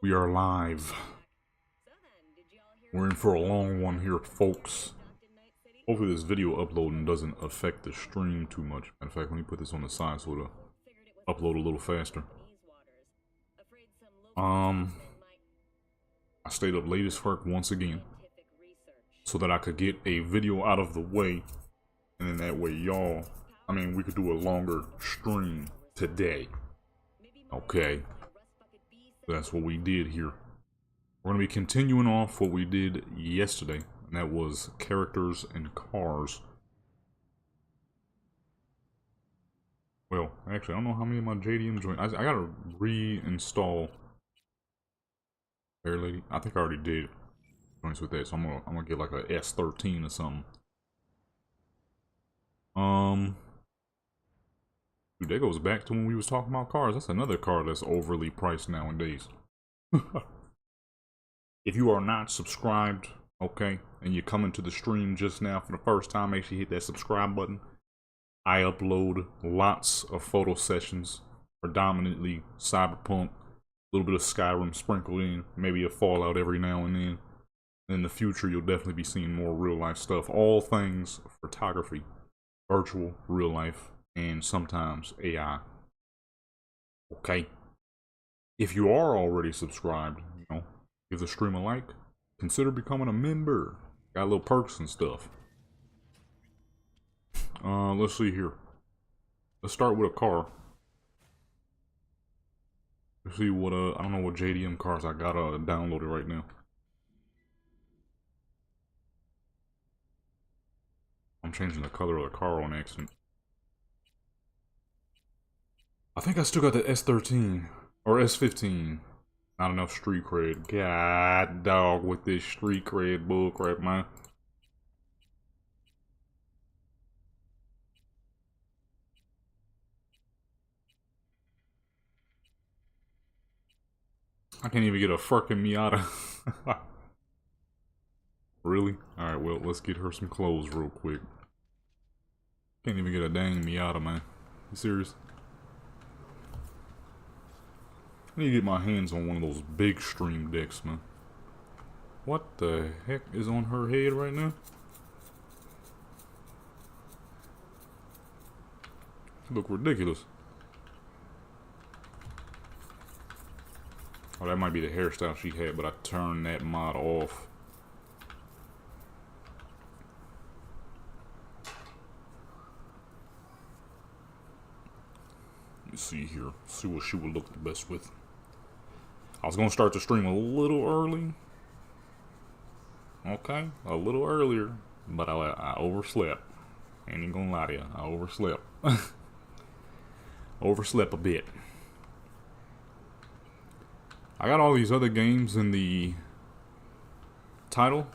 We are live. We're in for a long one here, folks. Hopefully this video uploading doesn't affect the stream too much. Matter of fact, let me put this on the side so it'll upload a little faster. I stayed up late as fuck once again so that I could get a video out of the way, and then that way we could do a longer stream today. Okay, that's what we did here. We're going to be continuing off what we did yesterday, and that was characters and cars. Well, actually, I don't know how many of my JDM joined. I gotta reinstall Fair Lady. I think I already did joints with that, so I'm gonna get like a S13 or something. Dude, that goes back to when we was talking about cars. That's another car that's overly priced nowadays. If you are not subscribed, okay, and you're coming to the stream just now for the first time, make sure you hit that subscribe button. I upload lots of photo sessions, predominantly Cyberpunk, a little bit of Skyrim sprinkled in, maybe a Fallout every now and then. In the future, you'll definitely be seeing more real life stuff. All things photography, virtual, real life, and sometimes AI. Okay. If you are already subscribed, give the stream a like. Consider becoming a member. Got little perks and stuff. Let's see here. Let's start with a car. Let's see what I don't know what JDM cars I got downloaded right now. I'm changing the color of the car on accident. I think I still got the S13 or S15. Not enough street cred. God dog with this street cred bullcrap, man. I can't even get a fucking Miata. Really? Alright, well, let's get her some clothes real quick. Can't even get a dang Miata, man. You serious? I need to get my hands on one of those big stream decks, man. What the heck is on her head right now? She look ridiculous. Oh, that might be the hairstyle she had, but I turned that mod off. Let me see here. See what she would look the best with. I was gonna start the stream a little early. Okay, a little earlier, but I overslept. Ain't even gonna lie to you, I overslept. Overslept a bit. I got all these other games in the title,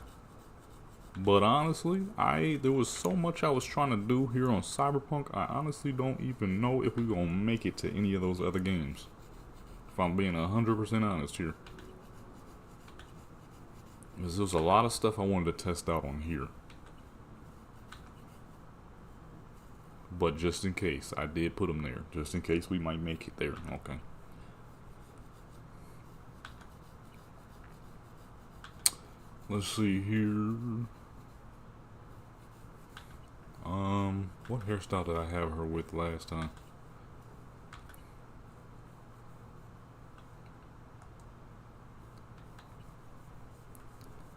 but honestly, there was so much I was trying to do here on Cyberpunk, I honestly don't even know if we're gonna make it to any of those other games. If I'm being 100% honest here. Because there's a lot of stuff I wanted to test out on here. But just in case, I did put them there. Just in case we might make it there. Okay. Let's see here. What hairstyle did I have her with last time?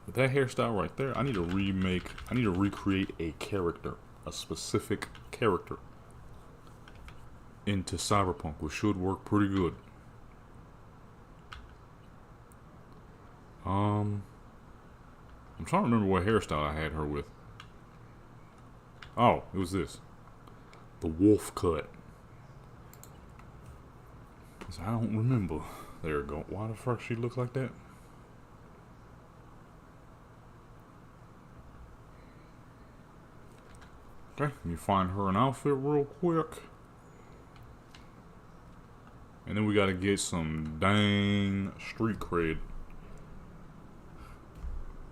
With that hairstyle right there, I need to recreate a character, a specific character into Cyberpunk, which should work pretty good. I'm trying to remember what hairstyle I had her with. Oh, it was this. The wolf cut. I don't remember. There we go. Why the fuck she looks like that? Okay, let me find her an outfit real quick. And then we gotta get some dang street cred.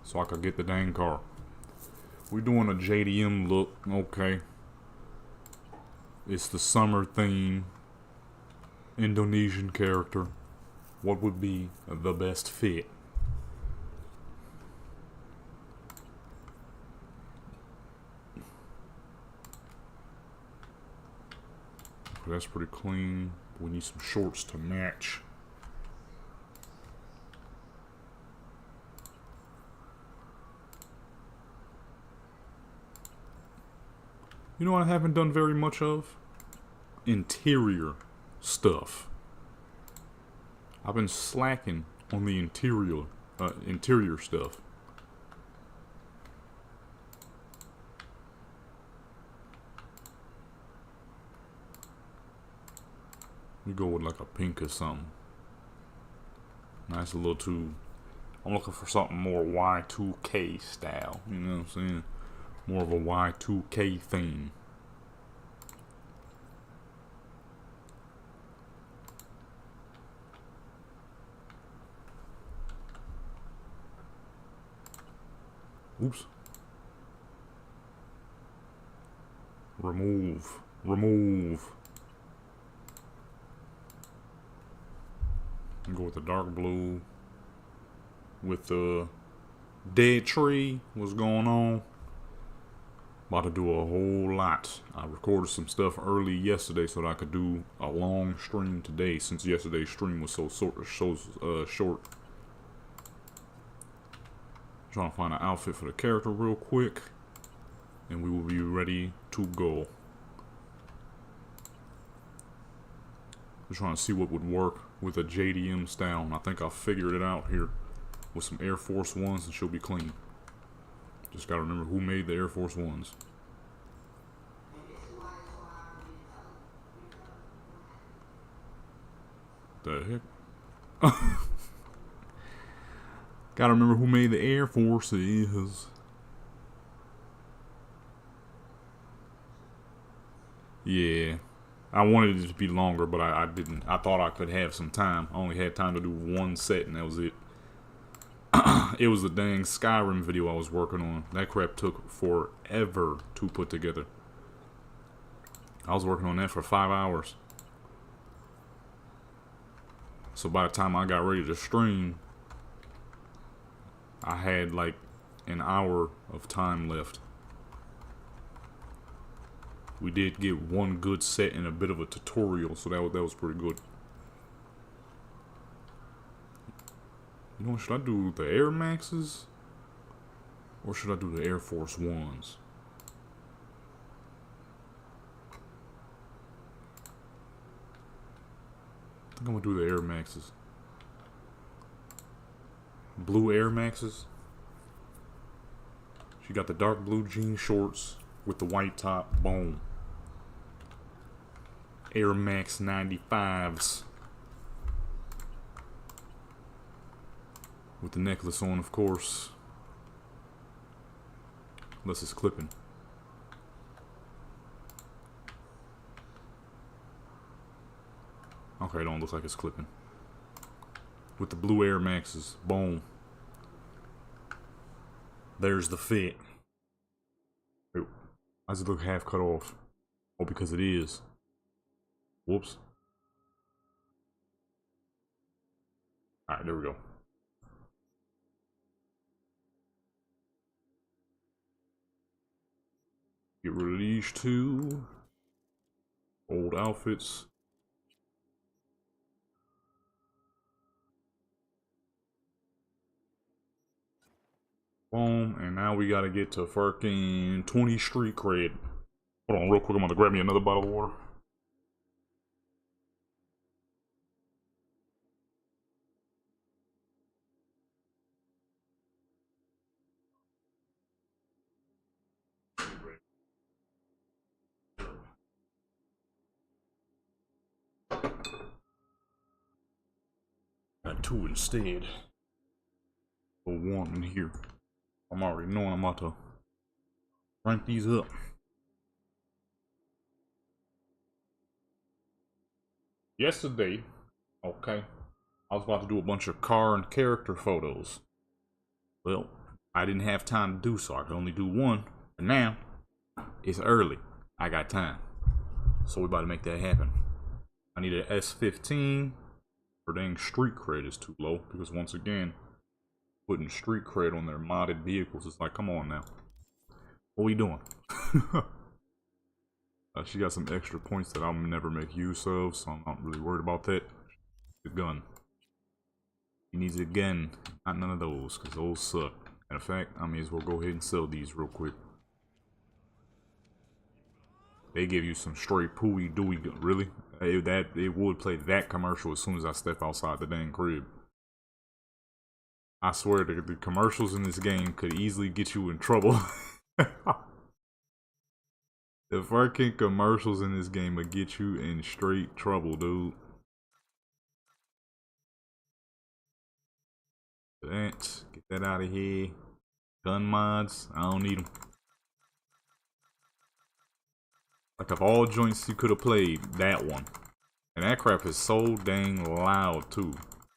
So I could get the dang car. We're doing a JDM look, okay. It's the summer theme. Indonesian character. what would be the best fit. That's pretty clean. We need some shorts to match. You know what I haven't done very much of? Interior stuff. I've been slacking on the interior stuff. We go with like a pink or something. Nice, a little too. I'm looking for something more Y2K style. You know what I'm saying? More of a Y2K theme. Oops. Remove. Go with the dark blue. With the dead tree. What's going on? About to do a whole lot. I recorded some stuff early yesterday so that I could do a long stream today, since yesterday's stream was so short. Trying to find an outfit for the character real quick, and we will be ready to go. I'm trying to see what would work with a JDM style, and I think I figured it out here with some Air Force Ones, and she'll be clean. Just gotta remember who made the Air Force Ones. The heck? Gotta remember who made the Air Forces. Yeah. I wanted it to be longer, but I didn't. I thought I could have some time. I only had time to do one set, and that was it. It was the dang Skyrim video I was working on. That crap took forever to put together. I was working on that for 5 hours. So by the time I got ready to stream, I had like an hour of time left. We did get one good set and a bit of a tutorial, so that was pretty good. You know what, should I do the Air Maxes? Or should I do the Air Force Ones? I think I'm gonna do the Air Maxes. Blue Air Maxes. She got the dark blue jean shorts with the white top. Boom. Air Max 95s. With the necklace on, of course. Unless it's clipping. Okay, it don't look like it's clipping. With the blue Air Maxes. Boom. There's the fit. Wait, why does it look half cut off? Oh, because it is. Whoops. Alright, there we go. Get rid of these two old outfits. Boom, and now we gotta get to fucking 20 street cred. Hold on real quick, I'm gonna grab me another bottle of water. Got two instead. A warm in here. I'm already knowing I'm about to rank these up. Yesterday, okay, I was about to do a bunch of car and character photos. Well, I didn't have time to do so. I could only do one. But now, it's early. I got time. So we're about to make that happen. I need an S15. Her dang street cred is too low, because once again, putting street cred on their modded vehicles is like, come on now. What we doing? She got some extra points that I'll never make use of, so I'm not really worried about that. The gun. He needs a gun, not none of those, because those suck. Matter of fact, I may as well go ahead and sell these real quick. They give you some straight pooey dooey. Really? It would play that commercial as soon as I step outside the dang crib. I swear the commercials in this game could easily get you in trouble. The fucking commercials in this game would get you in straight trouble, dude. Get that out of here. Gun mods, I don't need them. Like, of all joints you could have played, that one. And that crap is so dang loud, too.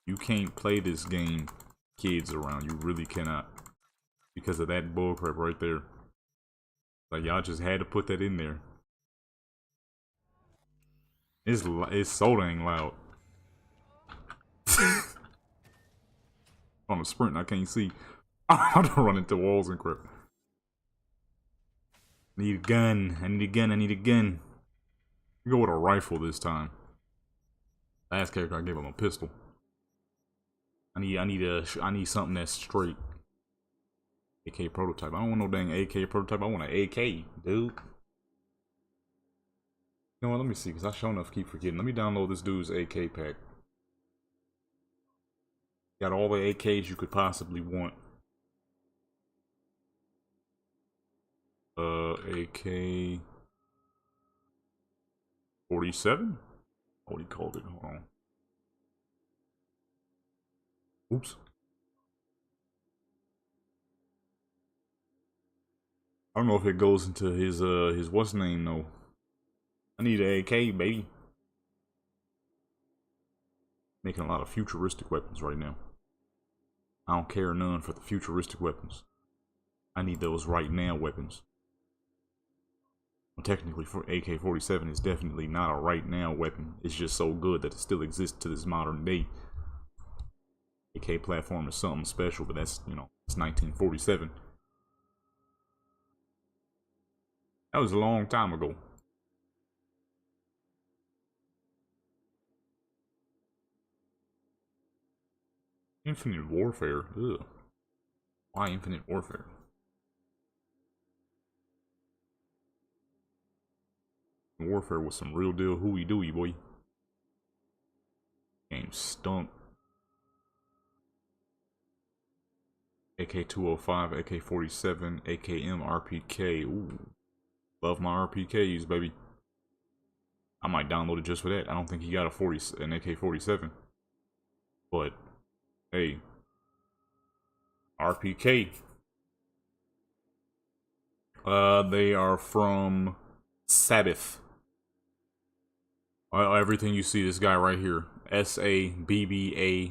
You can't play this game, kids around. You really cannot. Because of that bullcrap right there. Like, y'all just had to put that in there. It's so dang loud. On a sprint, I can't see. I'm gonna run into walls and crap. Need a gun. I need a gun. I need a gun. Go with a rifle this time. Last character I gave him a pistol. I need something that's straight. AK prototype. I don't want no dang AK prototype. I want an AK, dude. You know what? Let me see, because I sure enough keep forgetting. Let me download this dude's AK pack. Got all the AKs you could possibly want. AK 47? What he called it. Hold on. Oops. I don't know if it goes into his what's name though. I need an AK, baby. Making a lot of futuristic weapons right now. I don't care none for the futuristic weapons. I need those right now weapons. Well, technically, for AK-47 is definitely not a right now weapon. It's just so good that it still exists to this modern day. AK platform is something special, but that's, you know, it's 1947. That was a long time ago. Infinite Warfare? Ugh. Why Infinite Warfare? Warfare was some real deal hooey dooey, boy. Game stunk. AK-205, AK-47, AKM, RPK. Ooh. Love my RPKs, baby. I might download it just for that. I don't think he got an AK-47. But, hey. RPK. They are from Sabbath. Everything you see, this guy right here, SABBATH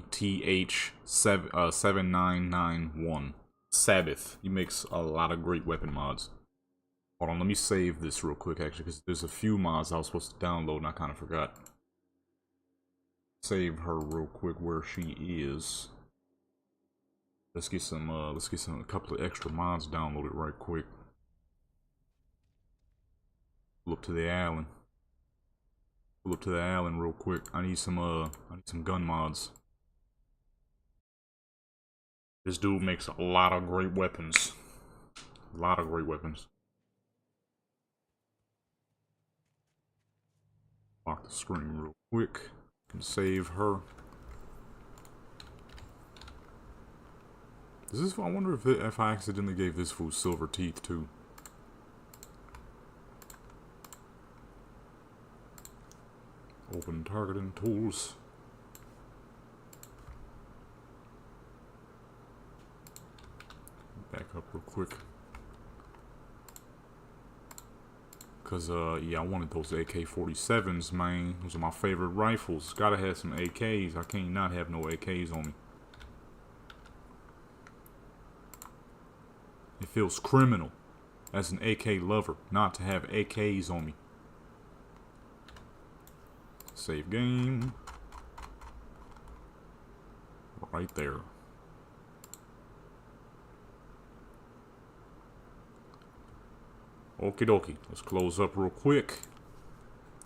7991. Sabbath. He makes a lot of great weapon mods. Hold on, let me save this real quick, actually, because there's a few mods I was supposed to download and I kind of forgot. Save her real quick where she is. Let's get a couple of extra mods downloaded right quick. Look to the island. Pull up to the island real quick. I need some gun mods. This dude makes a lot of great weapons. A lot of great weapons. Lock the screen real quick. And save her. I wonder if I accidentally gave this fool silver teeth too. Open targeting tools. Back up real quick. Cause yeah, I wanted those AK-47s, man. Those are my favorite rifles. Gotta have some AKs. I can't not have no AKs on me. It feels criminal as an AK lover not to have AKs on me. Save game. Right there. Okie dokie. Let's close up real quick.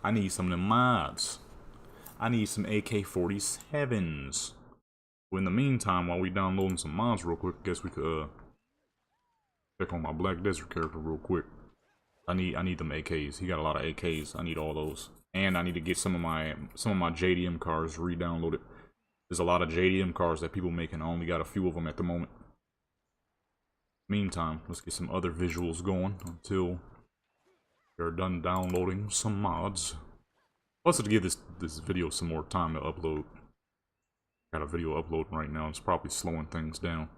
I need some of them mods. I need some AK-47s. Well, in the meantime, while we downloading some mods real quick, I guess we could check on my Black Desert character real quick. I need them AKs. He got a lot of AKs. I need all those. And I need to get some of my JDM cars re-downloaded. There's a lot of JDM cars that people make, and I only got a few of them at the moment. Meantime, let's get some other visuals going until we're done downloading some mods. Plus, to give this video some more time to upload. Got a video uploading right now. It's probably slowing things down.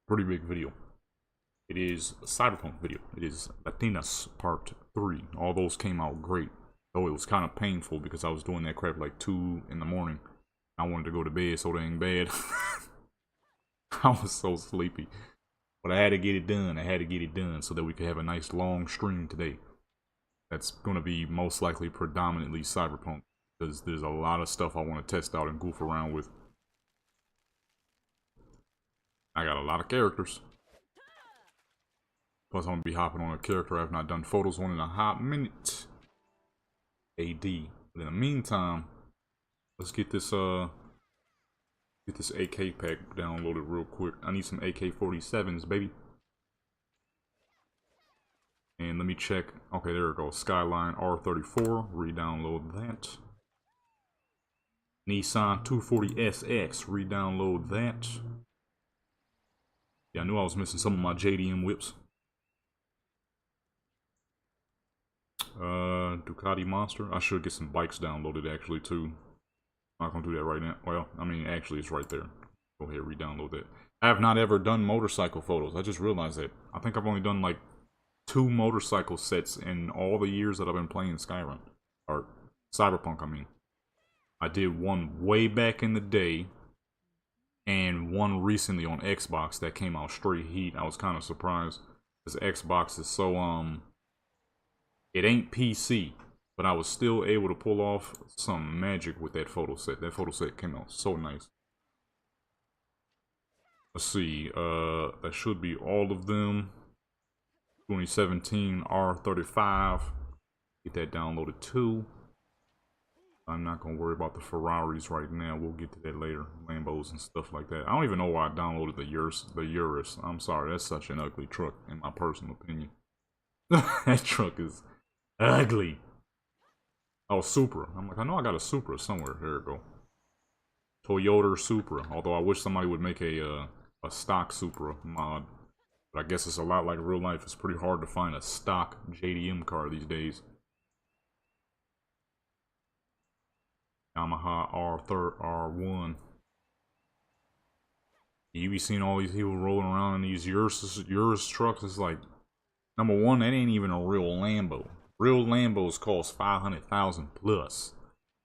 Pretty big video. It is a Cyberpunk video. It is Latinas Part 3. All those came out great. Though it was kind of painful because I was doing that crap like 2 in the morning. I wanted to go to bed so dang bad. I was so sleepy. But I had to get it done. I had to get it done so that we could have a nice long stream today. That's going to be most likely predominantly Cyberpunk. Because there's a lot of stuff I want to test out and goof around with. I got a lot of characters. Plus I'm going to be hopping on a character I have not done photos on in a hot minute. AD. But in the meantime, let's get this AK pack downloaded real quick. I need some AK-47s, baby. And let me check. Okay, there it goes. Skyline R34. Re-download that. Nissan 240SX. Re-download that. Yeah, I knew I was missing some of my JDM whips. Ducati Monster. I should get some bikes downloaded actually too. I'm not gonna do that right now. Well, I mean, actually, it's right there. Go ahead, re-download that. I have not ever done motorcycle photos. I just realized that. I think I've only done like 2 motorcycle sets in all the years that I've been playing Skyrim. Or Cyberpunk, I mean. I did one way back in the day. And one recently on Xbox that came out straight heat. I was kind of surprised. This Xbox is so, it ain't PC. But I was still able to pull off some magic with that photo set. That photo set came out so nice. Let's see. That should be all of them. 2017 R35. Get that downloaded too. I'm not going to worry about the Ferraris right now. We'll get to that later. Lambos and stuff like that. I don't even know why I downloaded the Urus. I'm sorry. That's such an ugly truck, in my personal opinion. That truck is ugly. Oh, Supra. I'm like, I know I got a Supra somewhere. There we go. Toyota Supra. Although I wish somebody would make a stock Supra mod. But I guess it's a lot like real life. It's pretty hard to find a stock JDM car these days. Yamaha R1. You be seeing all these people rolling around in these Urus trucks. It's like, number one, that ain't even a real Lambo. Real Lambos cost 500,000 plus.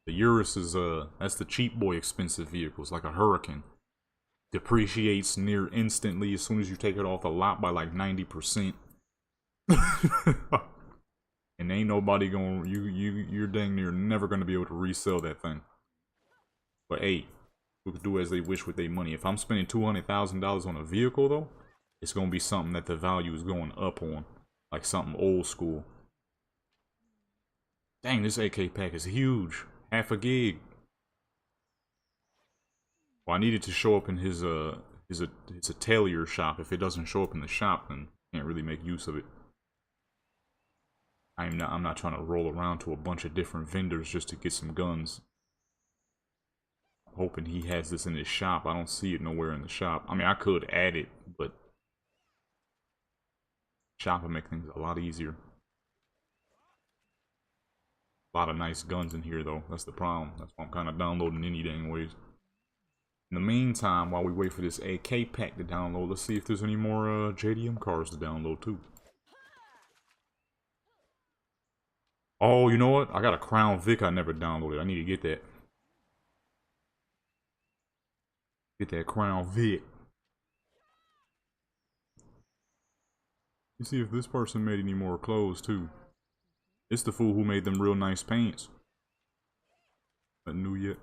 The Urus is that's the cheap boy expensive vehicles, like a Hurricane. Depreciates near instantly as soon as you take it off the lot by like 90%. And ain't nobody gonna you're dang near never gonna be able to resell that thing. But hey, people can do as they wish with their money. If I'm spending $200,000 on a vehicle though, it's gonna be something that the value is going up on, like something old school. Dang, this AK pack is huge. Half a gig. Well, I need it to show up in his atelier shop. If it doesn't show up in the shop, then can't really make use of it. I'm not trying to roll around to a bunch of different vendors just to get some guns. I'm hoping he has this in his shop. I don't see it nowhere in the shop. I mean, I could add it, but shop would make things a lot easier. A lot of nice guns in here, though. That's the problem. That's why I'm kind of downloading any dang ways. In the meantime, while we wait for this AK pack to download, let's see if there's any more JDM cars to download, too. Oh, you know what? I got a Crown Vic I never downloaded. I need to get that. Get that Crown Vic. Let's see if this person made any more clothes, too. It's the fool who made them real nice pants. Not new yet.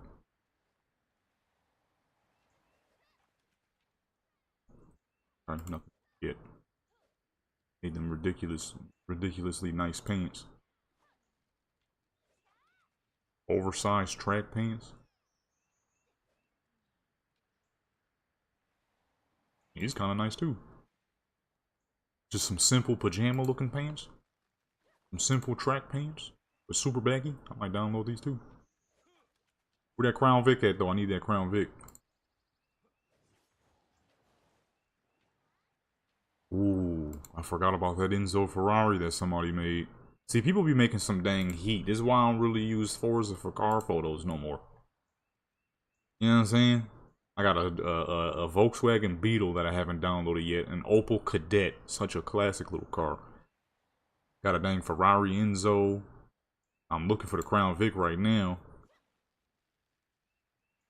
Alright, nothing yet. Made them ridiculously nice pants. Oversized track pants. He's kind of nice too. Just some simple pajama looking pants. Some simple track pants. But super baggy. I might download these too. Where that Crown Vic at though? I need that Crown Vic. Ooh, I forgot about that Enzo Ferrari that somebody made. See, people be making some dang heat. This is why I don't really use Forza for car photos no more. You know what I'm saying? I got a Volkswagen Beetle that I haven't downloaded yet. An Opel Kadett. Such a classic little car. Got a dang Ferrari Enzo. I'm looking for the Crown Vic right now.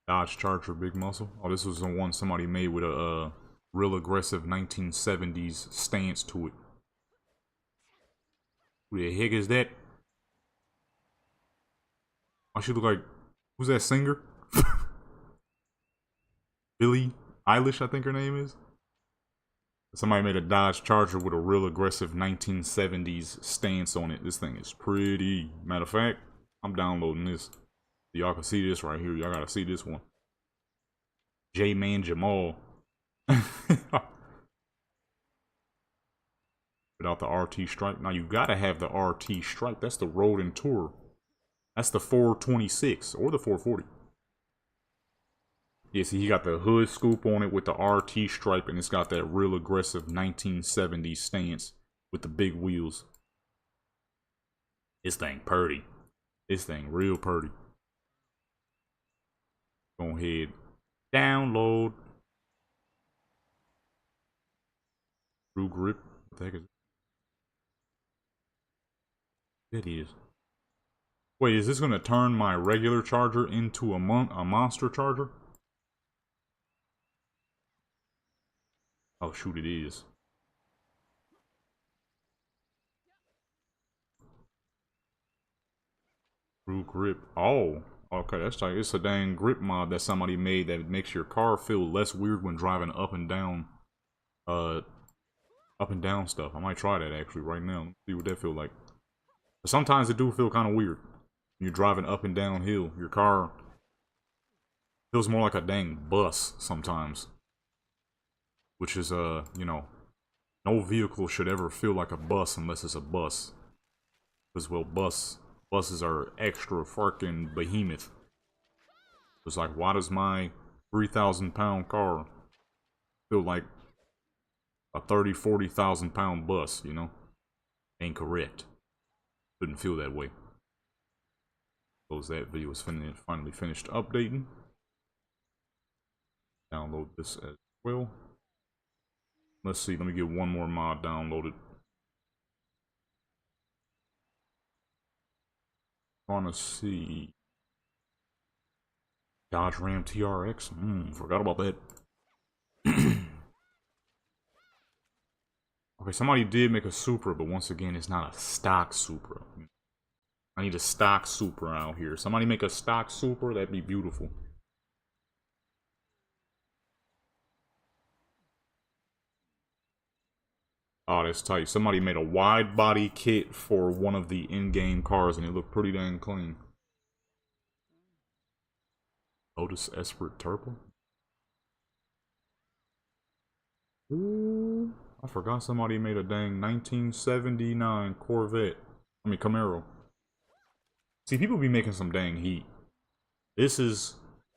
Dodge Charger Big Muscle. Oh, this was the one somebody made with a real aggressive 1970s stance to it. Who the heck is that? Why she look like... Who's that singer? Billie Eilish, I think her name is. Somebody made a Dodge Charger with a real aggressive 1970s stance on it. This thing is pretty. Matter of fact, I'm downloading this. Y'all can see this right here. Y'all gotta see this one. J-Man Jamal. Without the RT stripe. Now you gotta have the RT stripe. That's the Road and Tour. That's the 426 or the 440. Yeah, see, he got the hood scoop on it with the RT stripe, and it's got that real aggressive 1970s stance with the big wheels. This thing purty. This thing real purty. Go ahead. Download. True grip. What the heck is it? It is. Wait, is this gonna turn my regular charger into a monster charger? Oh shoot, it is. True grip. Oh, okay, that's like, it's a dang grip mod that somebody made that makes your car feel less weird when driving up and down stuff. I might try that actually right now. See what that feel like. But sometimes it do feel kind of weird. You're driving up and down hill. Your car feels more like a dang bus sometimes. Which is, you know, no vehicle should ever feel like a bus unless it's a bus. Because, well, buses are extra fucking behemoth. It's like, why does my 3,000 pound car feel like a 30, 40,000 pound bus, you know? Incorrect. Couldn't feel that way. Suppose that video is finally finished updating. Download this as well. Let's see, let me get one more mod downloaded. I wanna see. Dodge Ram TRX. Forgot about that. Okay, somebody did make a Supra, but once again, it's not a stock Supra. I need a stock Supra out here. Somebody make a stock Supra, that'd be beautiful. Oh, that's tight. Somebody made a wide body kit for one of the in-game cars, and it looked pretty dang clean. Lotus Esprit Turbo. Ooh, I forgot somebody made a dang 1979 Corvette. I mean, Camaro. See, people be making some dang heat. This is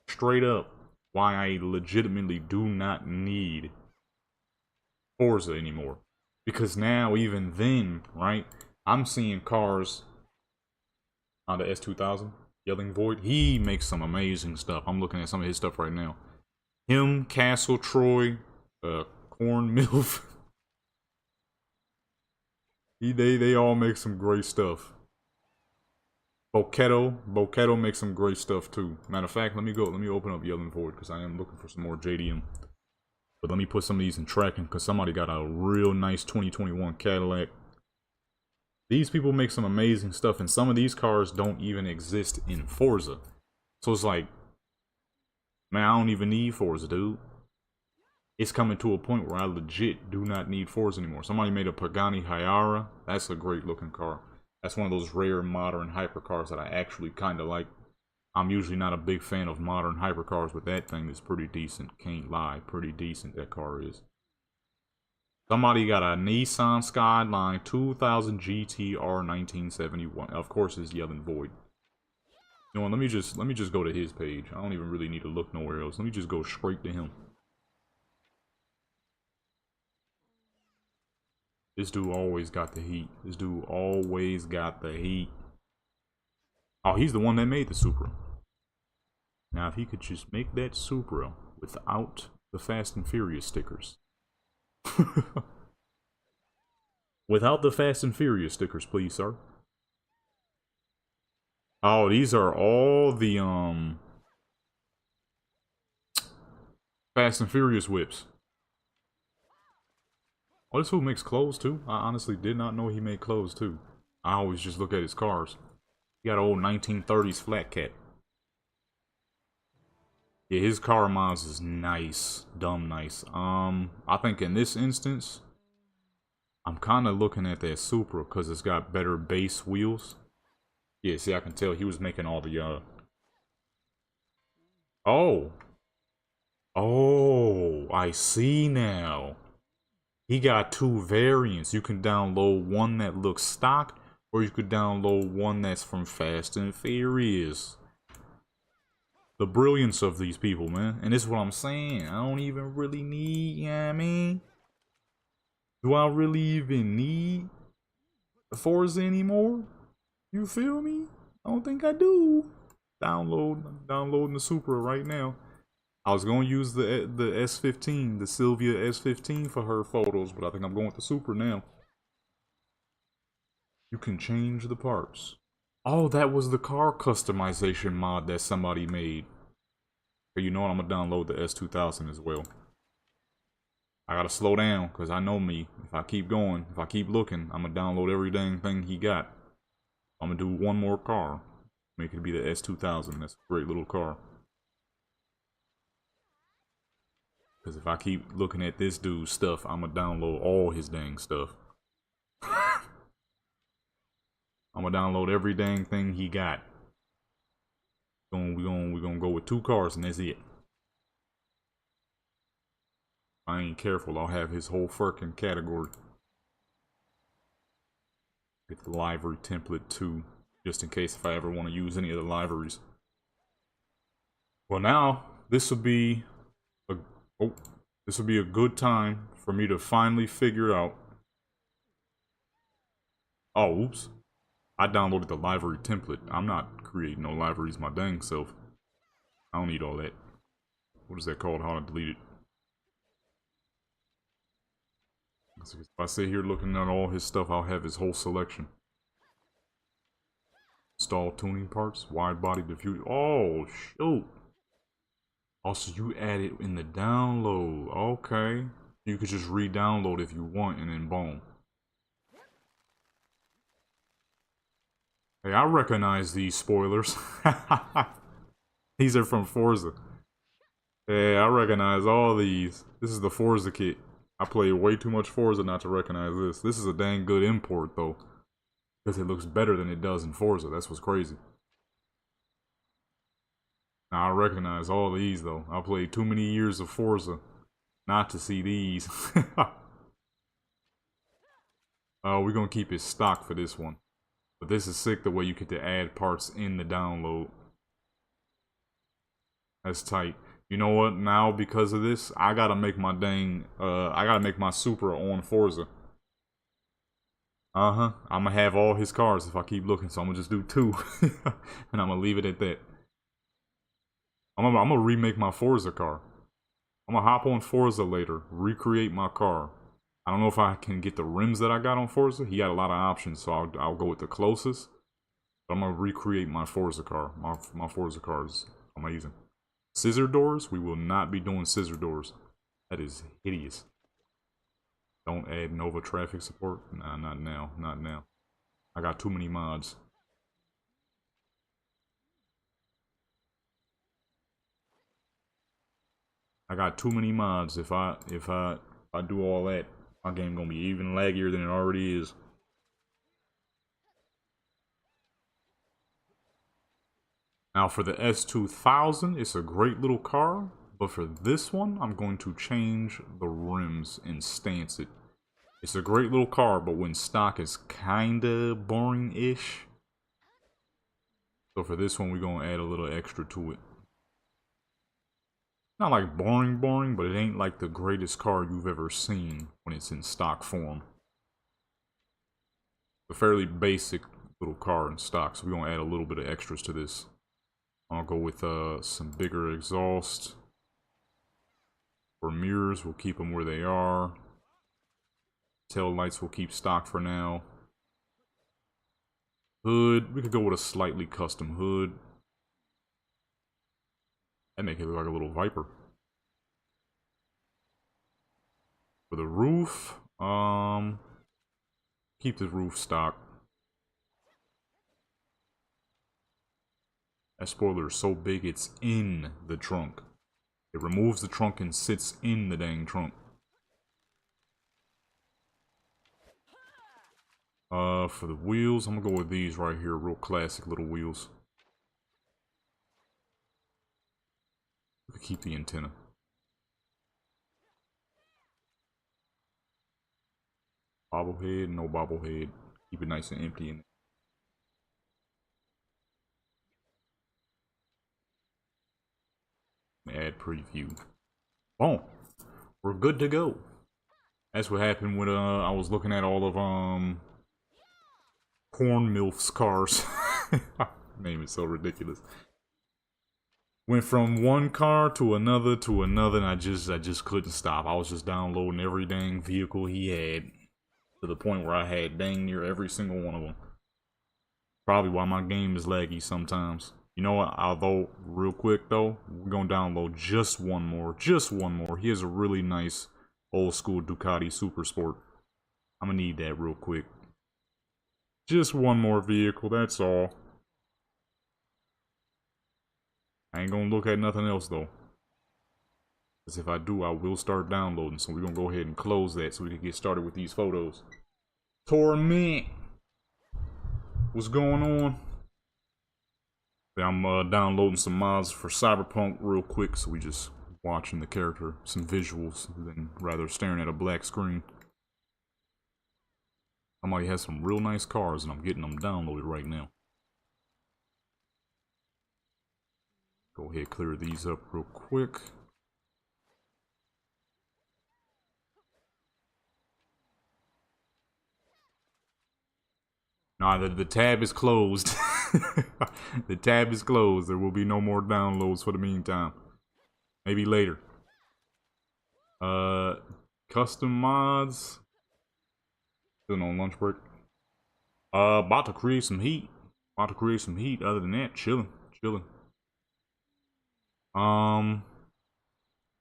straight up why I legitimately do not need Forza anymore. Because now, even then, right, I'm seeing cars on the S2000, Yelling Void. He makes some amazing stuff. I'm looking at some of his stuff right now. Him, Castle Troy, Corn Milf. They all make some great stuff. Boquetto makes some great stuff too. Matter of fact, let me open up Yelling Void because I am looking for some more JDM. But let me put some of these in tracking because somebody got a real nice 2021 Cadillac. These people make some amazing stuff, and some of these cars don't even exist in Forza. So it's like, man, I don't even need Forza, dude. it's coming to a point where I legit do not need Forza anymore. Somebody made a Pagani Hyara. That's a great looking car. That's one of those rare modern hypercars that I actually kind of like. I'm usually not a big fan of modern hypercars, but that thing is pretty decent. Can't lie, pretty decent that car is. Somebody got a Nissan Skyline 2000 GTR 1971. Of course, it's yelling void. You know what? Let me just go to his page. I don't even really need to look nowhere else. Let me just go straight to him. This dude always got the heat. This dude always got the heat. Oh, he's the one that made the Supra. Now, if he could just make that Supra without the Fast and Furious stickers. Without the Fast and Furious stickers, please, sir. Oh, these are all the, Fast and Furious whips. Oh, this fool makes clothes, too? I honestly did not know he made clothes, too. I always just look at his cars. He got an old 1930s flat cat. Yeah, his car mods is nice. Dumb nice. I think in this instance, I'm kind of looking at that Supra because it's got better base wheels. Yeah, see, I can tell he was making all the, Oh! Oh, I see now. He got two variants. You can download one that looks stock, or you could download one that's from Fast and Furious. The brilliance of these people, man. And this is what I'm saying. I don't even really need, you know what I mean? Do I really even need Forza anymore? You feel me? I don't think I do. Downloading the Supra right now. I was gonna use the S15, the Sylvia S15 for her photos, but I think I'm going with the Supra now. You can change the parts. Oh, that was the car customization mod that somebody made. Okay, you know what? I'm gonna download the S2000 as well. I gotta slow down, because I know me. If I keep going, if I keep looking, I'm gonna download every dang thing he got. I'm gonna do one more car. Make it be the S2000. That's a great little car. Because if I keep looking at this dude's stuff, I'm gonna download all his dang stuff. I'm gonna download every dang thing he got. We're gonna go with 2 cars and that's it. If I ain't careful, I'll have his whole fucking category. Get the livery template too, just in case if I ever want to use any of the liveries. Well, now this would be a good time for me to finally figure out. Oh, oops. I downloaded the livery template. I'm not creating no liveries my dang self. I don't need all that. What is that called? How to delete it? If I sit here looking at all his stuff, I'll have his whole selection. Install tuning parts, wide body diffuser. Oh, shoot. Also, you add it in the download. Okay. You could just re-download if you want and then boom. Hey, I recognize these spoilers. These are from Forza. Hey, I recognize all these. This is the Forza kit. I play way too much Forza not to recognize this. This is a dang good import, though. Because it looks better than it does in Forza. That's what's crazy. Now, I recognize all these, though. I played too many years of Forza not to see these. We're going to keep it stock for this one. But this is sick the way you get to add parts in the download. That's tight. You know what? Now, because of this, I gotta make my dang, I gotta make my Supra on Forza. I'm gonna have all his cars if I keep looking, so I'm gonna just do 2. And I'm gonna leave it at that. I'm gonna remake my Forza car. I'm gonna hop on Forza later, recreate my car. I don't know if I can get the rims that I got on Forza. He got a lot of options, so I'll go with the closest. But I'm gonna recreate my Forza car. My Forza car is amazing. Scissor doors? We will not be doing scissor doors. That is hideous. Don't add Nova traffic support? Nah, not now. Not now. I got too many mods. I got too many mods. If I do all that, my game gonna be even laggier than it already is. Now for the S2000, it's a great little car, but for this one, I'm going to change the rims and stance it. It's a great little car, but when stock is kinda boring-ish. So for this one, we're gonna add a little extra to it. Not like boring, but it ain't like the greatest car you've ever seen when it's in stock form. A fairly basic little car in stock, so we're gonna add a little bit of extras to this. I'll go with some bigger exhaust. For mirrors, we'll keep them where they are. Tail lights we'll keep stock for now. Hood, we could go with a slightly custom hood. That make it look like a little Viper. For the roof, keep the roof stock. That spoiler is so big it's in the trunk. It removes the trunk and sits in the dang trunk. For the wheels, I'm gonna go with these right here, real classic little wheels. We could keep the antenna. Bobblehead, no bobblehead. Keep it nice and empty in add preview. Boom. We're good to go. That's what happened when I was looking at all of Corn Milf's cars. Name is so ridiculous. Went from one car to another, and I just couldn't stop. I was just downloading every dang vehicle he had, to the point where I had dang near every single one of them. Probably why my game is laggy sometimes. You know what? Although, real quick though, we're gonna download just one more. He has a really nice old school Ducati Super Sport. I'm gonna need that real quick. Just one more vehicle, that's all. I ain't gonna look at nothing else though. Because if I do, I will start downloading. So we're gonna go ahead and close that so we can get started with these photos. Torment! What's going on? I'm downloading some mods for Cyberpunk real quick, so we just watching the character, some visuals, than rather staring at a black screen. Somebody has some real nice cars, and I'm getting them downloaded right now. Go ahead, clear these up real quick. Nah, the tab is closed. The tab is closed. There will be no more downloads for the meantime. Maybe later. Custom mods. Still on lunch break. About to create some heat. Other than that, chilling. Yeah,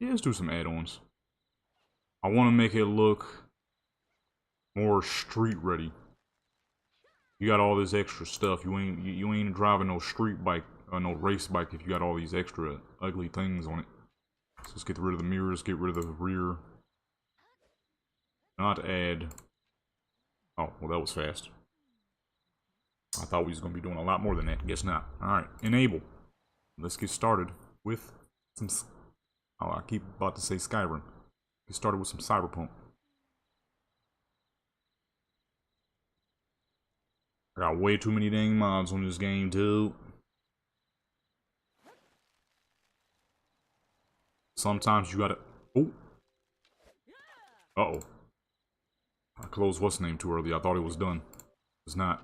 let's do some add-ons. I want to make it look more street ready. You got all this extra stuff. You ain't driving no street bike, no race bike if you got all these extra ugly things on it. So let's get rid of the mirrors, get rid of the rear. Not add. Oh, well that was fast. I thought we was gonna be doing a lot more than that. Guess not. Alright, enable. Let's get started with some. Oh, I keep about to say Skyrim. Get started with some Cyberpunk. I got way too many dang mods on this game, too. Sometimes you gotta. Oh. Uh-oh. I closed what's name too early. I thought it was done. It's not.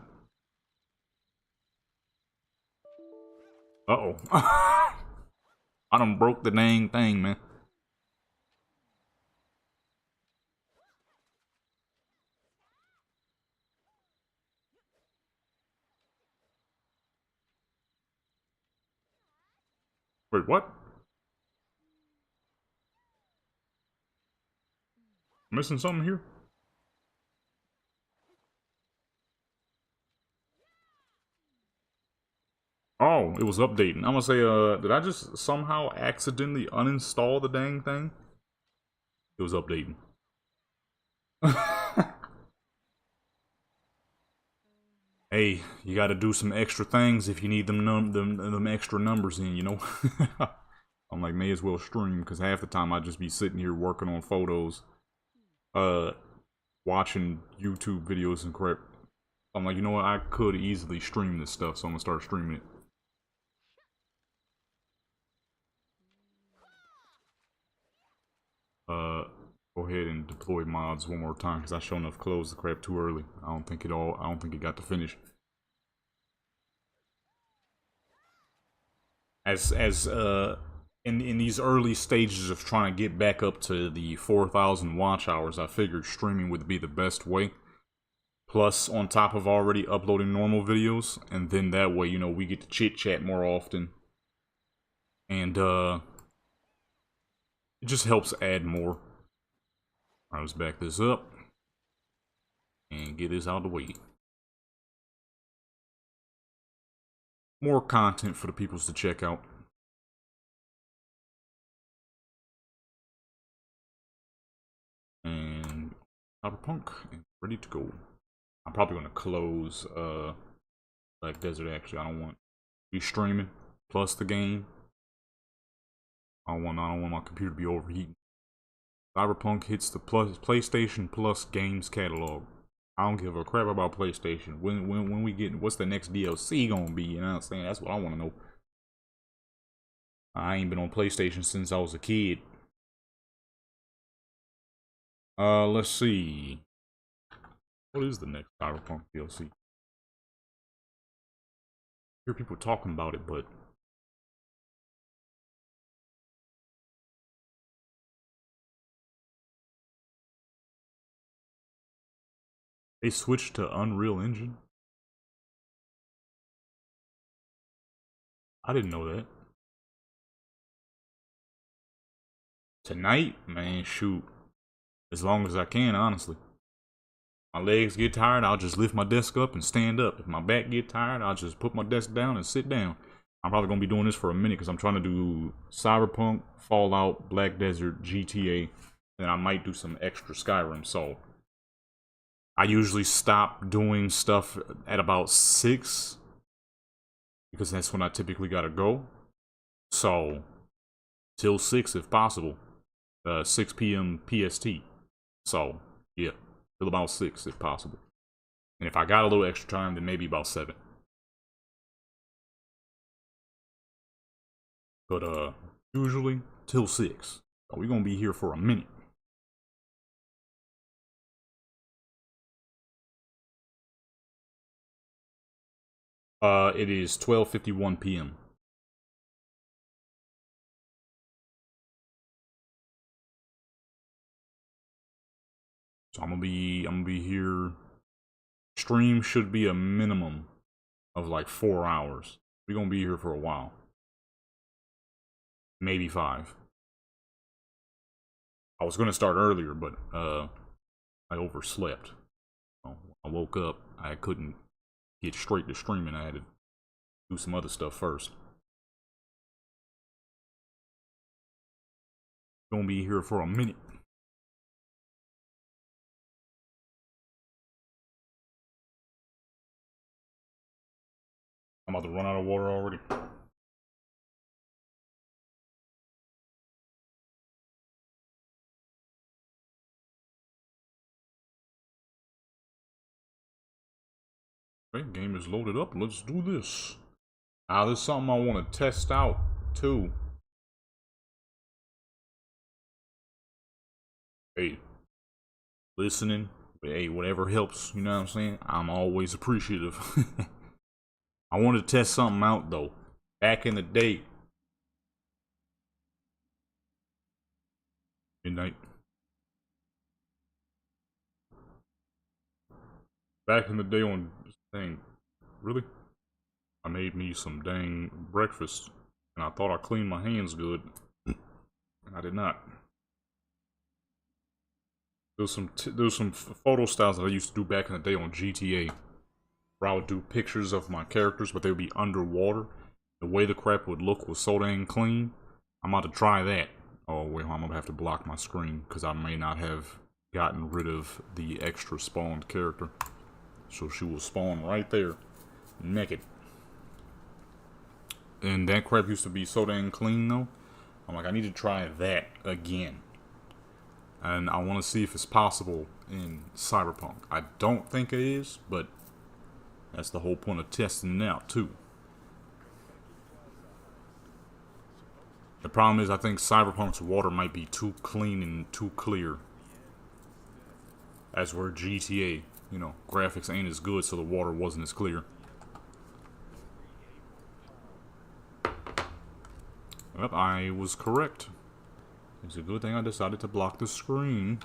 Uh-oh. I done broke the dang thing, man. Wait, what? Missing something here? Oh, Oh, it was updating. I'm gonna say, did I just somehow accidentally uninstall the dang thing? It was updating. Hey, you gotta do some extra things if you need them extra numbers in, you know? I'm like, may as well stream, because half the time I'd just be sitting here working on photos, watching YouTube videos and crap. I'm like, you know what, I could easily stream this stuff, so I'm gonna start streaming it. Go ahead and deploy mods one more time, because I sure enough closed the crap too early. I don't think it got to finish. In these early stages of trying to get back up to the 4,000 watch hours, I figured streaming would be the best way. Plus, on top of already uploading normal videos, and then that way, you know, we get to chit-chat more often. And, it just helps add more. Alright, let's back this up. And get this out of the way. More content for the peoples to check out. And Cyberpunk, and ready to go. I'm probably gonna close Black Desert. Actually, I don't want to be streaming plus the game. I don't want my computer to be overheating. Cyberpunk hits the PlayStation Plus games catalog. I don't give a crap about PlayStation. When we get, what's the next DLC gonna be? You know what I'm saying? That's what I want to know. I ain't been on PlayStation since I was a kid. Let's see. What is the next Cyberpunk DLC? I hear people talking about it, but they switched to Unreal Engine? I didn't know that. Tonight? Man, shoot. As long as I can, honestly. My legs get tired, I'll just lift my desk up and stand up. If my back get tired, I'll just put my desk down and sit down. I'm probably going to be doing this for a minute because I'm trying to do Cyberpunk, Fallout, Black Desert, GTA, and I might do some extra Skyrim, so I usually stop doing stuff at about 6 because that's when I typically gotta go. So, till 6 if possible. 6 p.m. PST. So, yeah, till about 6 if possible. And if I got a little extra time, then maybe about 7. But, usually till 6. So we're gonna be here for a minute. It is 12:51 p.m. So I'm gonna be here. Stream should be a minimum of like 4 hours. We're gonna be here for a while. Maybe 5. I was gonna start earlier, but I overslept. So I woke up, I couldn't get straight to streaming. I had to do some other stuff first. Gonna be here for a minute. I'm about to run out of water already. Okay, game is loaded up. Let's do this. Now, this is something I want to test out too. Hey, listening. Hey, whatever helps. You know what I'm saying? I'm always appreciative. I wanted to test something out though. Back in the day. Midnight. Back in the day on this thing. Really? I made me some dang breakfast. And I thought I cleaned my hands good. I did not. There was some photo styles that I used to do back in the day on GTA. Where I would do pictures of my characters, but they would be underwater. the way the crap would look was so dang clean. I'm about to try that. Oh wait, I'm gonna have to block my screen because I may not have gotten rid of the extra spawned character. So she will spawn right there, naked. And that crap used to be so dang clean though. I'm like, I need to try that again. And I want to see if it's possible in Cyberpunk. I don't think it is, but that's the whole point of testing it out too. The problem is I think Cyberpunk's water might be too clean and too clear. As where GTA, you know, graphics ain't as good, so the water wasn't as clear. Yep, I was correct. It's a good thing I decided to block the screen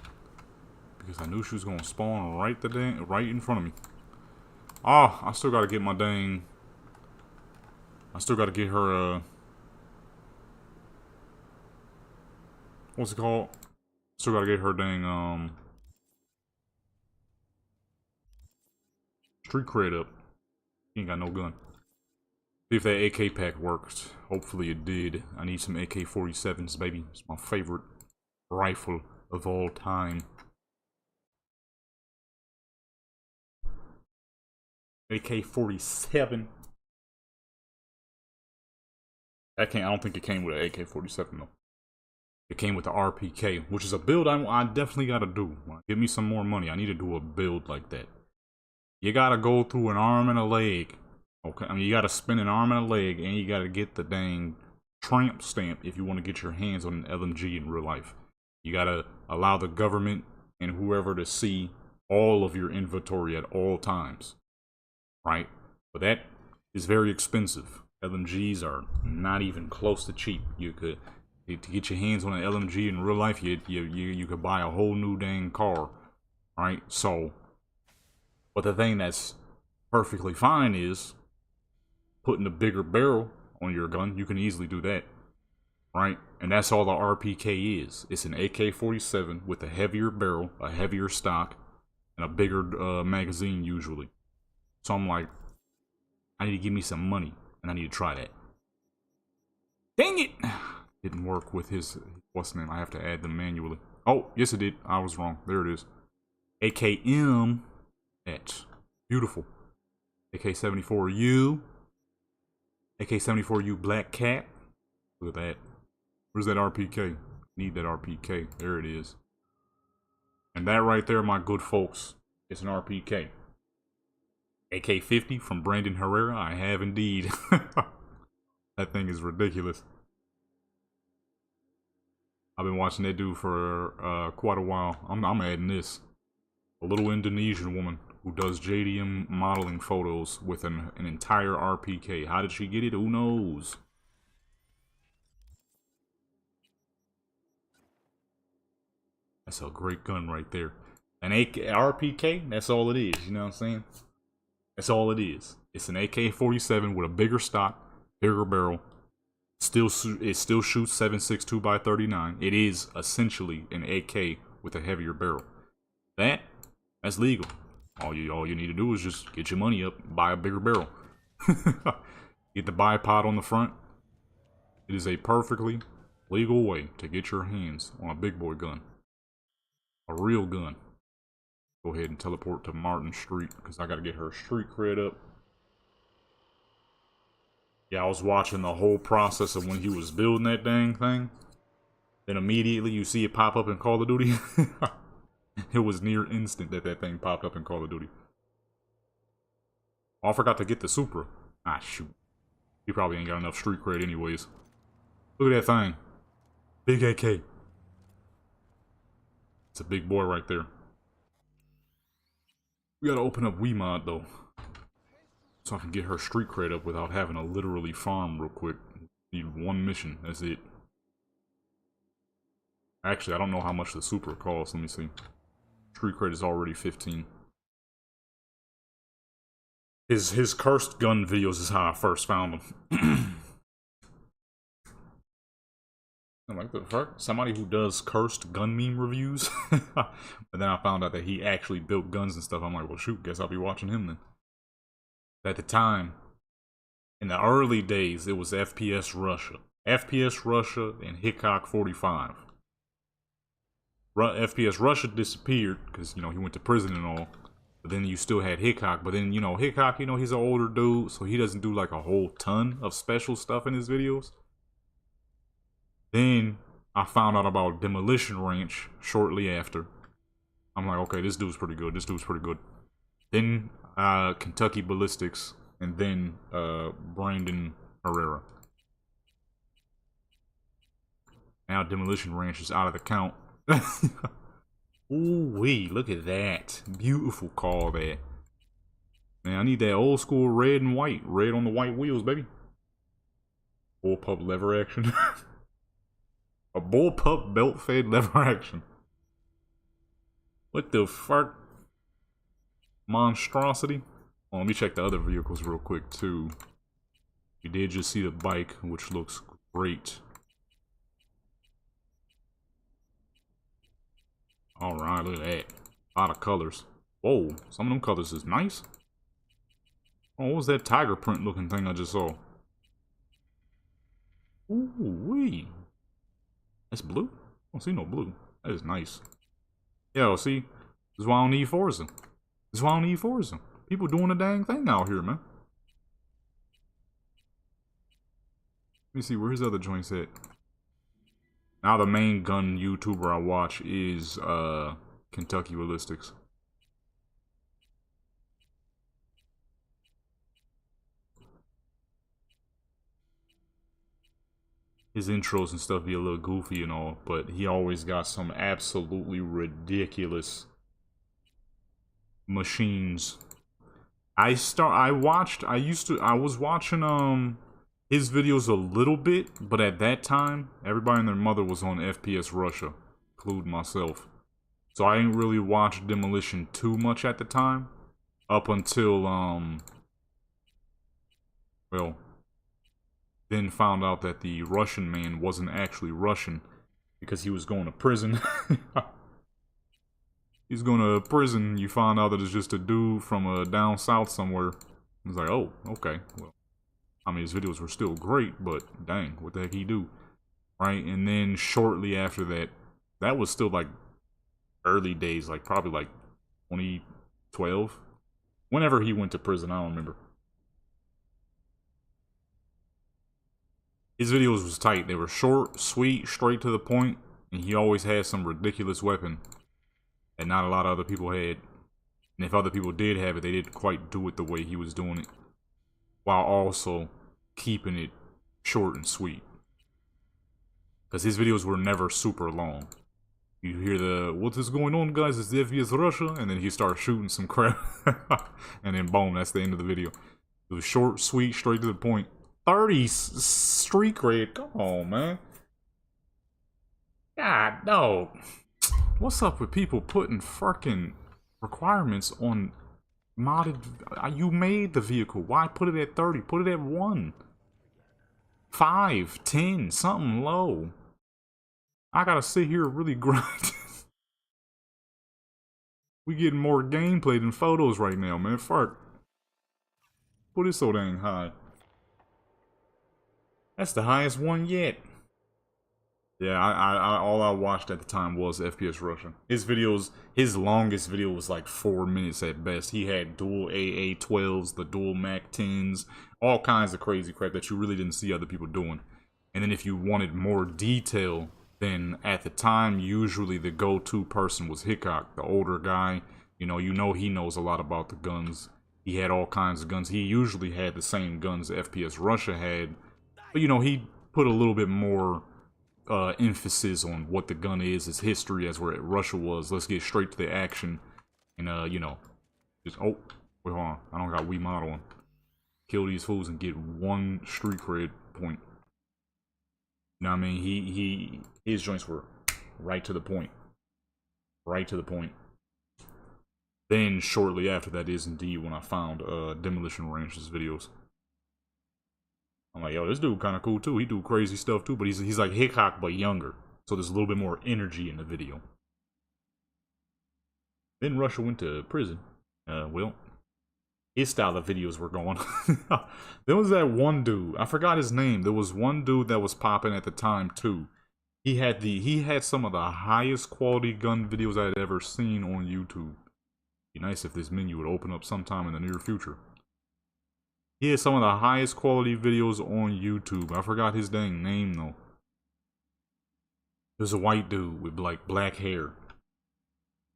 because I knew she was gonna spawn right in front of me. Oh, I still gotta get my dang. I still gotta get her. What's it called? Still gotta get her dang street cred up. She ain't got no gun. See if that AK pack worked. Hopefully it did. I need some AK-47s, baby. It's my favorite rifle of all time. AK-47. I don't think it came with an AK-47 though. It came with the RPK, which is a build I definitely gotta do. Give me some more money. I need to do a build like that. You gotta go through an arm and a leg. Okay, I mean, you gotta spin an arm and a leg, and you gotta get the dang tramp stamp if you want to get your hands on an LMG in real life. You gotta allow the government and whoever to see all of your inventory at all times. Right? But that is very expensive. LMGs are not even close to cheap. You could, to get your hands on an LMG in real life, you could buy a whole new dang car. Right? So, but the thing that's perfectly fine is putting a bigger barrel on your gun. You can easily do that, right? And that's all the RPK is. It's an AK-47 with a heavier barrel, a heavier stock, and a bigger magazine usually. So I'm like, I need to give me some money, and I need to try that. Dang it! Didn't work with his, what's the name? I have to add them manually. Oh, yes it did. I was wrong. There it is. AKM. Beautiful. AK-74U. AK-74U Black Cat. Look at that. Where's that RPK? Need that RPK. There it is. And that right there, my good folks, is an RPK. AK-50 from Brandon Herrera. I have indeed. That thing is ridiculous. I've been watching that dude for quite a while. I'm adding this. A little Indonesian woman who does JDM modeling photos with an entire RPK. How did she get it? Who knows? That's a great gun right there. An RPK, that's all it is. You know what I'm saying? That's all it is. It's an AK-47 with a bigger stock, bigger barrel. It still shoots 7.62 by 39. It is essentially an AK with a heavier barrel. That's legal. All you need to do is just get your money up, buy a bigger barrel. Get the bipod on the front. It is a perfectly legal way to get your hands on a big boy gun. A real gun. Go ahead and teleport to Martin Street because I gotta get her street cred up. Yeah, I was watching the whole process of when he was building that dang thing. Then immediately you see it pop up in Call of Duty. It was near instant that thing popped up in Call of Duty. Oh, I forgot to get the Supra. Ah, shoot. He probably ain't got enough street cred anyways. Look at that thing. Big AK. It's a big boy right there. We gotta open up WeMod though. So I can get her street cred up without having to literally farm real quick. Need one mission, that's it. Actually, I don't know how much the Supra costs. Let me see. Street cred is already 15. His cursed gun videos is how I first found him. I'm like, the fuck? Somebody who does cursed gun meme reviews? But then I found out that he actually built guns and stuff. I'm like, well shoot, guess I'll be watching him then. At the time, In the early days, it was FPS Russia. FPS Russia and Hickok 45. FPS Russia disappeared because, you know, he went to prison and all. But then you still had Hickok. But then, you know, Hickok, you know, he's an older dude, so he doesn't do like a whole ton of special stuff in his videos. Then I found out about Demolition Ranch shortly after. I'm like, okay, this dude's pretty good. This dude's pretty good. Then Kentucky Ballistics, and then Brandon Herrera. Now Demolition Ranch is out of the count. Ooh-wee, look at that. Beautiful call there. Man, I need that old school red and white. Red on the white wheels, baby. Bullpup lever action. A bullpup belt-fed lever action. What the fuck? Monstrosity? Oh, let me check the other vehicles real quick, too. You did just see the bike, which looks great. Alright, look at that. A lot of colors. Whoa, some of them colors is nice. Oh, what was that tiger print looking thing I just saw? Ooh-wee. That's blue? I don't see no blue. That is nice. Yo, see? This is why I don't need Forza. This is why I don't need Forza. People doing the dang thing out here, man. Let me see, where his other joints at? Now the main gun YouTuber I watch is Kentucky Ballistics. His intros and stuff be a little goofy and all, but he always got some absolutely ridiculous machines. I was watching his videos a little bit, but at that time, everybody and their mother was on FPS Russia, including myself. So I didn't really watch Demolition too much at the time, up until, well, then found out that the Russian man wasn't actually Russian, because he was going to prison. He's going to prison, you find out that it's just a dude from down south somewhere. He's like, oh, okay, well. I mean, his videos were still great, but dang, what the heck he do? Right? And then shortly after that, that was still like early days, like probably like 2012. Whenever he went to prison, I don't remember. His videos was tight. They were short, sweet, straight to the point, and he always had some ridiculous weapon that not a lot of other people had. And if other people did have it, they didn't quite do it the way he was doing it, while also keeping it short and sweet. Because his videos were never super long. You hear the, what is going on, guys? It's the FPS Russia, and then he starts shooting some crap. And then boom, that's the end of the video. It was short, sweet, straight to the point. 30 streak rate, come on, man. God, no. What's up with people putting fucking requirements on modded? You made the vehicle. Why put it at 30? Put it at 1. 5, 10, something low. I gotta sit here really grind. We getting more gameplay than photos right now, man. Fuck. Put it so dang high. That's the highest one yet. Yeah, all I watched at the time was FPS Russia. His videos, his longest video was like 4 minutes at best. He had dual AA-12s, the dual MAC-10s, all kinds of crazy crap that you really didn't see other people doing. And then if you wanted more detail, then at the time, usually the go-to person was Hickok, the older guy. You know he knows a lot about the guns. He had all kinds of guns. He usually had the same guns FPS Russia had. But, you know, he put a little bit more emphasis on what the gun is, its history, as where Russia was. Let's get straight to the action. And, you know, just, oh, wait, hold on. I don't got Wii Mod on. Kill these fools and get 1 street cred point. You know what I mean? His joints were right to the point. Right to the point. Then, shortly after that is indeed when I found Demolition Ranch's videos. I'm like, yo, this dude kind of cool too. He do crazy stuff too, but he's like Hickok but younger. So there's a little bit more energy in the video. Then Russia went to prison. Well, his style of videos were going. There was that one dude, I forgot his name. There was one dude that was popping at the time too. He had some of the highest quality gun videos I had ever seen on YouTube. Be nice if this menu would open up sometime in the near future. He had some of the highest quality videos on YouTube. I forgot his dang name though. There's a white dude with like black hair.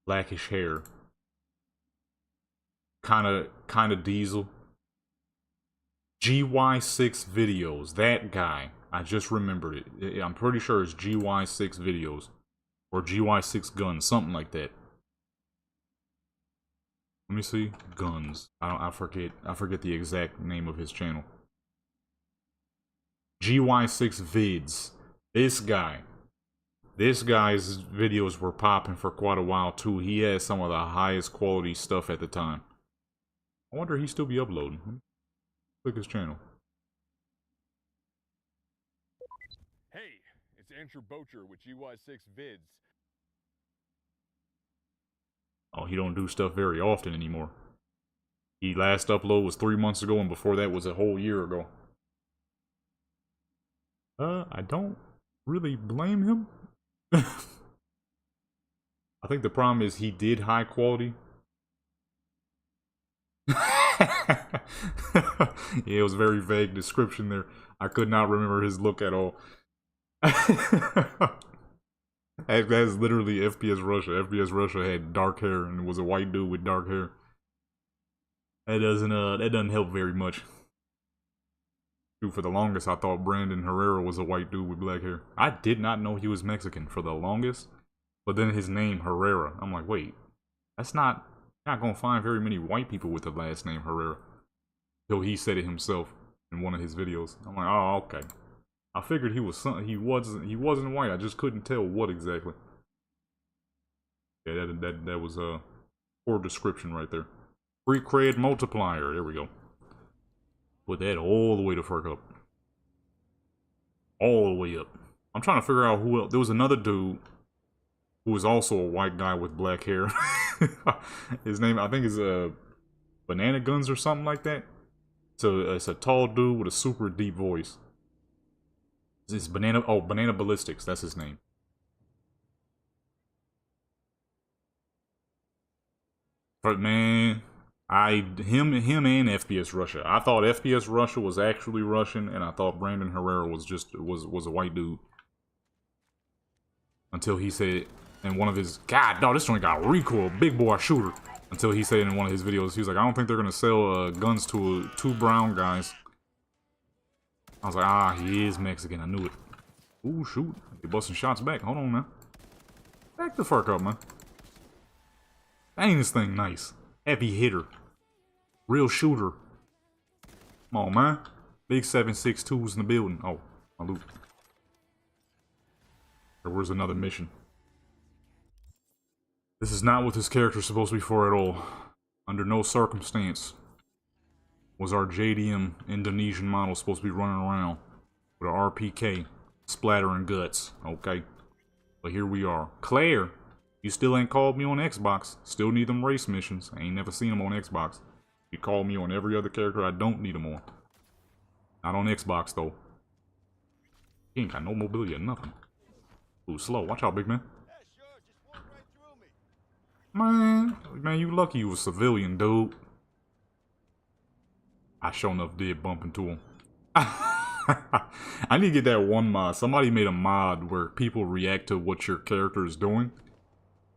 Blackish hair. Kinda diesel. GY6 videos. That guy. I just remembered it. I'm pretty sure it's GY6 videos. Or GY6 guns. Something like that. Let me see. Guns. I forget the exact name of his channel. GY6 vids. This guy's videos were popping for quite a while too. He had some of the highest quality stuff at the time. I wonder if he still be uploading. Click his channel. Hey, it's Andrew Bocher with GY6 Vids. Oh, he don't do stuff very often anymore. He last upload was 3 months ago, and before that was a whole year ago. I don't really blame him. I think the problem is he did high quality. Yeah, it was a very vague description there. I could not remember his look at all. That's literally FPS Russia. FPS Russia had dark hair and was a white dude with dark hair. That doesn't help very much. Dude, for the longest I thought Brandon Herrera was a white dude with black hair. I did not know he was Mexican for the longest. But then his name Herrera. I'm like, wait, that's not gonna find very many white people with the last name Herrera. Till he said it himself in one of his videos. I'm like, oh, okay. I figured he was something. He wasn't white. I just couldn't tell what exactly. Yeah, that was a poor description right there. Free cred multiplier. There we go. Put that all the way to fuck up. All the way up. I'm trying to figure out who else. There was another dude who was also a white guy with black hair. His name, I think, is Banana Guns or something like that. So it's a tall dude with a super deep voice. It's Banana Ballistics. That's his name. But man, him and FPS Russia. I thought FPS Russia was actually Russian, and I thought Brandon Herrera was a white dude. Until he said in one of his, God, dog, this joint got recoil, big boy shooter. Until he said in one of his videos, he was like, I don't think they're gonna sell guns to two brown guys. I was like, ah, he is Mexican. I knew it. Ooh, shoot. You're busting shots back. Hold on, man. Back the fuck up, man. Dang, this thing nice. Heavy hitter. Real shooter. Come on, man. Big 7.62s in the building. Oh, my loot. Where's another mission? This is not what this character is supposed to be for at all. Under no circumstance was our JDM Indonesian model supposed to be running around with an RPK, splattering guts, okay? But here we are. Claire, you still ain't called me on Xbox. Still need them race missions. I ain't never seen them on Xbox. You call me on every other character I don't need them on. Not on Xbox, though. He ain't got no mobility or nothing. Ooh, slow. Watch out, big man. Man, you lucky you was a civilian, dude. I sure enough did bump into him. I need to get that one mod. Somebody made a mod where people react to what your character is doing.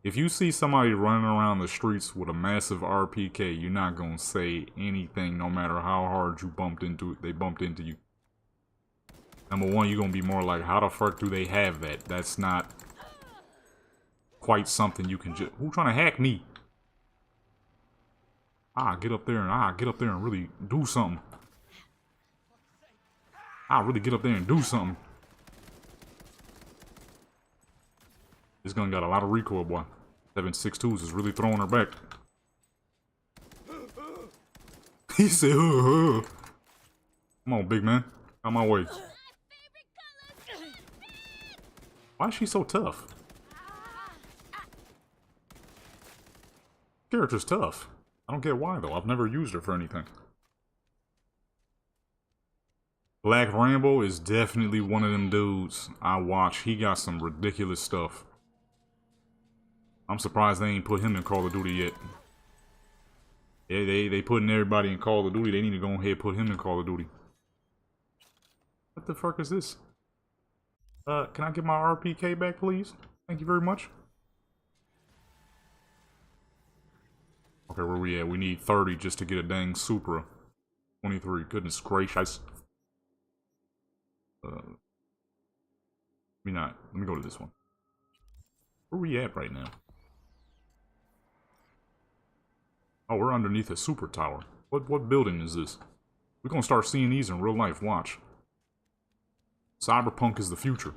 If you see somebody running around the streets with a massive RPK, you're not gonna say anything no matter how hard you bumped into it. They bumped into you. Number one, you're gonna be more like, how the fuck do they have that? That's not quite something you can just... Who trying to hack me? Get up there and really do something. Really get up there and do something. This gun got a lot of recoil, boy. 7.62s is really throwing her back. He said, Come on, big man. Out my way. Why is she so tough? Character's tough. I don't get why, though. I've never used her for anything. Black Rambo is definitely one of them dudes I watch. He got some ridiculous stuff. I'm surprised they ain't put him in Call of Duty yet. Yeah, they putting everybody in Call of Duty. They need to go ahead and put him in Call of Duty. What the fuck is this? Can I get my RPK back, please? Thank you very much. Okay, where we at? We need 30 just to get a dang Supra. 23. Goodness gracious. Let me go to this one. Where we at right now? Oh, we're underneath a super tower. What building is this? We're gonna start seeing these in real life, watch. Cyberpunk is the future.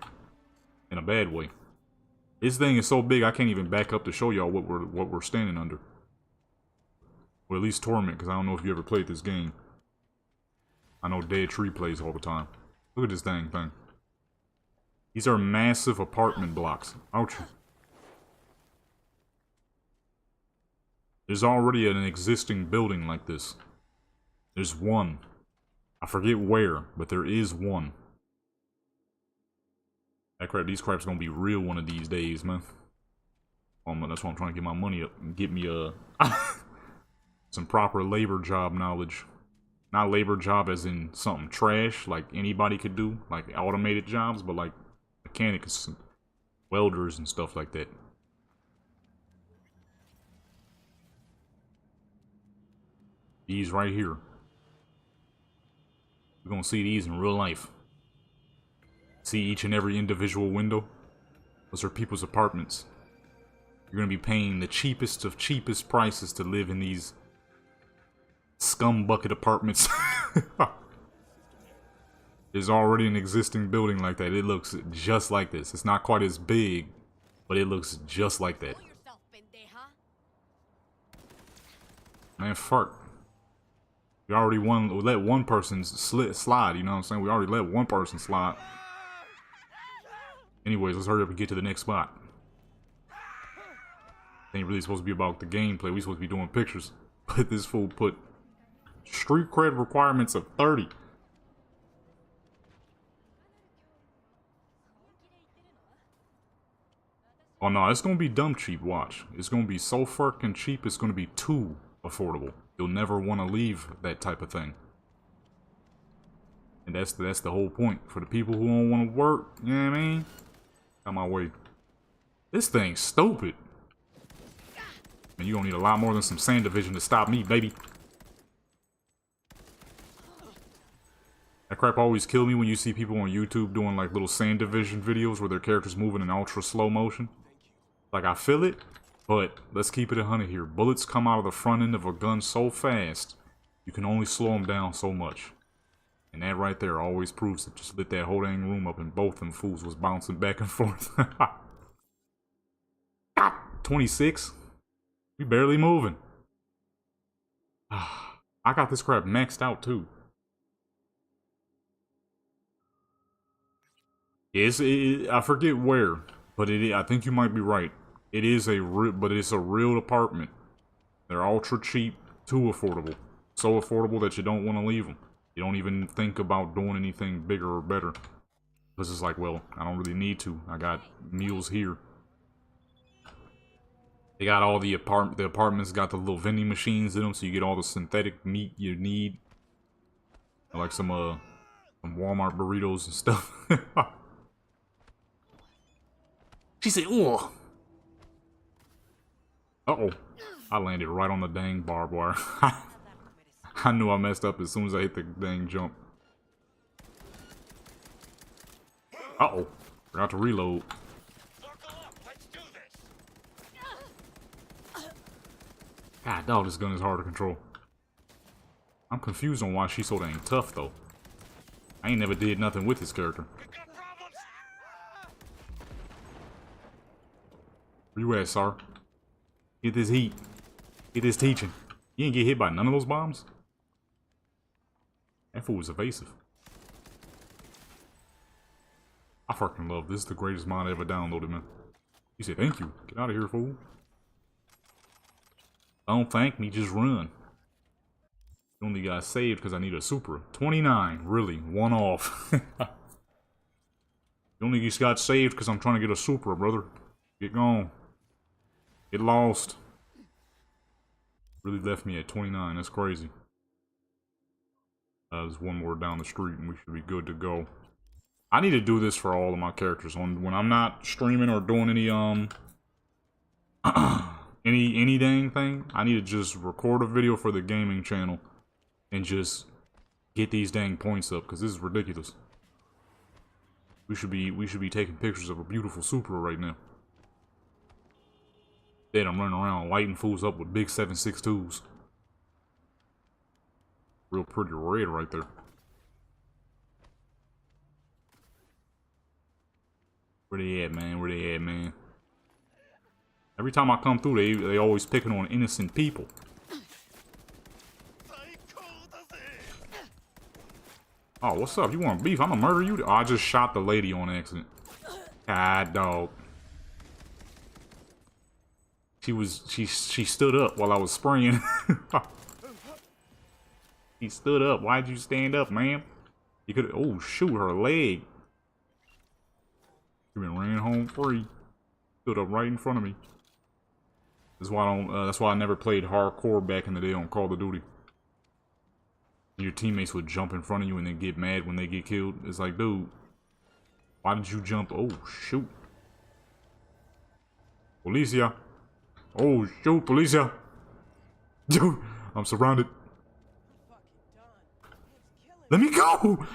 In a bad way. This thing is so big I can't even back up to show y'all what we're standing under. Or at least Torment, because I don't know if you ever played this game. I know Dead Tree plays all the time. Look at this dang thing. These are massive apartment blocks. Ouch. There's already an existing building like this. There's one. I forget where, but there is one. That crap, these craps gonna be real one of these days, man. That's why I'm trying to get my money up and get me some proper labor job knowledge. Not labor job as in something trash, like anybody could do, like automated jobs, but like mechanics, welders, and stuff like that. These right here. We're gonna see these in real life. See each and every individual window. Those are people's apartments. You're gonna be paying the cheapest of cheapest prices to live in these scumbucket apartments. There's already an existing building like that. It looks just like this. It's not quite as big, but it looks just like that. Man, fuck. We already let one person slide, you know what I'm saying? We already let one person slide. Anyways, let's hurry up and get to the next spot. Ain't really supposed to be about the gameplay. We supposed to be doing pictures. But this fool put street cred requirements of 30. Oh no, it's gonna be dumb cheap, watch. It's gonna be so fucking cheap, it's gonna be too affordable. You'll never want to leave that type of thing. And that's the whole point. For the people who don't want to work, you know what I mean? Out my way. This thing's stupid. And you gonna need a lot more than some sand division to stop me, baby. That crap always kills me when you see people on YouTube doing like little sand division videos where their characters moving in ultra slow motion. Like, I feel it, but let's keep it 100 here. Bullets come out of the front end of a gun so fast, you can only slow them down so much. And that right there always proves it. Just lit that whole dang room up and both them fools was bouncing back and forth. 26? We barely moving. I got this crap maxed out too. I forget where, but I think you might be right. It is but it's a real apartment. They're ultra cheap, too affordable. So affordable that you don't want to leave them. You don't even think about doing anything bigger or better. Because it's like, well, I don't really need to. I got meals here. They got all the apartments got the little vending machines in them, so you get all the synthetic meat you need. Like some Walmart burritos and stuff. She said, "Oh." Uh-oh. I landed right on the dang barbed wire. I knew I messed up as soon as I hit the dang jump. Uh-oh. Forgot to reload. God, dog, this gun is hard to control. I'm confused on why she's so dang tough, though. I ain't never did nothing with this character. Where you at, sir? Get this heat. Get this teaching. You ain't get hit by none of those bombs? That fool was evasive. I fucking love this. This is the greatest mod I ever downloaded, man. He said, thank you. Get out of here, fool. Don't thank me, just run. Only got saved because I need a Supra. 29, really, one off. You only just got saved because I'm trying to get a Supra, brother. Get gone. Get lost. Really left me at 29, that's crazy. There's one more down the street and we should be good to go. I need to do this for all of my characters. When I'm not streaming or doing any any dang thing, I need to just record a video for the gaming channel and just get these dang points up, because this is ridiculous. We should be taking pictures of a beautiful Supra right now. Then I'm running around lighting fools up with big 7.62s. Real pretty red right there. Where they at, man? Where they at, man? Every time I come through, they always picking on innocent people. Oh, what's up? You want beef? I'ma murder you? Oh, I just shot the lady on accident. God, dog. She stood up while I was spraying. He stood up. Why'd you stand up, ma'am? You could. Oh shoot, her leg. She been ran home free. Stood up right in front of me. That's why I don't. That's why I never played hardcore back in the day on Call of Duty. Your teammates would jump in front of you and then get mad when they get killed. It's like, dude, why did you jump? Oh shoot, Policia! Oh shoot, Policia! Dude, I'm surrounded. Let me go!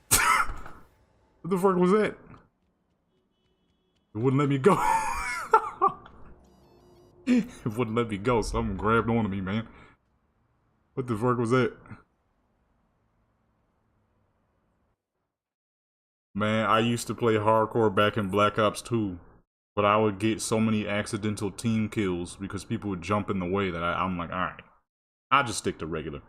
What the fuck was that? It wouldn't let me go. It wouldn't let me go. Someone grabbed onto me, man. What the fuck was that? Man, I used to play hardcore back in Black Ops 2. But I would get so many accidental team kills because people would jump in the way that I'm like, alright. I'll just stick to regular.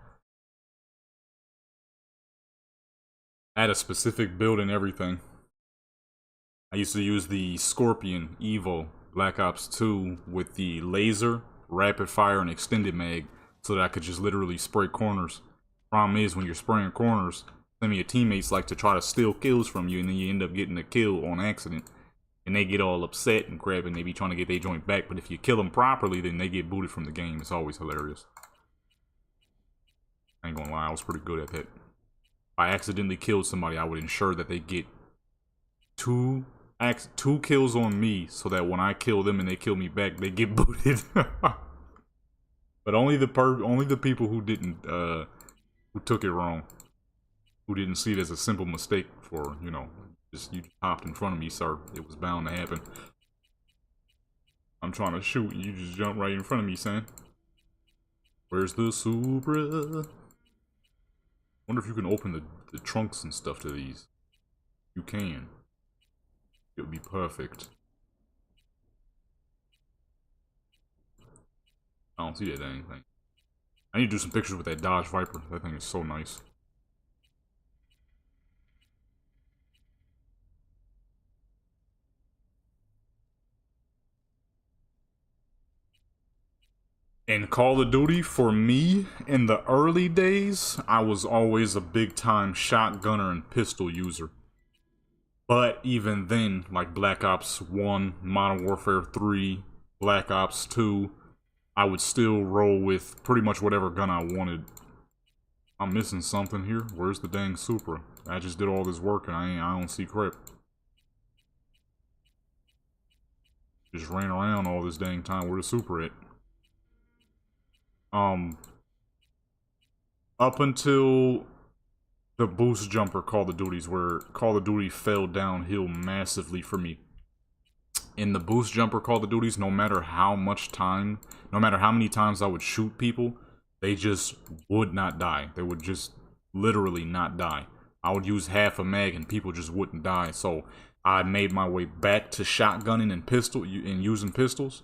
I had a specific build and everything. I used to use the Scorpion Evo Black Ops 2 with the laser, rapid fire, and extended mag so that I could just literally spray corners. Problem is, when you're spraying corners, some of your teammates like to try to steal kills from you and then you end up getting a kill on accident. And they get all upset and crap and they be trying to get their joint back. But if you kill them properly, then they get booted from the game. It's always hilarious. I ain't gonna lie, I was pretty good at that. If I accidentally killed somebody, I would ensure that they get two kills on me, so that when I kill them and they kill me back, they get booted. But only the people who didn't, who took it wrong, who didn't see it as a simple mistake for, you know, you hopped in front of me, sir. It was bound to happen. I'm trying to shoot and you just jump right in front of me, son. Where's the Supra? Wonder if you can open the trunks and stuff to these. You can. It would be perfect. I don't see that dang thing. I need to do some pictures with that Dodge Viper. That thing is so nice. In Call of Duty, for me, in the early days, I was always a big-time shotgunner and pistol user. But even then, like Black Ops 1, Modern Warfare 3, Black Ops 2, I would still roll with pretty much whatever gun I wanted. I'm missing something here. Where's the dang Supra? I just did all this work and I don't see crap. Just ran around all this dang time. Where the Supra at? Up until the boost jumper Call of Duties, where Call of Duty fell downhill massively for me. In the boost jumper Call of Duties, no matter how many times I would shoot people, they just would not die. They would just literally not die. I would use half a mag and people just wouldn't die. So I made my way back to shotgunning and using pistols.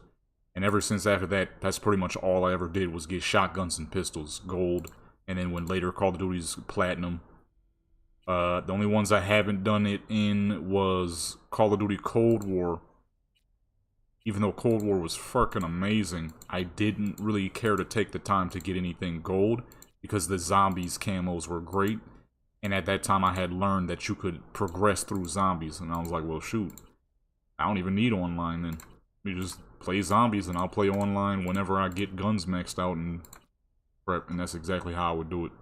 And ever since after that, that's pretty much all I ever did was get shotguns and pistols, gold. And then when later Call of Duty's platinum. The only ones I haven't done it in was Call of Duty Cold War. even though Cold War was fucking amazing, I didn't really care to take the time to get anything gold because the zombies camos were great. And at that time, I had learned that you could progress through zombies. And I was like, well, shoot, I don't even need online then. You just play zombies and I'll play online whenever I get guns maxed out and prep. And that's exactly how I would do it.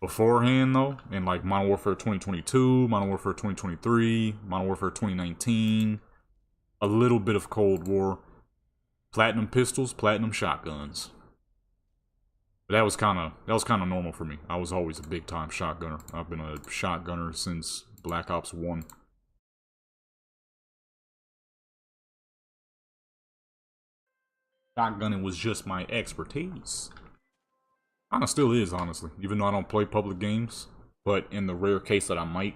Beforehand, though, in like Modern Warfare 2022, Modern Warfare 2023, Modern Warfare 2019, a little bit of Cold War, platinum pistols, platinum shotguns. But that was kind of normal for me. I was always a big time shotgunner. I've been a shotgunner since Black Ops 1. Shotgunning was just my expertise. Kinda still is, honestly, even though I don't play public games. But in the rare case that I might.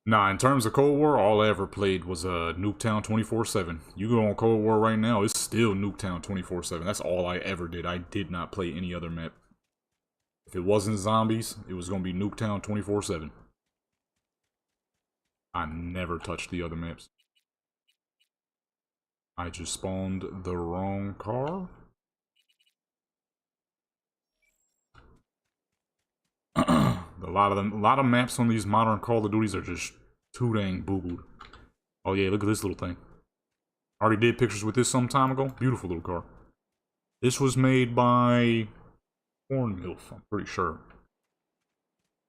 Nah, in terms of Cold War, all I ever played was Nuketown 24/7. You go on Cold War right now, it's still Nuketown 24/7. That's all I ever did. I did not play any other map. If it wasn't zombies, it was gonna be Nuketown 24/7. I never touched the other maps. I just spawned the wrong car. A lot of maps on these modern Call of Duties are just too dang boogled. Oh yeah, look at this little thing. Already did pictures with this some time ago. Beautiful little car. This was made by Cornmilf, I'm pretty sure.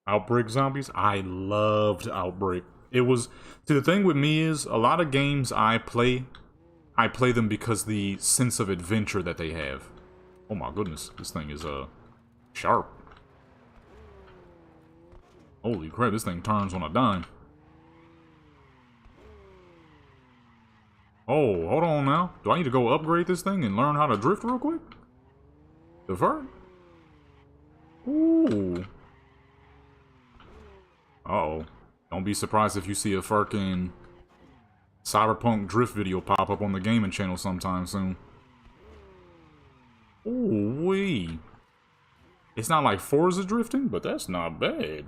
Outbreak Zombies. I loved Outbreak. It was, see, the thing with me is a lot of games I play them because the sense of adventure that they have. Oh my goodness, this thing is sharp. Holy crap, this thing turns on a dime. Oh, hold on now. Do I need to go upgrade this thing and learn how to drift real quick? The vert? Ooh. Uh-oh. Don't be surprised if you see a fucking Cyberpunk drift video pop up on the gaming channel sometime soon. Ooh-wee. It's not like Forza drifting, but that's not bad.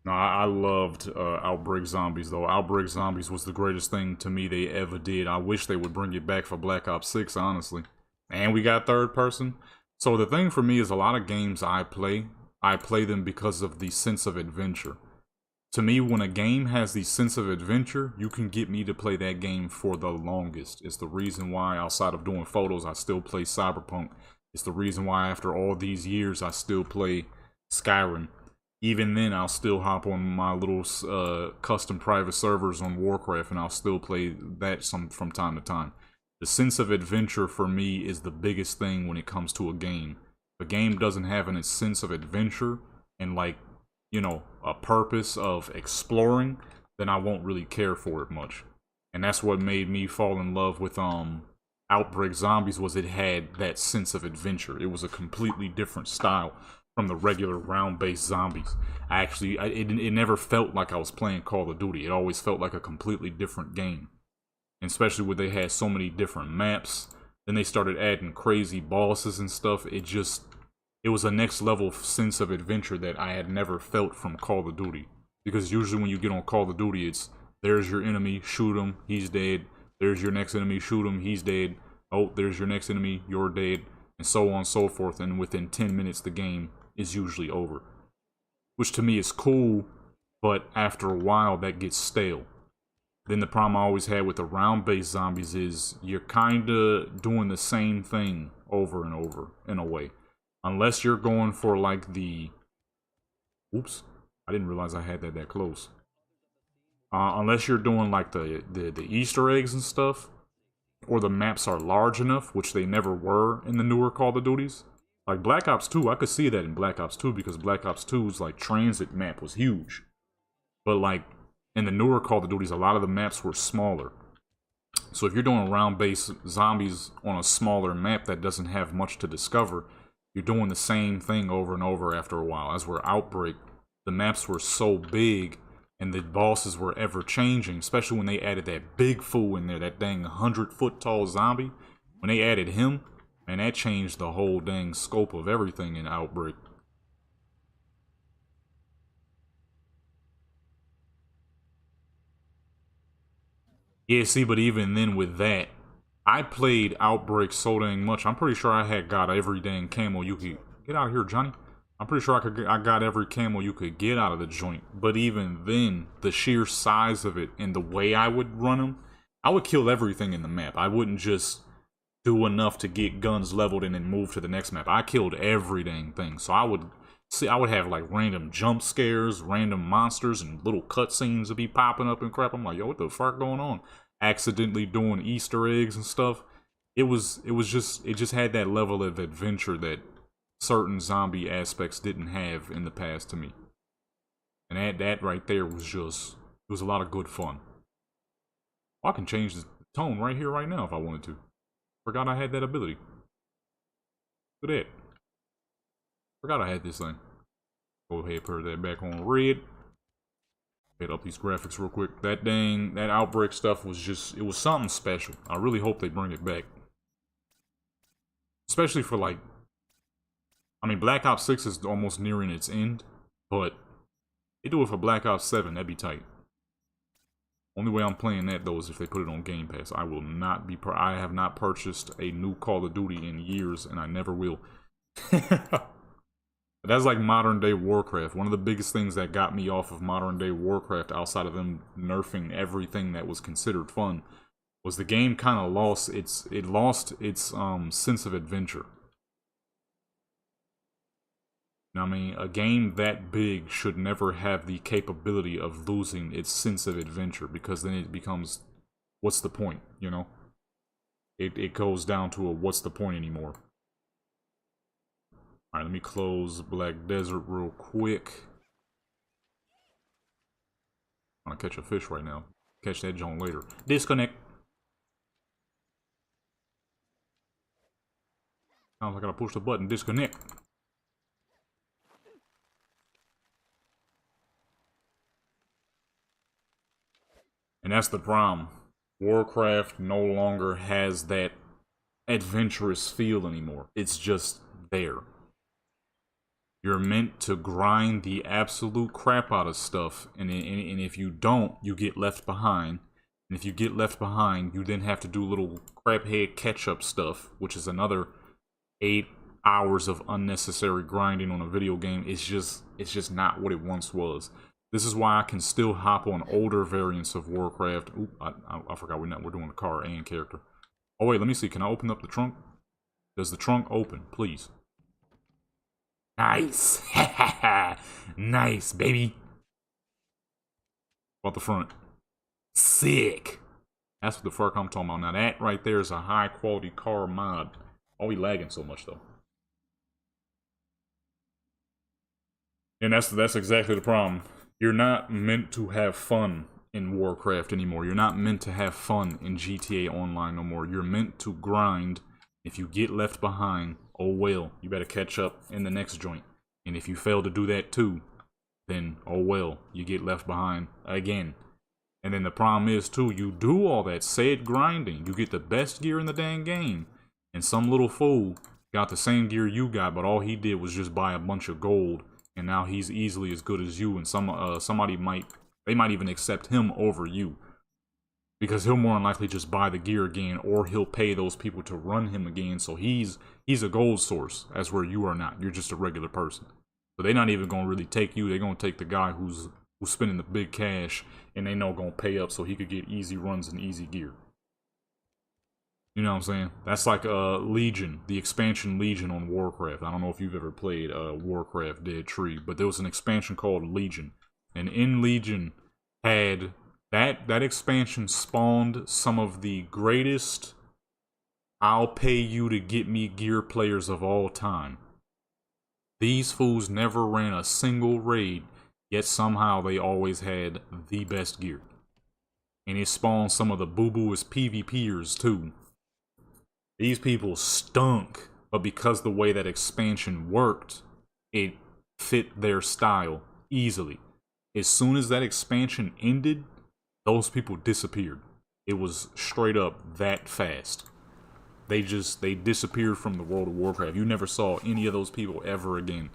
No, I loved Outbreak Zombies, though. Outbreak Zombies was the greatest thing to me they ever did. I wish they would bring it back for Black Ops 6, honestly. And we got third person. So the thing for me is a lot of games I play them because of the sense of adventure. To me, when a game has the sense of adventure, you can get me to play that game for the longest. It's the reason why, outside of doing photos, I still play Cyberpunk. It's the reason why, after all these years, I still play Skyrim. Even then, I'll still hop on my little custom private servers on Warcraft, and I'll still play that from time to time. The sense of adventure for me is the biggest thing when it comes to a game. If a game doesn't have a sense of adventure and, like, you know, a purpose of exploring, then I won't really care for it much. And that's what made me fall in love with Outbreak Zombies, was it had that sense of adventure. It was a completely different style from the regular round-based zombies. It never felt like I was playing Call of Duty. It always felt like a completely different game. And especially when they had so many different maps. Then they started adding crazy bosses and stuff. It was a next level sense of adventure that I had never felt from Call of Duty. Because usually when you get on Call of Duty, it's, there's your enemy, shoot him, he's dead. There's your next enemy, shoot him, he's dead. Oh, there's your next enemy, you're dead. And so on and so forth. And within 10 minutes, the game is usually over. Which to me is cool, but after a while that gets stale. Then the problem I always had with the round-based zombies is you're kinda doing the same thing over and over, in a way. Unless you're going for like the... Oops, I didn't realize I had that close. Unless you're doing like the Easter eggs and stuff, or the maps are large enough, which they never were in the newer Call of Duties. Like Black Ops 2, I could see that in Black Ops 2 because Black Ops 2's like transit map was huge. But like in the newer Call of Duties, a lot of the maps were smaller. So if you're doing round-based zombies on a smaller map that doesn't have much to discover, you're doing the same thing over and over after a while. As we're Outbreak, the maps were so big and the bosses were ever changing, especially when they added that big fool in there, that dang 100-foot tall zombie. When they added him, and that changed the whole dang scope of everything in Outbreak. Yeah, see, but even then with that, I played Outbreak so dang much. I'm pretty sure I had got every dang camo you could get out of here, Johnny. I'm pretty sure I got every camo you could get out of the joint. But even then, the sheer size of it and the way I would run them, I would kill everything in the map. I wouldn't just do enough to get guns leveled and then move to the next map. I killed every dang thing. So I would have like random jump scares, random monsters, and little cutscenes to be popping up and crap. I'm like, yo, what the fuck going on? Accidentally doing Easter eggs and stuff. It just had that level of adventure that certain zombie aspects didn't have in the past to me. And that right there was just, it was a lot of good fun. I can change the tone right here, right now if I wanted to. Forgot I had that ability. Look at that. Forgot I had this thing. Go ahead, put that back on red. Hit up these graphics real quick. That Outbreak stuff was just, it was something special. I really hope they bring it back. Especially for like, I mean, Black Ops 6 is almost nearing its end, but they do it for Black Ops 7, that'd be tight. Only way I'm playing that though is if they put it on Game Pass. I will not be, I have not purchased a new Call of Duty in years, and I never will. That's like modern day Warcraft. One of the biggest things that got me off of modern day Warcraft, outside of them nerfing everything that was considered fun, was the game kind of lost its sense of adventure. I mean, a game that big should never have the capability of losing its sense of adventure, because then it becomes, what's the point, you know? It goes down to a what's the point anymore. Alright, let me close Black Desert real quick. I'm gonna catch a fish right now. Catch that joint later. Disconnect. Sounds like I gotta push the button. Disconnect. And that's the problem. Warcraft no longer has that adventurous feel anymore. It's just there. You're meant to grind the absolute crap out of stuff, and if you don't, you get left behind. And if you get left behind, you then have to do little craphead catch-up stuff, which is another 8 hours of unnecessary grinding on a video game. It's just not what it once was. This is why I can still hop on older variants of Warcraft. Ooh, I forgot we're doing the car and character. Oh wait, let me see. Can I open up the trunk? Does the trunk open, please? Nice. Nice, baby. About the front. Sick. That's what the fuck I'm talking about. Now that right there is a high quality car mod. Why are we lagging so much though? And that's exactly the problem. You're not meant to have fun in Warcraft anymore. You're not meant to have fun in GTA Online no more. You're meant to grind. If you get left behind, oh well, you better catch up in the next joint. And if you fail to do that too, then oh well, you get left behind again. And then the problem is too, you do all that said grinding, you get the best gear in the dang game, and some little fool got the same gear you got, but all he did was just buy a bunch of gold, and now he's easily as good as you, and somebody might even accept him over you. Because he'll more than likely just buy the gear again, or he'll pay those people to run him again. So he's a gold source, as where you are not. You're just a regular person. So they're not even gonna really take you. They're gonna take the guy who's spending the big cash, and they know gonna pay up so he could get easy runs and easy gear. You know what I'm saying? That's like Legion, the expansion Legion on Warcraft. I don't know if you've ever played Warcraft Dead Tree, but there was an expansion called Legion, and in Legion had that expansion spawned some of the greatest I'll pay you to get me gear players of all time. These fools never ran a single raid, yet somehow they always had the best gear. And it spawned some of the boo-booest PvPers too. These people stunk, but because the way that expansion worked, it fit their style easily. As soon as that expansion ended, those people disappeared. It was straight up that fast. They disappeared from the World of Warcraft. You never saw any of those people ever again.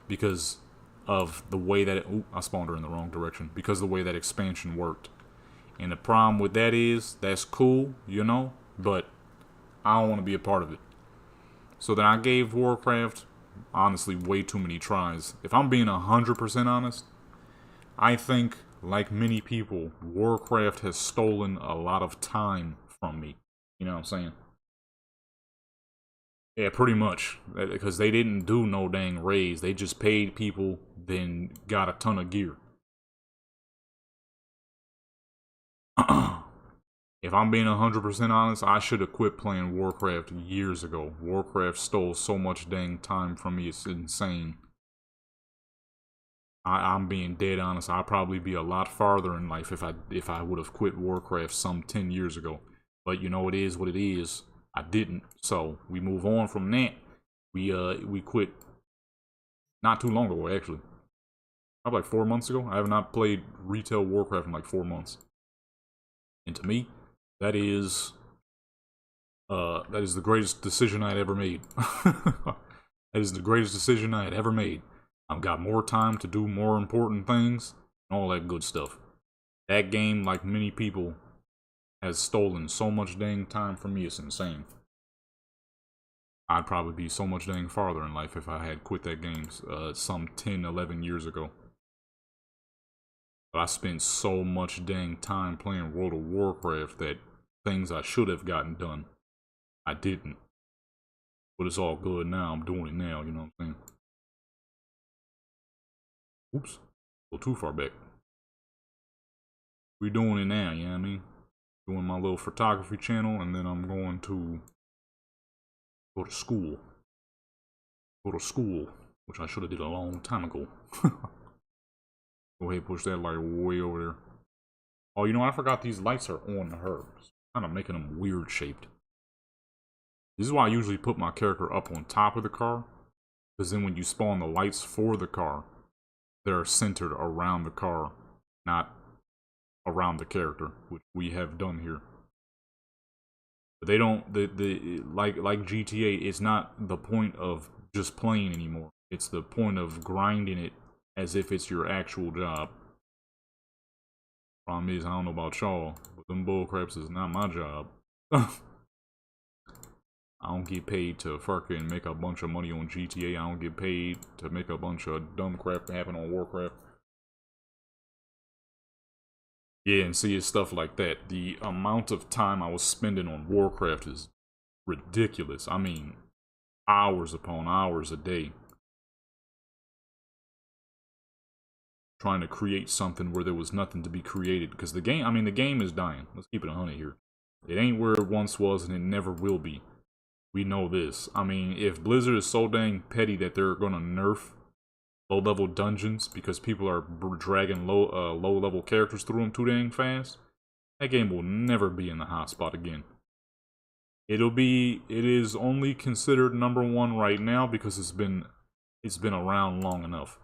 Because of the way that I spawned her in the wrong direction. Because of the way that expansion worked. And the problem with that is, that's cool, you know, but I don't want to be a part of it. So then I gave Warcraft, honestly, way too many tries. If I'm being 100% honest, I think, like many people, Warcraft has stolen a lot of time from me. You know what I'm saying? Yeah, pretty much. Because they didn't do no dang raids. They just paid people, then got a ton of gear. If I'm being 100% honest, I should have quit playing Warcraft years ago. Warcraft stole so much dang time from me, it's insane. I'm being dead honest. I'd probably be a lot farther in life if I would have quit Warcraft some 10 years ago. But you know, it is what it is. I didn't. So we move on from that. We quit not too long ago, actually. Probably like 4 months ago. I have not played retail Warcraft in like 4 months. And to me, that is the greatest decision I had ever made. That is the greatest decision I had ever made. I've got more time to do more important things and all that good stuff. That game, like many people, has stolen so much dang time from me, it's insane. I'd probably be so much dang farther in life if I had quit that game some 10, 11 years ago. But I spent so much dang time playing World of Warcraft that things I should have gotten done, I didn't. But it's all good now. I'm doing it now, you know what I'm saying? Oops. Go too far back. We doing it now, you know what I mean? Doing my little photography channel, and then I'm going to go to school. Go to school, which I should have did a long time ago. Go ahead, push that light way over there. Oh, you know, I forgot these lights are on her. Kind of making them weird shaped. This is why I usually put my character up on top of the car. Because then when you spawn the lights for the car, they're centered around the car, not around the character, which we have done here. But they don't, like GTA, it's not the point of just playing anymore. It's the point of grinding it as if it's your actual job. Problem is, I don't know about y'all, but them bullcraps is not my job. I don't get paid to fucking make a bunch of money on GTA. I don't get paid to make a bunch of dumb crap happen on Warcraft. Yeah, and see, it's stuff like that. The amount of time I was spending on Warcraft is ridiculous. I mean, hours upon hours a day. Trying to create something where there was nothing to be created. Because the game is dying. Let's keep it 100 here. It ain't where it once was, and it never will be. We know this. I mean, if Blizzard is so dang petty that they're gonna nerf low-level dungeons because people are dragging low-level characters through them too dang fast, that game will never be in the hot spot again. It is only considered #1 right now because it's been around long enough.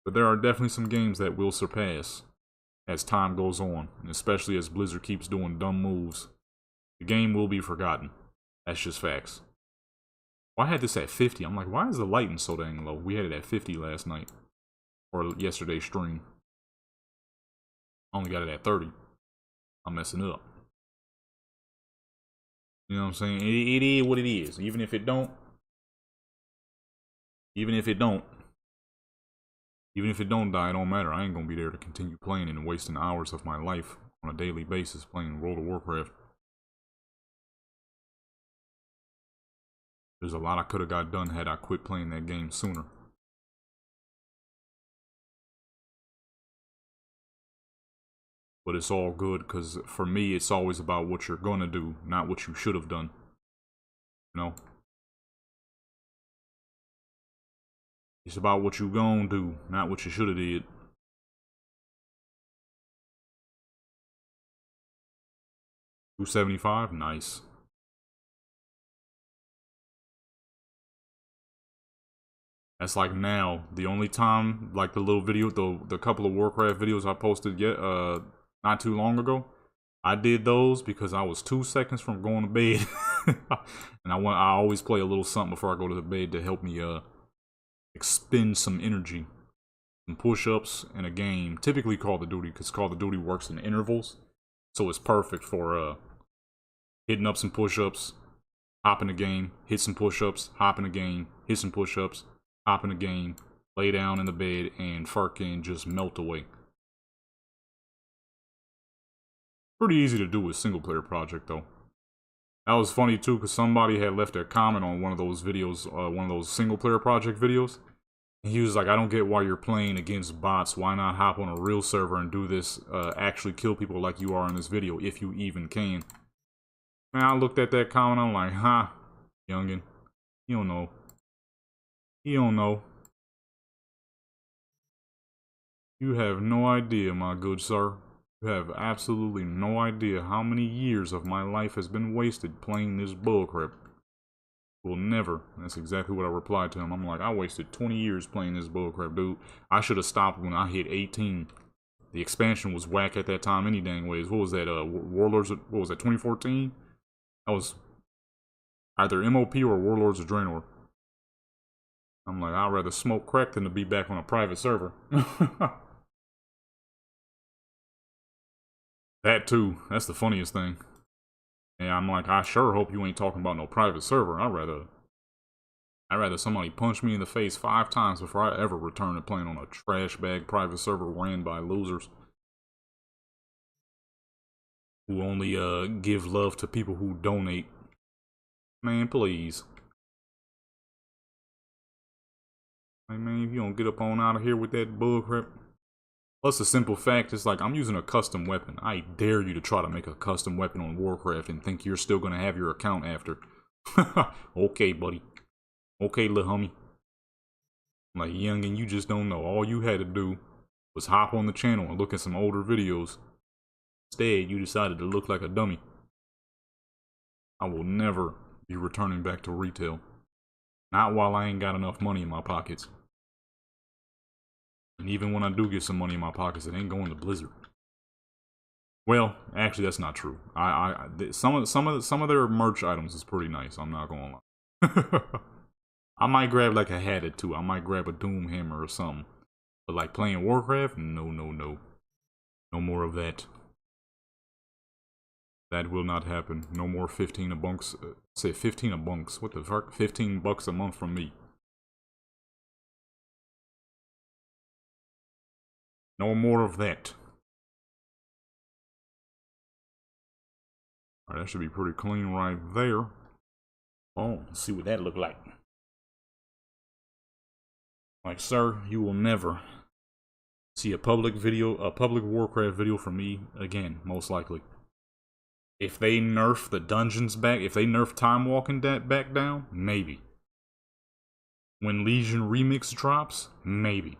But there are definitely some games that will surpass as time goes on, and especially as Blizzard keeps doing dumb moves. The game will be forgotten. That's just facts. Well, I had this at 50. I'm like, why is the lighting so dang low? We had it at 50 last night. Or yesterday's stream. I only got it at 30. I'm messing up. You know what I'm saying? It is what it is. Even if it don't die, it don't matter. I ain't gonna be there to continue playing and wasting hours of my life on a daily basis playing World of Warcraft. There's a lot I could have got done had I quit playing that game sooner. But it's all good, because for me, it's always about what you're gonna do, not what you should have done. You know? It's about what you gonna do, not what you should have did. $275? Nice. That's like now. The only time, like the little video, the couple of Warcraft videos I posted not too long ago, I did those because I was 2 seconds from going to bed. And I always play a little something before I go to the bed to help me expend some energy. Some push-ups and a game, typically Call of Duty, because Call of Duty works in intervals. So it's perfect for hitting up some push-ups, hop in the game, hit some push-ups, hop in the game, hit some push-ups, hop in the game, lay down in the bed, and fucking just melt away. Pretty easy to do with single-player project, though. That was funny, too, because somebody had left a comment on one of those videos, one of those single-player project videos. And he was like, I don't get why you're playing against bots. Why not hop on a real server and do this, actually kill people like you are in this video, if you even can. Man, I looked at that comment, I'm like, huh, youngin', you don't know. You don't know. You have no idea, my good sir. You have absolutely no idea how many years of my life has been wasted playing this bullcrap. Will never. That's exactly what I replied to him. I'm like, I wasted 20 years playing this bullcrap, dude. I should have stopped when I hit 18. The expansion was whack at that time any dang ways. What was that, Warlords, what was that, 2014? That was either MOP or Warlords of Draenor. I'm like, I'd rather smoke crack than to be back on a private server. That too. That's the funniest thing. And I'm like, I sure hope you ain't talking about no private server. I'd rather somebody punch me in the face 5 times before I ever return to playing on a trash bag private server ran by losers who only give love to people who donate. Man, please. Hey man, if you don't get up on out of here with that bullcrap. Plus the simple fact is like, I'm using a custom weapon. I dare you to try to make a custom weapon on Warcraft and think you're still gonna have your account after. Okay, buddy. Okay, little homie. I'm like, youngin', you just don't know. All you had to do was hop on the channel and look at some older videos. Instead, you decided to look like a dummy. I will never be returning back to retail. Not while I ain't got enough money in my pockets. And even when I do get some money in my pockets, it ain't going to Blizzard. Well, actually, that's not true. Some of their merch items is pretty nice. I'm not gonna lie. I might grab like a hat or two. I might grab a Doom hammer or something. But like playing Warcraft, no, no, no, no more of that. That will not happen. No more 15 a bunks. Say 15 a bunks. What the fuck? $15 a month from me. No more of that. Alright, that should be pretty clean right there. Oh, let's see what that look like. Like, sir, you will never see a public Warcraft video from me again, most likely. If they nerf the dungeons back, if they nerf time walking back down, maybe. When Legion Remix drops, maybe.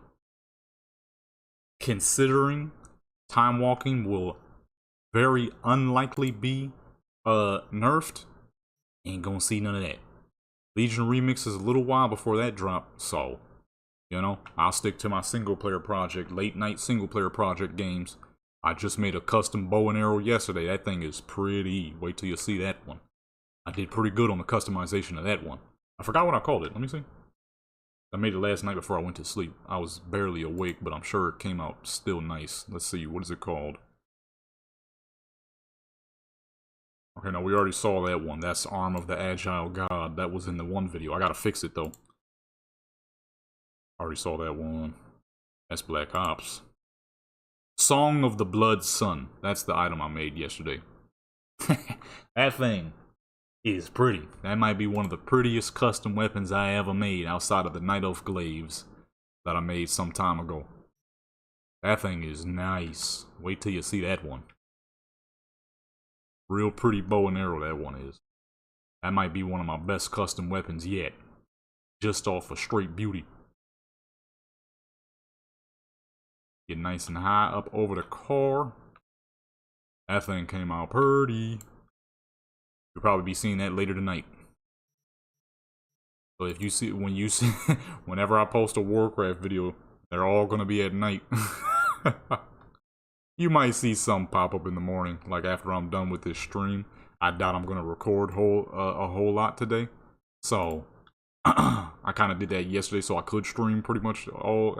Considering time walking will very unlikely be nerfed, ain't gonna see none of that. Legion Remix is a little while before that drop, so you know, I'll stick to my single player project, late night single player project games. I just made a custom bow and arrow yesterday. That thing is pretty. Wait till you see that one. I did pretty good on the customization of that one. I forgot what I called it. Let me see. I made it last night before I went to sleep. I was barely awake, but I'm sure it came out still nice. Let's see, what is it called? Okay, now we already saw that one. That's Arm of the Agile God. That was in the one video. I gotta fix it, though. Already saw that one. That's Black Ops. Song of the Blood Sun. That's the item I made yesterday. That thing is pretty. That might be one of the prettiest custom weapons I ever made outside of the Night Elf Glaives that I made some time ago. That thing is nice. Wait till you see that one. Real pretty bow and arrow that one is. That might be one of my best custom weapons yet. Just off of straight beauty. Get nice and high up over the car. That thing came out pretty. You'll probably be seeing that later tonight. So if you see, whenever I post a Warcraft video, they're all gonna be at night. You might see some pop up in the morning, like after I'm done with this stream. I doubt I'm gonna record a whole lot today. So, I kind of did that yesterday so I could stream pretty much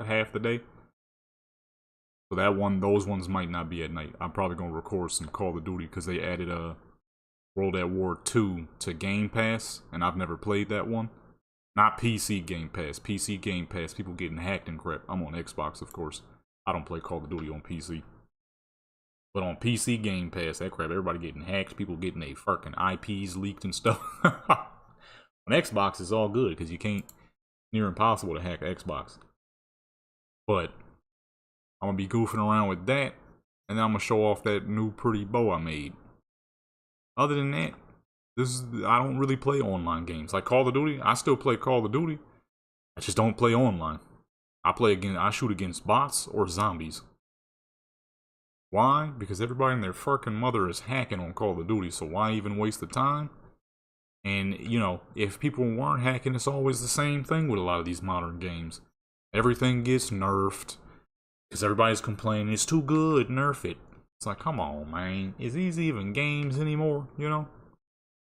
half the day. So those ones might not be at night. I'm probably gonna record some Call of Duty because they added World at War 2 to Game Pass, and I've never played that one. Not PC Game Pass. PC Game Pass, people getting hacked and crap. I'm on Xbox, of course. I don't play Call of Duty on PC. But on PC Game Pass, that crap, everybody getting hacked, people getting their fucking IPs leaked and stuff. On Xbox, it's all good, because you can't, near impossible to hack Xbox. But, I'm gonna be goofing around with that, and then I'm gonna show off that new pretty bow I made. Other than that, I don't really play online games. Like Call of Duty, I still play Call of Duty. I just don't play online. I shoot against bots or zombies. Why? Because everybody and their fucking mother is hacking on Call of Duty, so why even waste the time? And, you know, if people weren't hacking, it's always the same thing with a lot of these modern games. Everything gets nerfed, because everybody's complaining, it's too good, nerf it. It's like, come on, man. Is these even games anymore, you know?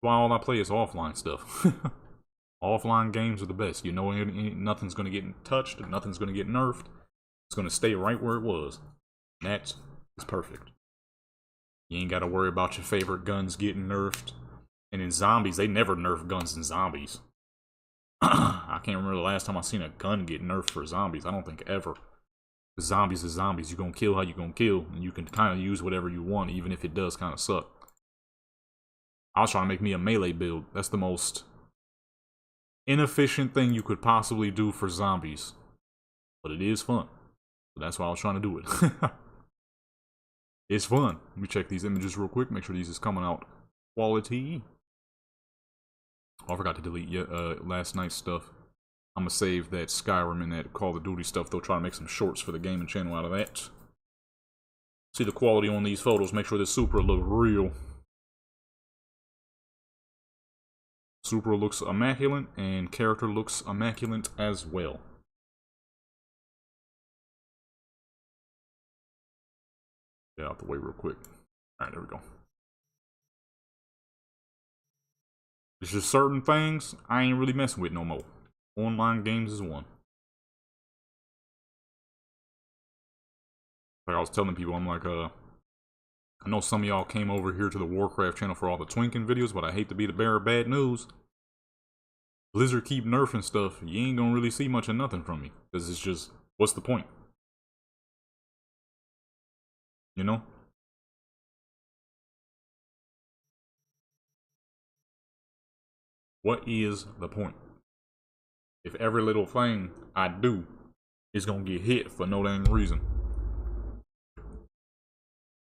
Why all I play is offline stuff. Offline games are the best. You know, nothing's going to get touched, nothing's going to get nerfed. It's going to stay right where it was. That's perfect. You ain't got to worry about your favorite guns getting nerfed. And in zombies, they never nerf guns in zombies. I can't remember the last time I seen a gun get nerfed for zombies. I don't think ever. Zombies is zombies. You're going to kill how you're going to kill. And you can kind of use whatever you want, even if it does kind of suck. I was trying to make me a melee build. That's the most inefficient thing you could possibly do for zombies. But it is fun. So that's why I was trying to do it. It's fun. Let me check these images real quick. Make sure these is coming out quality. Oh, I forgot to delete last night's stuff. I'm gonna save that Skyrim and that Call of Duty stuff. They'll try to make some shorts for the gaming channel out of that. See the quality on these photos. Make sure this Supra look real. Supra looks immaculate, and character looks immaculate as well. Get out the way real quick. Alright, there we go. There's just certain things I ain't really messing with no more. Online games is one. Like I was telling people, I'm like, I know some of y'all came over here to the Warcraft channel for all the twinking videos, but I hate to be the bearer of bad news. Blizzard keep nerfing stuff. You ain't gonna really see much of nothing from me. Because it's just, what's the point? You know? What is the point? If every little thing I do is gonna get hit for no dang reason.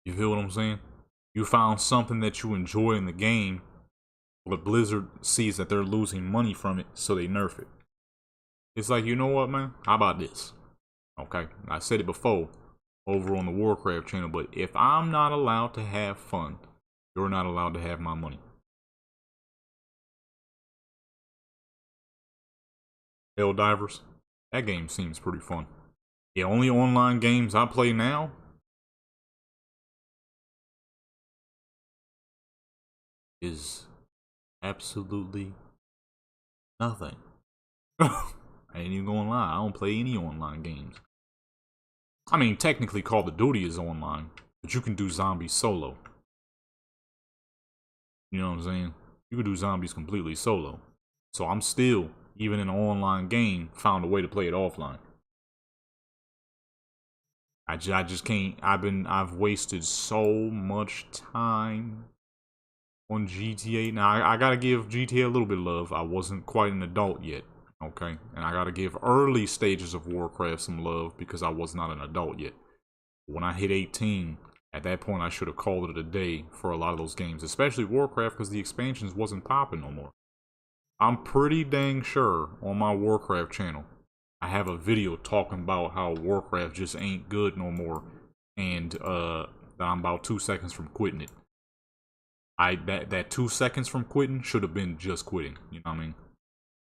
You feel what I'm saying? You found something that you enjoy in the game, but Blizzard sees that they're losing money from it, so they nerf it. It's like, you know what, man? How about this? Okay, I said it before over on the Warcraft channel, but if I'm not allowed to have fun, you're not allowed to have my money. Helldivers, that game seems pretty fun. The only online games I play now is absolutely nothing. I ain't even gonna lie, I don't play any online games. I mean, technically Call of Duty is online, but you can do zombies solo. You know what I'm saying? You can do zombies completely solo. So I'm still, even in an online game, found a way to play it offline. I just can't. I've wasted so much time on GTA. Now I gotta give GTA a little bit of love. I wasn't quite an adult yet, okay, and I gotta give early stages of Warcraft some love because I was not an adult yet. When I hit 18, at that point I should have called it a day for a lot of those games, especially Warcraft, because the expansions wasn't popping no more. I'm pretty dang sure on my Warcraft channel I have a video talking about how Warcraft just ain't good no more, and that I'm about 2 seconds from quitting it. That 2 seconds from quitting should have been just quitting. You know what I mean?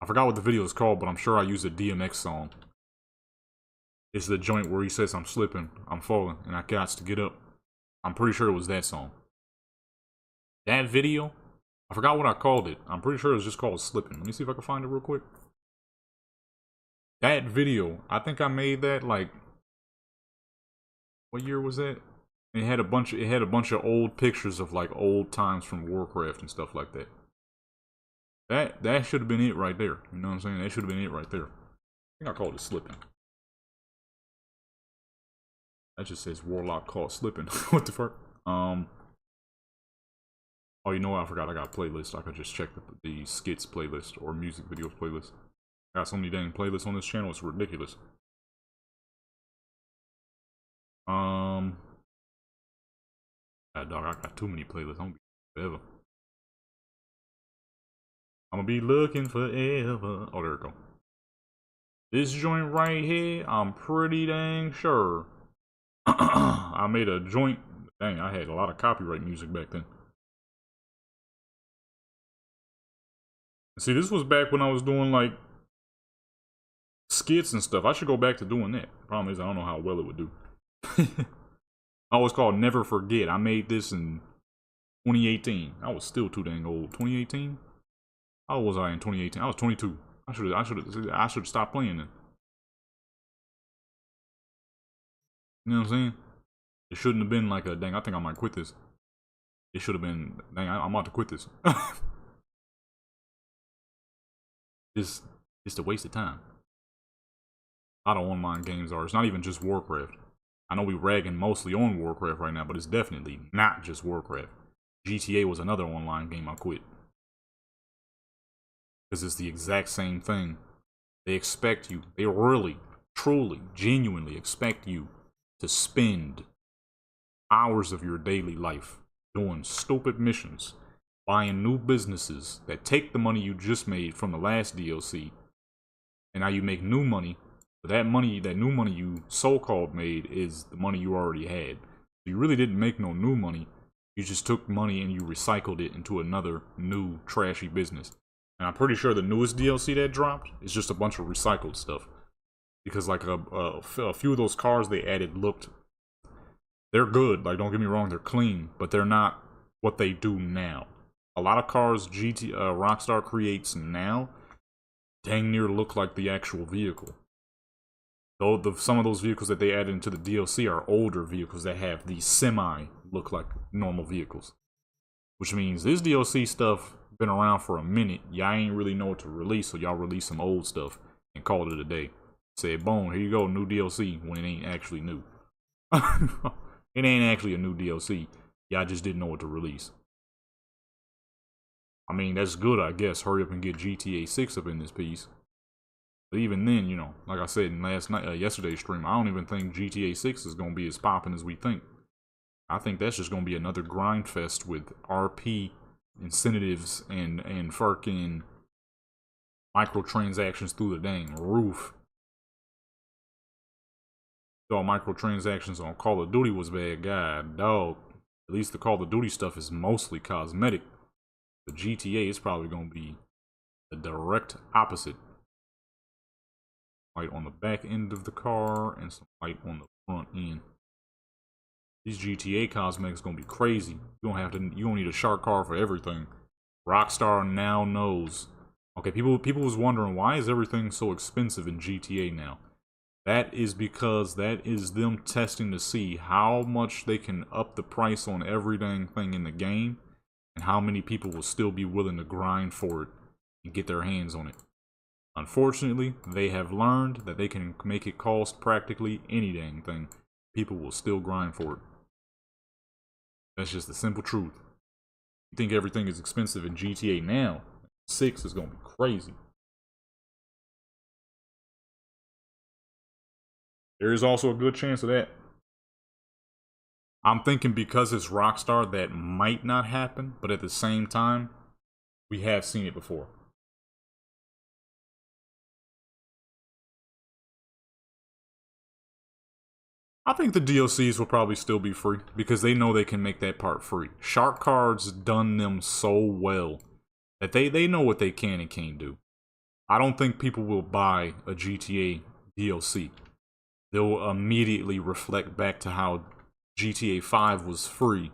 I forgot what the video is called, but I'm sure I used a DMX song. It's the joint where he says, "I'm slipping, I'm falling, and I got to get up." I'm pretty sure it was that song. That video, I forgot what I called it. I'm pretty sure it was just called "Slipping." Let me see if I can find it real quick. That video, I think I made that like What year was that? It had a bunch. It had a bunch of old pictures of like old times from Warcraft and stuff like that. That should have been it right there. You know what I'm saying? That should have been it right there. I think I called it slipping. That just says Warlock caught slipping. What the fuck? Oh, you know what? I forgot I got a playlist. I could just check the skits playlist or music videos playlist. I got so many dang playlists on this channel, it's ridiculous. Dog, I got too many playlists. I'm gonna be forever. I'm gonna be looking forever. Oh, there we go. This joint right here, I'm pretty dang sure. I made a joint. Dang, I had a lot of copyright music back then. See, this was back when I was doing like skits and stuff. I should go back to doing that. Problem is, I don't know how well it would do. Oh, it's called Never Forget. I made this in 2018. I was still too dang old. 2018? How old was I in 2018? I was 22. I should stop playing then. You know what I'm saying? It shouldn't have been like a dang. I think I might quit this. It should have been dang. I'm about to quit this. It's a waste of time. A lot of online games are. It's not even just Warcraft. I know we ragging mostly on Warcraft right now, but it's definitely not just Warcraft. GTA was another online game I quit. Because it's the exact same thing. They expect you, they really, truly, genuinely expect you to spend hours of your daily life doing stupid missions, buying new businesses that take the money you just made from the last DLC, and now you make new money. But that money, that new money you so-called made is the money you already had. So you really didn't make no new money. You just took money and you recycled it into another new trashy business. And I'm pretty sure the newest DLC that dropped is just a bunch of recycled stuff. Because like a few of those cars they added they're good. Like, don't get me wrong, they're clean, but they're not what they do now. A lot of cars Rockstar creates now dang near look like the actual vehicle. Though some of those vehicles that they added into the DLC are older vehicles that have the semi look like normal vehicles. Which means this DLC stuff been around for a minute. Y'all ain't really know what to release, so y'all release some old stuff and call it a day. Say, boom, here you go, new DLC, when it ain't actually new. It ain't actually a new DLC. Y'all just didn't know what to release. I mean, that's good, I guess. Hurry up and get GTA 6 up in this piece. But even then, you know, like I said in yesterday's stream, I don't even think GTA 6 is going to be as popping as we think. I think that's just going to be another grind fest with RP incentives and fucking microtransactions through the dang roof. All microtransactions on Call of Duty was bad, god dog. At least the Call of Duty stuff is mostly cosmetic. The GTA is probably going to be the direct opposite. Light on the back end of the car and some light on the front end. These GTA cosmetics gonna be crazy. You don't need a shark car for everything. Rockstar now knows. Okay, people was wondering why is everything so expensive in GTA now? That is because that is them testing to see how much they can up the price on every dang thing in the game and how many people will still be willing to grind for it and get their hands on it. Unfortunately, they have learned that they can make it cost practically any dang thing. People will still grind for it. That's just the simple truth. You think everything is expensive in GTA now? 6 is gonna be crazy. There is also a good chance of that. I'm thinking because it's Rockstar, that might not happen, but at the same time, we have seen it before. I think the DLCs will probably still be free because they know they can make that part free. Shark Cards done them so well that they know what they can and can't do. I don't think people will buy a GTA DLC. They'll immediately reflect back to how GTA 5 was free.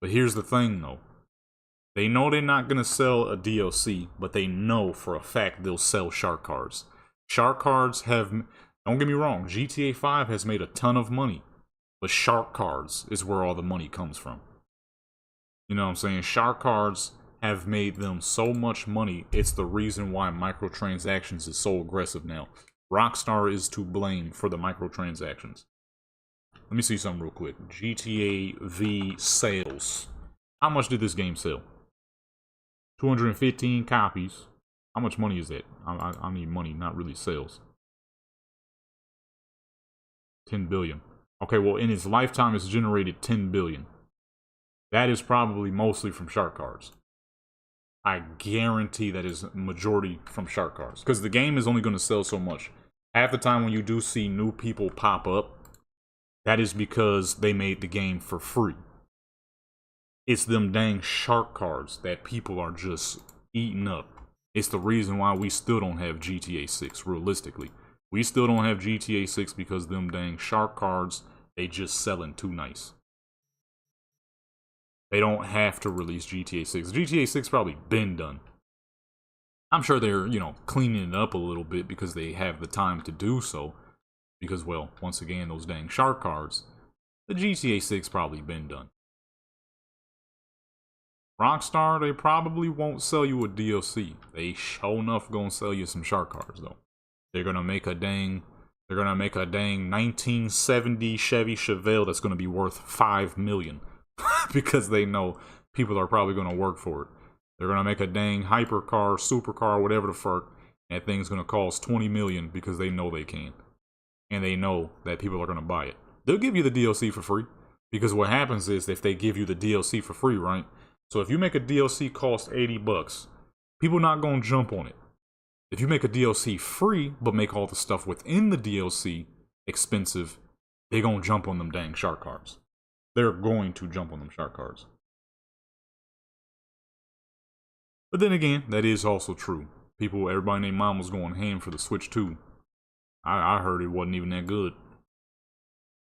But here's the thing though. They know they're not going to sell a DLC, but they know for a fact they'll sell Shark Cards. Shark Cards have... Don't get me wrong, GTA 5 has made a ton of money, But shark cards is where all the money comes from. You know what I'm saying? Shark cards have made them so much money. It's the reason why microtransactions is so aggressive now. Rockstar is to blame for the microtransactions. Let me see something real quick. GTA V sales. How much did this game sell? 215 copies. How much money is that? I need money, not really sales. 10 billion. Okay, well, in its lifetime, it's generated 10 billion. That is probably mostly from shark cards. I guarantee that is majority from shark cards. Because the game is only going to sell so much. Half the time when you do see new people pop up, that is because they made the game for free. It's them dang shark cards that people are just eating up. It's the reason why we still don't have GTA 6, realistically. We still don't have GTA 6 because them dang shark cards, they just selling too nice. They don't have to release GTA 6. GTA 6 probably been done. I'm sure they're, you know, cleaning it up a little bit because they have the time to do so. Because, well, once again, those dang shark cards, the GTA 6 probably been done. Rockstar, they probably won't sell you a DLC. They sure enough gonna sell you some shark cards, though. They're gonna make a dang 1970 Chevy Chevelle that's gonna be worth $5 million. Because they know people are probably gonna work for it. They're gonna make a dang hypercar, supercar, whatever the fuck, and that thing's gonna cost $20 million because they know they can. And they know that people are gonna buy it. They'll give you the DLC for free. Because what happens is, if they give you the DLC for free, right? So if you make a DLC cost $80, people not gonna jump on it. If you make a DLC free, but make all the stuff within the DLC expensive, they gonna jump on them dang shark cards. They're going to jump on them shark cards. But then again, that is also true. Everybody named Mom was going ham for the Switch 2. I heard it wasn't even that good.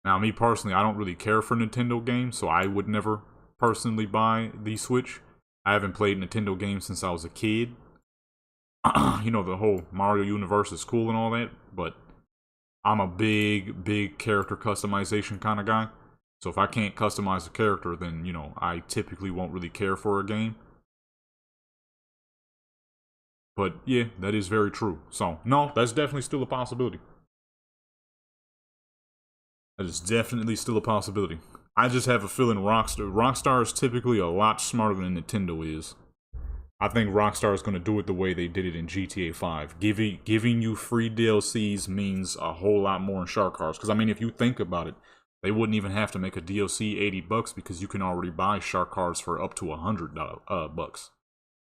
Now, me personally, I don't really care for Nintendo games, so I would never personally buy the Switch. I haven't played Nintendo games since I was a kid. You know, the whole Mario universe is cool and all that, but I'm a big character customization kind of guy. So if I can't customize a character, then, you know, I typically won't really care for a game. But yeah, that is very true. So, no, that's definitely still a possibility. That is definitely still a possibility. I just have a feeling Rockstar is typically a lot smarter than Nintendo is. I think Rockstar is going to do it the way they did it in GTA 5. Giving you free DLCs means a whole lot more in shark cards. Because, I mean, if you think about it, they wouldn't even have to make a DLC $80 because you can already buy shark cards for up to $100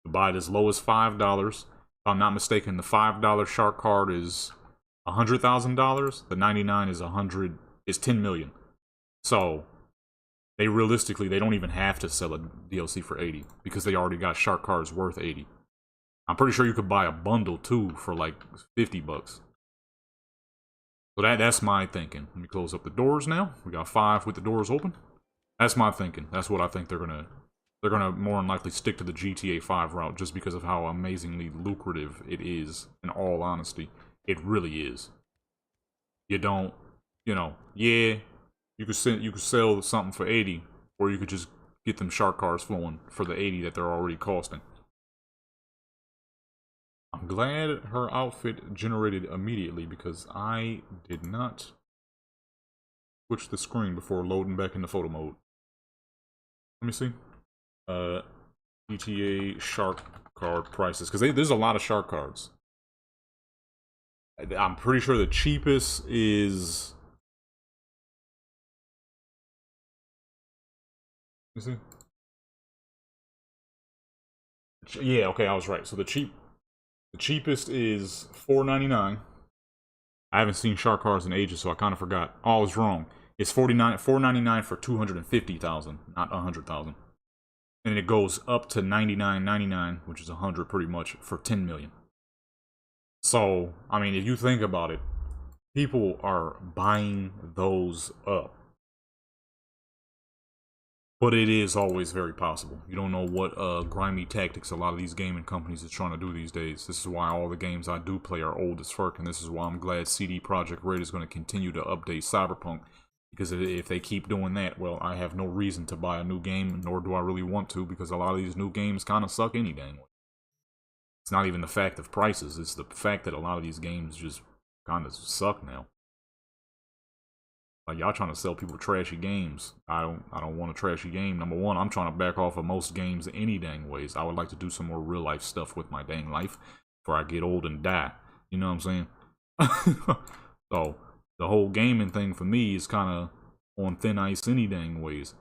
You buy it as low as $5. If I'm not mistaken, the $5 shark card is $100,000. The 99 is 10 million. So they don't even have to sell a DLC for 80 because they already got shark cards worth 80. I'm pretty sure you could buy a bundle too for like $50. So that's my thinking. Let me close up the doors now. We got 5 with the doors open. That's my thinking. That's what I think they're gonna more than likely stick to the GTA 5 route just because of how amazingly lucrative it is. In all honesty, it really is. You don't, you know, yeah. You could sell something for 80, or you could just get them shark cards flowing for the 80 that they're already costing. I'm glad her outfit generated immediately because I did not switch the screen before loading back into photo mode. Let me see. GTA shark card prices, because there's a lot of shark cards. I'm pretty sure the cheapest is. You see? Yeah, okay, I was right. So the cheapest is $4.99. I haven't seen shark cards in ages, so I kind of forgot. Oh, I was wrong. It's $4.99 for 250,000, not 100,000. And it goes up to $99.99, which is 100 pretty much, for 10 million. So, I mean, if you think about it, people are buying those up. But it is always very possible. You don't know what grimy tactics a lot of these gaming companies is trying to do these days. This is why all the games I do play are old as fuck, and this is why I'm glad CD Projekt Red is going to continue to update Cyberpunk. Because if they keep doing that, well, I have no reason to buy a new game, nor do I really want to, because a lot of these new games kind of suck any dang way. It's not even the fact of prices, it's the fact that a lot of these games just kind of suck now. Like, y'all trying to sell people trashy games. I don't want a trashy game. Number one, I'm trying to back off of most games any dang ways. I would like to do some more real life stuff with my dang life before I get old and die. You know what I'm saying? So, the whole gaming thing for me is kind of on thin ice any dang ways.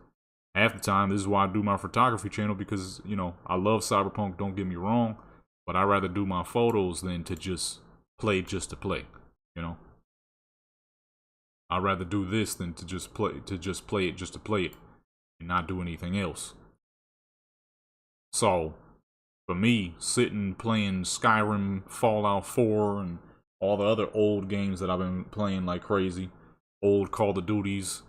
Half the time, this is why I do my photography channel, because, you know, I love Cyberpunk, don't get me wrong, but I'd rather do my photos than to just play, you know? I'd rather do this than to just play it just to play it and not do anything else. So, for me, sitting playing Skyrim, Fallout 4, and all the other old games that I've been playing like crazy, old Call of Duties,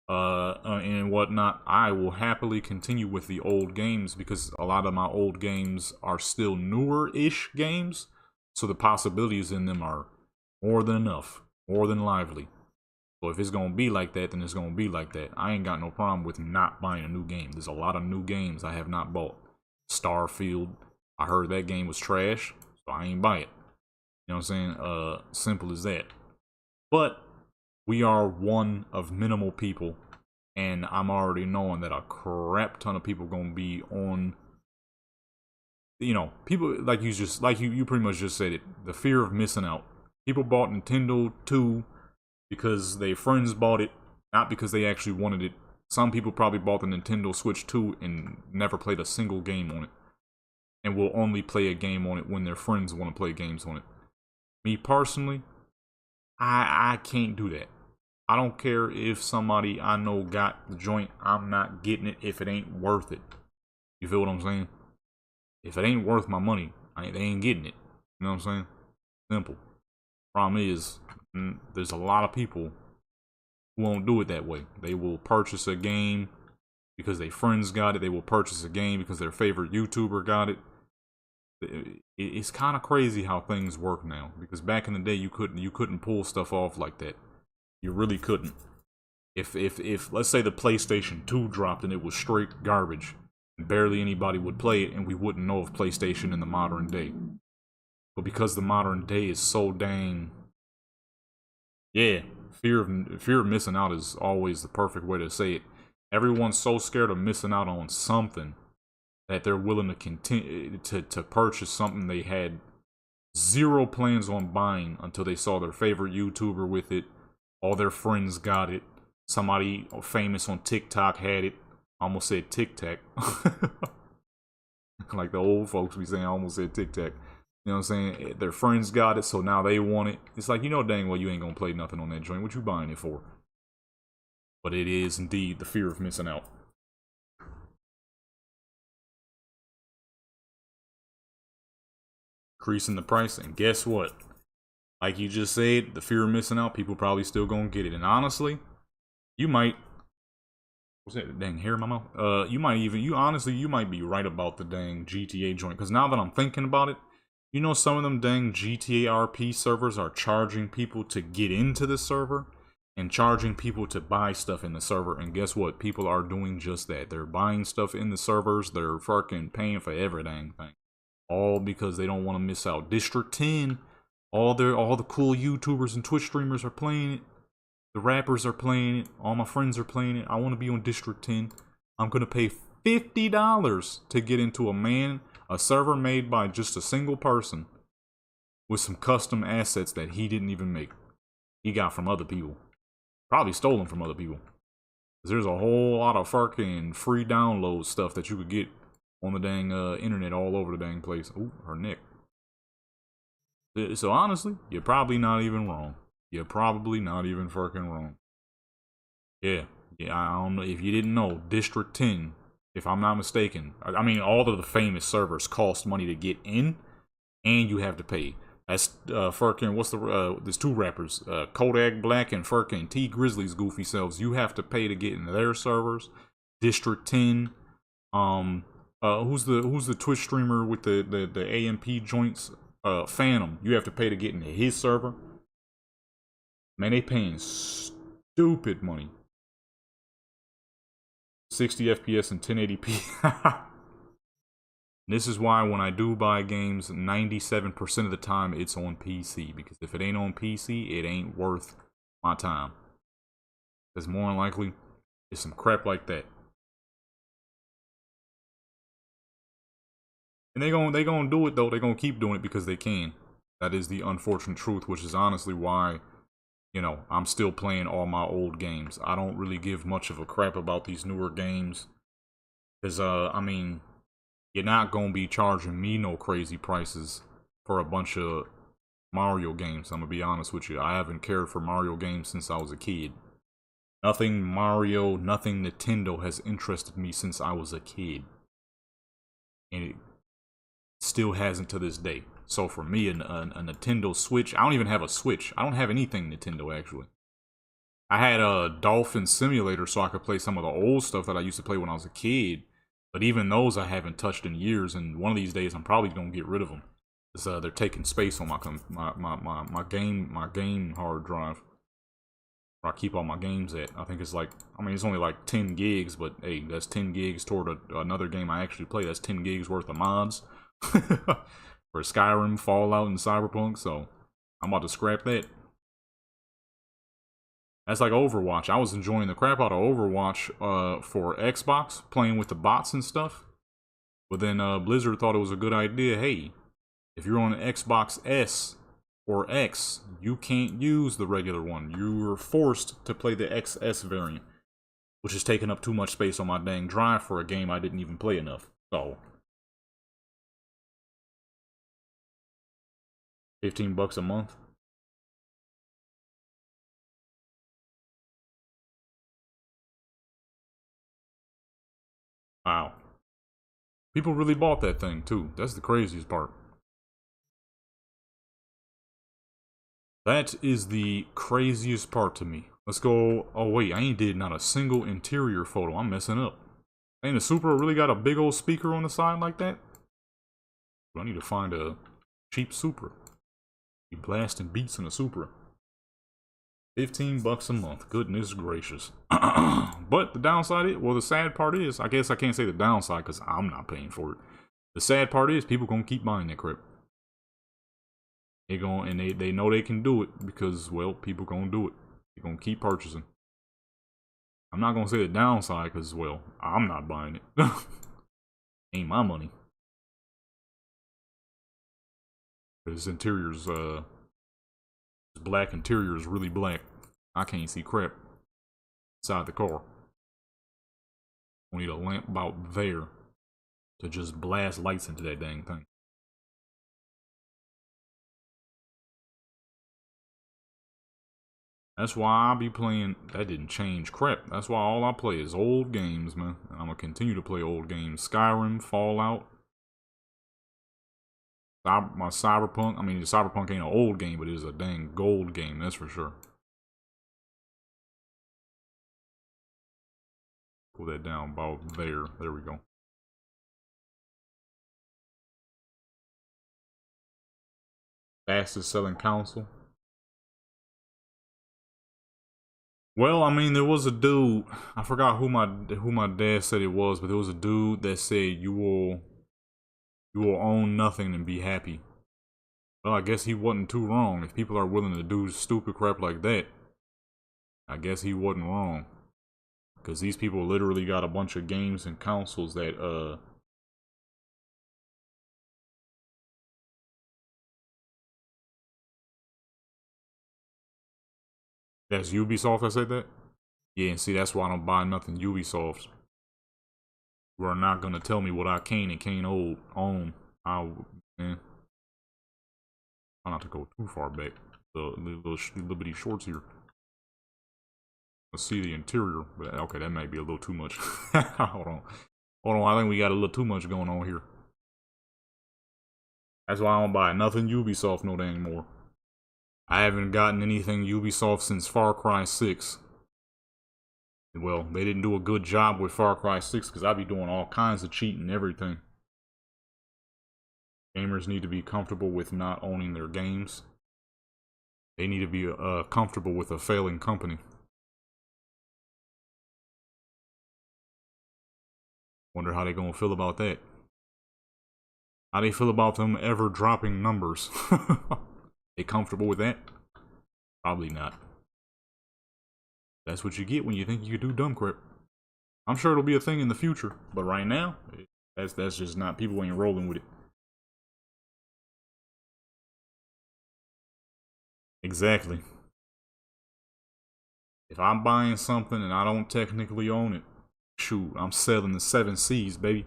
and whatnot, I will happily continue with the old games because a lot of my old games are still newer-ish games, so the possibilities in them are more than enough, more than lively. So if it's gonna be like that, then it's gonna be like that. I ain't got no problem with not buying a new game. There's a lot of new games I have not bought. Starfield, I heard that game was trash, so I ain't buy it. You know what I'm saying? Simple as that. But we are one of minimal people, and I'm already knowing that a crap ton of people gonna be on. You know, people like you pretty much just said it. The fear of missing out. People bought Nintendo 2 because their friends bought it, not because they actually wanted it. Some people probably bought the Nintendo Switch 2 and never played a single game on it, and will only play a game on it when their friends want to play games on it. Me personally, I can't do that. I don't care if somebody I know got the joint, I'm not getting it if it ain't worth it. You feel what I'm saying? If it ain't worth my money, they ain't getting it. You know what I'm saying? Simple. Problem is, there's a lot of people who won't do it that way. They will purchase a game because their friends got it. They will purchase a game because their favorite YouTuber got it. It's kind of crazy how things work now. Because back in the day, you couldn't pull stuff off like that. You really couldn't. If let's say the PlayStation 2 dropped and it was straight garbage, barely anybody would play it, and we wouldn't know of PlayStation in the modern day. But because the modern day is so dang, yeah, fear of missing out is always the perfect way to say it. Everyone's so scared of missing out on something that they're willing to continue to purchase something they had zero plans on buying until they saw their favorite YouTuber with it. All their friends got it. Somebody famous on TikTok had it. I almost said Tic Tac. Like the old folks be saying, I almost said Tic Tac. You know what I'm saying? Their friends got it, so now they want it. It's like, you know dang well you ain't gonna play nothing on that joint. What you buying it for? But it is indeed the fear of missing out. Increasing the price, and guess what? Like you just said, the fear of missing out, people probably still gonna get it. And honestly, you might. What's that dang hair in my mouth? You might be right about the dang GTA joint. Because now that I'm thinking about it, you know some of them dang GTA RP servers are charging people to get into the server and charging people to buy stuff in the server. And guess what? People are doing just that. They're buying stuff in the servers. They're fucking paying for every dang thing. All because they don't want to miss out. District 10, all the cool YouTubers and Twitch streamers are playing it. The rappers are playing it. All my friends are playing it. I want to be on District 10. I'm going to pay $50 to get into a server made by just a single person with some custom assets that he didn't even make. He got from other people. Probably stolen from other people. There's a whole lot of fucking free download stuff that you could get on the dang internet all over the dang place. Ooh, her neck. So honestly, you're probably not even wrong. You're probably not even fucking wrong. Yeah, I don't know if you didn't know, District 10, if I'm not mistaken. I mean, all of the famous servers cost money to get in, and you have to pay. That's fucking, there's two rappers, Kodak Black and fucking T Grizzly's goofy selves. You have to pay to get into their servers. District 10, who's the Twitch streamer with the AMP joints? Phantom. You have to pay to get into his server. Man, they paying stupid money. 60 FPS and 1080p. This is why when I do buy games, 97% of the time it's on PC. Because if it ain't on PC, it ain't worth my time. Because more than likely, it's some crap like that. And they gonna do it though. They gonna keep doing it because they can. That is the unfortunate truth, which is honestly why, you know, I'm still playing all my old games. I don't really give much of a crap about these newer games. Because, I mean, you're not gonna be charging me no crazy prices for a bunch of Mario games. I'm gonna be honest with you. I haven't cared for Mario games since I was a kid. Nothing Mario, nothing Nintendo has interested me since I was a kid. And it still hasn't to this day. So for me, a Nintendo Switch, I don't even have a Switch. I don't have anything Nintendo, actually. I had a Dolphin Simulator so I could play some of the old stuff that I used to play when I was a kid. But even those I haven't touched in years, and one of these days I'm probably gonna get rid of them. Cause they're taking space on my game hard drive, where I keep all my games at. I think it's like, I mean, it's only like 10 gigs, but hey, that's 10 gigs toward another game I actually play. That's 10 gigs worth of mods for Skyrim, Fallout, and Cyberpunk. So I'm about to scrap that. That's like Overwatch. I was enjoying the crap out of Overwatch for Xbox, playing with the bots and stuff. But then Blizzard thought it was a good idea. Hey, if you're on an Xbox S or X, you can't use the regular one. You're forced to play the XS variant, which is taking up too much space on my dang drive for a game I didn't even play enough. So, $15 a month. Wow. People really bought that thing, too. That's the craziest part. That is the craziest part to me. Let's go. Oh, wait. I ain't did not a single interior photo. I'm messing up. Ain't the Supra really got a big old speaker on the side like that? I need to find a cheap Supra. Be blasting beats in a Supra. $15 a month. Goodness gracious. But the downside is, well, the sad part is, I guess I can't say the downside because I'm not paying for it. The sad part is people gonna keep buying that crap. They know they can do it because, well, people gonna do it. They're gonna keep purchasing. I'm not gonna say the downside because, well, I'm not buying it. Ain't my money. This interior's black interior is really black. I can't see crap inside the car. We need a lamp about there to just blast lights into that dang thing. That's why I be playing. That didn't change crap. That's why all I play is old games, man. And I'm gonna continue to play old games. Skyrim, Fallout, my Cyberpunk. I mean, the Cyberpunk ain't an old game, but it is a dang gold game. That's for sure. Pull that down about there. There we go. Fastest selling console. Well, I mean, there was a dude. I forgot who my dad said it was, but there was a dude that said you will own nothing and be happy. Well, I guess he wasn't too wrong. If people are willing to do stupid crap like that, I guess he wasn't wrong. Because these people literally got a bunch of games and consoles that that's Ubisoft that said that? Yeah, and see, that's why I don't buy nothing Ubisoft. You are not gonna tell me what I can and can't own. Man. Try not to go too far back. The little bitty shorts here. Let's see the interior. But okay, that might be a little too much. Hold on. I think we got a little too much going on here. That's why I don't buy nothing Ubisoft no dang more. I haven't gotten anything Ubisoft since Far Cry 6. Well, they didn't do a good job with Far Cry 6 because I be doing all kinds of cheating and everything. Gamers need to be comfortable with not owning their games. They need to be comfortable with a failing company. Wonder how they gonna feel about that. How they feel about them ever dropping numbers? They comfortable with that? Probably not. That's what you get when you think you can do dumb crap. I'm sure it'll be a thing in the future, but right now, that's just not. People ain't rolling with it. Exactly. If I'm buying something and I don't technically own it, shoot, I'm selling the 7 C's, baby.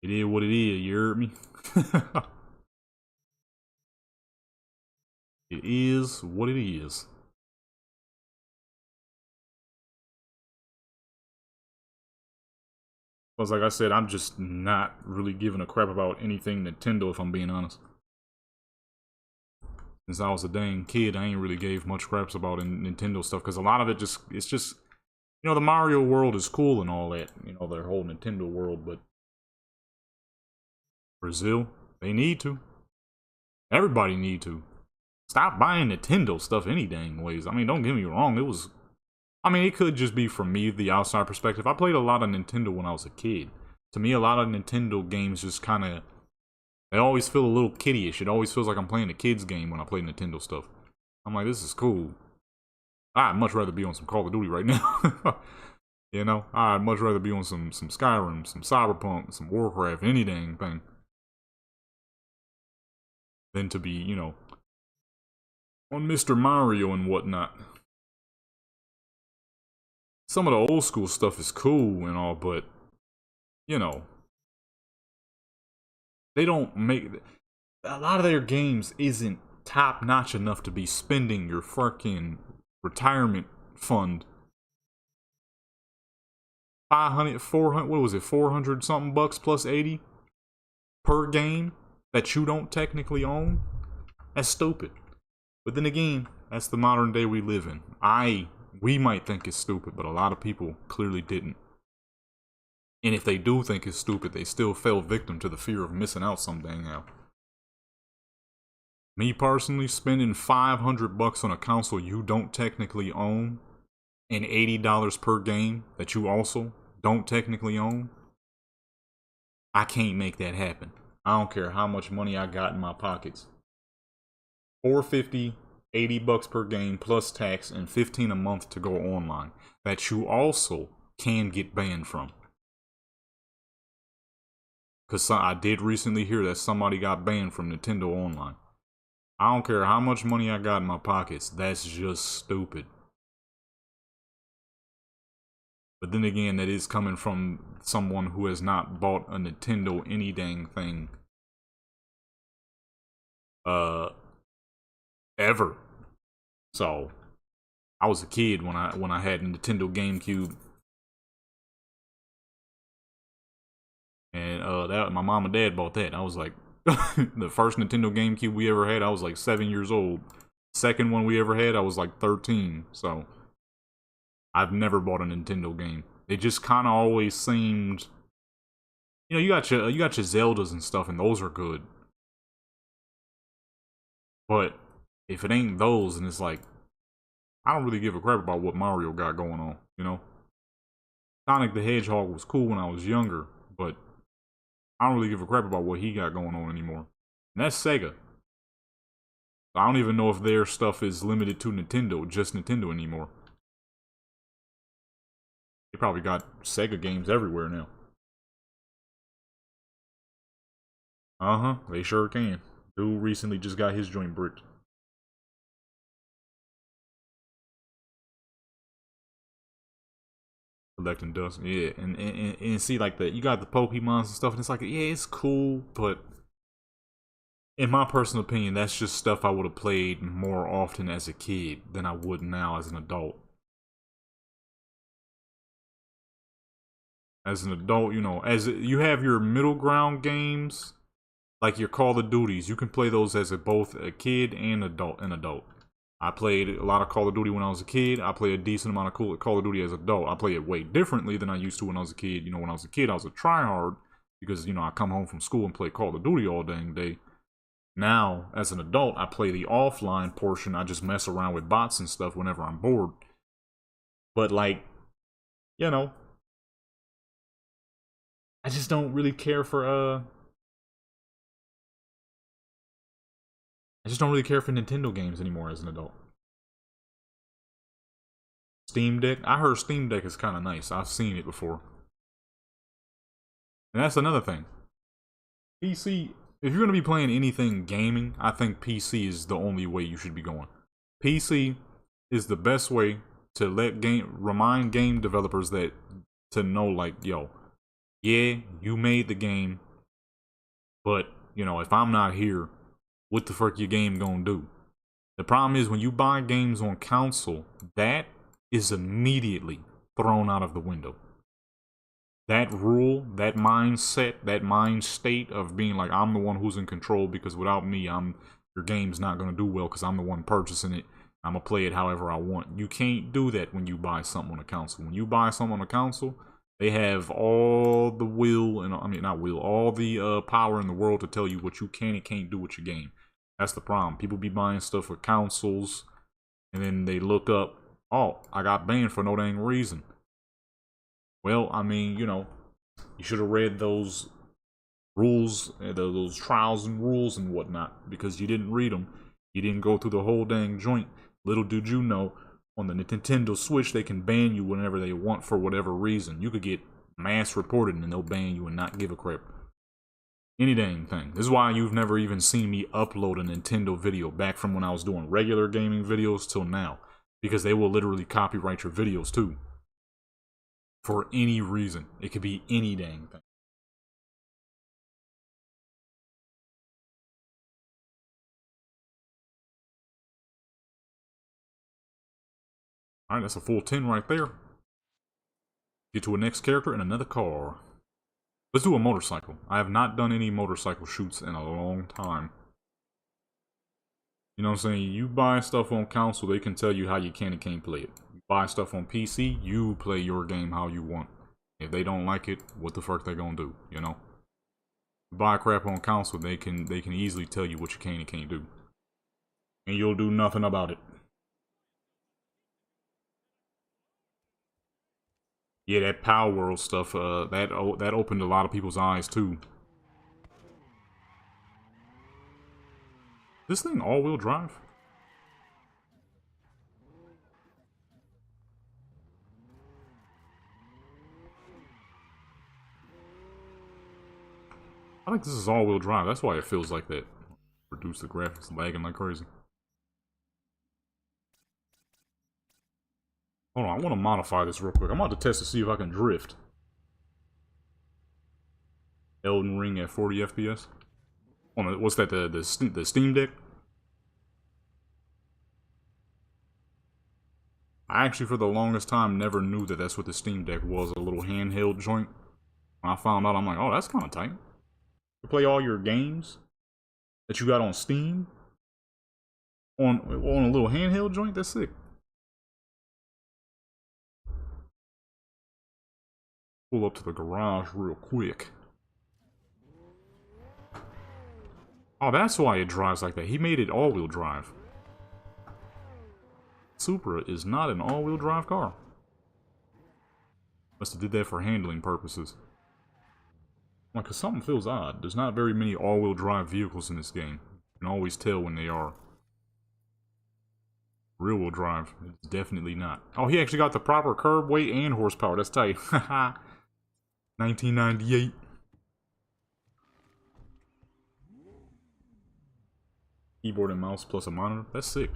It is what it is, you heard me? It is what it is. Because like I said, I'm just not really giving a crap about anything Nintendo, if I'm being honest. Since I was a dang kid, I ain't really gave much craps about Nintendo stuff, because a lot of it it's just, you know, the Mario world is cool and all that, you know, their whole Nintendo world, but Brazil, they need to. Everybody need to. Stop buying Nintendo stuff any dang ways. I mean, don't get me wrong, it could just be from me, the outside perspective. I played a lot of Nintendo when I was a kid. To me, a lot of Nintendo games just kind of, they always feel a little kiddie-ish. It always feels like I'm playing a kid's game when I play Nintendo stuff. I'm like, this is cool. I'd much rather be on some Call of Duty right now. You know, I'd much rather be on some Skyrim, some Cyberpunk, some Warcraft, any dang thing, than to be, you know, on Mr. Mario and whatnot. Some of the old school stuff is cool and all, but, you know, they don't make, a lot of their games isn't top notch enough to be spending your fucking retirement fund 500, 400, what was it, 400 something bucks plus 80 per game that you don't technically own. That's stupid. But then again, that's the modern day we live in. We might think it's stupid, but a lot of people clearly didn't. And if they do think it's stupid, they still fell victim to the fear of missing out some dang how. Me personally, spending 500 bucks on a console you don't technically own and $80 per game that you also don't technically own, I can't make that happen. I don't care how much money I got in my pockets. $450, 80 bucks per game plus tax and $15 a month to go online that you also can get banned from. Because I did recently hear that somebody got banned from Nintendo Online. I don't care how much money I got in my pockets, that's just stupid. But then again, that is coming from someone who has not bought a Nintendo any dang thing ever. So I was a kid when I had a Nintendo GameCube. And that my mom and dad bought that. I was like the first Nintendo GameCube we ever had, I was like 7 years old. Second one we ever had, I was like 13. So I've never bought a Nintendo game. It just kind of always seemed, you know, you got your Zeldas and stuff, and those are good. But if it ain't those, and it's like, I don't really give a crap about what Mario got going on, you know? Sonic the Hedgehog was cool when I was younger, but I don't really give a crap about what he got going on anymore. And that's Sega. I don't even know if their stuff is limited to Nintendo, just Nintendo anymore. They probably got Sega games everywhere now. Uh-huh, they sure can. Dude recently just got his joint bricked. Collecting dust, yeah, and see, like, you got the Pokemons and stuff, and it's like, yeah, it's cool, but in my personal opinion, that's just stuff I would have played more often as a kid than I would now as an adult. As an adult, you know, as you have your middle ground games, like your Call of Duties, you can play those as both a kid and adult. I played a lot of Call of Duty when I was a kid. I play a decent amount of Call of Duty as an adult. I play it way differently than I used to when I was a kid. You know, when I was a kid, I was a tryhard because, you know, I come home from school and play Call of Duty all dang day. Now, as an adult, I play the offline portion. I just mess around with bots and stuff whenever I'm bored. But, like, you know, I just don't really care for I just don't really care for Nintendo games anymore as an adult. Steam Deck? I heard Steam Deck is kind of nice. I've seen it before. And that's another thing. PC, if you're going to be playing anything gaming, I think PC is the only way you should be going. PC is the best way to remind game developers that to know, like, yo, yeah, you made the game, but, you know, if I'm not here, what the fuck your game gonna do? The problem is when you buy games on console, that is immediately thrown out of the window. That rule, that mindset, that mind state of being like, I'm the one who's in control because without me, your game's not gonna do well because I'm the one purchasing it. I'm gonna play it however I want. You can't do that when you buy something on a console. When you buy something on a console, they have all the will, and I mean not will, all the power in the world to tell you what you can and can't do with your game. That's the problem. People be buying stuff for consoles, and then they look up, oh, I got banned for no dang reason. Well, I mean, you know, you should have read those rules, those trials and rules and whatnot, because you didn't read them. You didn't go through the whole dang joint. Little did you know, on the Nintendo Switch, they can ban you whenever they want for whatever reason. You could get mass reported and they'll ban you and not give a crap. Any dang thing. This is why you've never even seen me upload a Nintendo video back from when I was doing regular gaming videos till now. Because they will literally copyright your videos too. For any reason. It could be any dang thing. Alright, that's a full 10 right there. Get to a next character and another car. Let's do a motorcycle. I have not done any motorcycle shoots in a long time. You know what I'm saying? You buy stuff on console, they can tell you how you can and can't play it. You buy stuff on PC, you play your game how you want. If they don't like it, what the fuck they gonna do, you know? You buy crap on console, they can easily tell you what you can and can't do. And you'll do nothing about it. Yeah, that Power World stuff, that opened a lot of people's eyes too. This thing all-wheel drive? I think this is all-wheel drive. That's why it feels like that. Reduce the graphics, lagging like crazy. Hold on, I want to modify this real quick. I'm about to test to see if I can drift. Elden Ring at 40 FPS. Oh, what's that? The Steam Deck? I actually, for the longest time, never knew that that's what the Steam Deck was. A little handheld joint. When I found out, I'm like, oh, that's kind of tight. You play all your games that you got on Steam on a little handheld joint. That's sick. Pull up to the garage real quick. Oh, that's why it drives like that. He made it all-wheel drive. Supra is not an all-wheel drive car. Must have did that for handling purposes. Like, cause something feels odd. There's not very many all-wheel drive vehicles in this game. You can always tell when they are. Rear-wheel drive, it's definitely not. Oh, he actually got the proper curb weight and horsepower. That's tight. Haha. 1998. Keyboard and mouse plus a monitor. That's sick.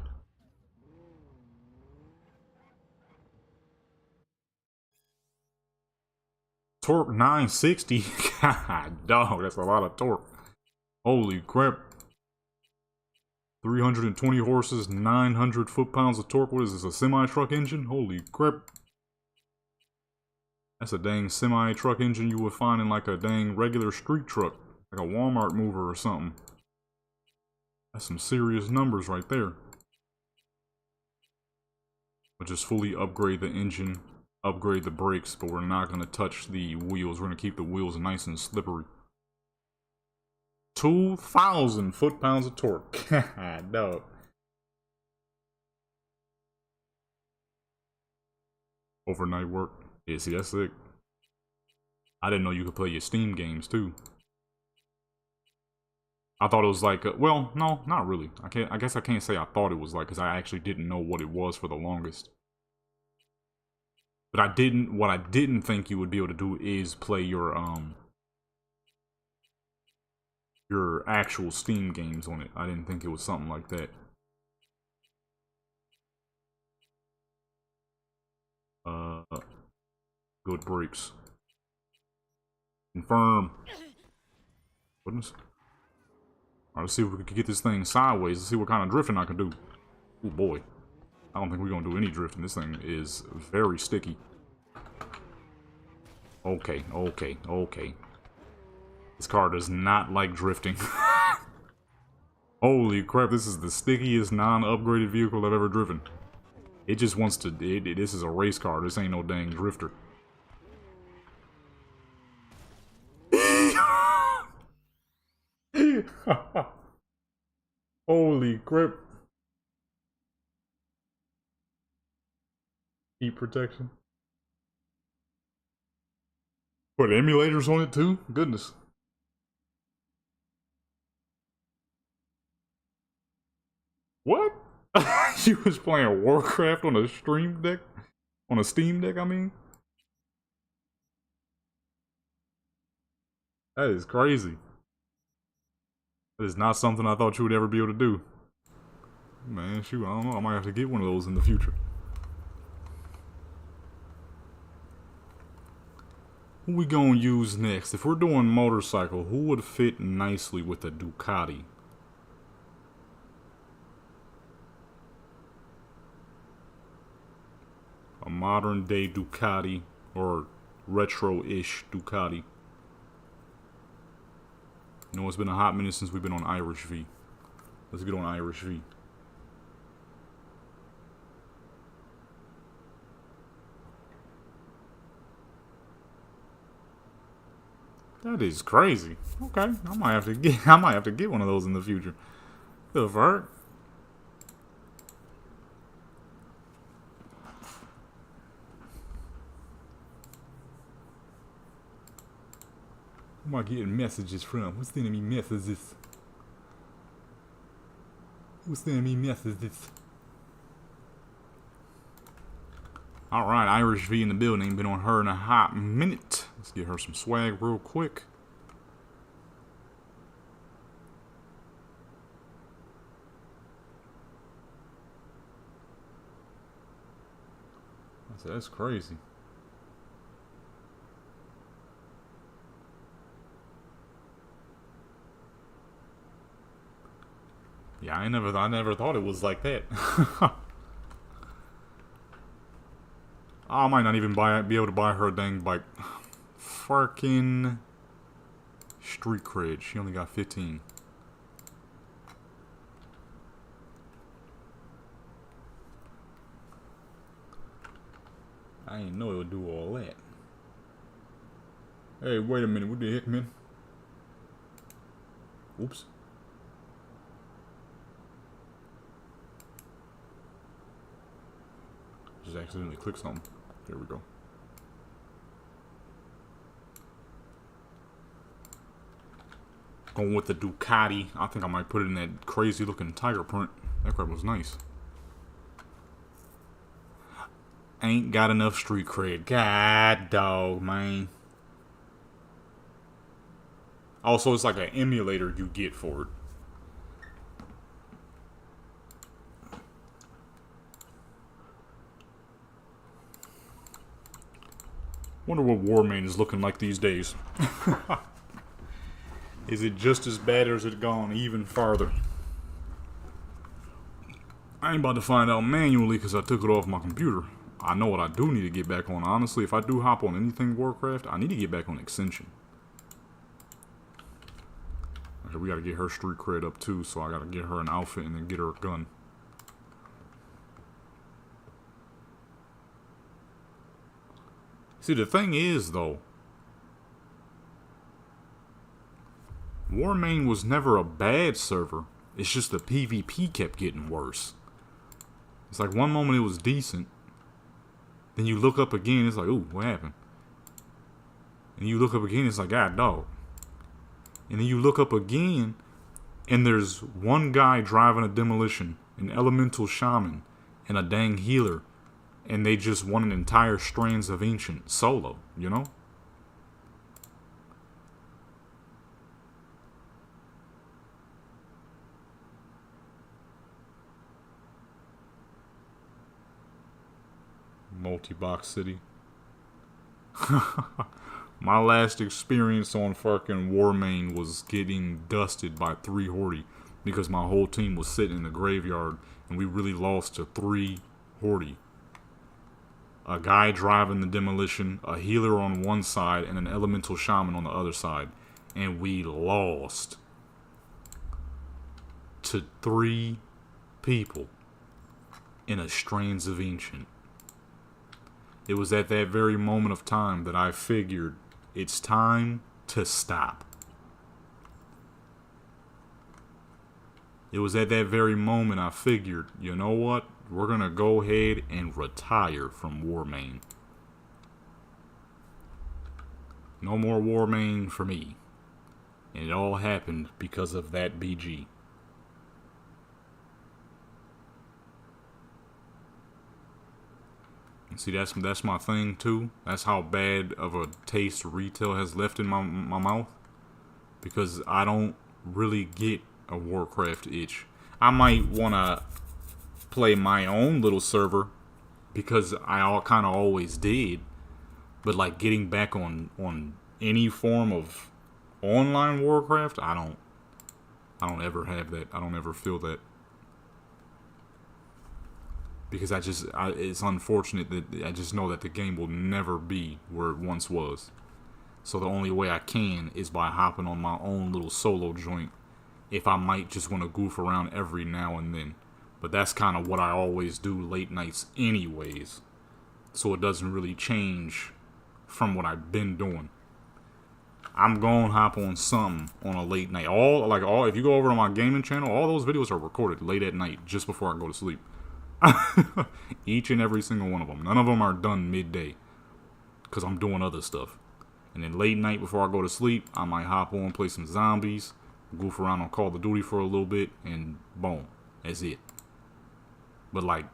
Torque 960. God, dog, that's a lot of torque. Holy crap. 320 horses, 900 foot-pounds of torque. What is this, a semi-truck engine? Holy crap. That's a dang semi-truck engine you would find in like a dang regular street truck. Like a Walmart mover or something. That's some serious numbers right there. We'll just fully upgrade the engine, upgrade the brakes, but we're not going to touch the wheels. We're going to keep the wheels nice and slippery. 2,000 foot-pounds of torque. Dog. Overnight work. Yeah, see, that's sick. I didn't know you could play your Steam games too. I thought it was like, well, no, not really. I guess I can't say I thought it was like, because I actually didn't know what it was for the longest. But what I didn't think you would be able to do is play your actual Steam games on it. I didn't think it was something like that. Good brakes. Confirm. Goodness. Alright, let's see if we can get this thing sideways. Let's see what kind of drifting I can do. Oh boy. I don't think we're gonna do any drifting. This thing is very sticky. Okay, okay, okay. This car does not like drifting. Holy crap, this is the stickiest non-upgraded vehicle I've ever driven. It just wants to... this is a race car. This ain't no dang drifter. Holy crap. Heat protection. Put emulators on it too? Goodness. What? You was playing Warcraft on a Stream Deck? On a Steam Deck, I mean? That is crazy. That is not something I thought you would ever be able to do. Man, shoot, I don't know. I might have to get one of those in the future. Who we gonna use next? If we're doing motorcycle, who would fit nicely with a Ducati? A modern day Ducati, or retro-ish Ducati. You know, it's been a hot minute since we've been on Irish V. Let's get on Irish V. That is crazy. Okay, I might have to get one of those in the future. The fuck? Who am I getting messages from? Who's sending me messages? Who's sending me messages? Alright, Irish V in the building. Ain't been on her in a hot minute. Let's get her some swag real quick. That's crazy. Yeah, I never thought it was like that. I might not even be able to buy her a dang bike. Fucking street cred. She only got 15. I didn't know it would do all that. Hey, wait a minute. What the heck, man? Oops. Just accidentally clicked something. There we go. Going with the Ducati. I think I might put it in that crazy looking tiger print. That crap was nice. Ain't got enough street cred. God dog, man. Also, it's like an emulator you get for it. Wonder what Warmane is looking like these days. Is it just as bad or has it gone even farther? I ain't about to find out manually because I took it off my computer. I know what I do need to get back on. Honestly, if I do hop on anything Warcraft, I need to get back on Ascension. Okay, we gotta get her street cred up too, so I gotta get her an outfit and then get her a gun. See, the thing is, though, Warmane was never a bad server. It's just the PvP kept getting worse. It's like one moment it was decent. Then you look up again, it's like, ooh, what happened? And you look up again, it's like, God, dog. And then you look up again, and there's one guy driving a demolition, an elemental shaman, and a dang healer. And they just won an entire Strands of Ancient solo, you know? Multi-box city. My last experience on fucking Warmane was getting dusted by 3 Horde because my whole team was sitting in the graveyard and we really lost to 3 Horde. A guy driving the demolition, a healer on one side, and an elemental shaman on the other side. And we lost to 3 people in a Strands of Ancient. It was at that very moment of time that I figured it's time to stop. It was at that very moment I figured, you know what? We're gonna go ahead and retire from Warmane. No more Warmane for me. And it all happened because of that BG. And see, that's my thing too. That's how bad of a taste retail has left in my mouth. Because I don't really get a Warcraft itch. I might want to play my own little server because I kind of always did. But like getting back on any form of online Warcraft, I don't ever have that. I don't ever feel that. Because it's unfortunate that I just know that the game will never be where it once was. So the only way I can is by hopping on my own little solo joint. If I might just want to goof around every now and then. But that's kind of what I always do late nights anyways. So it doesn't really change from what I've been doing. I'm going to hop on something on a late night. If you go over to my gaming channel, all those videos are recorded late at night just before I go to sleep. Each and every single one of them. None of them are done midday because I'm doing other stuff. And then late night before I go to sleep, I might hop on, play some zombies, goof around on Call of Duty for a little bit, and boom, that's it. But like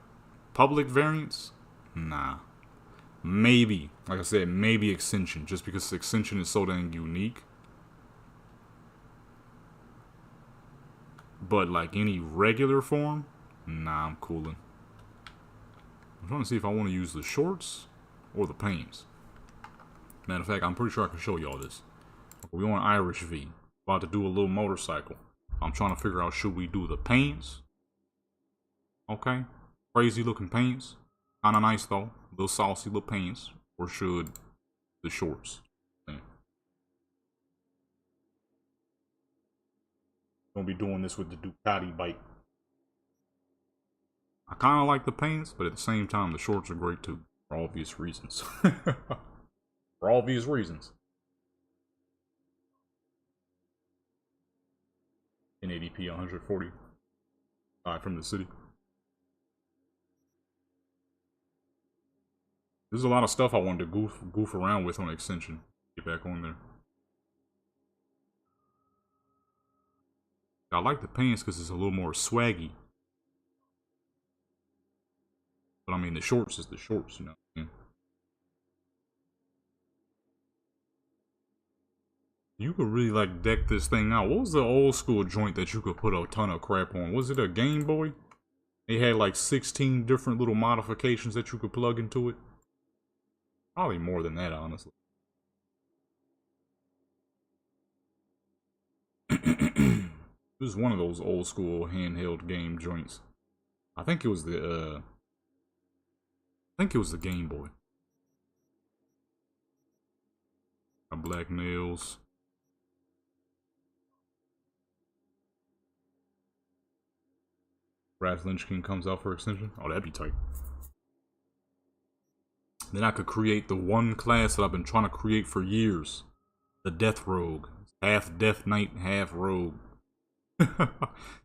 public variants, nah. Maybe, like I said, maybe Extension, just because Extension is so dang unique. But like any regular form, nah, I'm cooling. I'm trying to see if I want to use the shorts or the paints. Matter of fact, I'm pretty sure I can show y'all this. We on Irish V. About to do a little motorcycle. I'm trying to figure out, should we do the paints? Okay. Crazy looking paints. Kinda nice though. Little saucy little paints. Or should the shorts? Gonna be doing this with the Ducati bike. I kind of like the paints, but at the same time, the shorts are great too. For obvious reasons. For obvious reasons. 1080p 140. From the city. There's a lot of stuff I wanted to goof around with on Extension. Get back on there. I like the paints because it's a little more swaggy. But I mean, the shorts is the shorts, you know. You could really like deck this thing out. What was the old school joint that you could put a ton of crap on? Was it a Game Boy? It had like 16 different little modifications that you could plug into it. Probably more than that, honestly. It was one of those old school handheld game joints. I think it was the Game Boy. Black nails. Brad Lynch King comes out for Extension. Oh, that'd be tight. Then I could create the one class that I've been trying to create for years. The Death Rogue. Half Death Knight, half Rogue. This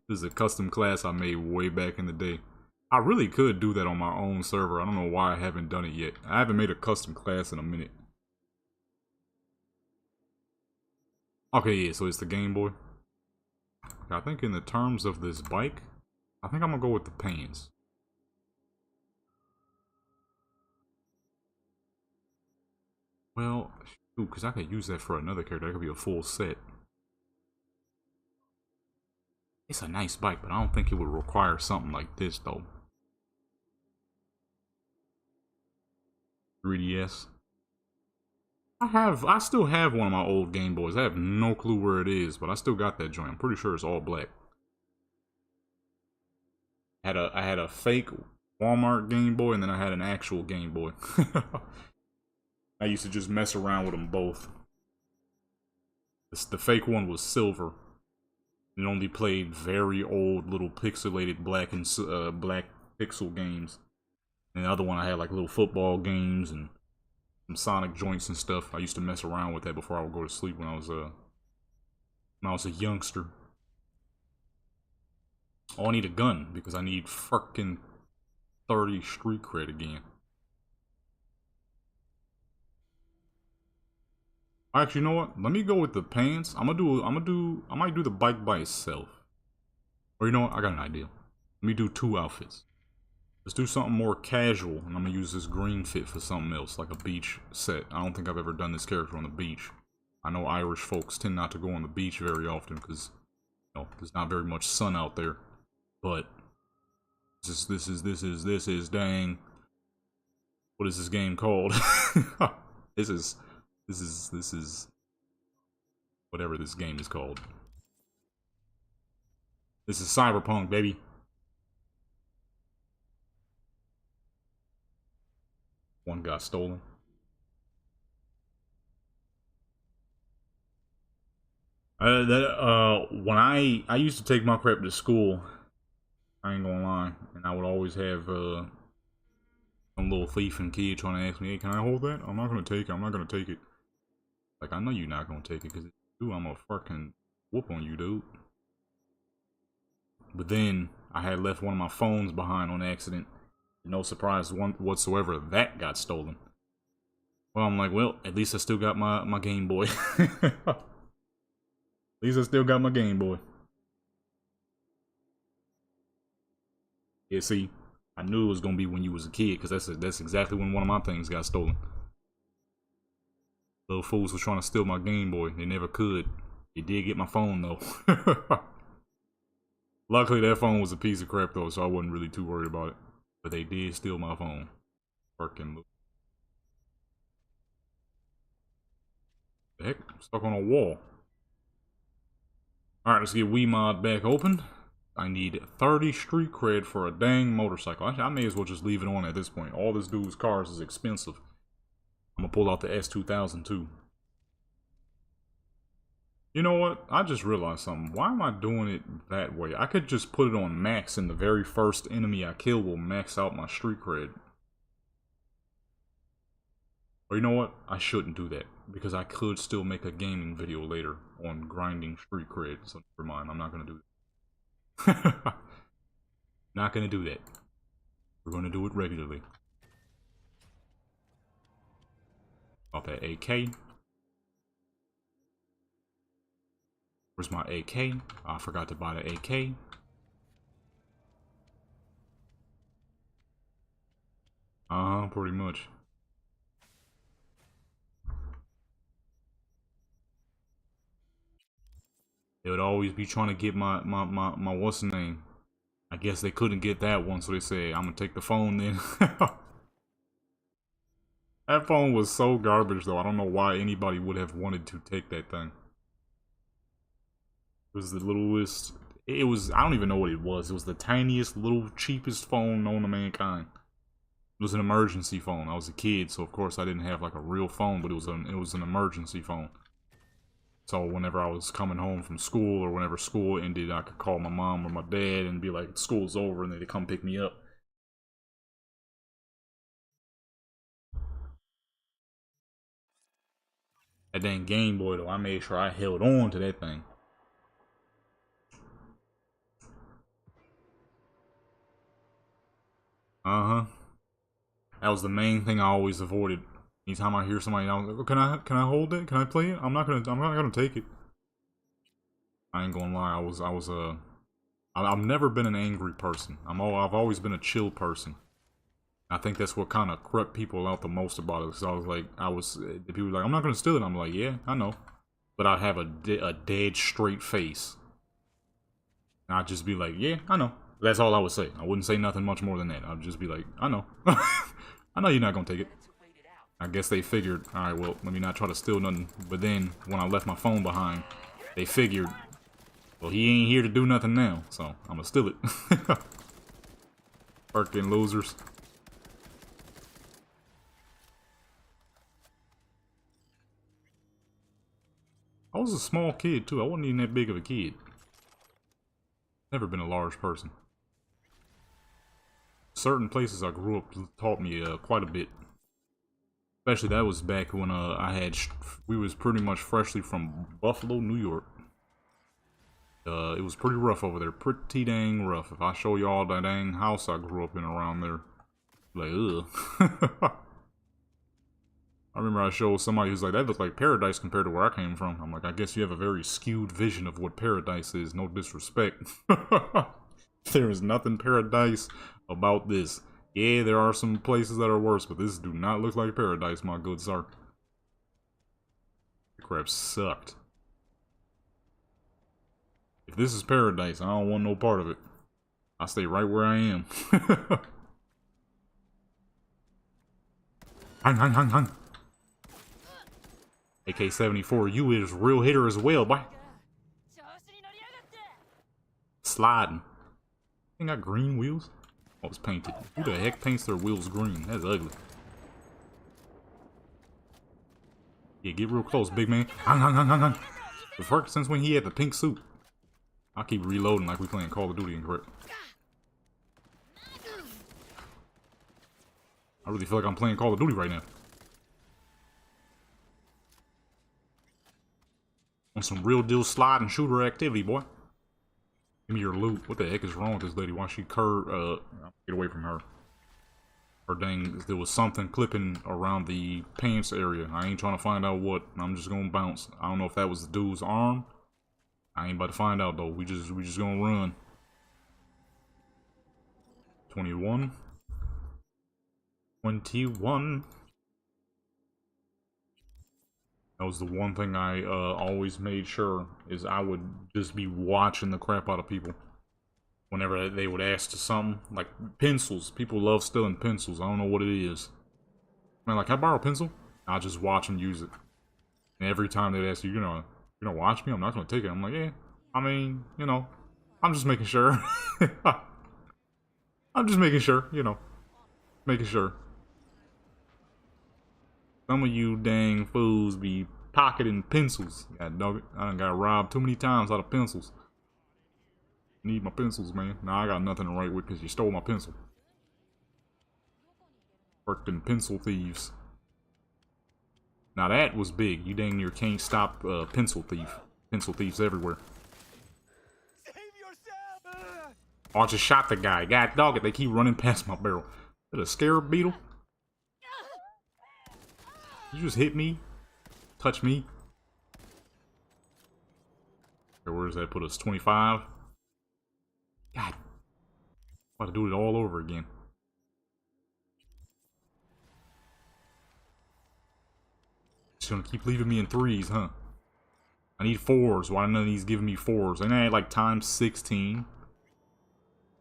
is a custom class I made way back in the day. I really could do that on my own server. I don't know why I haven't done it yet. I haven't made a custom class in a minute. Okay, yeah, so it's the Game Boy. I think in the terms of this bike, I think I'm gonna go with the pants. Well, shoot, because I could use that for another character. That could be a full set. It's a nice bike, but I don't think it would require something like this, though. 3DS. I still have one of my old Game Boys. I have no clue where it is, but I still got that joint. I'm pretty sure it's all black. I had a fake Walmart Game Boy, and then I had an actual Game Boy. I used to just mess around with them both. The fake one was silver. It only played very old, little pixelated black and black pixel games. And the other one I had like little football games and some Sonic joints and stuff. I used to mess around with that before I would go to sleep when I was a youngster. Oh, I need a gun because I need fucking 30 street cred again. Actually, you know what? Let me go with the pants. I might do the bike by itself. Or you know what? I got an idea. Let me do 2 outfits. Let's do something more casual, and I'm gonna use this green fit for something else, like a beach set. I don't think I've ever done this character on the beach. I know Irish folks tend not to go on the beach very often because, you know, there's not very much sun out there. But this is dang. What is this game called? This is whatever this game is called. This is Cyberpunk, baby. One got stolen. When I used to take my crap to school, I ain't gonna lie, and I would always have some little thieving kid trying to ask me, "Hey, can I hold that? I'm not gonna take it. I'm not gonna take it." Like, I know you're not gonna take it, because if you do, I'm gonna fucking whoop on you, dude. But then I had left one of my phones behind on accident. No surprise whatsoever, that got stolen. Well, I'm like, well, at least I still got my Game Boy. At least I still got my Game Boy. Yeah, see, I knew it was gonna be when you was a kid, because that's exactly when one of my things got stolen. Little fools was trying to steal my Game Boy. They never could. They did get my phone, though. Luckily, that phone was a piece of crap, though, so I wasn't really too worried about it. But they did steal my phone. Fucking move. The heck? I'm stuck on a wall. Alright, let's get WeMod back open. I need 30 street cred for a dang motorcycle. I may as well just leave it on at this point. All this dude's cars is expensive. I'm gonna pull out the S2000 too. You know what? I just realized something. Why am I doing it that way? I could just put it on max and the very first enemy I kill will max out my street cred. Or you know what? I shouldn't do that. Because I could still make a gaming video later on grinding street cred. So never mind, I'm not gonna do that. Not gonna do that. We're gonna do it regularly. Got that AK. Where's my AK? I forgot to buy the AK. Pretty much. They would always be trying to get my what's the name? I guess they couldn't get that one, so they said, I'm gonna take the phone then. That phone was so garbage though. I don't know why anybody would have wanted to take that thing. It was the littlest, it was, I don't even know what it was. It was the tiniest, little, cheapest phone known to mankind. It was an emergency phone. I was a kid, so of course I didn't have like a real phone, but it was an emergency phone. So whenever I was coming home from school, or whenever school ended, I could call my mom or my dad and be like, school's over, and they'd come pick me up. That dang Game Boy though, I made sure I held on to that thing. Uh-huh. That was the main thing I always avoided. Anytime I hear somebody else, like, oh, can I hold it? Can I play it? I'm not gonna take it. I ain't gonna lie. I've never been an angry person. I've always been a chill person. I think that's what kind of crept people out the most about it. So the people were like, I'm not gonna steal it. I'm like, yeah, I know, but I'd have a dead straight face. And I'd just be like, yeah, I know. That's all I would say. I wouldn't say nothing much more than that. I'd just be like, I know. I know you're not gonna take it. I guess they figured, alright, well, let me not try to steal nothing. But then, when I left my phone behind, they figured, well, he ain't here to do nothing now, so I'm gonna steal it. Fucking losers. I was a small kid, too. I wasn't even that big of a kid. Never been a large person. Certain places I grew up taught me quite a bit. Especially that was back when we was pretty much freshly from Buffalo, New York. It was pretty rough over there. Pretty dang rough. If I show y'all that dang house I grew up in around there, like, ugh. I remember I showed somebody who's like, that looks like paradise compared to where I came from. I'm like, I guess you have a very skewed vision of what paradise is. No disrespect. There is nothing paradise about this. Yeah, there are some places that are worse, but this do not look like paradise, my good sir. The crap sucked. If this is paradise, I don't want no part of it. I stay right where I am. Hang. AK-74, you is real hitter as well, boy. Sliding. Ain't got green wheels? Oh, it's painted. Who the heck paints their wheels green? That's ugly. Yeah, get real close, big man. Hang. The fuck since when he had the pink suit? I keep reloading like we playing Call of Duty incorrect. I really feel like I'm playing Call of Duty right now. On some real deal slide and shooter activity, boy. Give me your loot. What the heck is wrong with this lady? Why she get away from her. Her dang, there was something clipping around the pants area. I ain't trying to find out what. I'm just gonna bounce. I don't know if that was the dude's arm. I ain't about to find out though. We just gonna run. 21. 21. That was the one thing I always made sure is I would just be watching the crap out of people. Whenever they would ask to something, like pencils. People love stealing pencils. I don't know what it is. Man, like, can I borrow a pencil? I'll just watch them use it. And every time they'd ask you, you know, watch me? I'm not gonna take it. I'm like, yeah. I mean, you know, I'm just making sure. I'm just making sure, you know. Making sure. Some of you dang fools be pocketing pencils. God dog it. I done got robbed too many times out of pencils. Need my pencils, man. Nah, I got nothing to write with because you stole my pencil. Freaking pencil thieves. Now that was big. You dang near can't stop pencil thief. Pencil thieves everywhere. Save yourself! Oh, I just shot the guy. God dog it, they keep running past my barrel. Is that a scarab beetle? You just hit me? Touch me? Okay, where does that put us? 25? God. I'm about to do it all over again. Just gonna keep leaving me in 3s, huh? I need 4s. Why none of these giving me 4s? Ain't that like times 16?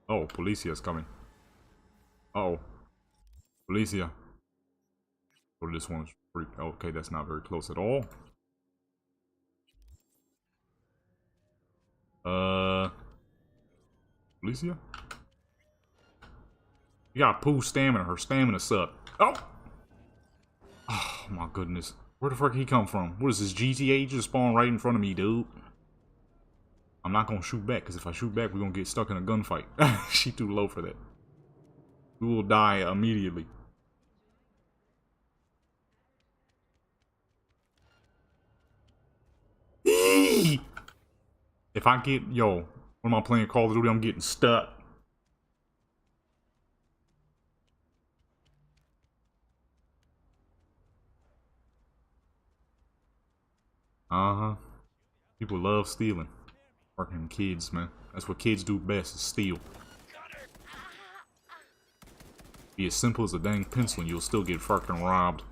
Oh, Policia's coming. Uh-oh. Policia. Oh, this one's pretty... Okay, that's not very close at all. Policia? You got poo stamina. Her stamina sucked. Oh! Oh, my goodness. Where the fuck he come from? What is this, GTA? Just spawned right in front of me, dude. I'm not gonna shoot back, because if I shoot back, we're gonna get stuck in a gunfight. She too low for that. We will die immediately. If I get, yo, when am I playing Call of Duty, I'm getting stuck. Uh-huh. People love stealing. Fucking kids, man. That's what kids do best, is steal. Be as simple as a dang pencil and you'll still get fucking robbed.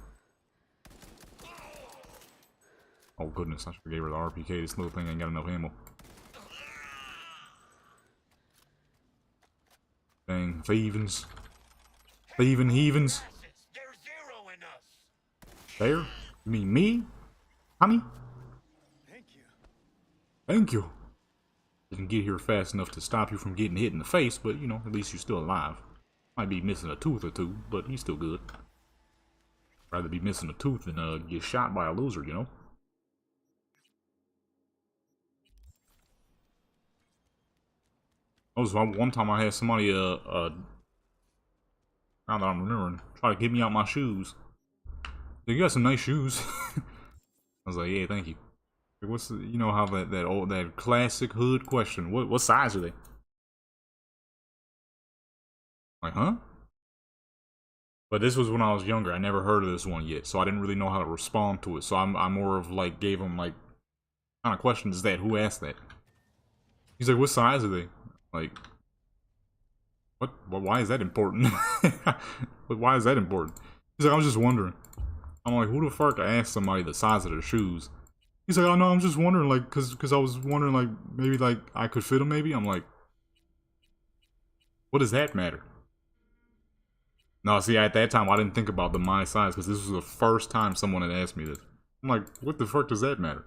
Oh goodness, I should gave her the RPK. This little thing ain't got enough ammo. Dang, thievens. Thieving heathens. There? You mean me? Honey? Thank you. Thank you. Didn't get here fast enough to stop you from getting hit in the face, but you know, at least you're still alive. Might be missing a tooth or two, but he's still good. Rather be missing a tooth than get shot by a loser, you know? Oh, so one time I had somebody, now that I'm remembering, try to get me out my shoes. You got some nice shoes. I was like, yeah, thank you. What's the, you know how that classic hood question? What size are they? Like, huh? But this was when I was younger. I never heard of this one yet, so I didn't really know how to respond to it. So I'm more of like gave him like, kind of question is that? Who asked that? He's like, what size are they? Like, what? Well, why is that important? But why is that important? He's like, I was just wondering. I'm like, who the fuck asked somebody the size of their shoes? He's like, oh no, I'm just wondering, like, cause I was wondering, like, maybe like I could fit them, maybe. I'm like, what does that matter? No, see, at that time I didn't think about my size, because this was the first time someone had asked me this. I'm like, what the fuck does that matter?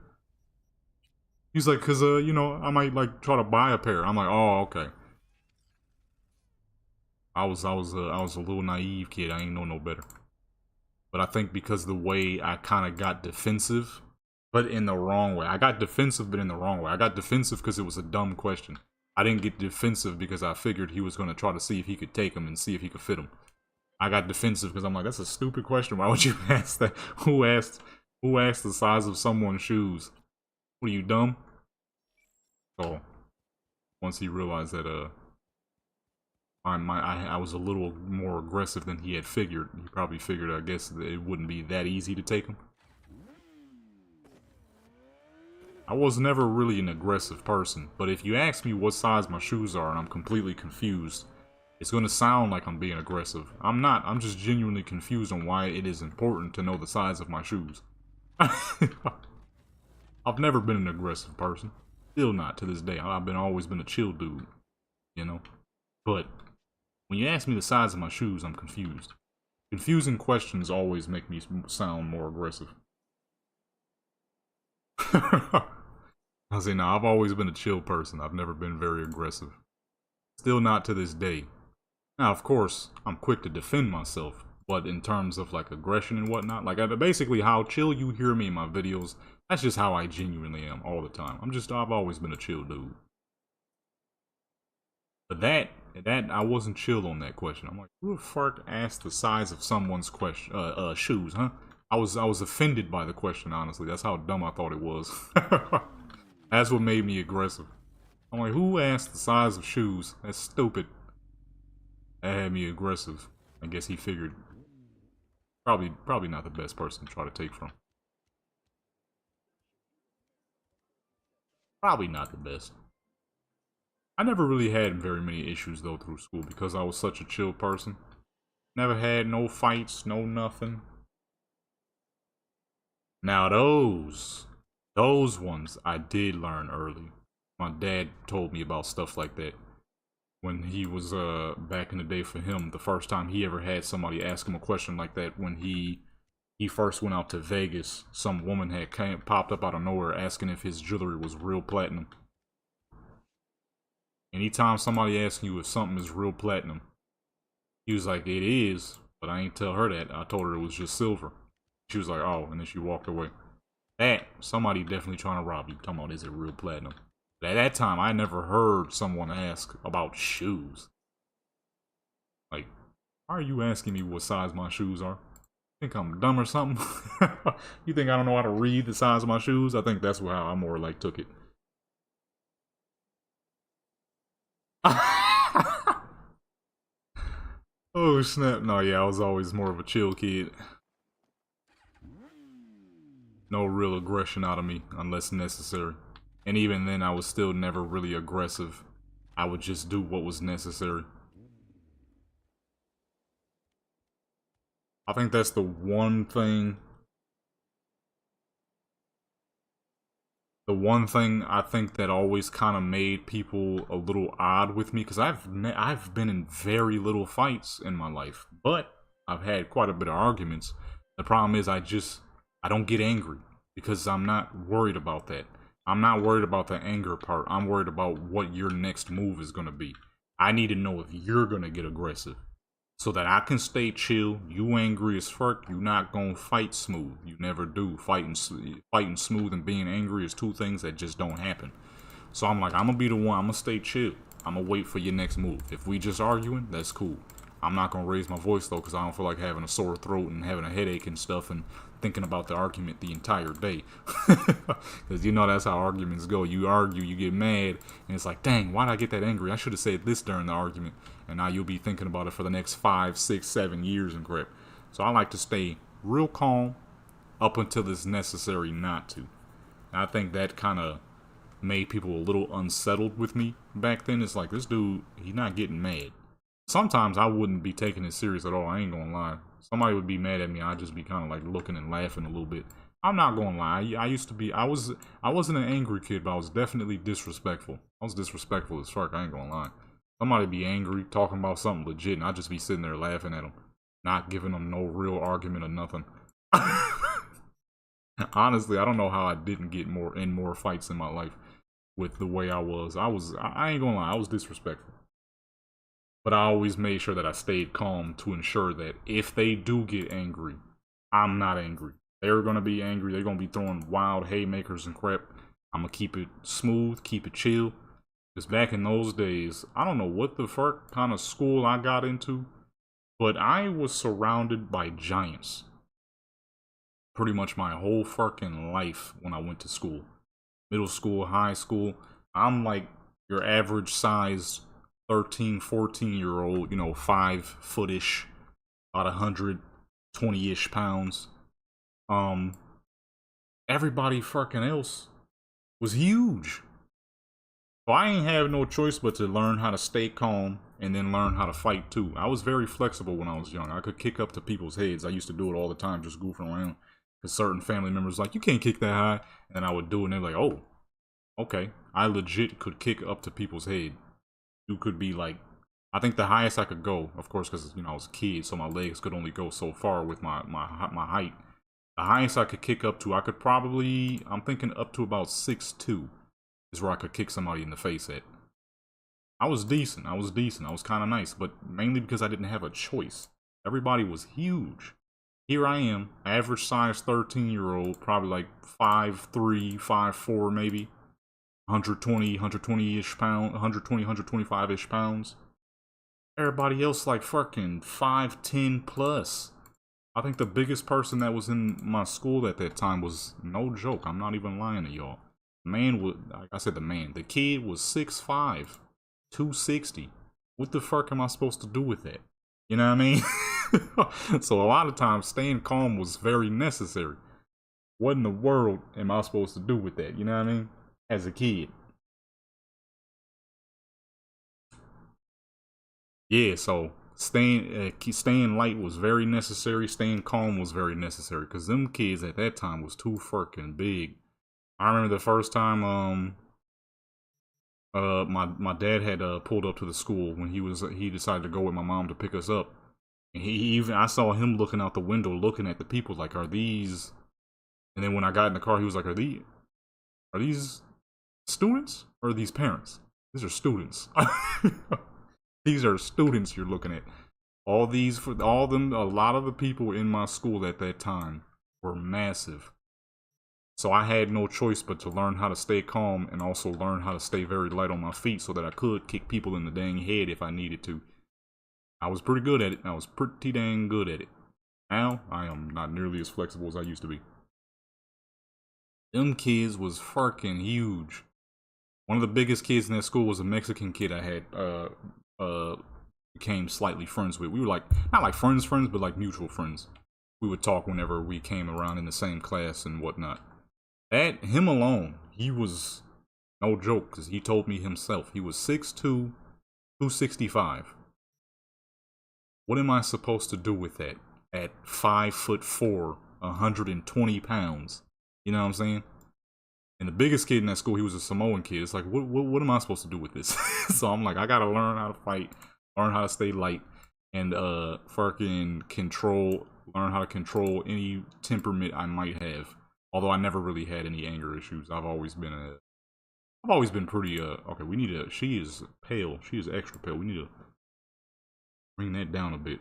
He's like, cause you know, I might like try to buy a pair. I'm like, oh, okay. I was a little naive kid. I ain't know no better. But I think because the way I kind of got defensive, but in the wrong way. I got defensive, but in the wrong way. I got defensive because it was a dumb question. I didn't get defensive because I figured he was going to try to see if he could take them and see if he could fit them. I got defensive because I'm like, that's a stupid question. Why would you ask that? Who asked the size of someone's shoes? What are you, dumb? So, once he realized that, I was a little more aggressive than he had figured. He probably figured, I guess, that it wouldn't be that easy to take him. I was never really an aggressive person, but if you ask me what size my shoes are and I'm completely confused, it's going to sound like I'm being aggressive. I'm not. I'm just genuinely confused on why it is important to know the size of my shoes. I've never been an aggressive person. Still not to this day. I've always been a chill dude, you know? But when you ask me the size of my shoes, I'm confused. Confusing questions always make me sound more aggressive. I say, nah, I've always been a chill person. I've never been very aggressive. Still not to this day. Now, of course, I'm quick to defend myself, but in terms of like aggression and whatnot, like basically how chill you hear me in my videos, that's just how I genuinely am all the time. I've always been a chill dude. But that I wasn't chill on that question. I'm like, who the fuck asked the size of someone's shoes, huh? I was offended by the question, honestly. That's how dumb I thought it was. That's what made me aggressive. I'm like, who asked the size of shoes? That's stupid. That had me aggressive. I guess he figured probably not the best person to try to take from. Probably not the best. I never really had very many issues though through school because I was such a chill person. Never had no fights, no nothing. Now those ones I did learn early. My dad told me about stuff like that. When he was back in the day for him, the first time he ever had somebody ask him a question like that when he first went out to Vegas, some woman had popped up out of nowhere asking if his jewelry was real platinum. Anytime somebody asks you if something is real platinum, he was like, it is, but I ain't tell her that. I told her it was just silver. She was like, oh, and then she walked away. Somebody definitely trying to rob you. Talking about, is it real platinum? But at that time, I never heard someone ask about shoes. Like, why are you asking me what size my shoes are? Think I'm dumb or something? You think I don't know how to read the size of my shoes? I think that's how I more like took it. Oh snap. No, yeah, I was always more of a chill kid. No real aggression out of me unless necessary. And even then, I was still never really aggressive. I would just do what was necessary. I think that's the one thing. The one thing I think that always kind of made people a little odd with me, because I've been in very little fights in my life, but I've had quite a bit of arguments. The problem is I don't get angry because I'm not worried about that. I'm not worried about the anger part. I'm worried about what your next move is going to be. I need to know if you're going to get aggressive so that I can stay chill. You angry as fuck, you not gonna fight smooth. You never do. Fighting smooth and being angry is two things that just don't happen. So I'm like, I'm gonna be the one. I'm gonna stay chill. I'm gonna wait for your next move. If we just arguing, that's cool. I'm not gonna raise my voice though, because I don't feel like having a sore throat and having a headache and stuff and thinking about the argument the entire day. Because you know that's how arguments go. You argue, you get mad, and it's like, dang, why'd I get that angry? I should have said this during the argument. And now you'll be thinking about it for the next 5, 6, 7 years and crap. So I like to stay real calm up until it's necessary not to. And I think that kind of made people a little unsettled with me back then. It's like, this dude, he's not getting mad. Sometimes I wouldn't be taking it serious at all. I ain't gonna lie. Somebody would be mad at me. I'd just be kind of like looking and laughing a little bit. I'm not gonna lie. I used to be. I wasn't an angry kid, but I was definitely disrespectful. I was disrespectful as fuck. I ain't gonna lie. Somebody be angry, talking about something legit, and I'd just be sitting there laughing at them, not giving them no real argument or nothing. Honestly, I don't know how I didn't get more fights in my life with the way I was. I ain't gonna lie, I was disrespectful. But I always made sure that I stayed calm to ensure that if they do get angry, I'm not angry. They're gonna be angry, they're gonna be throwing wild haymakers and crap. I'm gonna keep it smooth, keep it chill. Because back in those days, I don't know what the fuck kind of school I got into, but I was surrounded by giants pretty much my whole fucking life when I went to school. Middle school, high school, I'm like your average size 13, 14-year-old, 5 footish, about 120-ish pounds. Everybody fucking else was huge. So I ain't have no choice but to learn how to stay calm and then learn how to fight too. I was very flexible when I was young. I could kick up to people's heads. I used to do it all the time, just goofing around. Because certain family members like, you can't kick that high. And I would do it and they're like, oh, okay. I legit could kick up to people's head. You could be like, I think the highest I could go, of course, because I was a kid, so my legs could only go so far with my height. The highest I could kick up to, I could probably, I'm thinking up to about 6'2" is where I could kick somebody in the face at. I was decent. I was kind of nice, but mainly because I didn't have a choice. Everybody was huge. Here I am, average size 13-year-old, probably like 5'3", 5'4", maybe. 120-ish pounds, 125-ish pounds. Everybody else like fucking 5'10" plus. I think the biggest person that was in my school at that time was, no joke, I'm not even lying to y'all. The kid was 6'5", 260. What the fuck am I supposed to do with that? You know what I mean? So a lot of times staying calm was very necessary. What in the world am I supposed to do with that? You know what I mean? As a kid. Yeah, so staying light was very necessary. Staying calm was very necessary. Because them kids at that time was too fucking big. I remember the first time my dad had pulled up to the school when he decided to go with my mom to pick us up. And I saw him looking out the window looking at the people like, are these, and then when I got in the car he was like, are these students or are these parents? These are students. These are students you're looking at. A lot of the people in my school at that time were massive. So I had no choice but to learn how to stay calm and also learn how to stay very light on my feet so that I could kick people in the dang head if I needed to. I was pretty good at it. I was pretty dang good at it. Now, I am not nearly as flexible as I used to be. Them kids was fucking huge. One of the biggest kids in that school was a Mexican kid I had became slightly friends with. We were like, not like friends, but like mutual friends. We would talk whenever we came around in the same class and whatnot. Him alone, he was No joke, because he told me himself. He was 6'2", 265. What am I supposed to do with that at 5'4", 120 pounds? You know what I'm saying? And the biggest kid in that school, he was a Samoan kid. It's like, what am I supposed to do with this? So I'm like, I gotta learn how to fight, learn how to stay light, and fucking learn how to control any temperament I might have. Although I never really had any anger issues. I've always been pretty okay, we need to, she is pale. She is extra pale. We need to bring that down a bit.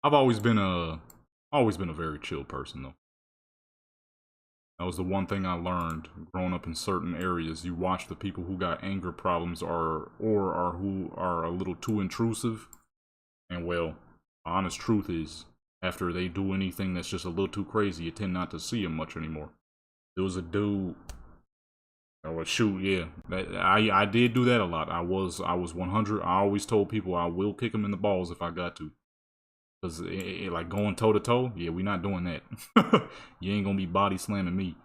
I've always been a very chill person though. That was the one thing I learned growing up in certain areas. You watch the people who got anger problems or who are a little too intrusive. And well, honest truth is, after they do anything that's just a little too crazy, you tend not to see them much anymore. There was a dude. Oh, shoot, yeah. I did do that a lot. I was 100. I always told people I will kick him in the balls if I got to. Cause like going toe to toe, yeah, we not doing that. You ain't gonna be body slamming me.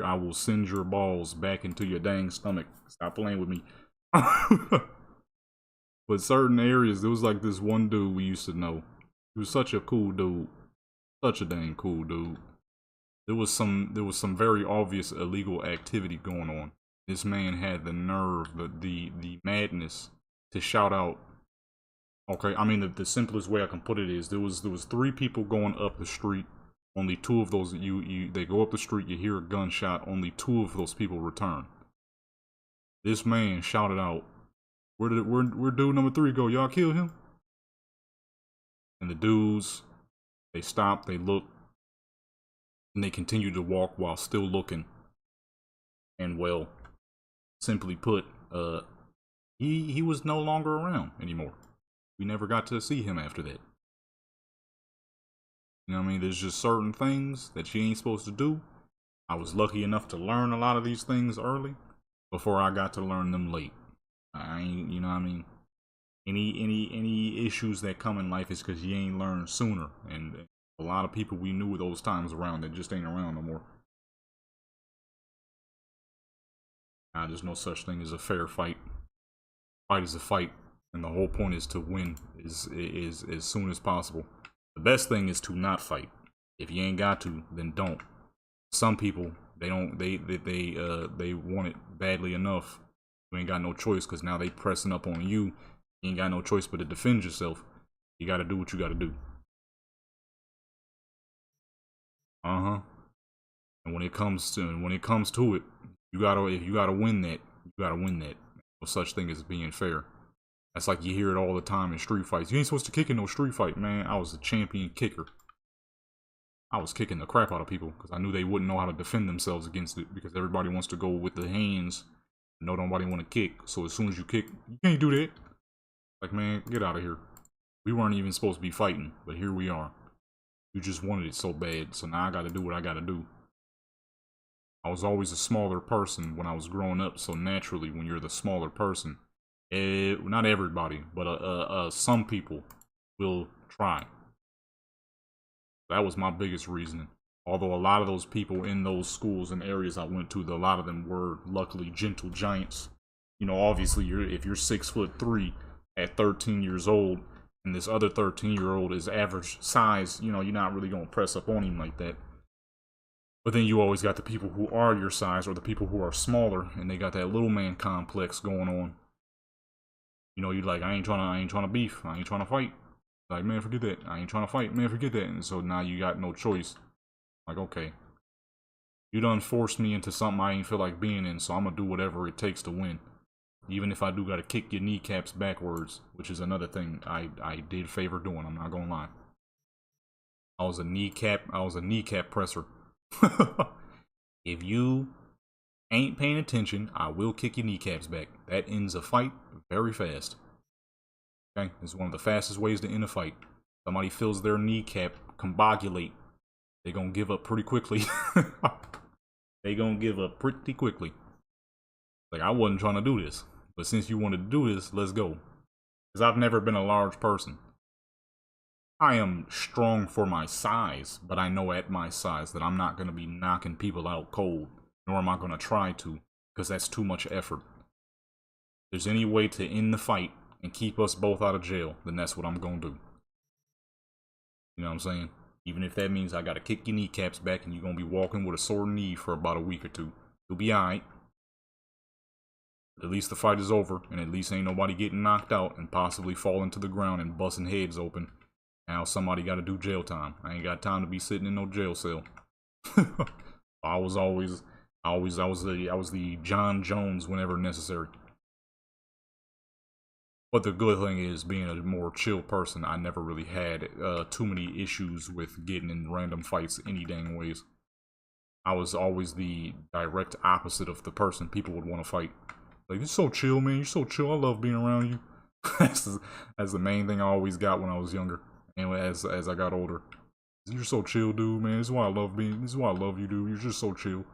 I will send your balls back into your dang stomach. Stop playing with me. But certain areas, there was like this one dude we used to know. He was such a cool dude, such a dang cool dude. There was some very obvious illegal activity going on. This man had the nerve, the madness to shout out. Okay, I mean the simplest way I can put it is there was 3 people going up the street. Only 2 of those they go up the street, you hear a gunshot, only 2 of those people return. This man shouted out, where dude number 3 go? Y'all kill him? And the dudes, they stopped, they looked, and they continued to walk while still looking. And well, simply put, he was no longer around anymore. We never got to see him after that. You know what I mean? There's just certain things that you ain't supposed to do. I was lucky enough to learn a lot of these things early before I got to learn them late. I ain't, you know what I mean? Any issues that come in life is because you ain't learned sooner. And a lot of people we knew those times around that just ain't around no more. There's no such thing as a fair fight. Fight is a fight. And the whole point is to win is as soon as possible. The best thing is to not fight. If you ain't got to, then don't. Some people, they want it badly enough. You ain't got no choice because now they pressing up on you. You ain't got no choice but to defend yourself. You gotta do what you gotta do. And when it comes to it, if you gotta win that, you gotta win that. No such thing as being fair. That's like you hear it all the time in street fights. You ain't supposed to kick in no street fight, man. I was a champion kicker. I was kicking the crap out of people because I knew they wouldn't know how to defend themselves against it because everybody wants to go with the hands. No, nobody want to kick. So as soon as you kick, you can't do that. Like, man, get out of here. We weren't even supposed to be fighting, but here we are. You just wanted it so bad, so now I gotta do what I gotta do. I was always a smaller person when I was growing up, so naturally, when you're the smaller person, not everybody, but some people will try. That was my biggest reasoning. Although a lot of those people in those schools and areas I went to, a lot of them were luckily gentle giants. You know, obviously, if you're 6'3" at 13 years old, and this other 13-year-old is average size, you know, you're not really gonna press up on him like that. But then you always got the people who are your size, or the people who are smaller, and they got that little man complex going on. You know, you're like, I ain't trying to beef. I ain't trying to fight. Like, man, forget that. I ain't trying to fight. Man, forget that. And so now you got no choice. Like, okay. You done forced me into something I ain't feel like being in, so I'm gonna do whatever it takes to win. Even if I do gotta kick your kneecaps backwards, which is another thing I did favor doing, I'm not gonna lie. I was a kneecap presser. If you ain't paying attention, I will kick your kneecaps back. That ends a fight very fast. Okay, it's one of the fastest ways to end a fight. Somebody feels their kneecap combobulate, they gonna give up pretty quickly. They gonna give up pretty quickly. Like, I wasn't trying to do this, but since you wanted to do this, let's go. Because I've never been a large person. I am strong for my size, but I know at my size that I'm not gonna be knocking people out cold, nor am I gonna try to. because that's too much effort. If there's any way to end the fight and keep us both out of jail, then that's what I'm gonna do. You know what I'm saying? Even if that means I gotta kick your kneecaps back and you're gonna be walking with a sore knee for about a week or two. You'll be alright. At least the fight is over, and at least ain't nobody getting knocked out and possibly falling to the ground and busting heads open. Now somebody gotta do jail time. I ain't got time to be sitting in no jail cell. I was the John Jones whenever necessary. But the good thing is, being a more chill person, I never really had too many issues with getting in random fights any dang ways. I was always the direct opposite of the person people would want to fight. Like, you're so chill, man. You're so chill. I love being around you. that's the main thing I always got when I was younger. And as I got older. You're so chill, dude, man. This is why I love you, dude. You're just so chill.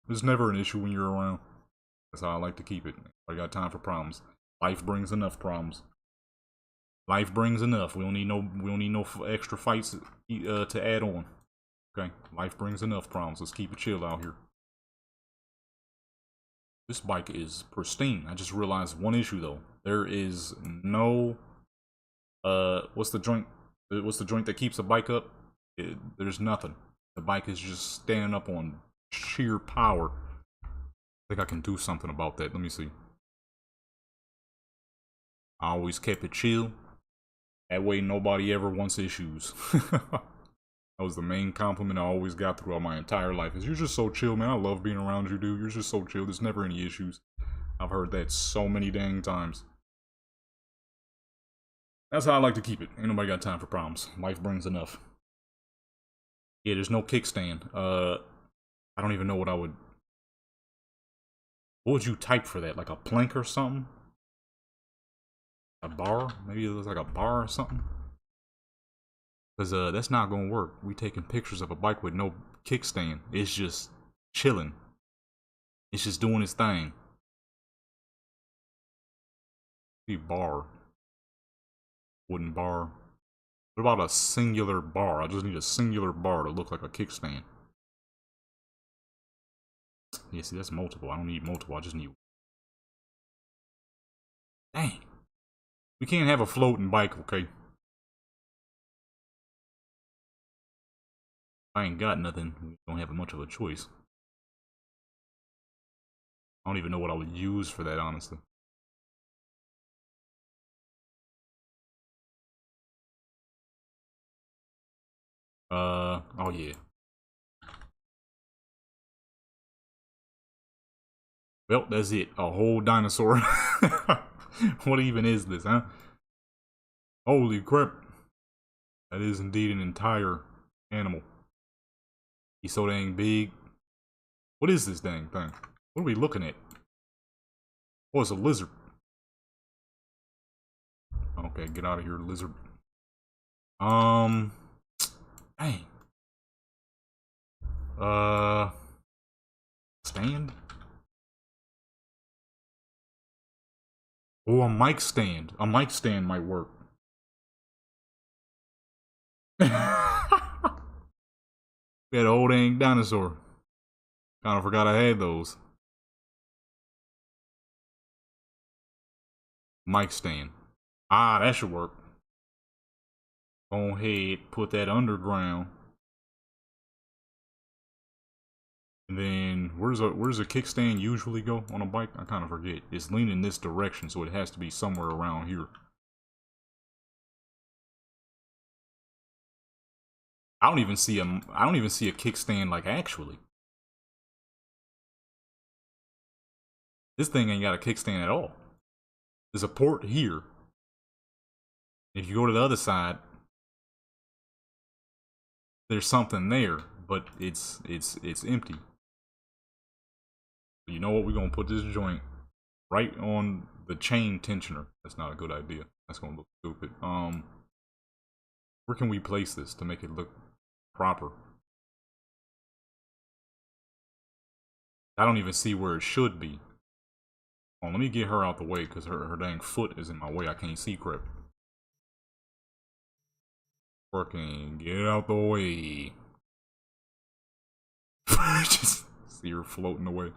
There's never an issue when you're around. That's how I like to keep it. I got time for problems. Life brings enough problems. Life brings enough. We don't need no extra fights to add on. Okay? Life brings enough problems. Let's keep it chill out here. This bike is pristine. I just realized one issue though. There is no what's the joint that keeps a bike up? There's nothing. The bike is just standing up on sheer power. I think I can do something about that. Let me see. I always kept it chill. That way nobody ever wants issues. That was the main compliment I always got throughout my entire life. Is you're just so chill, man. I love being around you, dude. You're just so chill. There's never any issues. I've heard that so many dang times. That's how I like to keep it. Ain't nobody got time for problems. Life brings enough. Yeah, there's no kickstand. I don't even know what I would... What would you type for that? Like a plank or something? A bar? Maybe it looks like a bar or something? Because that's not going to work. We taking pictures of a bike with no kickstand. It's just chilling. It's just doing its thing. Maybe bar. Wooden bar. What about a singular bar? I just need a singular bar to look like a kickstand. Yeah, see, that's multiple. I don't need multiple. I just need... Dang. We can't have a floating bike, okay? I ain't got nothing. We don't have much of a choice. I don't even know what I would use for that, honestly. Oh yeah. Well, that's it. A whole dinosaur. What even is this, huh? Holy crap. That is indeed an entire animal. He's so dang big. What is this dang thing? What are we looking at? Oh, it's a lizard. Okay, get out of here, lizard. Dang. Stand? Oh, a mic stand. A mic stand might work. That old dang dinosaur. Kinda forgot I had those. Mic stand. Ah, that should work. Go ahead, put that underground. And then, where's a kickstand usually go on a bike? I kind of forget. It's leaning this direction, so it has to be somewhere around here. I don't even see a kickstand like actually. This thing ain't got a kickstand at all. There's a port here. If you go to the other side, there's something there, but it's empty. You know what? We're gonna put this joint right on the chain tensioner. That's not a good idea. That's gonna look stupid. Where can we place this to make it look proper? I don't even see where it should be. Oh, let me get her out the way because her dang foot is in my way. I can't see crap. Working, get out the way. Just see her floating away.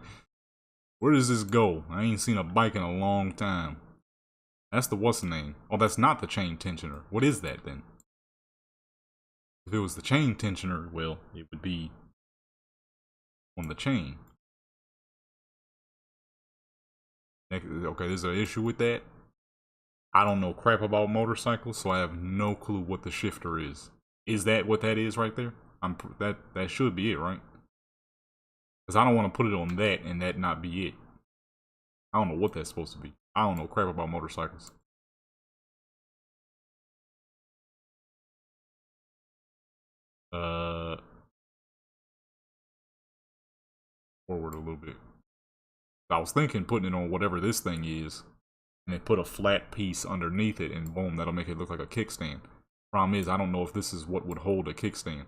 Where does this go? I ain't seen a bike in a long time. That's the what's the name? Oh, that's not the chain tensioner. What is that then? If it was the chain tensioner, well, it would be on the chain. Okay, there's an issue with that. I don't know crap about motorcycles, so I have no clue what the shifter is. Is that what that is right there? That should be it, right? Because I don't want to put it on that and that not be it. I don't know what that's supposed to be. I don't know crap about motorcycles. Forward a little bit. I was thinking putting it on whatever this thing is, and then put a flat piece underneath it, and boom, that'll make it look like a kickstand. Problem is, I don't know if this is what would hold a kickstand.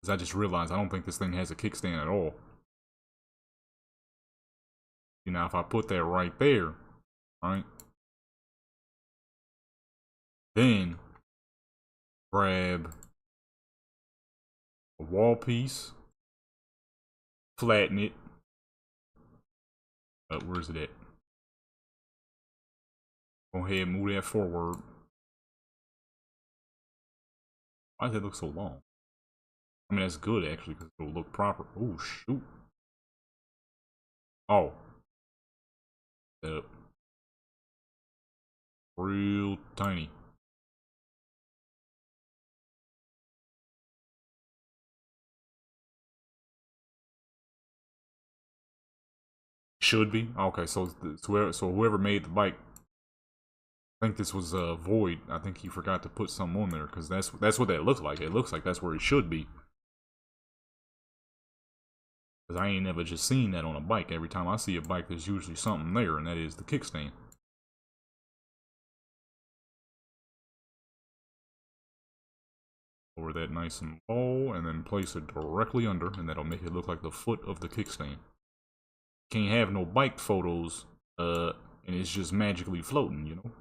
Because I just realized I don't think this thing has a kickstand at all. You know, if I put that right there, right? Then, grab a wall piece, flatten it. Where's it at? Go ahead and move that forward. Why does that look so long? I mean, that's good actually, because it'll look proper. Oh, shoot. Oh. Yep. Real tiny. Should be. Okay, so whoever made the bike, I think this was Void. I think he forgot to put something on there, because that's what that looks like. It looks like that's where it should be. Because I ain't never just seen that on a bike. Every time I see a bike, there's usually something there, and that is the kickstand. Lower that nice and low, and then place it directly under, and that'll make it look like the foot of the kickstand. Can't have no bike photos, and it's just magically floating, you know?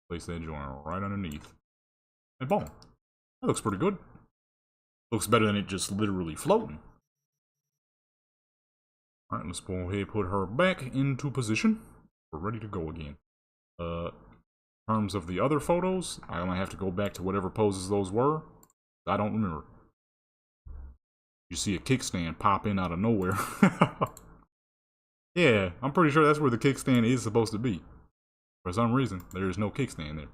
Place that joint right underneath. And boom. That looks pretty good. Looks better than it just literally floating. Alright, let's go ahead and put her back into position. We're ready to go again. In terms of the other photos, I might have to go back to whatever poses those were. I don't remember. You see a kickstand pop in out of nowhere. Yeah, I'm pretty sure that's where the kickstand is supposed to be. For some reason, there is no kickstand there.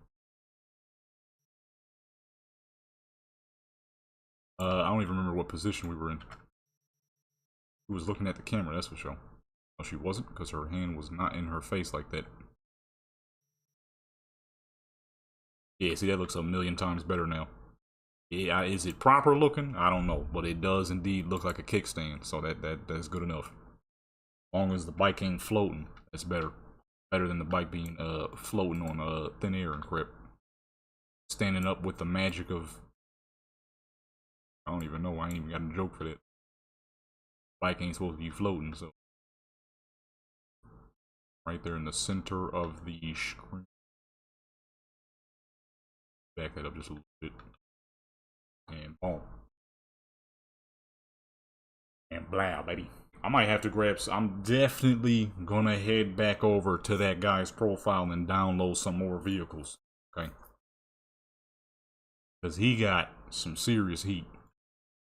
I don't even remember what position we were in. She was looking at the camera, that's for sure. Oh, she wasn't, because her hand was not in her face like that. Yeah, see, that looks a million times better now. Yeah, is it proper looking? I don't know, but it does indeed look like a kickstand, so that's good enough. As long as the bike ain't floating, that's better. Better than the bike being floating on thin air and crap. Standing up with the magic of, I don't even know, I ain't even got a joke for that. Bike ain't supposed to be floating, so right there in the center of the screen. Back that up just a little bit. And boom. And blah, baby. I might have to grab I'm definitely gonna head back over to that guy's profile and download some more vehicles. Okay? Because he got some serious heat.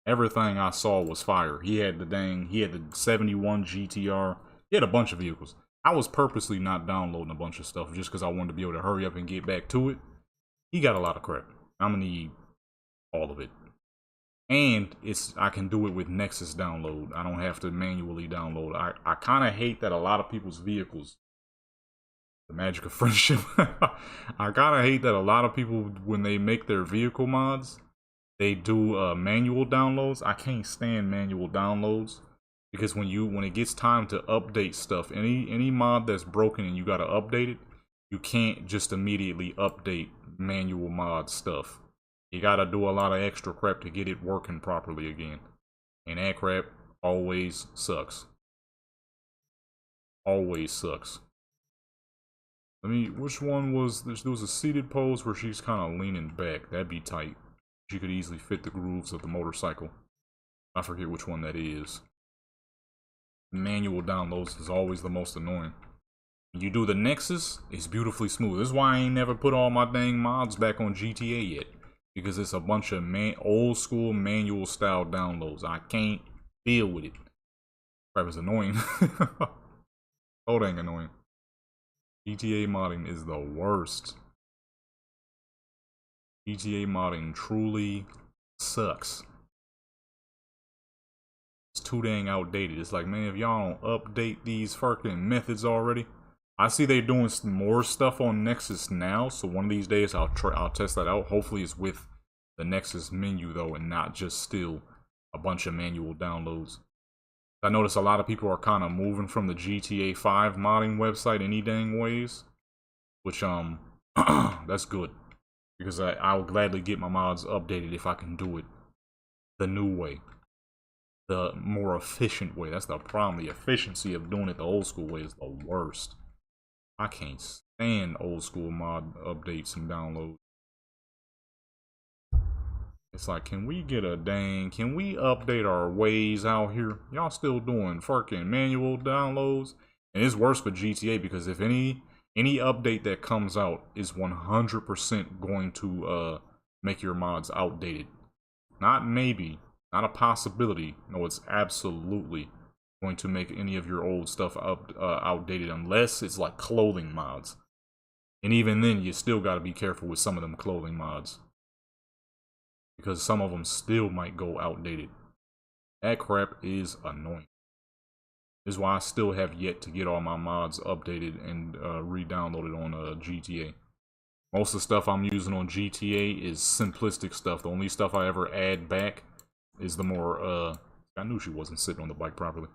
Everything I saw was fire. He had the 71 GTR. He had a bunch of vehicles. I was purposely not downloading a bunch of stuff just because I wanted to be able to hurry up and get back to it. He got a lot of crap. I'm gonna need all of it. And I can do it with Nexus download. I don't have to manually download. I kind of hate that a lot of people's vehicles, the magic of friendship. I kind of hate that a lot of people, when they make their vehicle mods, they do manual downloads. I can't stand manual downloads because when it gets time to update stuff, any mod that's broken and you gotta update it, you can't just immediately update manual mod stuff. You gotta do a lot of extra crap to get it working properly again. And that crap always sucks. Always sucks. Which one was, there was a seated pose where she's kind of leaning back. That'd be tight. She could easily fit the grooves of the motorcycle. I forget which one that is. manual downloads is always the most annoying. You do the Nexus, it's beautifully smooth. This is why I ain't never put all my dang mods back on GTA yet. Because it's a bunch of old school manual style downloads. I can't deal with it. Crap is annoying. Oh dang annoying. GTA modding is the worst. GTA modding truly sucks. It's too dang outdated. It's like, man, if y'all don't update these fucking methods already. I see they doing some more stuff on Nexus now, so one of these days I'll test that out. Hopefully it's with the Nexus menu though, and not just still a bunch of manual downloads. I notice a lot of people are kind of moving from the GTA 5 modding website any dang ways, which that's good, because I'll gladly get my mods updated if I can do it the new way, the more efficient way. That's the problem. The efficiency of doing it the old school way is the worst. I can't stand old school mod updates and downloads. It's like, can we update our ways out here? Y'all still doing fucking manual downloads? And it's worse for GTA because if any update that comes out is 100% going to make your mods outdated. Not maybe, not a possibility. No, it's absolutely going to make any of your old stuff outdated unless it's like clothing mods. And even then, you still got to be careful with some of them clothing mods, because some of them still might go outdated. That crap is annoying. This is why I still have yet to get all my mods updated and re-downloaded on GTA. Most of the stuff I'm using on GTA is simplistic stuff. The only stuff I ever add back is the more, I knew she wasn't sitting on the bike properly.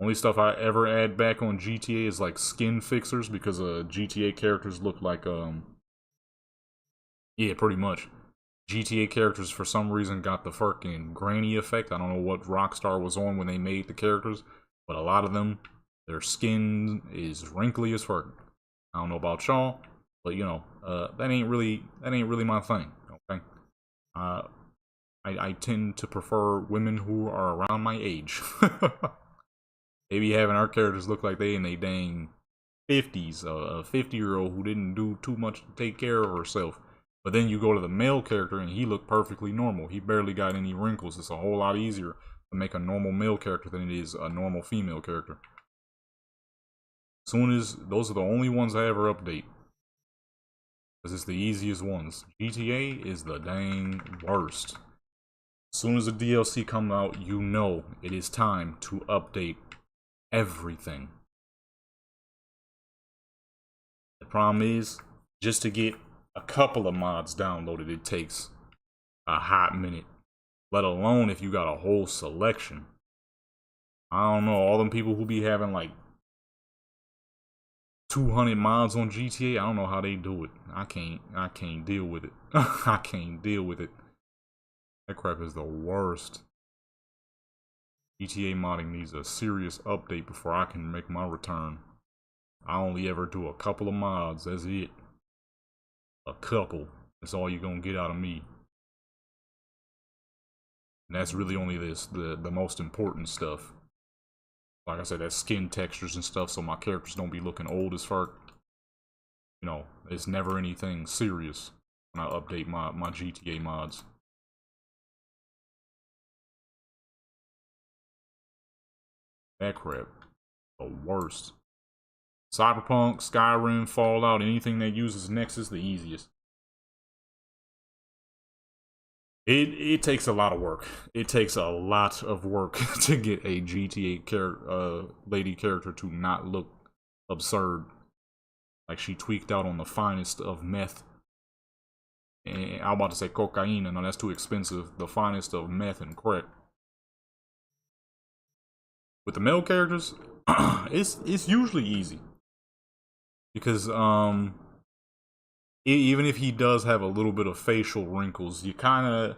Only stuff I ever add back on GTA is like skin fixers, because GTA characters look like, yeah, pretty much. GTA characters for some reason got the fucking granny effect. I don't know what Rockstar was on when they made the characters, but a lot of them, their skin is wrinkly as fuck. I don't know about y'all, but you know, that ain't really my thing. Okay, I tend to prefer women who are around my age. They be having our characters look like they in they dang 50s, a 50-year-old who didn't do too much to take care of herself. But then you go to the male character and he looked perfectly normal. He barely got any wrinkles. It's a whole lot easier to make a normal male character than it is a normal female character. Those are the only ones I ever update, because it's the easiest ones. GTA is the dang worst. As soon as the DLC comes out, you know it is time to update everything. The problem is, just to get a couple of mods downloaded, it takes a hot minute. Let alone if you got a whole selection. I don't know, all them people who be having like 200 mods on GTA, I don't know how they do it. I can't deal with it. I can't deal with it. That crap is the worst. GTA modding needs a serious update before I can make my return. I only ever do a couple of mods, that's it. A couple. That's all you're gonna get out of me. And that's really only the most important stuff. Like I said, that's skin textures and stuff, so my characters don't be looking old as fuck. You know, it's never anything serious when I update my GTA mods. That crap. The worst. Cyberpunk, Skyrim, Fallout, anything that uses Nexus, the easiest. It takes a lot of work. It takes a lot of work to get a GTA lady character to not look absurd. Like she tweaked out on the finest of meth. And I'm about to say cocaine, no, that's too expensive. The finest of meth and crack. With the male characters, it's usually easy. Because even if he does have a little bit of facial wrinkles, you kind of,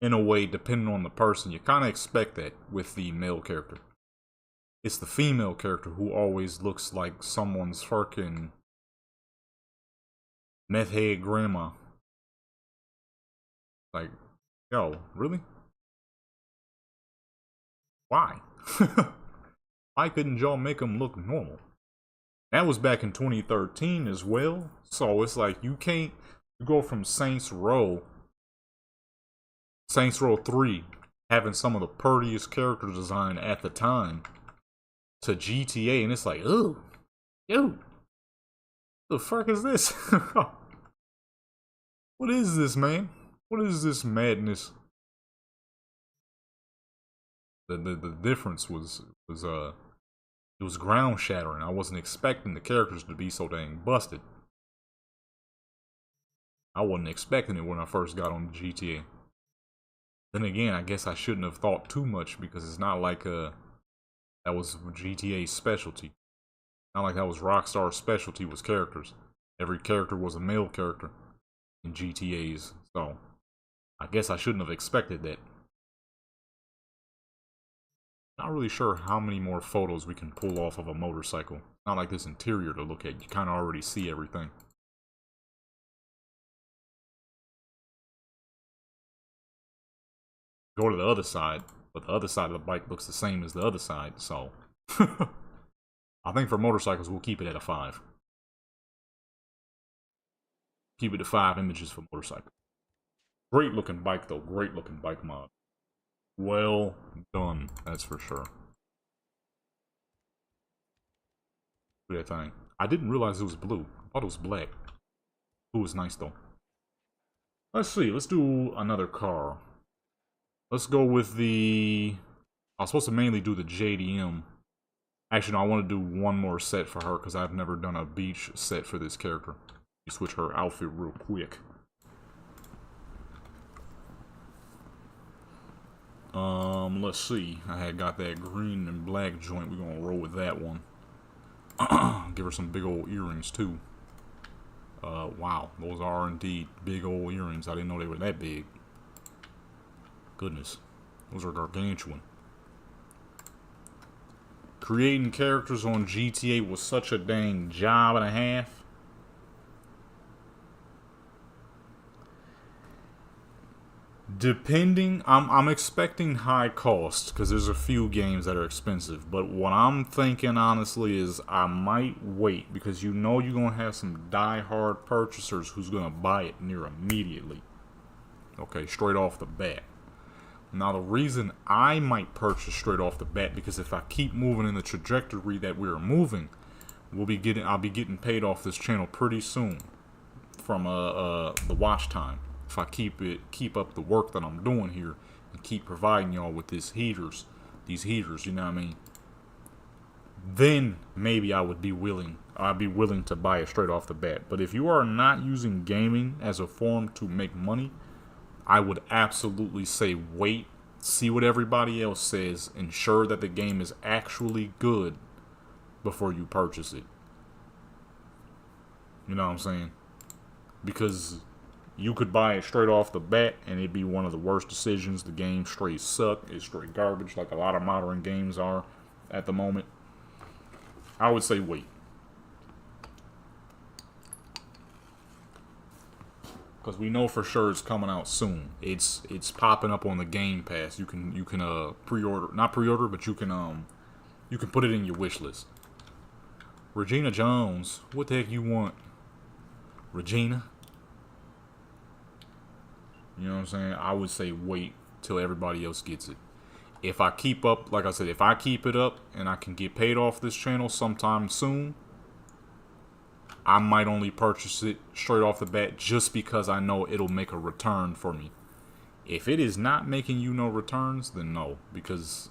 in a way, depending on the person, you kind of expect that with the male character. It's the female character who always looks like someone's fucking meth head grandma. Like, yo, really? Why? Why couldn't y'all make them look normal? That was back in 2013 as well. So it's like you can't go from Saints Row 3, having some of the prettiest character design at the time, to GTA, and it's like, ooh, yo, the fuck is this? What is this, man? What is this madness? The difference was it was ground shattering. I wasn't expecting the characters to be so dang busted. I wasn't expecting it when I first got on GTA. Then again, I guess I shouldn't have thought too much because it's not like that was GTA's specialty. Not like that was Rockstar's specialty was characters. Every character was a male character in GTA's, so I guess I shouldn't have expected that. Not really sure how many more photos we can pull off of a motorcycle. Not like this interior to look at. You kind of already see everything. Go to the other side, but the other side of the bike looks the same as the other side, so I think for motorcycles we'll keep it at a 5. Keep it to 5 images for motorcycle. Great looking bike though, great looking bike mod. Well done, that's for sure. Look at that thing. I didn't realize it was blue. I thought it was black. Blue is nice though. Let's see, let's do another car. Let's go with the... I was supposed to mainly do the JDM. Actually, no, I want to do one more set for her because I've never done a beach set for this character. You switch her outfit real quick. Let's see. I had got that green and black joint. We're gonna roll with that one. Give her some big old earrings too. Wow, those are indeed big old earrings. I didn't know they were that big. Goodness, those are gargantuan. Creating characters on GTA was such a dang job and a half. Depending, I'm expecting high cost because there's a few games that are expensive. But what I'm thinking honestly is I might wait because you know you're gonna have some die-hard purchasers who's gonna buy it near immediately. Okay, straight off the bat. Now the reason I might purchase straight off the bat because if I keep moving in the trajectory that we're moving, I'll be getting paid off this channel pretty soon from the watch time. If I keep up the work that I'm doing here and keep providing y'all with these heaters, you know what I mean? Then maybe I'd be willing to buy it straight off the bat. But if you are not using gaming as a form to make money, I would absolutely say wait, see what everybody else says, ensure that the game is actually good before you purchase it. You know what I'm saying? Because you could buy it straight off the bat and it'd be one of the worst decisions. The game straight suck. It's straight garbage like a lot of modern games are at the moment. I would say wait. Because we know for sure it's coming out soon. It's popping up on the Game Pass. You can pre-order, not pre-order, but you can put it in your wish list. Regina Jones, what the heck you want? Regina? You know what I'm saying? I would say wait till everybody else gets it. If I keep up, like I said, if I keep it up and I can get paid off this channel sometime soon, I might only purchase it straight off the bat just because I know it'll make a return for me. If it is not making you no returns, then no, because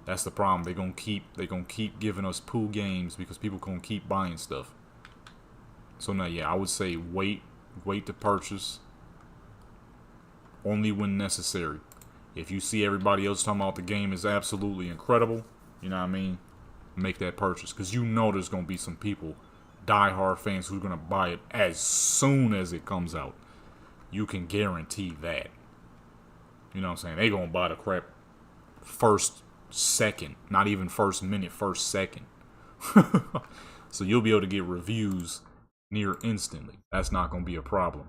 that's the problem. They're gonna keep giving us pool games because people gonna keep buying stuff. So now, yeah, I would say wait to purchase only when necessary. If you see everybody else talking about the game is absolutely incredible, you know what I mean, make that purchase because you know there's gonna be some people, die-hard fans, who's gonna buy it as soon as it comes out. You can guarantee that. You know what I'm saying? They gonna buy the crap first second, not even first minute, first second. So you'll be able to get reviews near instantly. That's not gonna be a problem.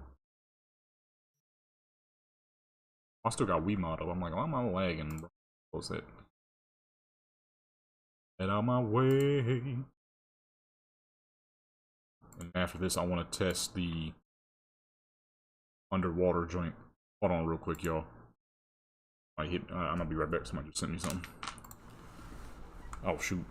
I still got Wiimote up. I'm like, why am I lagging, bro? What's that? Get out my way. And after this, I want to test the underwater joint. Hold on real quick, y'all. I'm gonna be right back. Somebody just sent me something. Oh, shoot.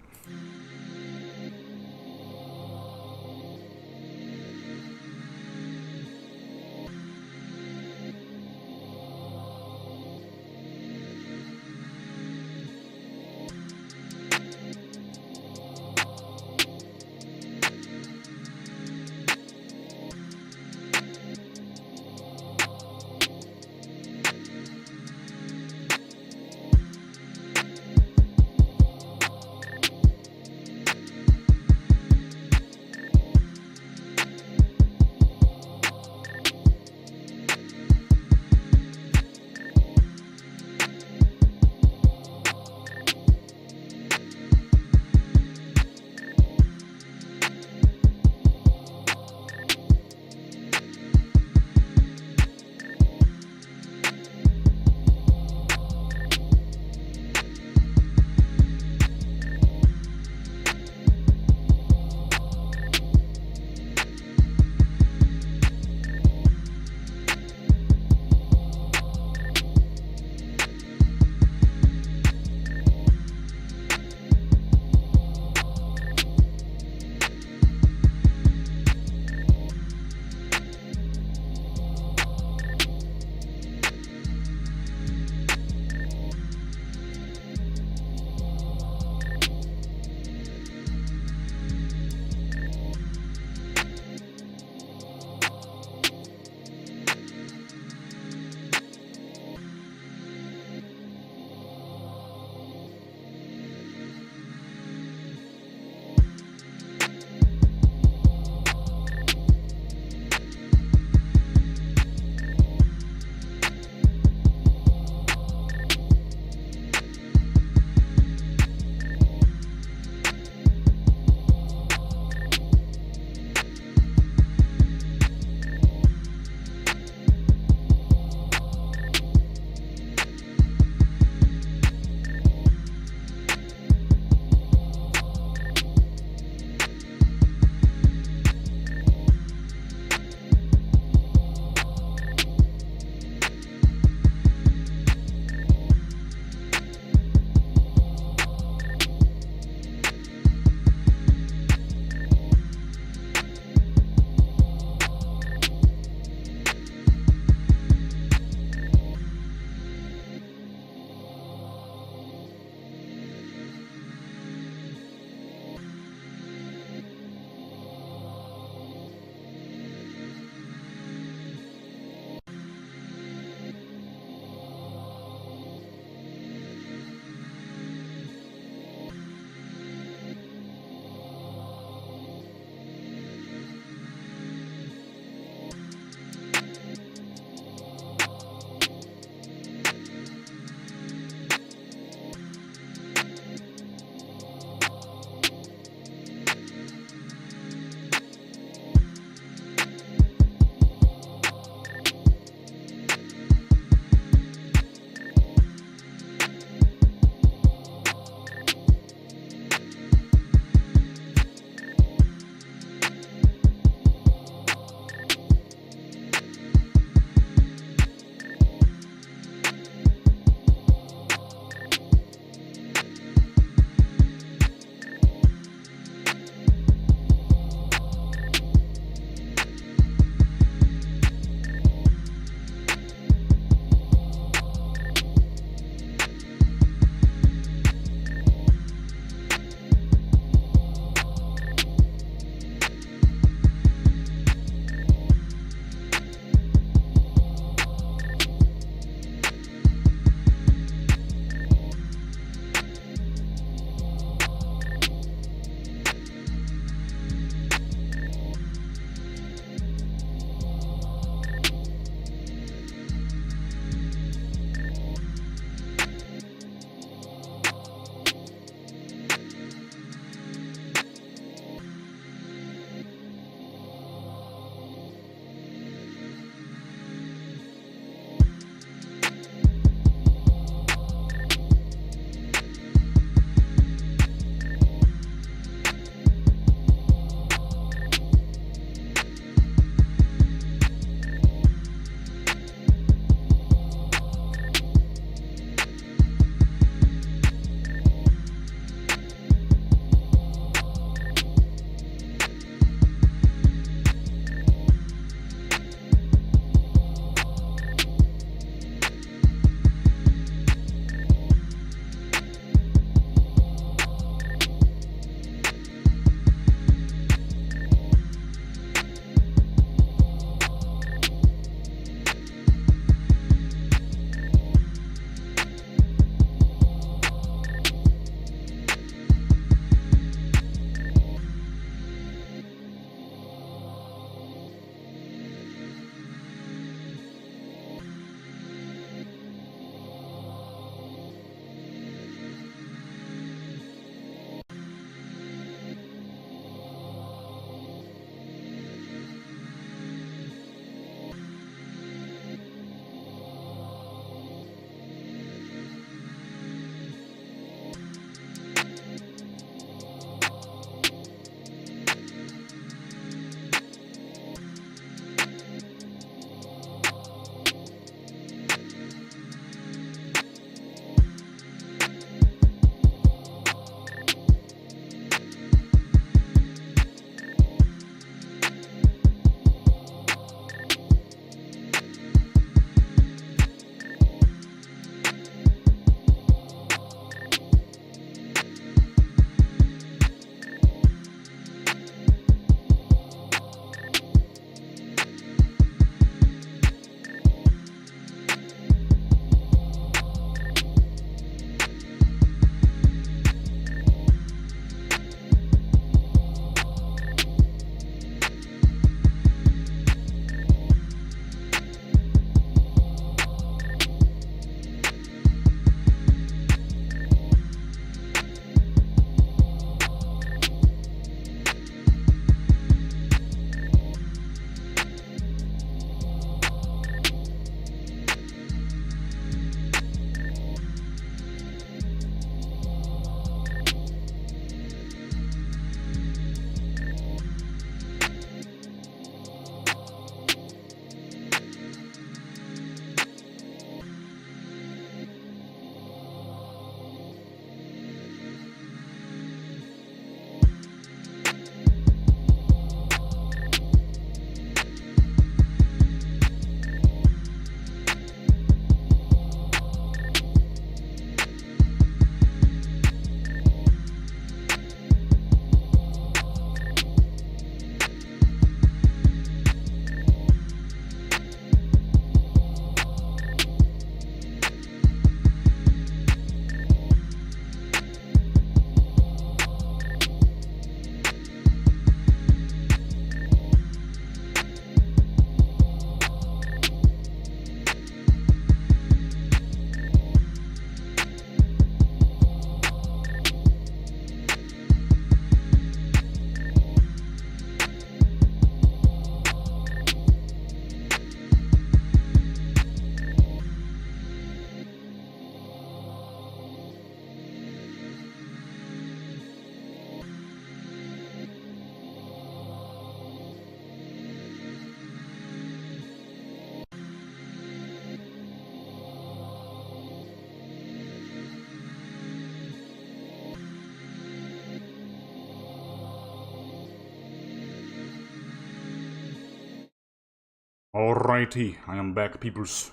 Alrighty, I am back, peoples.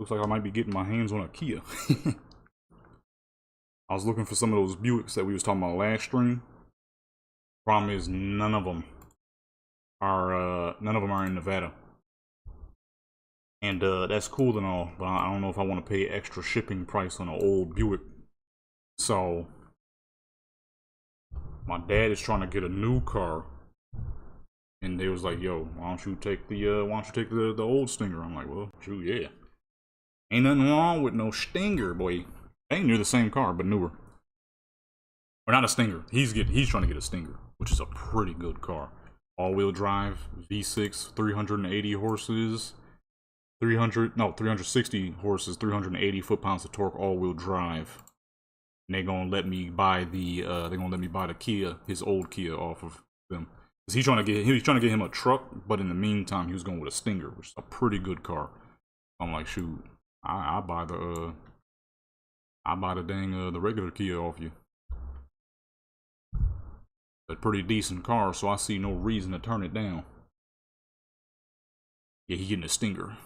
Looks like I might be getting my hands on a Kia. I was looking for some of those Buicks that we was talking about last stream. Problem is, none of them are in Nevada. And that's cool and all, but I don't know if I want to pay extra shipping price on an old Buick. So my dad is trying to get a new car, and they was like, "Yo, why don't you take the old Stinger?" I'm like, "Well, shoot, yeah. Ain't nothing wrong with no Stinger, boy. Ain't near the same car, but newer. Or not a Stinger. He's trying to get a Stinger, which is a pretty good car. All-wheel drive, V6, 380 horses, 360 horses, 380 foot-pounds of torque, all-wheel drive. And they're gonna let me buy the Kia, his old Kia, off of them. Cause he's trying to get him a truck, but in the meantime, he was going with a Stinger, which is a pretty good car. I'm like, shoot, I buy the the regular Kia off you. A pretty decent car, so I see no reason to turn it down. Yeah, he getting a Stinger.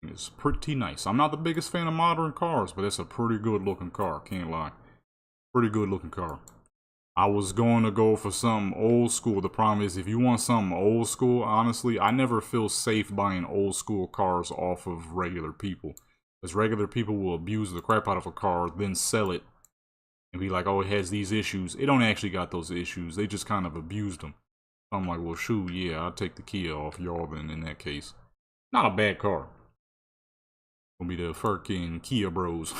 It's pretty nice. I'm not the biggest fan of modern cars, but it's a pretty good looking car, can't lie. Pretty good looking car. I was going to go for something old school. The problem is, if you want something old school, honestly, I never feel safe buying old school cars off of regular people. Because regular people will abuse the crap out of a car, then sell it, and be like, oh, it has these issues. It don't actually got those issues. They just kind of abused them. I'm like, well, shoot, yeah, I'll take the Kia off y'all then in that case. Not a bad car. Gonna be the fucking Kia bros.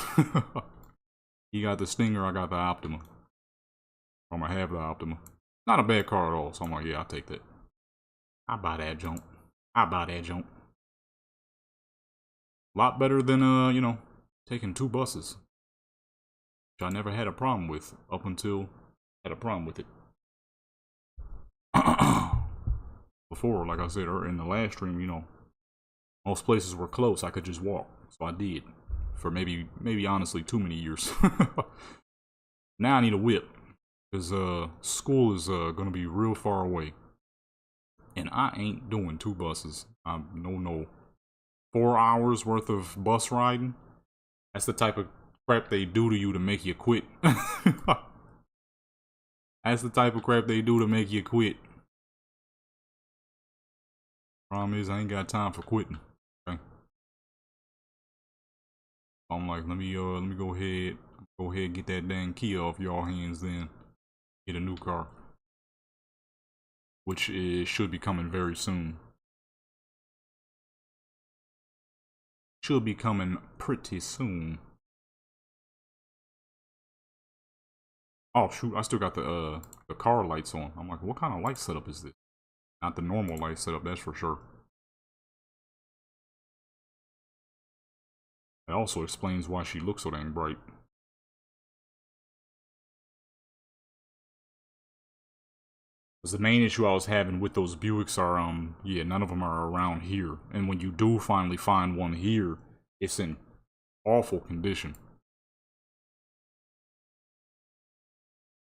He got the Stinger, I got the Optima. I'm gonna have the Optima. Not a bad car at all, so I'm like, yeah, I'll take that. I buy that junk. A lot better than, you know, taking 2 buses. Which I never had a problem with up until I had a problem with it. Before, like I said in the last stream, you know, most places were close. I could just walk, so I did for maybe honestly too many years. Now I need a whip because school is gonna be real far away, and I ain't doing 2 buses. No 4 hours worth of bus riding. That's the type of crap they do to you to make you quit. That's the type of crap they do to make you quit. Problem is, I ain't got time for quitting. Okay. I'm like, let me go ahead and get that dang Kia off y'all hands, then get a new car, which should be coming very soon. Should be coming pretty soon. Oh shoot, I still got the car lights on. I'm like, what kind of light setup is this? Not the normal light setup, that's for sure. It also explains why she looks so dang bright. Because the main issue I was having with those Buicks are, yeah, none of them are around here. And when you do finally find one here, it's in awful condition.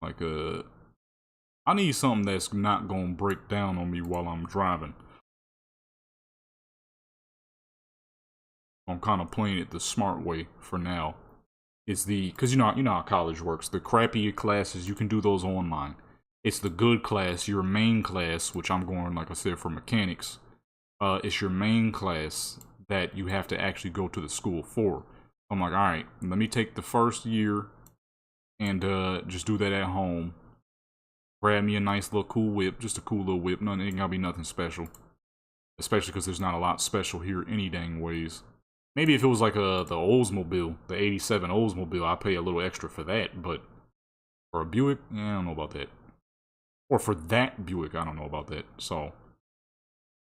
Like, I need something that's not gonna break down on me while I'm driving. I'm kind of playing it the smart way for now. It's because you know how college works. The crappy classes, you can do those online. It's the good class, your main class, which I'm going, like I said, for mechanics. It's your main class that you have to actually go to the school for. I'm like, alright, let me take the first year and just do that at home. Grab me a nice little cool whip, just a cool little whip. It ain't gotta be nothing special. Especially because there's not a lot special here any dang ways. Maybe if it was like the Oldsmobile, the 87 Oldsmobile, I'd pay a little extra for that, but for a Buick, yeah, I don't know about that. Or for that Buick, I don't know about that. So,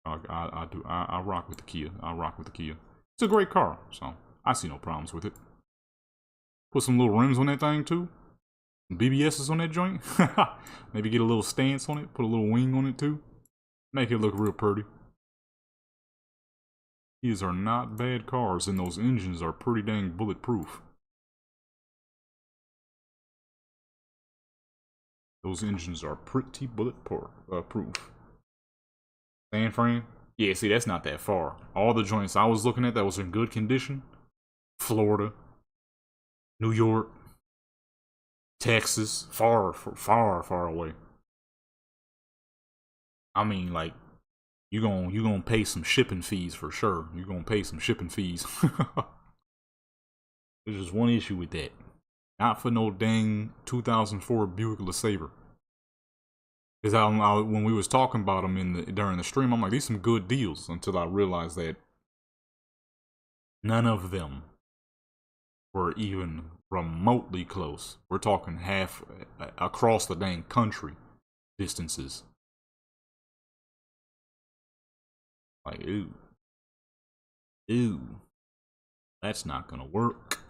I rock with the Kia. I rock with the Kia. It's a great car, so I see no problems with it. Put some little rims on that thing, too. BBS's on that joint. Maybe get a little stance on it, put a little wing on it, too. Make it look real pretty. These are not bad cars, and those engines are pretty dang bulletproof. Those engines are pretty bulletproof. San Fran? Yeah, see, that's not that far. All the joints I was looking at that was in good condition, Florida, New York, Texas, far away. I mean, like, you gonna pay some shipping fees for sure. You gonna pay some shipping fees. There's just one issue with that. Not for no dang 2004 Buick LeSabre. Because when we was talking about them during the stream, I'm like, these some good deals. Until I realized that none of them were even remotely close. We're talking half across the dang country distances. Like, ooh, that's not gonna work.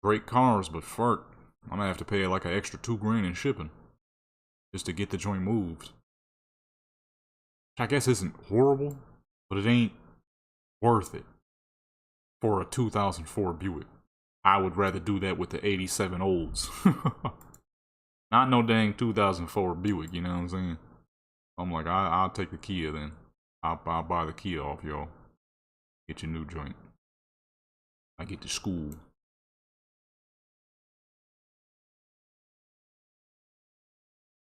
Great cars, but fart. I'm gonna have to pay like an extra $2 grand in shipping just to get the joint moved. Which I guess isn't horrible, but it ain't worth it for a 2004 Buick. I would rather do that with the 87 olds. Not no dang 2004 Buick, you know what I'm saying? I'm like, I'll take the Kia then. I'll buy the Kia off y'all. Get your new joint. I get to school.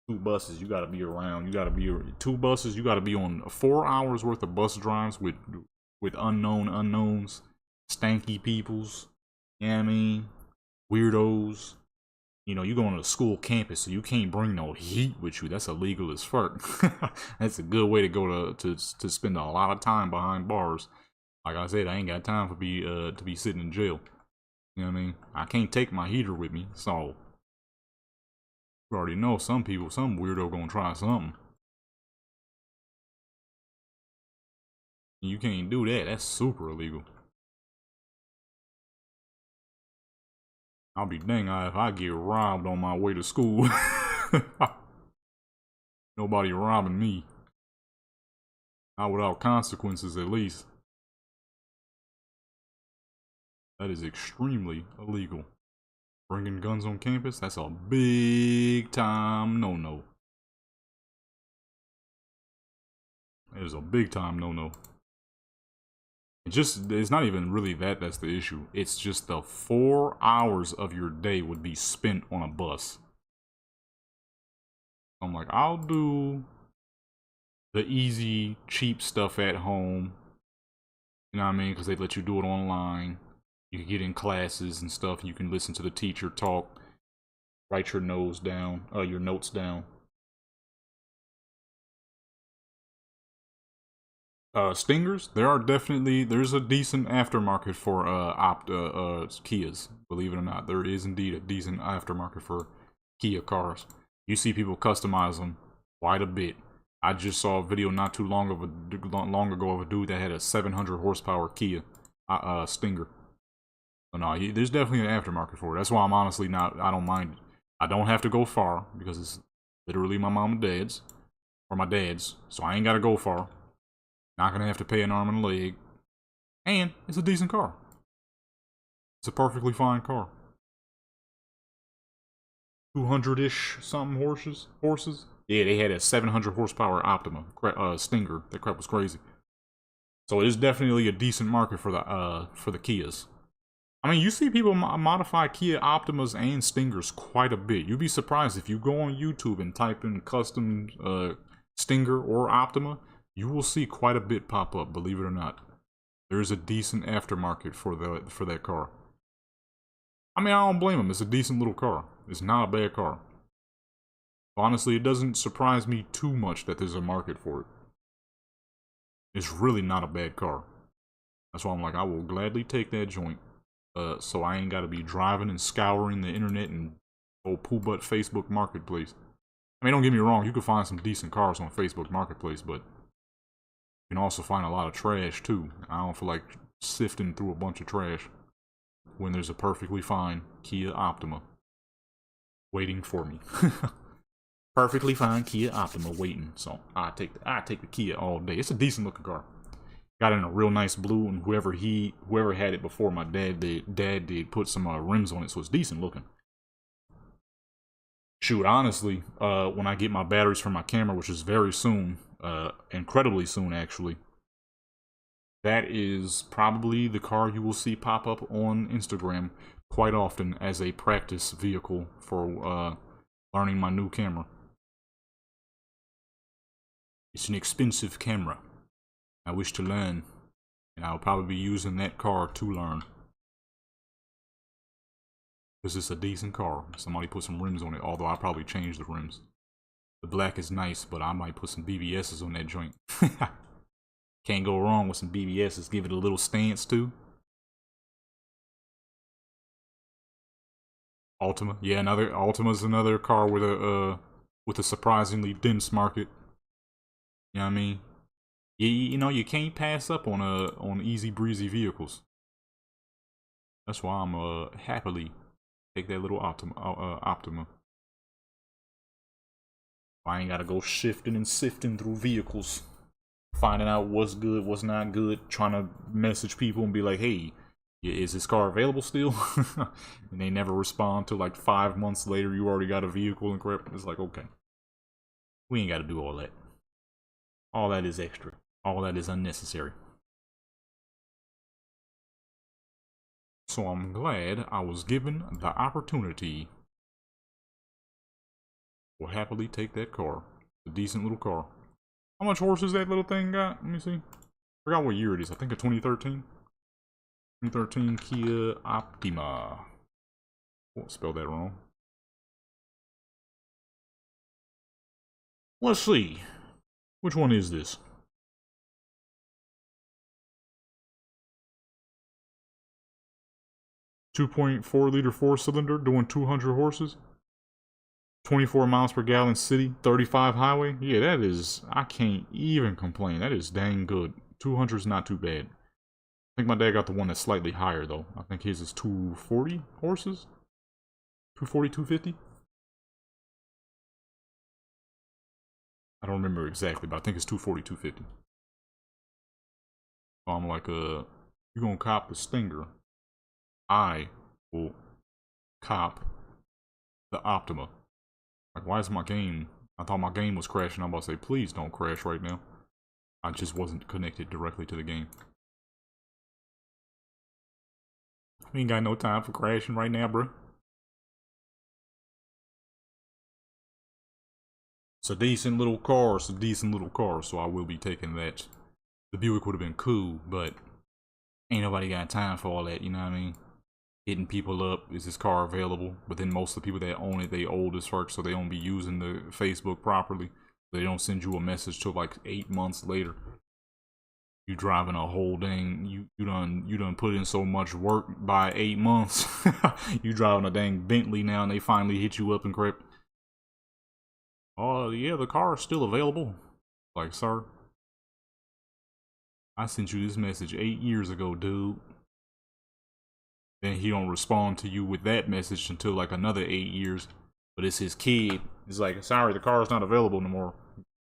Two buses, you gotta be around. You gotta be 2 buses. You gotta be on 4 hours worth of bus drives with unknown unknowns, stanky peoples. You know what I mean? Weirdos. You know, you going to the school campus, so you can't bring no heat with you. That's illegal as fuck. That's a good way to go to spend a lot of time behind bars. Like I said, I ain't got time to be sitting in jail. You know what I mean? I can't take my heater with me, so you already know some weirdo gonna try something. You can't do that. That's super illegal. I'll be dang if I get robbed on my way to school. Nobody robbing me. Not without consequences, at least. That is extremely illegal. Bringing guns on campus, that's a big time no-no. It is a big time no-no. It's not even really that's the issue. It's just the 4 hours of your day would be spent on a bus. I'm like, I'll do the easy, cheap stuff at home. You know what I mean? Because they let you do it online. You can get in classes and stuff. You can listen to the teacher talk. Write your notes down. Stingers, there's a decent aftermarket for Kias. Believe it or not, there is indeed a decent aftermarket for Kia cars. You see people customize them quite a bit. I just saw a video not too long ago of a dude that had a 700 horsepower Kia Stinger. So no, there's definitely an aftermarket for it. That's why I'm honestly I don't mind it. I don't have to go far because it's literally my mom and dad's, or my dad's, so I ain't gotta go far. Not gonna have to pay an arm and a leg. And it's a decent car. It's a perfectly fine car. 200-ish something horses. Yeah, they had a 700 horsepower Optima Stinger. That crap was crazy. So it's definitely a decent market for the Kias. I mean, you see people modify Kia Optimas and Stingers quite a bit. You'd be surprised if you go on YouTube and type in custom Stinger or Optima. You will see quite a bit pop up, believe it or not. There's a decent aftermarket for that car. I mean, I don't blame them. It's a decent little car. It's not a bad car. Honestly, it doesn't surprise me too much that there's a market for it. It's really not a bad car. That's why I'm like, I will gladly take that joint. So I ain't got to be driving and scouring the internet and old poo butt Facebook Marketplace. I mean, don't get me wrong. You can find some decent cars on Facebook Marketplace, but you can also find a lot of trash too. I don't feel like sifting through a bunch of trash when there's a perfectly fine Kia Optima waiting for me. Perfectly fine Kia Optima waiting. So I take the Kia all day. It's a decent looking car. Got it in a real nice blue, and whoever had it before my dad did put some rims on it, so it's decent looking. Shoot, honestly, when I get my batteries for my camera, which is very soon, incredibly soon actually. That is probably the car you will see pop up on Instagram quite often as a practice vehicle for learning my new camera. It's an expensive camera. I wish to learn, and I'll probably be using that car to learn. Because it's a decent car. Somebody put some rims on it, although I probably changed the rims. The black is nice, but I might put some BBSs on that joint. Can't go wrong with some BBSs. Give it a little stance too. Altima, yeah, Altima's another car with a surprisingly dense market. You know what I mean? You know you can't pass up on easy breezy vehicles. That's why I'm happily take that little Optima. I ain't gotta go shifting and sifting through vehicles, finding out what's good, what's not good, trying to message people and be like, hey, is this car available still? And they never respond till like 5 months later. You already got a vehicle and crap. It's like, okay, we ain't gotta do all that. All that is extra. All that is unnecessary. So I'm glad I was given the opportunity. Will happily take that car. A decent little car. How much horses that little thing got? Let me see. Forgot what year it is. I think a 2013. 2013 Kia Optima. Oh, spelled that wrong. Let's see. Which one is this? 2.4-liter 4-cylinder doing 200 horses. 24 miles per gallon city, 35 highway. Yeah, that is, I can't even complain. That is dang good. 200 is not too bad. I think my dad got the one that's slightly higher though. I think his is 240 horses. 240, 250. I don't remember exactly, but I think it's 240, 250. So I'm like, you're gonna cop the Stinger. I will cop the Optima. Like, why is my game? I thought my game was crashing. I'm about to say, please don't crash right now. I just wasn't connected directly to the game. We ain't got no time for crashing right now, bro. It's a decent little car. It's a decent little car, so I will be taking that. The Buick would have been cool, but ain't nobody got time for all that, you know what I mean? Hitting people up, is this car available? But then most of the people that own it, they old as fuck, so they don't be using the Facebook properly. They don't send you a message till like 8 months later. You driving a whole dang, you done put in so much work by 8 months. You driving a dang Bentley now and they finally hit you up and crap. Oh yeah, the car is still available. Like, sir, I sent you this message 8 years ago, dude. Then he don't respond to you with that message until like another 8 years. But it's his kid. He's like, sorry, the car's not available no more.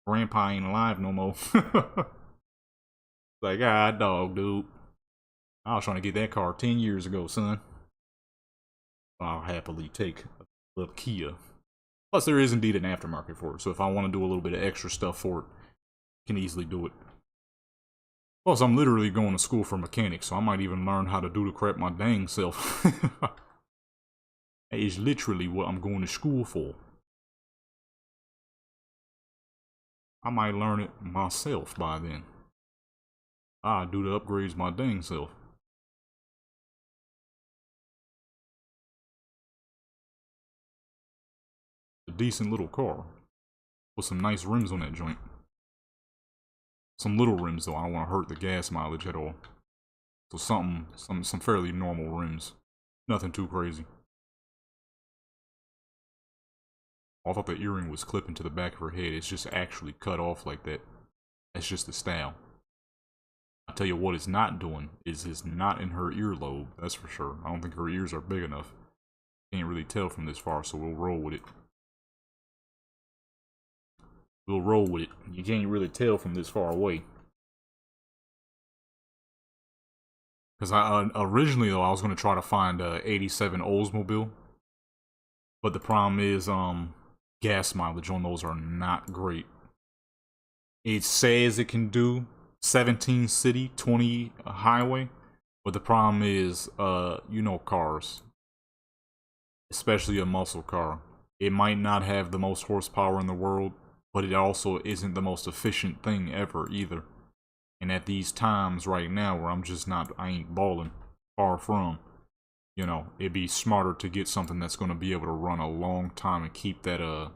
Grandpa ain't alive no more. Like, ah, dog, dude. I was trying to get that car 10 years ago, son. I'll happily take a little Kia. Plus, there is indeed an aftermarket for it. So if I want to do a little bit of extra stuff for it, I can easily do it. Plus, I'm literally going to school for mechanics, so I might even learn how to do the crap my dang self. That is literally what I'm going to school for. I might learn it myself by then. I do the upgrades my dang self. A decent little car. With some nice rims on that joint. Some little rims though, I don't want to hurt the gas mileage at all. So some fairly normal rims. Nothing too crazy. I thought the earring was clipping to the back of her head. It's just actually cut off like that. That's just the style. I tell you what it's not doing is it's not in her earlobe, that's for sure. I don't think her ears are big enough. Can't really tell from this far, so we'll roll with it. We'll roll with it. You can't really tell from this far away. Because originally though, I was going to try to find a 87 Oldsmobile. But the problem is, gas mileage on those are not great. It says it can do 17 city, 20 highway, but the problem is, you know, cars, especially a muscle car. It might not have the most horsepower in the world, but it also isn't the most efficient thing ever either. And at these times right now where I'm just not, I ain't balling, far from, you know, it'd be smarter to get something that's going to be able to run a long time and keep that,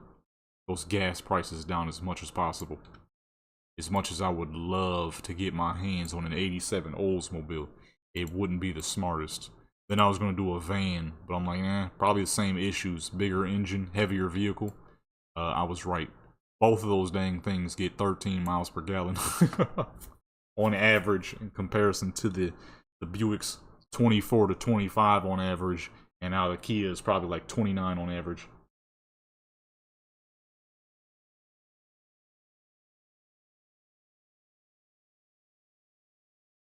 those gas prices down as much as possible. As much as I would love to get my hands on an 87 Oldsmobile, it wouldn't be the smartest. Then I was going to do a van, but I'm like, probably the same issues. Bigger engine, heavier vehicle. I was right. Both of those dang things get 13 miles per gallon on average in comparison to the Buick's 24 to 25 on average, and now the Kia is probably like 29 on average.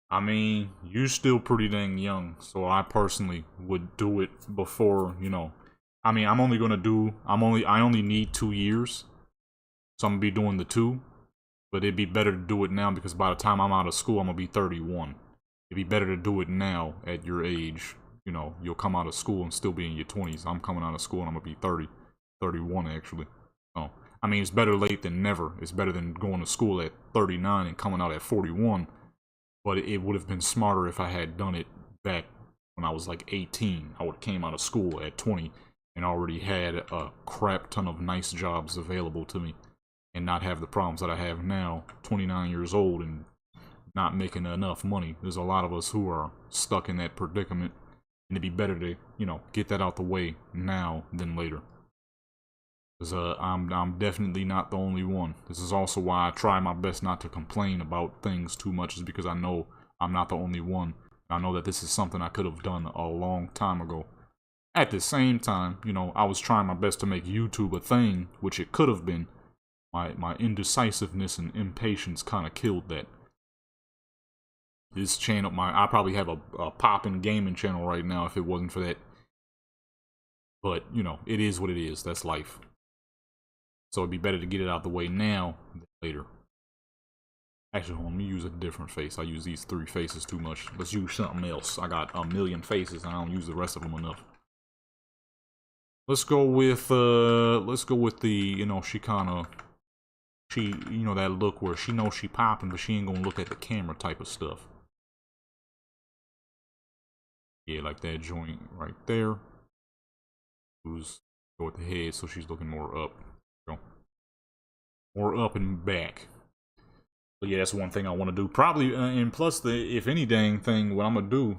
I mean, you're still pretty dang young, so I personally would do it before, you know. I mean, I only need 2 years, so I'm gonna be doing the 2, but it'd be better to do it now because by the time I'm out of school, I'm gonna be 31. It'd be better to do it now at your age. You know, you'll come out of school and still be in your 20s. I'm coming out of school and I'm gonna be 30, 31 actually. So, I mean, it's better late than never. It's better than going to school at 39 and coming out at 41. But it would have been smarter if I had done it back when I was like 18. I would have came out of school at 20 and already had a crap ton of nice jobs available to me and not have the problems that I have now, 29 years old and not making enough money. There's a lot of us who are stuck in that predicament, and it'd be better to, you know, get that out the way now than later. Because I'm definitely not the only one. This is also why I try my best not to complain about things too much, is because I know I'm not the only one. I know that this is something I could have done a long time ago. At the same time, you know, I was trying my best to make YouTube a thing, which it could have been. My indecisiveness and impatience kind of killed that. This channel, I probably have a poppin' gaming channel right now if it wasn't for that. But, you know, it is what it is. That's life. So it'd be better to get it out the way now than later. Actually, hold on, let me use a different face. I use these 3 faces too much. Let's use something else. I got a million faces and I don't use the rest of them enough. Let's go with the, you know, you know, that look where she knows she popping, but she ain't gonna look at the camera type of stuff. Yeah, like that joint right there. Who's go with the head, so she's looking more up. Go. More up and back. But yeah, that's one thing I want to do. Probably, and plus, if any dang thing, what I'm gonna do.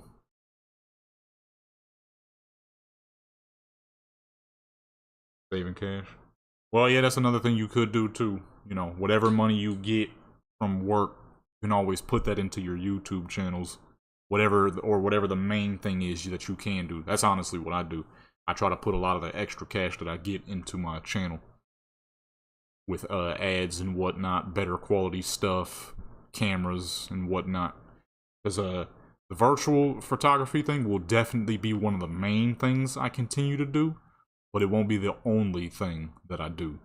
Saving cash. Well, yeah, that's another thing you could do too. You know, whatever money you get from work, you can always put that into your YouTube channels. Whatever the main thing is that you can do. That's honestly what I do. I try to put a lot of the extra cash that I get into my channel with ads and whatnot, better quality stuff, cameras and whatnot. Because the virtual photography thing will definitely be one of the main things I continue to do, but it won't be the only thing that I do.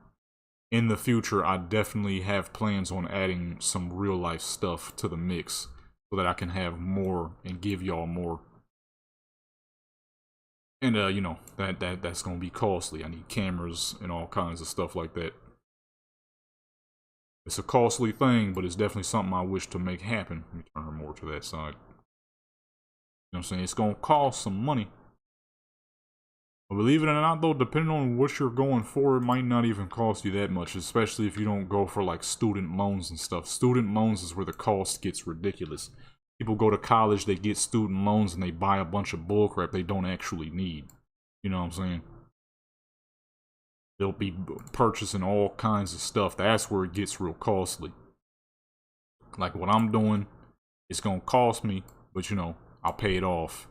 In the future, I definitely have plans on adding some real life stuff to the mix so that I can have more and give y'all more. And you know, that's gonna be costly. I need cameras and all kinds of stuff like that. It's a costly thing, but it's definitely something I wish to make happen. Let me turn her more to that side. You know what I'm saying? It's gonna cost some money. But believe it or not, though, depending on what you're going for, it might not even cost you that much, especially if you don't go for like student loans and stuff. Student loans is where the cost gets ridiculous. People go to college, they get student loans, and they buy a bunch of bullcrap they don't actually need. You know what I'm saying? They'll be purchasing all kinds of stuff. That's where it gets real costly. Like what I'm doing, it's gonna cost me, but you know, I'll pay it off.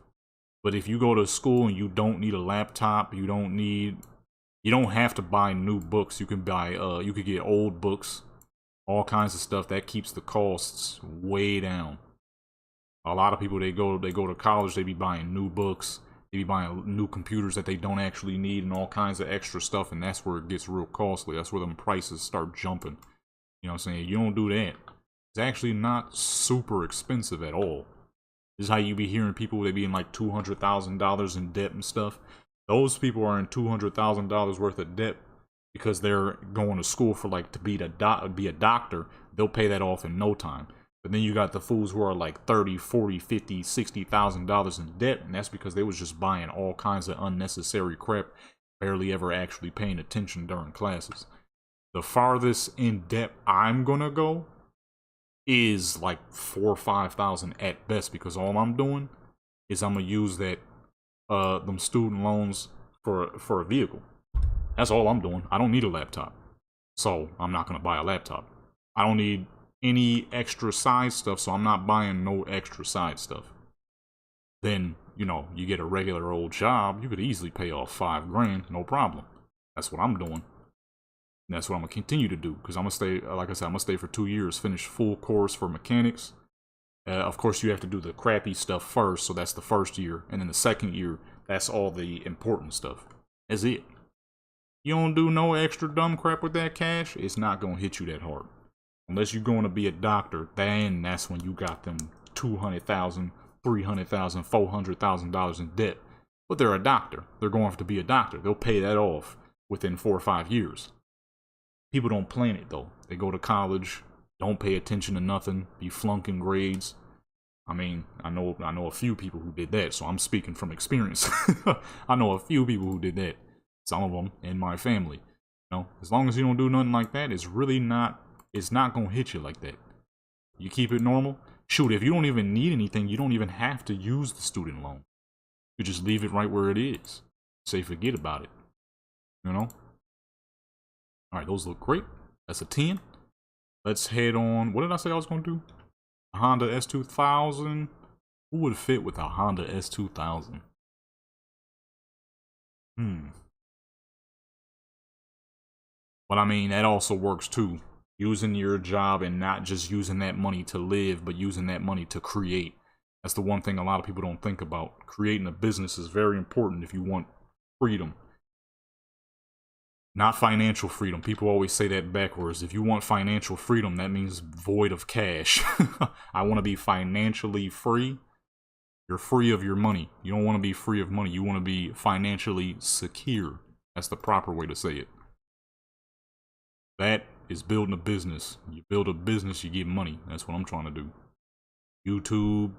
But if you go to school and you don't need a laptop, you don't have to buy new books. You can buy, you could get old books, all kinds of stuff. That keeps the costs way down. A lot of people, they go to college, they be buying new books, they be buying new computers that they don't actually need and all kinds of extra stuff, and that's where it gets real costly. That's where them prices start jumping. You know what I'm saying? You don't do that. It's actually not super expensive at all. This is how you be hearing people, they be in like $200,000 in debt and stuff. Those people are in $200,000 worth of debt because they're going to school for like to be a doctor. They'll pay that off in no time. But then you got the fools who are like 30, 40, 50, $60,000 in debt, and that's because they was just buying all kinds of unnecessary crap, barely ever actually paying attention during classes. The farthest in debt I'm gonna go is like 4,000 or 5,000 at best, because all I'm doing is I'm gonna use that them student loans for a vehicle. That's all I'm doing. I don't need a laptop, so I'm not gonna buy a laptop. I don't need any extra side stuff, so I'm not buying no extra side stuff. Then, you know, you get a regular old job, you could easily pay off $5 grand, no problem. That's what I'm doing. And that's what I'm gonna continue to do, because I'm gonna stay, like I said, I'm gonna stay for 2 years, finish full course for mechanics. Of course, you have to do the crappy stuff first, so that's the first year, and then the second year, that's all the important stuff. That's it. You don't do no extra dumb crap with that cash, it's not gonna hit you that hard. Unless you're going to be a doctor, then that's when you got them $200,000, $300,000, $400,000 in debt. But they're a doctor. They're going to have to be a doctor. They'll pay that off within 4 or 5 years. People don't plan it though. They go to college, don't pay attention to nothing, be flunking grades. I mean, I know a few people who did that, so I'm speaking from experience. I know a few people who did that. Some of them in my family. You know, as long as you don't do nothing like that, it's not gonna hit you like that. You keep it normal. Shoot, if you don't even need anything, you don't even have to use the student loan. You just leave it right where it is. Say forget about it. You know? Alright, those look great. That's a 10. Let's head on. What did I say I was gonna do? A Honda S2000. Who would fit with a Honda S2000? But I mean, that also works too. Using your job and not just using that money to live, but using that money to create. That's the one thing a lot of people don't think about. Creating a business is very important if you want freedom. Not financial freedom. People always say that backwards. If you want financial freedom, that means void of cash. I want to be financially free. You're free of your money. You don't want to be free of money. You want to be financially secure. That's the proper way to say it. That is building a business. You build a business, you get money. That's what I'm trying to do. YouTube,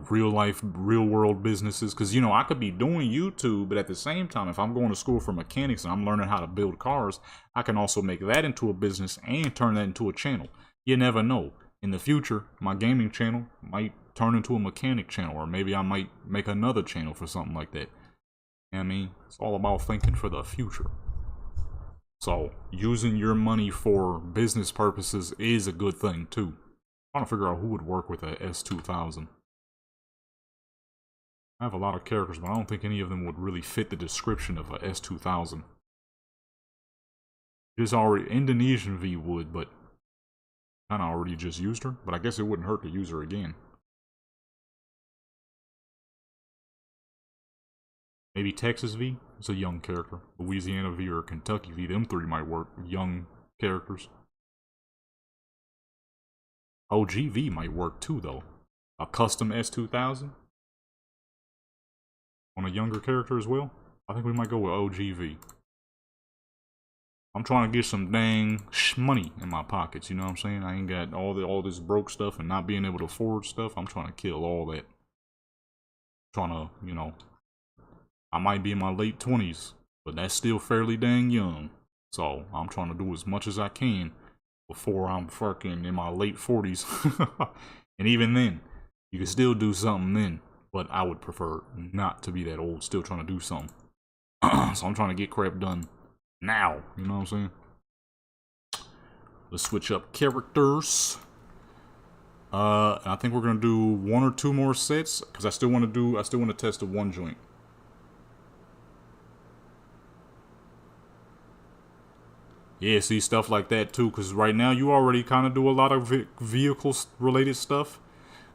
real world businesses. Because, you know, I could be doing YouTube, but at the same time, if I'm going to school for mechanics and I'm learning how to build cars, I can also make that into a business and turn that into a channel. You never know. In the future, my gaming channel might turn into a mechanic channel, or maybe I might make another channel for something like that. You know what I mean? It's all about thinking for the future. So, using your money for business purposes is a good thing, too. I'm trying to figure out who would work with a S2000. I have a lot of characters, but I don't think any of them would really fit the description of a S2000. There's already Indonesian V would, but I kind of already just used her. But I guess it wouldn't hurt to use her again. Maybe Texas V? It's a young character. Louisiana V or Kentucky V. Them three might work. Young characters. OG V might work too, though. A custom S2000? On a younger character as well? I think we might go with OG V. I'm trying to get some dang money in my pockets, you know what I'm saying? I ain't got all this broke stuff and not being able to afford stuff. I'm trying to kill all that. Trying to, you know, I might be in my late 20s, but that's still fairly dang young. So I'm trying to do as much as I can before I'm fucking in my late 40s. And even then, you can still do something then, but I would prefer not to be that old, still trying to do something. So I'm trying to get crap done now, you know what I'm saying? Let's switch up characters. I think we're gonna do 1 or 2 more sets, because I still want to test the one joint. Yeah, see, stuff like that too, because right now you already kind of do a lot of vehicles related stuff.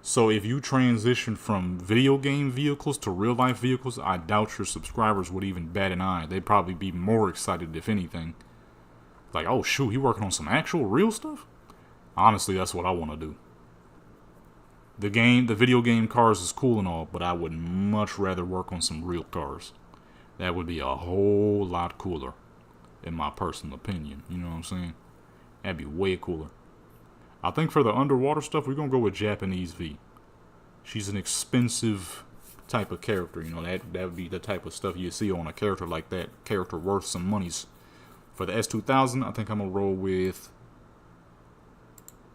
So if you transition from video game vehicles to real life vehicles, I doubt your subscribers would even bat an eye. They'd probably be more excited, if anything. Like, oh shoot, he working on some actual real stuff? Honestly, that's what I want to do. The video game cars is cool and all, but I would much rather work on some real cars. That would be a whole lot cooler, in my personal opinion. You know what I'm saying? That'd be way cooler. I think for the underwater stuff, we're gonna go with Japanese V. She's an expensive type of character. You know, that would be the type of stuff you see on a character like that. Character worth some monies. For the S2000, I think I'm gonna roll with.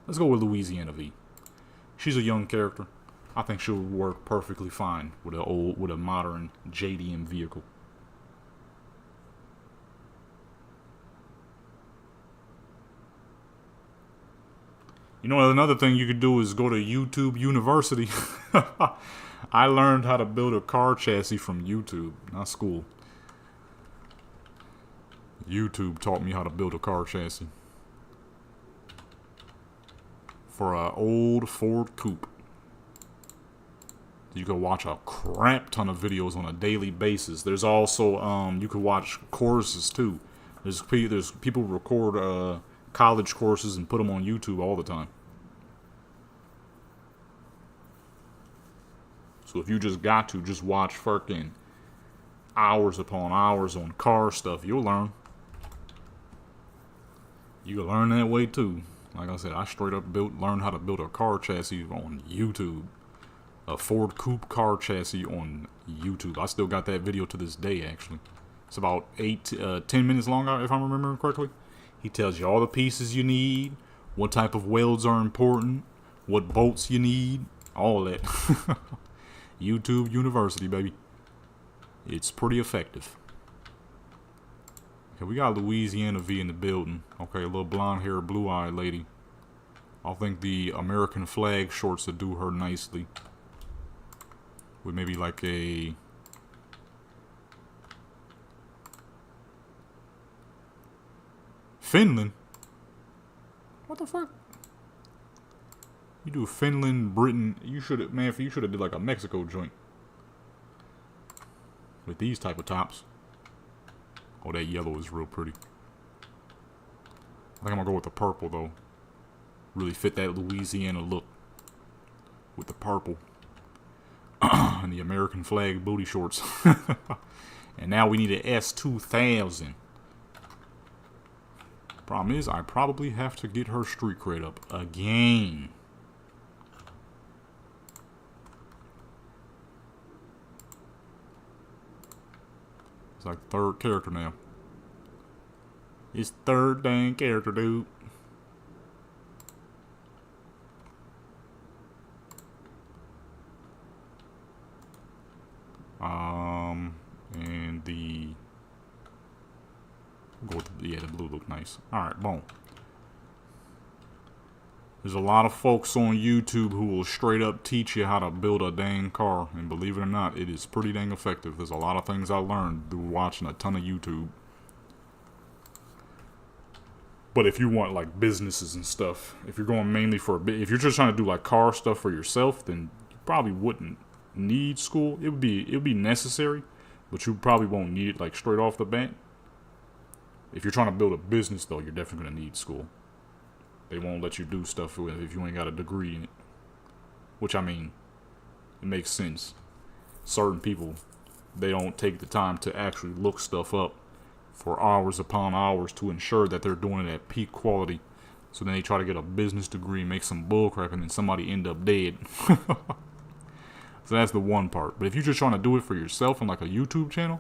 Let's go with Louisiana V. She's a young character. I think she'll work perfectly fine with a modern JDM vehicle. You know, another thing you could do is go to YouTube University. I learned how to build a car chassis from YouTube, not school. YouTube taught me how to build a car chassis for an old Ford Coupe. You can watch a crap ton of videos on a daily basis. There's also you can watch courses too. There's people record college courses and put them on YouTube all the time. So if you just got to just watch fucking hours upon hours on car stuff, you'll learn. You can learn that way too. Like I said, I straight up learned how to build a car chassis on YouTube. A Ford Coupe car chassis on YouTube. I still got that video to this day, actually. It's about 10 minutes long, if I'm remembering correctly. He tells you all the pieces you need, what type of welds are important, what bolts you need, all that. YouTube University, baby. It's pretty effective. Okay, we got Louisiana V in the building. Okay, a little blonde-haired, blue-eyed lady. I think the American flag shorts would do her nicely. With maybe like a... Finland? What the fuck? You do Finland, Britain. You should have, man, you should have did like a Mexico joint. With these type of tops. Oh, that yellow is real pretty. I think I'm gonna go with the purple though. Really fit that Louisiana look. With the purple. And the American flag booty shorts. And now we need an S2000. Problem is, I probably have to get her street cred up again. It's like third character now. It's third dang character, dude. And the go with the blue look nice. All right, boom. There's a lot of folks on YouTube who will straight up teach you how to build a dang car, and believe it or not, it is pretty dang effective. There's a lot of things I learned through watching a ton of YouTube. But if you want like businesses and stuff, if you're going mainly for if you're just trying to do like car stuff for yourself, then you probably wouldn't need school. It would be necessary, but you probably won't need it like straight off the bat. If you're trying to build a business though, you're definitely gonna need school. They won't let you do stuff if you ain't got a degree in it. Which, I mean, it makes sense. Certain people, they don't take the time to actually look stuff up for hours upon hours to ensure that they're doing it at peak quality. So then they try to get a business degree, make some bullcrap, and then somebody end up dead. So that's the one part. But if you're just trying to do it for yourself on like a YouTube channel,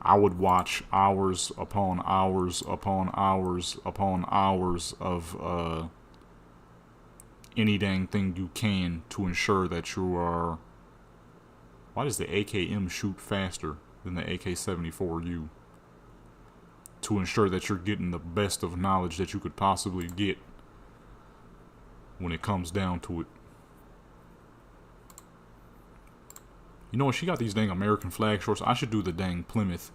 I would watch hours upon hours upon hours upon hours of any dang thing you can to ensure that you are... Why does the AKM shoot faster than the AK-74U? To ensure that you're getting the best of knowledge that you could possibly get when it comes down to it. You know what? She got these dang American flag shorts. I should do the dang Plymouth,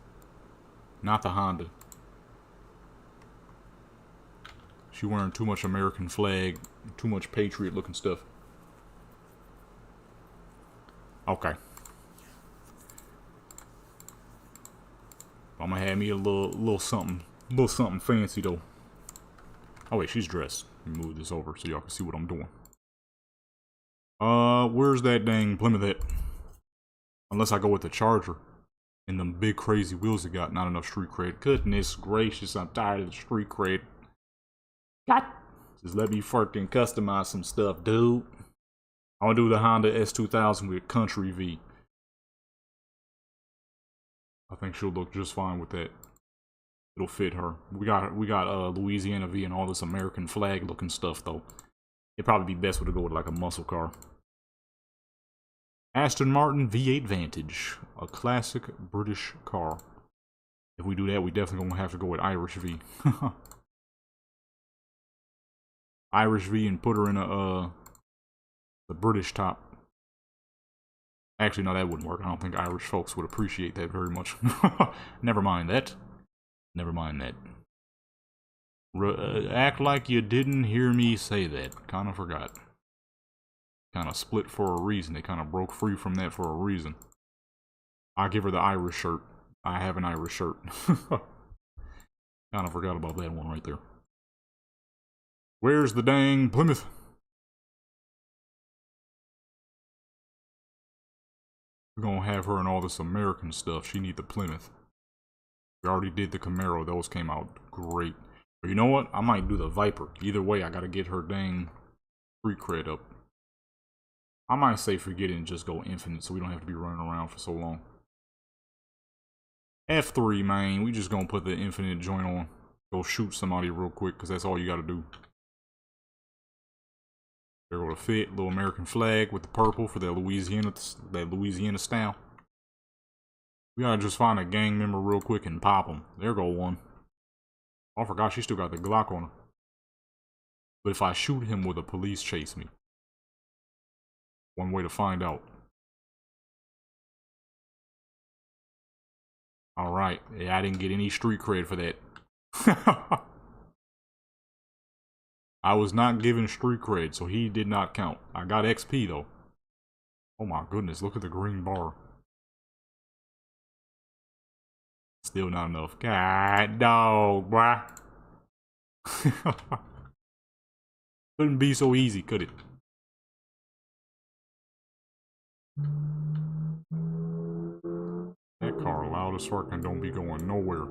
not the Honda. She wearing too much American flag, too much Patriot looking stuff. Okay. I'm gonna have me a little something A little something fancy though. Oh wait, she's dressed. Let me move this over so y'all can see what I'm doing. Where's that dang Plymouth at? Unless I go with the Charger. And them big crazy wheels it got, not enough street cred. Goodness gracious, I'm tired of the street cred. God. Just let me fucking customize some stuff, dude. I'm gonna do the Honda S2000 with Country V. I think she'll look just fine with that. It'll fit her. We got Louisiana V and all this American flag looking stuff though. It'd probably be best to go with like a muscle car. Aston Martin V8 Vantage, a classic British car. If we do that, we definitely gonna have to go with Irish V. Irish V and put her in the British top. Actually, no, that wouldn't work. I don't think Irish folks would appreciate that very much. Never mind that. Never mind that. Act like you didn't hear me say that. Kinda forgot. Kinda split for a reason. They kinda broke free from that for a reason. I give her the Irish shirt. I have an Irish shirt. Kinda forgot about that one right there. Where's the dang Plymouth? We're gonna have her and all this American stuff. She need the Plymouth. We already did the Camaro. Those came out great. But you know what? I might do the Viper. Either way, I gotta get her dang street cred up. I might say forget it and just go infinite so we don't have to be running around for so long. F3, man. We just gonna put the infinite joint on. Go shoot somebody real quick because that's all you gotta do. There go the fit, little American flag with the purple for that Louisiana style. We gotta just find a gang member real quick and pop them. There go one. Oh, I forgot she still got the Glock on her. But if I shoot him, will the police chase me? One way to find out. Alright, yeah, I didn't get any street cred for that. I was not given street cred, so he did not count. I got XP though. Oh my goodness, look at the green bar. Still not enough. God dog, bruh. Couldn't be so easy, could it? That car loud as fuck and don't be going nowhere.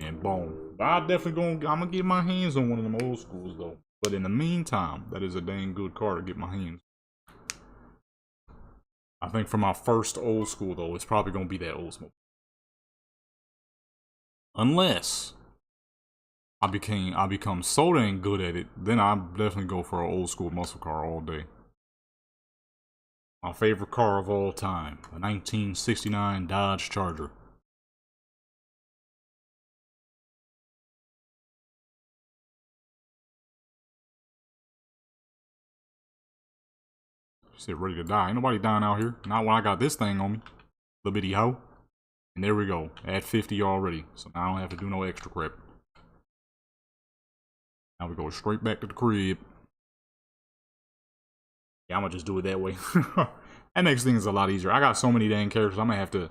And boom. I'm gonna get my hands on one of them old schools though. But in the meantime, that is a dang good car to get my hands. I think for my first old school though, it's probably gonna be that Oldsmobile. Unless I become so dang good at it, then I definitely go for an old school muscle car all day. My favorite car of all time, a 1969 Dodge Charger. Shit, ready to die. Ain't nobody dying out here. Not when I got this thing on me. Little bitty hoe. And there we go. At 50 already. So now I don't have to do no extra crap. Now we go straight back to the crib. Yeah, I'm gonna just do it that way. That makes things a lot easier. I got so many dang characters. I'm gonna have to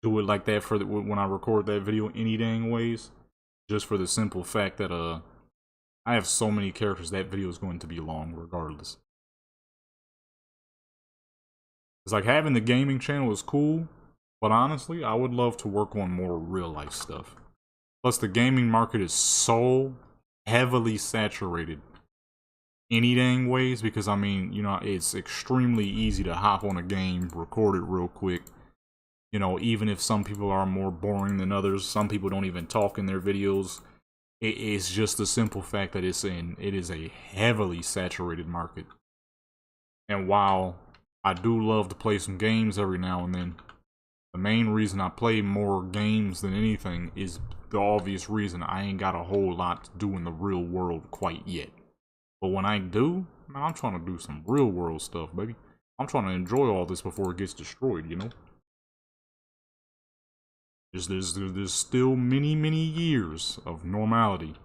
do it like that for when I record that video any dang ways. Just for the simple fact that I have so many characters that video is going to be long regardless. It's like having the gaming channel is cool, but honestly, I would love to work on more real life stuff. Plus, the gaming market is so heavily saturated any dang ways because, I mean, you know, it's extremely easy to hop on a game, record it real quick. You know, even if some people are more boring than others, some people don't even talk in their videos. It's just the simple fact that it is a heavily saturated market. And while I do love to play some games every now and then, the main reason I play more games than anything is the obvious reason I ain't got a whole lot to do in the real world quite yet. But when I do, man, I'm trying to do some real world stuff, baby. I'm trying to enjoy all this before it gets destroyed, you know? There's still many years of normality.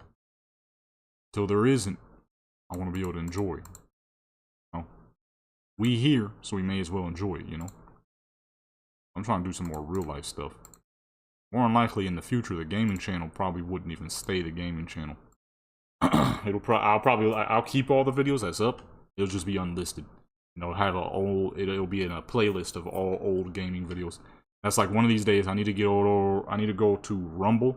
Till there isn't, I want to be able to enjoy. You know? We here, so we may as well enjoy it, you know? I'm trying to do some more real life stuff. More than likely in the future, the gaming channel probably wouldn't even stay the gaming channel. I'll keep all the videos that's up. It'll just be unlisted. You know, have it'll be in a playlist of all old gaming videos. That's like one of these days I need to go to Rumble.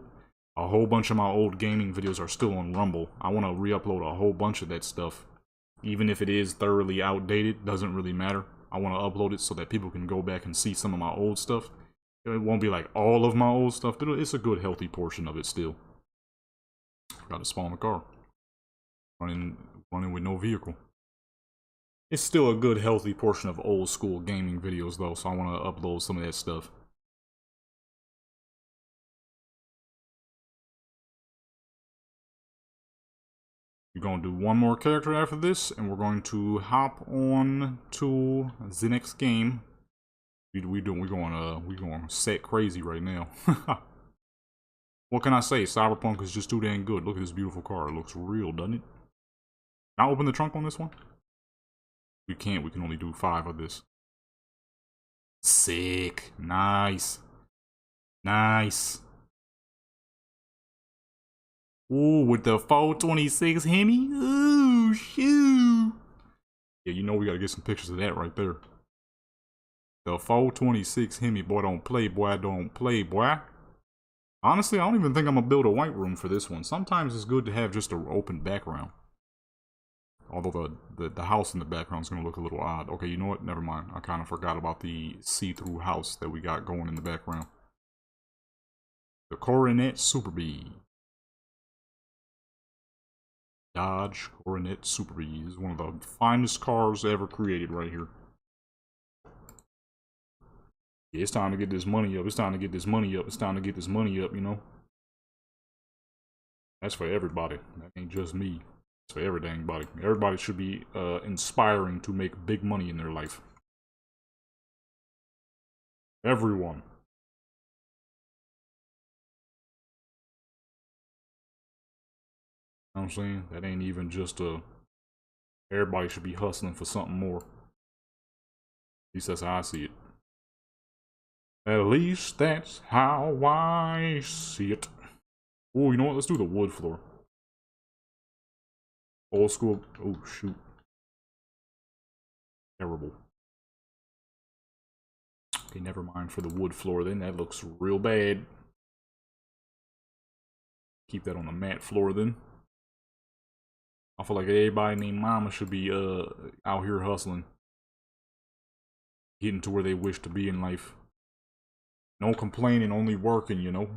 A whole bunch of my old gaming videos are still on Rumble. I want to re-upload a whole bunch of that stuff. Even if it is thoroughly outdated, doesn't really matter. I want to upload it so that people can go back and see some of my old stuff. It won't be like all of my old stuff, but it's a good healthy portion of it still. Forgot to spawn a car. Running with no vehicle. It's still a good healthy portion of old school gaming videos though, so I want to upload some of that stuff. We're going to do one more character after this, and we're going to hop on to the next game. We're going set crazy right now. What can I say? Cyberpunk is just too dang good. Look at this beautiful car. It looks real, doesn't it? Can I open the trunk on this one? We can't. We can only do 5 of this. Sick. Nice. Nice. Ooh, with the 426 Hemi. Ooh, shoot. Yeah, you know we gotta get some pictures of that right there. The 426 Hemi, boy, don't play, boy, don't play, boy. Honestly, I don't even think I'm gonna build a white room for this one. Sometimes it's good to have just an open background. Although the house in the background is gonna look a little odd. Okay, you know what? Never mind. I kind of forgot about the see-through house that we got going in the background. The Coronet Super Bee. Dodge Coronet Super Bee is one of the finest cars ever created right here. Yeah, it's time to get this money up. It's time to get this money up. It's time to get this money up, you know? That's for everybody. That ain't just me. It's for every dang body. Everybody should be inspiring to make big money in their life. Everyone. You know what I'm saying? That ain't even just everybody should be hustling for something more. At least that's how I see it. At least that's how I see it. Oh, you know what? Let's do the wood floor. Old school. Oh, shoot. Terrible. Okay, never mind for the wood floor then. That looks real bad. Keep that on the matte floor then. I feel like everybody named Mama should be out here hustling. Getting to where they wish to be in life. No complaining, only working, you know.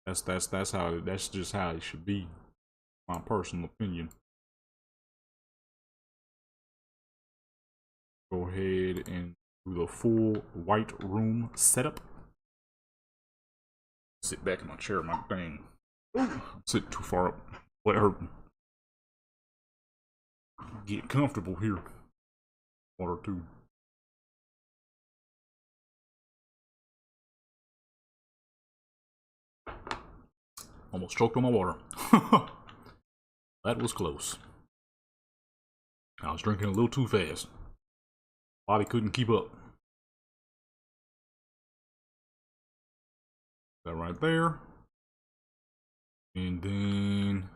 That's just how it should be. My personal opinion. Go ahead and do the full white room setup. Sit back in my chair, my thing. I'm sitting too far up. Whatever. Get comfortable here. Water too. Almost choked on my water. That was close. I was drinking a little too fast. Body couldn't keep up. That right there. And then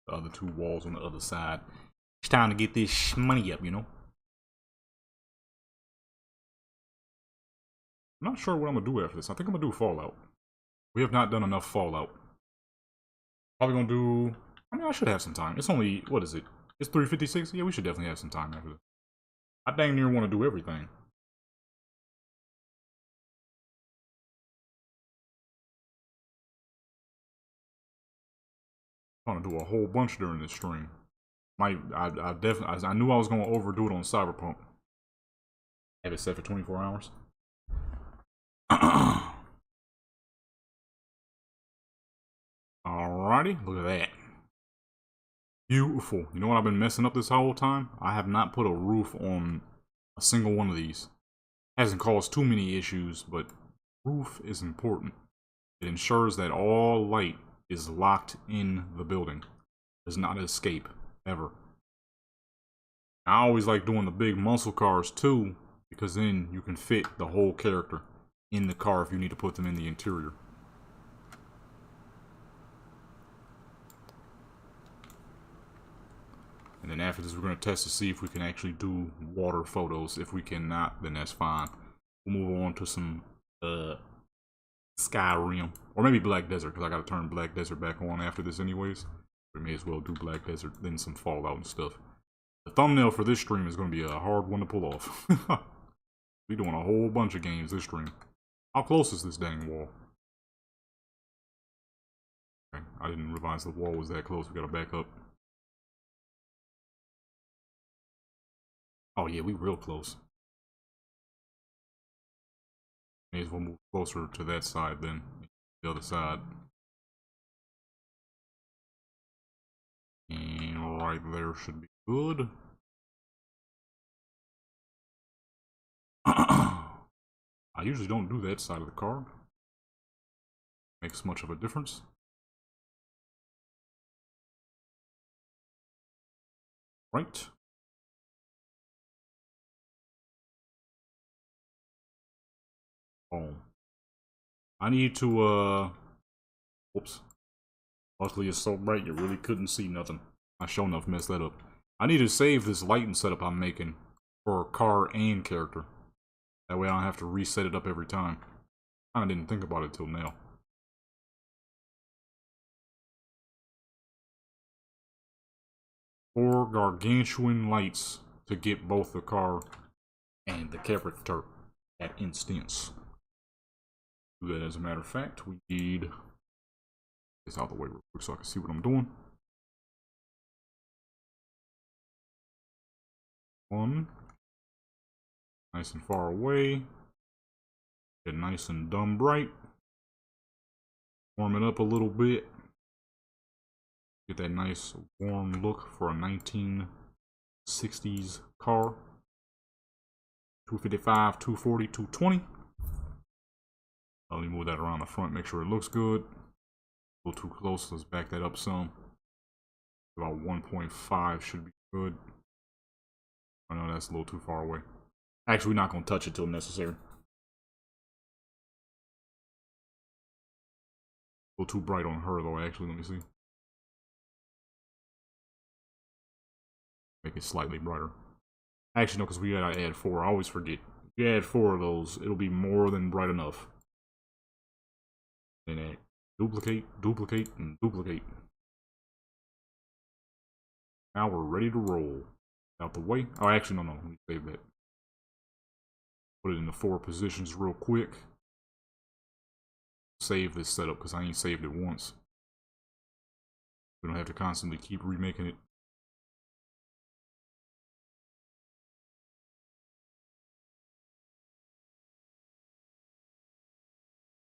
the other 2 walls on the other side. It's time to get this money up, you know. I'm not sure what I'm gonna do after this. I think I'm gonna do Fallout. We have not done enough Fallout. Probably gonna do. I mean, I should have some time. It's only, what is it? It's 3:56. Yeah, we should definitely have some time after this. I dang near want to do everything. I'm gonna do a whole bunch during this stream. I knew I was gonna overdo it on Cyberpunk. Have it set for 24 hours. Alrighty, look at that. Beautiful. You know what I've been messing up this whole time? I have not put a roof on a single one of these. Hasn't caused too many issues, but roof is important. It ensures that all light is locked in the building. Does not escape, ever. I always like doing the big muscle cars too, because then you can fit the whole character in the car if you need to put them in the interior. And then after this, we're going to test to see if we can actually do water photos. If we cannot, then that's fine. We'll move on to some Skyrim, or maybe Black Desert, because I got to turn Black Desert back on after this anyways. We may as well do Black Desert, then some Fallout and stuff. The thumbnail for this stream is going to be a hard one to pull off. We're doing a whole bunch of games this stream. How close is this dang wall? Okay, I didn't realize the wall was that close. We got to back up. Oh yeah, we real close. May as well move closer to that side than the other side. And right there should be good. I usually don't do that side of the car. Makes much of a difference. Right. Oh. I need to, whoops. Luckily it's so bright you really couldn't see nothing. I sure enough messed that up. I need to save this lighting setup I'm making for car and character. That way I don't have to reset it up every time. I didn't think about it till now. Four gargantuan lights to get both the car and the character at instance. Do that as a matter of fact. We need this out of the way real quick so I can see what I'm doing. One. Nice and far away. Get nice and dumb bright. Warm it up a little bit. Get that nice warm look for a 1960s car. 255, 240, 220. Let me move that around the front, make sure it looks good. A little too close, let's back that up some. About 1.5 should be good. I know that's a little too far away. Actually, we're not going to touch it till necessary. A little too bright on her though, actually, let me see. Make it slightly brighter. Actually, no, because we gotta add 4. I always forget. If you add 4 of those, it'll be more than bright enough. And add duplicate, duplicate, and duplicate. Now we're ready to roll. Out the way. Oh, actually, no. Let me save that. Put it in the 4 positions real quick. Save this setup because I ain't saved it once. We don't have to constantly keep remaking it.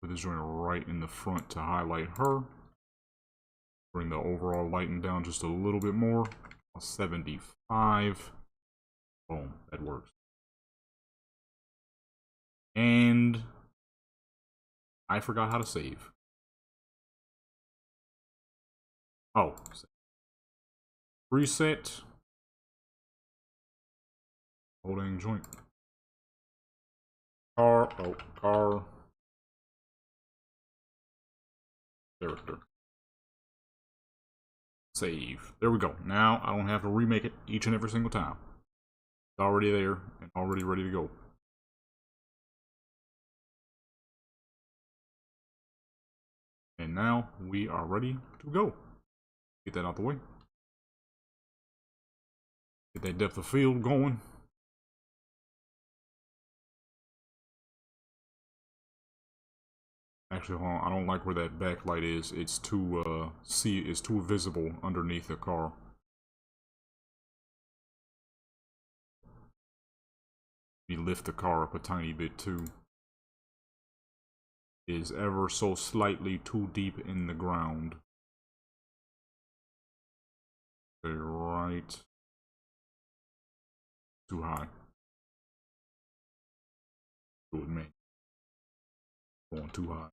Put this joint right in the front to highlight her. Bring the overall lighting down just a little bit more. 75. Boom, that works. And I forgot how to save. Oh, reset. Holding joint. Car. Character. Save. There we go. Now I don't have to remake it each and every single time. It's already there and already ready to go. And now we are ready to go. Get that out the way. Get that depth of field going. Actually, hold on. I don't like where that backlight is. It's too it's too visible underneath the car. We lift the car up a tiny bit too. It is ever so slightly too deep in the ground. Okay, right. Too high. Good man. Going too high.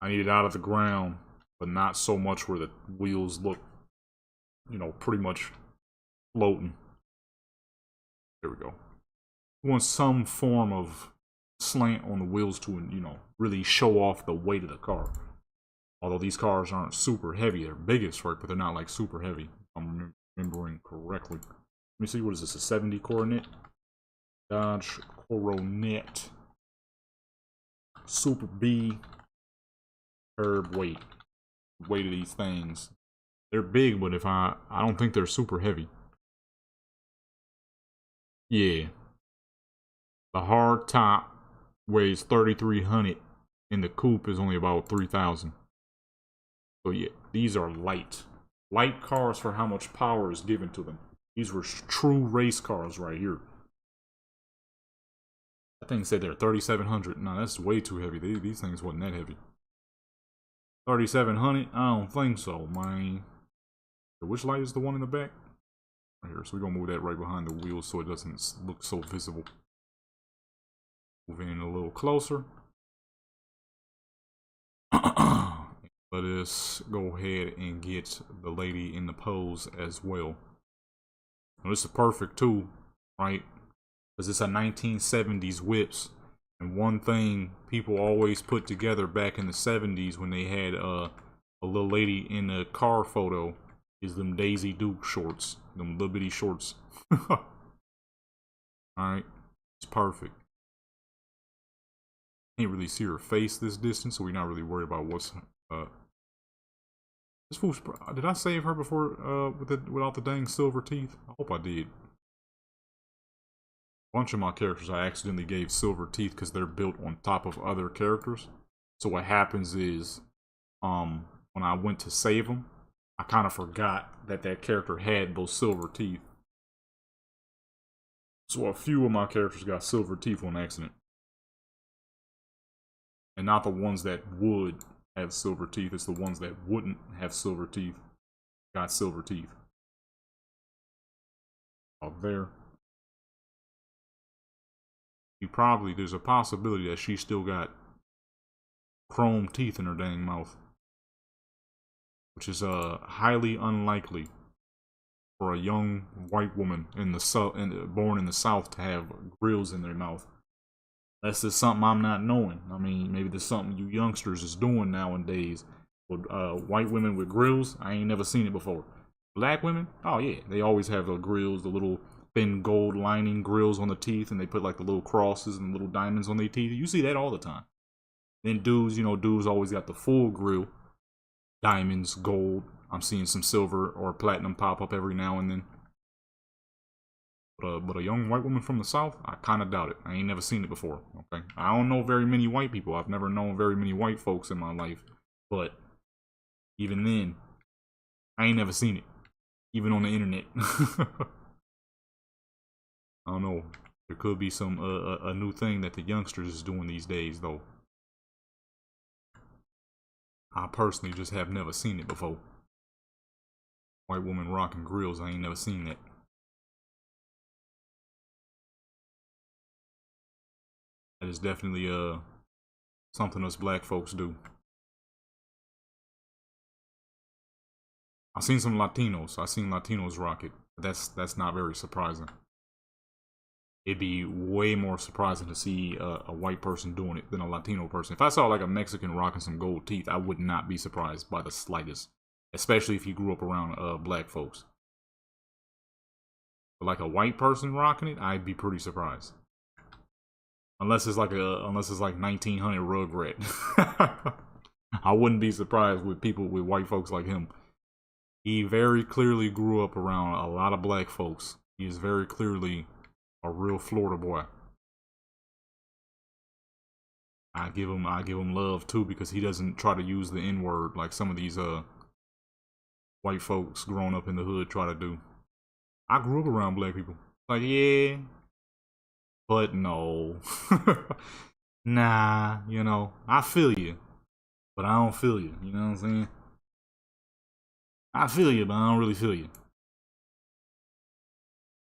I need it out of the ground, but not so much where the wheels look, you know, pretty much floating. There we go. You want some form of slant on the wheels to, you know, really show off the weight of the car. Although these cars aren't super heavy, they're big as fuck, but they're not like super heavy. If I'm remembering correctly. Let me see, what is this? A 70 Coronet? Dodge Coronet Super B curb weight. Weight of these things. They're big, but I don't think they're super heavy. Yeah. The hard top weighs 3,300 and the coupe is only about 3,000. So yeah, these are light. Light cars for how much power is given to them. These were true race cars right here. I think said they're 3,700. No, that's way too heavy. These things wasn't that heavy. 3,700? I don't think so, man. Which light is the one in the back? Right here. So we're gonna move that right behind the wheels so it doesn't look so visible. Move in a little closer. Let us go ahead and get the lady in the pose as well. Now, this is perfect too, right? Because it's a 1970s whips. And one thing people always put together back in the 70s when they had a little lady in a car photo is them Daisy Duke shorts. Them little bitty shorts. Alright, it's perfect. Can't really see her face this distance, so we're not really worried about what's this fool's. Did I save her before without the dang silver teeth? I hope I did. A bunch of my characters I accidentally gave silver teeth because they're built on top of other characters. So what happens is, when I went to save them, I kind of forgot that that character had those silver teeth. So a few of my characters got silver teeth on accident. And not the ones that would have silver teeth, it's the ones that wouldn't have silver teeth got silver teeth. Out there. There's a possibility that she still got chrome teeth in her dang mouth. Which is highly unlikely for a young white woman in the born in the South to have grills in their mouth. That's just something I'm not knowing. I mean, maybe there's something you youngsters is doing nowadays. With white women with grills, I ain't never seen it before. Black women, oh yeah, they always have the grills, the little thin gold lining grills on the teeth, and they put like the little crosses and little diamonds on their teeth. You see that all the time. Then dudes, you know, dudes always got the full grill. Diamonds, gold. I'm seeing some silver or platinum pop up every now and then. But a young white woman from the South, I kind of doubt it. I ain't never seen it before. Okay, I don't know very many white people. I've never known very many white folks in my life. But even then, I ain't never seen it. Even on the internet. I don't know. There could be some a new thing that the youngsters is doing these days, though. I personally just have never seen it before. White woman rocking grills, I ain't never seen that. That is definitely something us black folks do. I've seen some Latinos. I've seen Latinos rock it. That's not very surprising. It'd be way more surprising to see a white person doing it than a Latino person. If I saw like a Mexican rocking some gold teeth, I would not be surprised by the slightest. Especially if you grew up around black folks. But like a white person rocking it, I'd be pretty surprised. Unless it's like 1900 Rugrat. I wouldn't be surprised with people with white folks like him. He very clearly grew up around a lot of black folks. He is very clearly a real Florida boy. I give him love too because he doesn't try to use the N-word like some of these white folks growing up in the hood try to do. I grew up around black people. Like, yeah, but no. Nah, you know, I feel you, but I don't feel you. You know what I'm saying? I feel you, but I don't really feel you.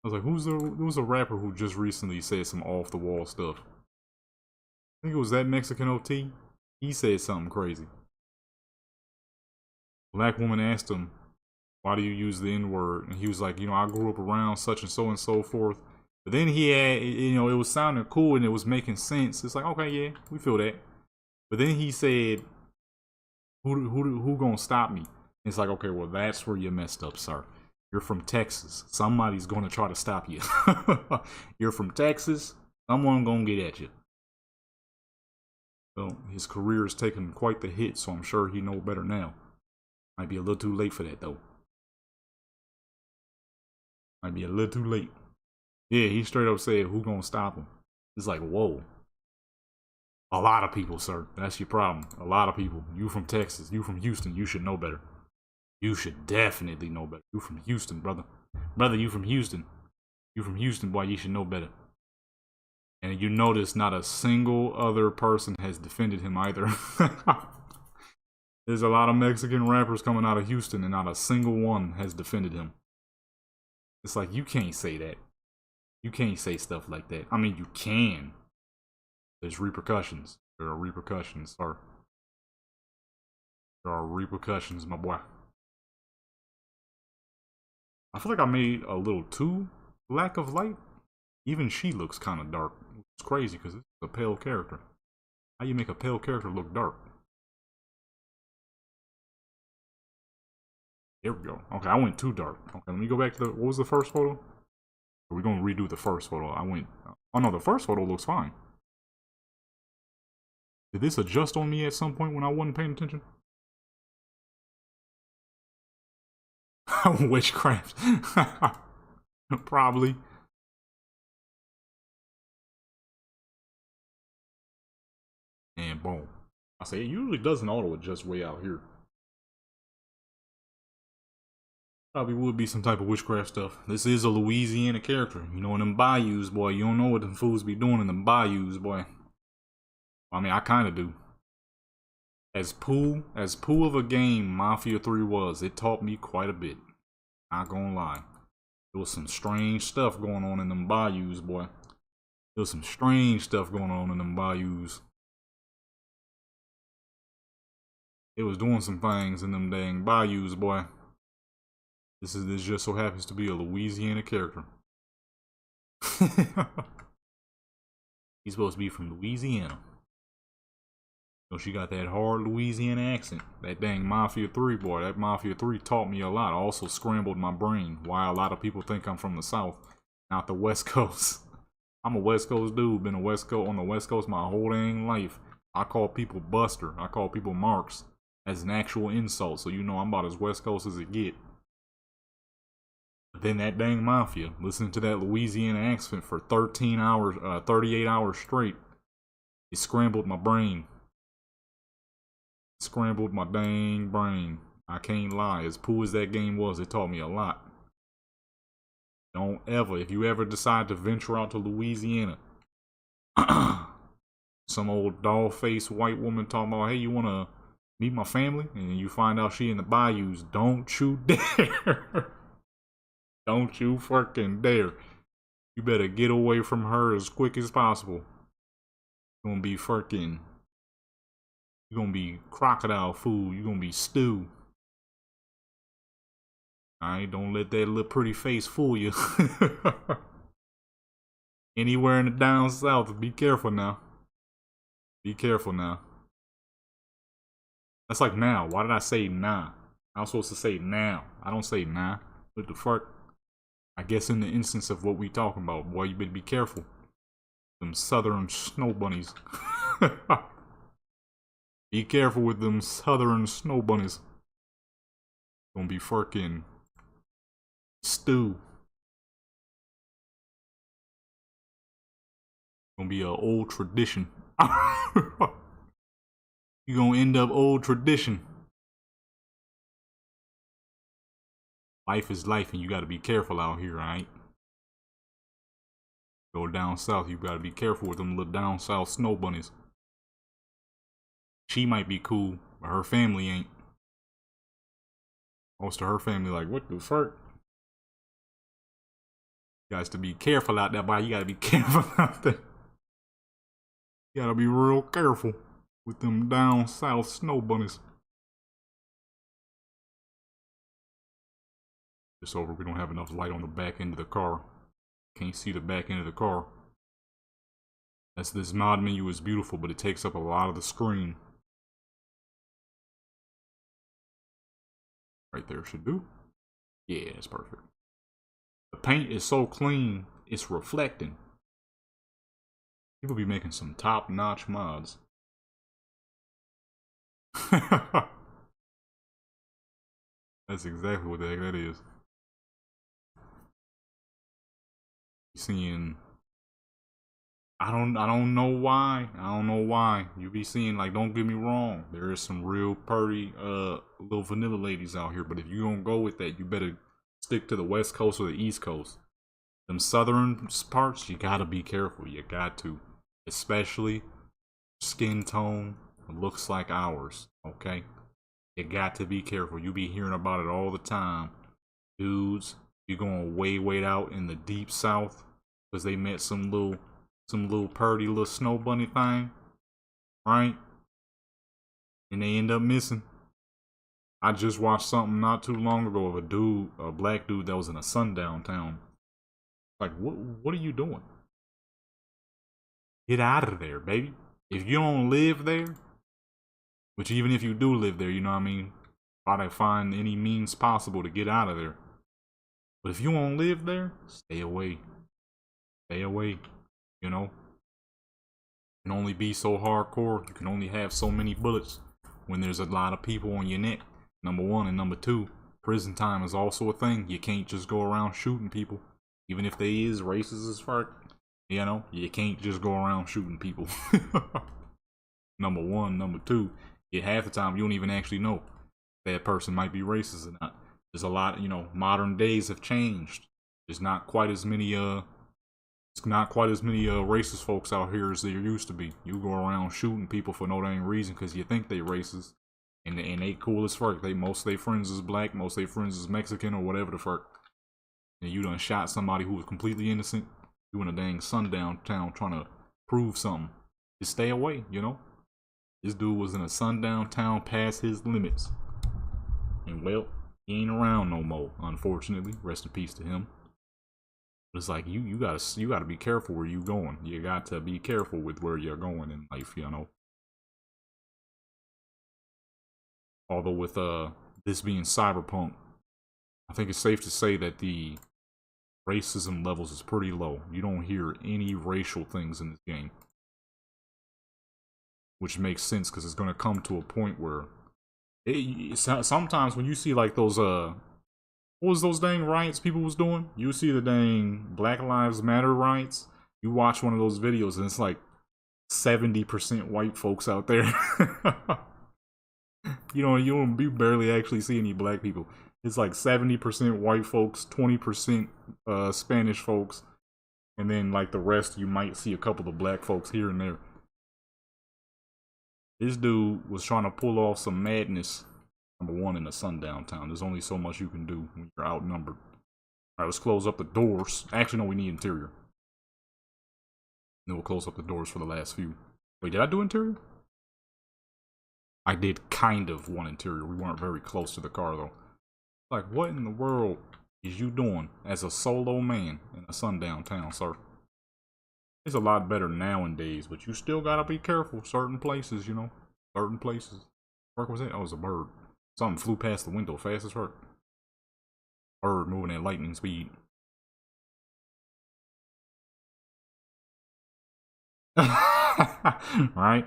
I was like, there was a rapper who just recently said some off the wall stuff. I think it was that Mexican OT. He said something crazy. Black woman asked him, why do you use the N-word? And he was like, you know, I grew up around such and so forth. But then he had, you know, it was sounding cool and it was making sense. It's like, okay, yeah, we feel that. But then he said, who gonna stop me? It's like, okay, well, that's where you messed up, sir. You're from Texas. Somebody's gonna try to stop you. You're from Texas. Someone gonna get at you. So his career is taking quite the hit, so I'm sure he know better now. Might be a little too late for that, though. Might be a little too late. Yeah, he straight up said, who gonna stop him? It's like, whoa. A lot of people, sir. That's your problem. A lot of people. You from Texas. You from Houston. You should know better. You should definitely know better. You from Houston, brother. Brother, you from Houston. You from Houston, boy. You should know better. And you notice not a single other person has defended him either. There's a lot of Mexican rappers coming out of Houston and not a single one has defended him. It's like, you can't say that. You can't say stuff like that. I mean, you can. There's repercussions. There are repercussions, sir. There are repercussions, my boy. I feel like I made a little too lack of light. Even she looks kind of dark. It's crazy because it's a pale character. How you make a pale character look dark? There we go. Okay, I went too dark. Okay, let me go back to the... What was the first photo? We're going to redo the first photo. I went... Oh no, the first photo looks fine. Did this adjust on me at some point when I wasn't paying attention? Witchcraft. Probably. And boom. I say it usually doesn't auto adjust way out here. Probably would be some type of witchcraft stuff. This is a Louisiana character. You know, in them bayous, boy. You don't know what them fools be doing in them bayous, boy. I mean, I kind of do. As cool of a game Mafia 3 was, it taught me quite a bit. Not gonna lie. There was some strange stuff going on in them bayous, boy. There was some strange stuff going on in them bayous. It was doing some things in them dang bayous, boy. This just so happens to be a Louisiana character. He's supposed to be from Louisiana. So she got that hard Louisiana accent. That dang Mafia 3, boy. That Mafia 3 taught me a lot. Also scrambled my brain. Why a lot of people think I'm from the South, not the West Coast. I'm a West Coast dude. Been on the West Coast my whole dang life. I call people Buster. I call people Marks as an actual insult. So you know I'm about as West Coast as it get. But then that dang Mafia, listening to that Louisiana accent for 13 hours, 38 hours straight, it scrambled my brain. Scrambled my dang brain. I can't lie. As cool as that game was, it taught me a lot. Don't ever, if you ever decide to venture out to Louisiana, some old doll-faced white woman talking about, hey, you want to meet my family? And you find out she in the bayous. Don't you dare. Don't you fucking dare. You better get away from her as quick as possible. You're gonna be fucking... You're gonna be crocodile food. You're gonna be stew. Alright, don't let that little pretty face fool you. Anywhere in the down south, be careful now. Be careful now. That's like now. Why did I say nah? I was supposed to say now. I don't say nah. What the fuck? I guess in the instance of what we talking about, boy, you better be careful. Them southern snow bunnies. Be careful with them southern snow bunnies. Gonna be fucking stew. Gonna be an old tradition. You gonna end up old tradition. Life is life and you gotta be careful out here, alright? Go down south, you gotta be careful with them little down south snow bunnies. She might be cool, but her family ain't. Most of her family like, what the fuck? You guys to be careful out there, boy. You gotta be careful out there. You gotta be real careful with them down south snow bunnies. It's over. We don't have enough light on the back end of the car. Can't see the back end of the car. This mod menu is beautiful, but it takes up a lot of the screen. Right there should do. Yeah, it's perfect. The paint is so clean, it's reflecting. People be making some top-notch mods. That's exactly what the heck that is. Seeing, I don't know why. I don't know why. You be seeing, like, don't get me wrong, there is some real pretty little vanilla ladies out here, but if you don't go with that, you better stick to the West Coast or the East Coast. Them southern parts, you gotta be careful. You got to. Especially skin tone looks like ours, okay? You got to be careful. You be hearing about it all the time. Dudes, you're going way out in the deep south because they met some little purdy little snow bunny thing, right? And they end up missing. I just watched something not too long ago of a black dude that was in a sundown town. Like, what are you doing? Get out of there, baby. If you don't live there, which even if you do live there, you know what I mean, try to find any means possible to get out of there. But if you won't live there, stay away. Stay away, you know. You can only be so hardcore. You can only have so many bullets when there's a lot of people on your neck. Number one. And number two, prison time is also a thing. You can't just go around shooting people. Even if they is racist as fuck, you know, you can't just go around shooting people. Number one. Number two, half the time you don't even actually know if that person might be racist or not. There's a lot, you know, modern days have changed. There's not quite as many racist folks out here as there used to be. You go around shooting people for no dang reason because you think they racist. And they cool as fuck. Most of their friends is black, most of their friends is Mexican or whatever the fuck. And you done shot somebody who was completely innocent. You in a dang sundown town trying to prove something. Just stay away, you know? This dude was in a sundown town past his limits. And well, he ain't around no more, unfortunately. Rest in peace to him. But it's like you gotta be careful where you going. You got to be careful with where you're going in life, you know. Although with this being Cyberpunk, I think it's safe to say that the racism levels is pretty low. You don't hear any racial things in this game. Which makes sense because it's going to come to a point where sometimes when you see like those what was those dang riots people was doing? You see the dang Black Lives Matter riots. You watch one of those videos and it's like 70% white folks out there. You barely actually see any black people. It's like 70% white folks, 20% Spanish folks, and then like the rest you might see a couple of black folks here and there. This dude was trying to pull off some madness. Number one, in a sundown town. There's only so much you can do when you're outnumbered. Alright, let's close up the doors. Actually, no, we need interior. Then we'll close up the doors for the last few. Wait, did I do interior? I did kind of one interior. We weren't very close to the car, though. Like, what in the world is you doing as a solo man in a sundown town, sir? It's a lot better nowadays, but you still gotta be careful. Certain places, you know. Certain places. What was that? Oh, it was a bird. Something flew past the window fast as fuck. Bird moving at lightning speed. Right?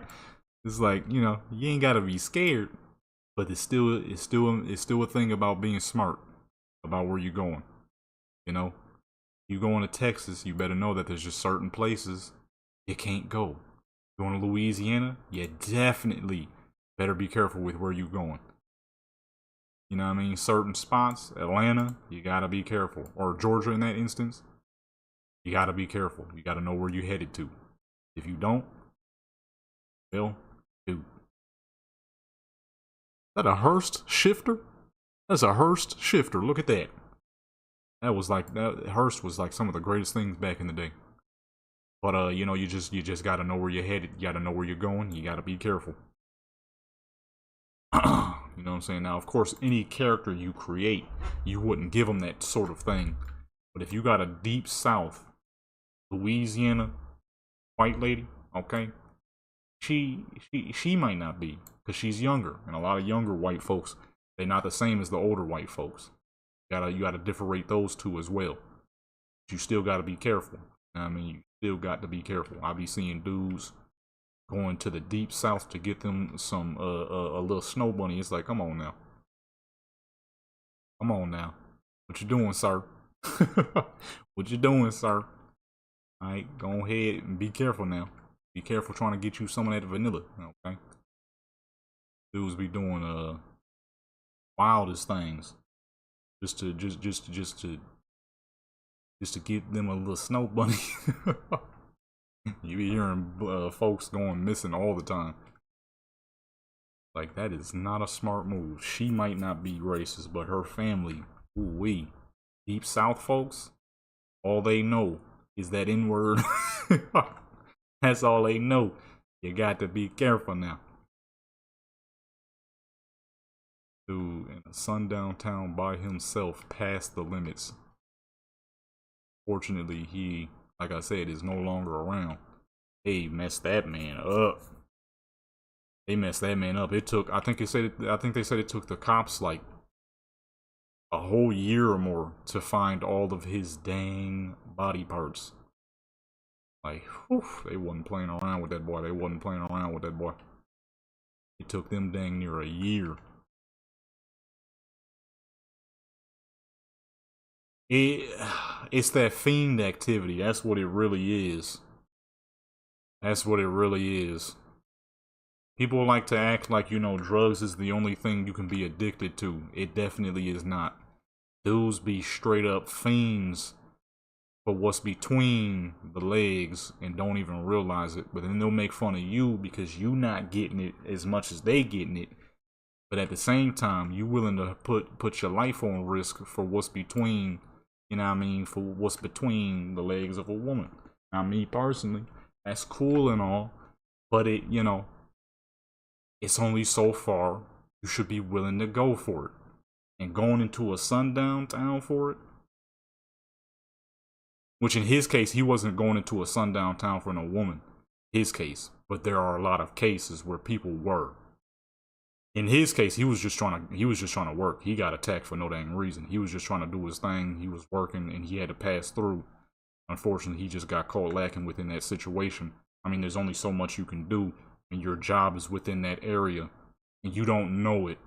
It's like, you know, you ain't gotta be scared, but it's still a thing about being smart about where you're going. You know, you going to Texas, you better know that there's just certain places you can't go. Going to Louisiana, you definitely better be careful with where you're going. You know what I mean? Certain spots, Atlanta, you gotta be careful. Or Georgia in that instance, you gotta be careful. You gotta know where you're headed to. If you don't, well, dude. Is that a Hearst shifter? That's a Hearst shifter. Look at that. Hearst was like some of the greatest things back in the day. But you know, you just gotta know where you're headed. You gotta know where you're going. You gotta be careful. You know what I'm saying? Now, of course, any character you create, you wouldn't give them that sort of thing. But if you got a deep south Louisiana white lady, okay? She might not be, because she's younger, and a lot of younger white folks, they're not the same as the older white folks. You gotta differentiate those two as well. You still gotta be careful. I mean, you still got to be careful. I be seeing dudes going to the deep south to get them some a little snow bunny. It's like, come on now. Come on now. What you doing, sir? What you doing, sir? Alright, go ahead and be careful now. Be careful trying to get you some of that vanilla, okay? Dudes be doing wildest things just to get them a little snow bunny. You be hearing folks going missing all the time. Like, that is not a smart move. She might not be racist, but her family, ooh-wee. Deep South folks, all they know is that N-word. That's all they know. You got to be careful now. Dude in a sundown town by himself past the limits. Fortunately, he, like I said, is no longer around. They messed that man up. They messed that man up. It took, I think they said it took the cops like a whole year or more to find all of his dang body parts. Like, whew, they wasn't playing around with that boy. They wasn't playing around with that boy. It took them dang near a year. It's that fiend activity. That's what it really is. That's what it really is. People like to act like, you know, drugs is the only thing you can be addicted to. It definitely is not. Dudes be straight up fiends for what's between the legs and don't even realize it. But then they'll make fun of you because you not getting it as much as they getting it. But at the same time, you willing to put your life on risk for what's between, you know what I mean, for what's between the legs of a woman. Now, me personally, that's cool and all, but it, you know, it's only so far you should be willing to go for it. And going into a sundown town for it, which in his case, he wasn't going into a sundown town for no woman, his case, but there are a lot of cases where people were. In his case, he was just trying to work. He got attacked for no dang reason. He was just trying to do his thing. He was working and he had to pass through. Unfortunately, he just got caught lacking within that situation. I mean, there's only so much you can do, and your job is within that area, and you don't know it,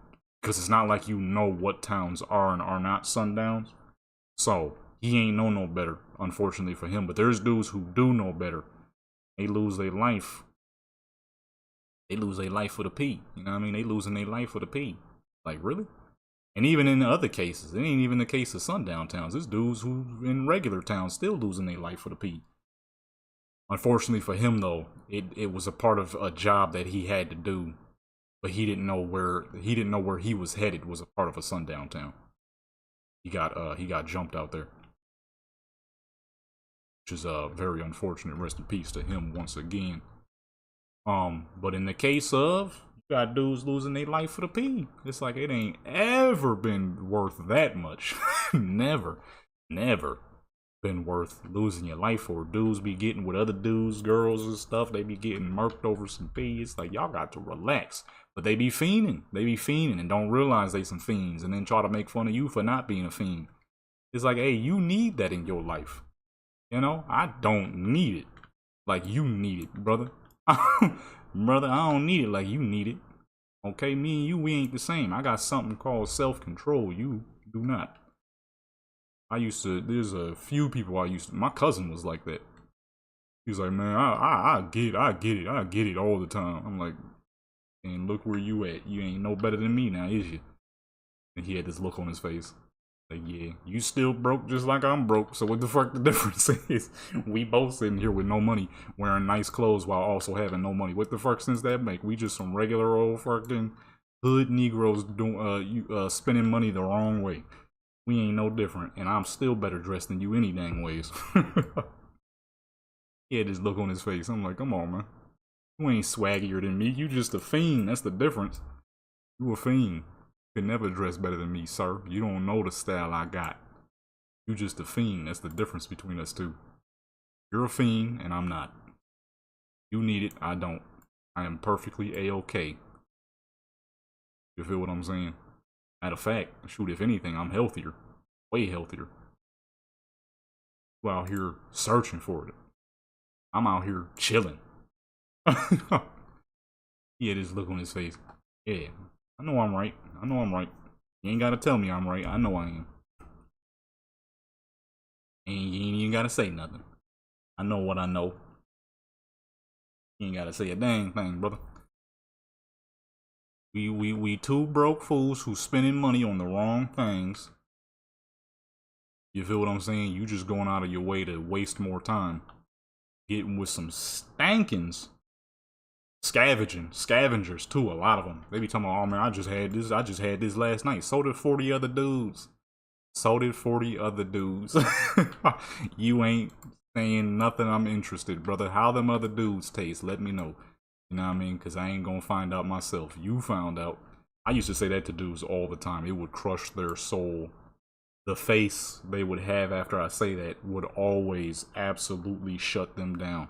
because it's not like you know what towns are and are not sundowns. So, he ain't know no better, unfortunately for him. But there's dudes who do know better. They lose their life. They lose their life for the P. You know what I mean? They losing their life for the P. Like, really? And even in the other cases, it ain't even the case of sundown towns. There's dudes who in regular towns still losing their life for the P. Unfortunately for him, though, it was a part of a job that he had to do, but he didn't know where he was headed was a part of a sundown town. He got jumped out there, which is very unfortunate. Rest in peace to him once again. But in the case of, you got dudes losing their life for the P. It's like it ain't ever been worth that much. Never been worth losing your life for. Dudes be getting with other dudes, girls and stuff. They be getting murked over some P. It's like, y'all got to relax. But they be fiending. They be fiending and don't realize they some fiends and then try to make fun of you for not being a fiend. It's like, hey, you need that in your life. You know, I don't need it like you need it, brother. Brother, I don't need it like you need it. Okay, me and you, we ain't the same. I got something called self-control. You do not. There's a few people my cousin was like that. He was like, man, I get it all the time. I'm like, and look where you at. You ain't no better than me now, is you? And he had this look on his face. Like, yeah, you still broke just like I'm broke. So what the fuck the difference is? We both sitting here with no money, wearing nice clothes while also having no money. What the fuck sense that make? We just some regular old fucking hood Negroes doing spending money the wrong way. We ain't no different, and I'm still better dressed than you any dang ways. He had this look on his face. I'm like, come on, man. You ain't swaggier than me. You just a fiend. That's the difference. You a fiend. You can never dress better than me, sir. You don't know the style I got. You just a fiend. That's the difference between us two. You're a fiend, and I'm not. You need it, I don't. I am perfectly A-okay. You feel what I'm saying? Matter of fact, shoot, if anything, I'm healthier. Way healthier. You out here searching for it. I'm out here chilling. He had this look on his face. Yeah, I know I'm right. I know I'm right. You ain't gotta tell me I'm right. I know I am. And you ain't even gotta say nothing. I know what I know. You ain't gotta say a dang thing, brother. We two broke fools who spending money on the wrong things. You feel what I'm saying? You just going out of your way to waste more time. Getting with some stankins. Scavengers too, a lot of them. They be talking about, oh man, I just had this last night. So did 40 other dudes. So did 40 other dudes. You ain't saying nothing. I'm interested, brother. How them other dudes taste? Let me know. You know what I mean? Because I ain't gonna find out myself. You found out. I used to say that to dudes all the time. It would crush their soul. The face they would have after I say that would always absolutely shut them down.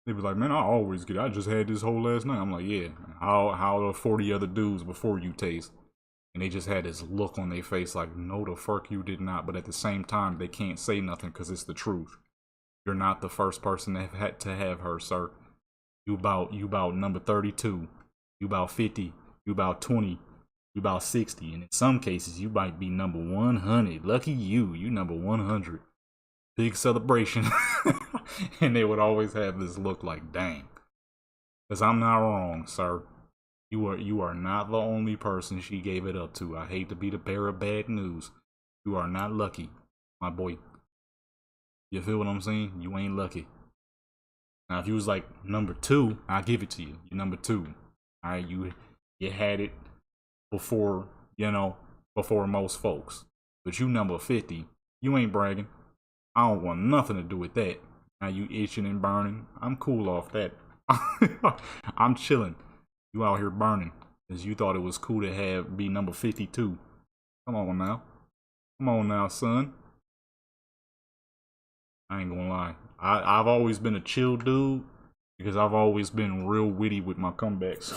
They'd be like, man, I always get it. I just had this whole last night. I'm like, yeah. How the 40 other dudes before you taste? And they just had this look on their face like, no, the fuck you did not. But at the same time, they can't say nothing because it's the truth. You're not the first person that had to have her, sir. You about number 32. You about 50. You about 20. You about 60. And in some cases, you might be number 100. Lucky you. You number 100. Big celebration. And they would always have this look like, dang. Because I'm not wrong, sir. You are not the only person she gave it up to. I hate to be the bearer of bad news. You are not lucky, my boy. You feel what I'm saying? You ain't lucky. Now, if you was like number 2, I'll give it to you. You're number 2. Alright, you had it before, before most folks. But you number 50. You ain't bragging. I don't want nothing to do with that. Now you itching and burning. I'm cool off that. I'm chilling. You out here burning because you thought it was cool to be number 52. Come on now. Come on now, son. I ain't gonna lie. I've always been a chill dude because I've always been real witty with my comebacks.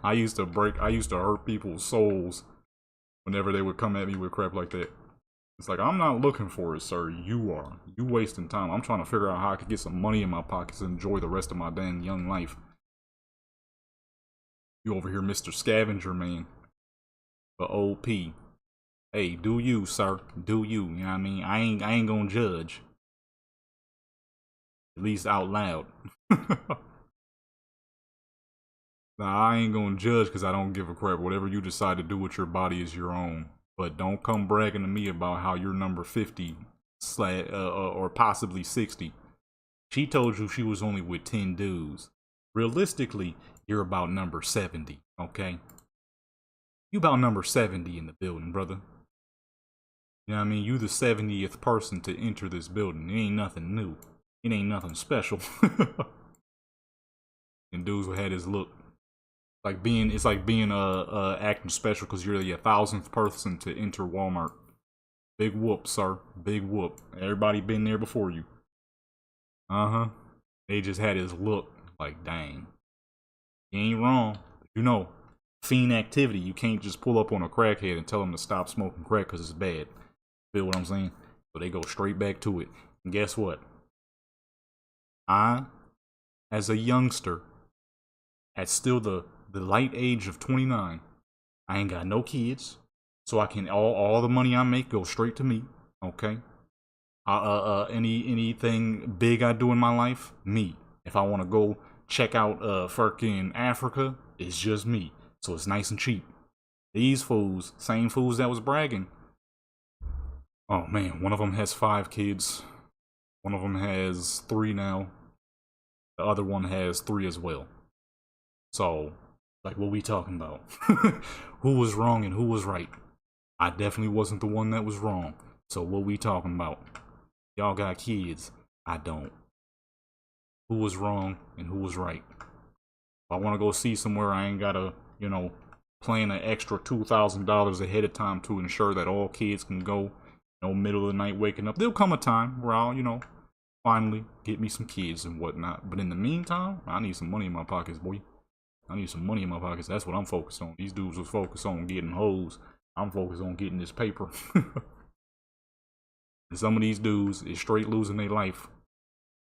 I used to hurt people's souls whenever they would come at me with crap like that. It's like, I'm not looking for it, sir. You are. You wasting time. I'm trying to figure out how I could get some money in my pockets and enjoy the rest of my dang young life. You over here, Mr. Scavenger Man. The OP. Hey, do you, sir. Do you. You know what I mean? I ain't gonna judge. At least out loud. Nah, I ain't gonna judge because I don't give a crap. Whatever you decide to do with your body is your own. But don't come bragging to me about how you're number 50 or possibly 60. She told you she was only with 10 dudes. Realistically, you're about number 70, okay? You about number 70 in the building, brother. You know what I mean? You the 70th person to enter this building. It ain't nothing new. It ain't nothing special. And dudes had his look. It's like being acting special because you're the 1,000th person to enter Walmart. Big whoop, sir. Big whoop. Everybody been there before you. Uh-huh. They just had his look like, dang. You ain't wrong. You know, fiend activity. You can't just pull up on a crackhead and tell him to stop smoking crack because it's bad. Feel what I'm saying? So they go straight back to it. And guess what? I, as a youngster, at still the light age of 29, I ain't got no kids, so I can all the money I make go straight to me. Okay. Anything big I do in my life, me. If I want to go check out fucking Africa, it's just me. So it's nice and cheap. These fools, same fools that was bragging. Oh man, one of them has 5 kids. One of them has 3 now. The other one has 3 as well. So, like, what we talking about? Who was wrong and who was right? I definitely wasn't the one that was wrong. So what we talking about? Y'all got kids. I don't. Who was wrong and who was right? If I want to go see somewhere, I ain't gotta, plan an extra $2,000 ahead of time to ensure that all kids can go. No middle of the night waking up. There'll come a time where I'll, finally get me some kids and whatnot. But in the meantime, I need some money in my pockets, boy. I need some money in my pockets. That's what I'm focused on. These dudes was focused on getting hoes. I'm focused on getting this paper. And some of these dudes is straight losing their life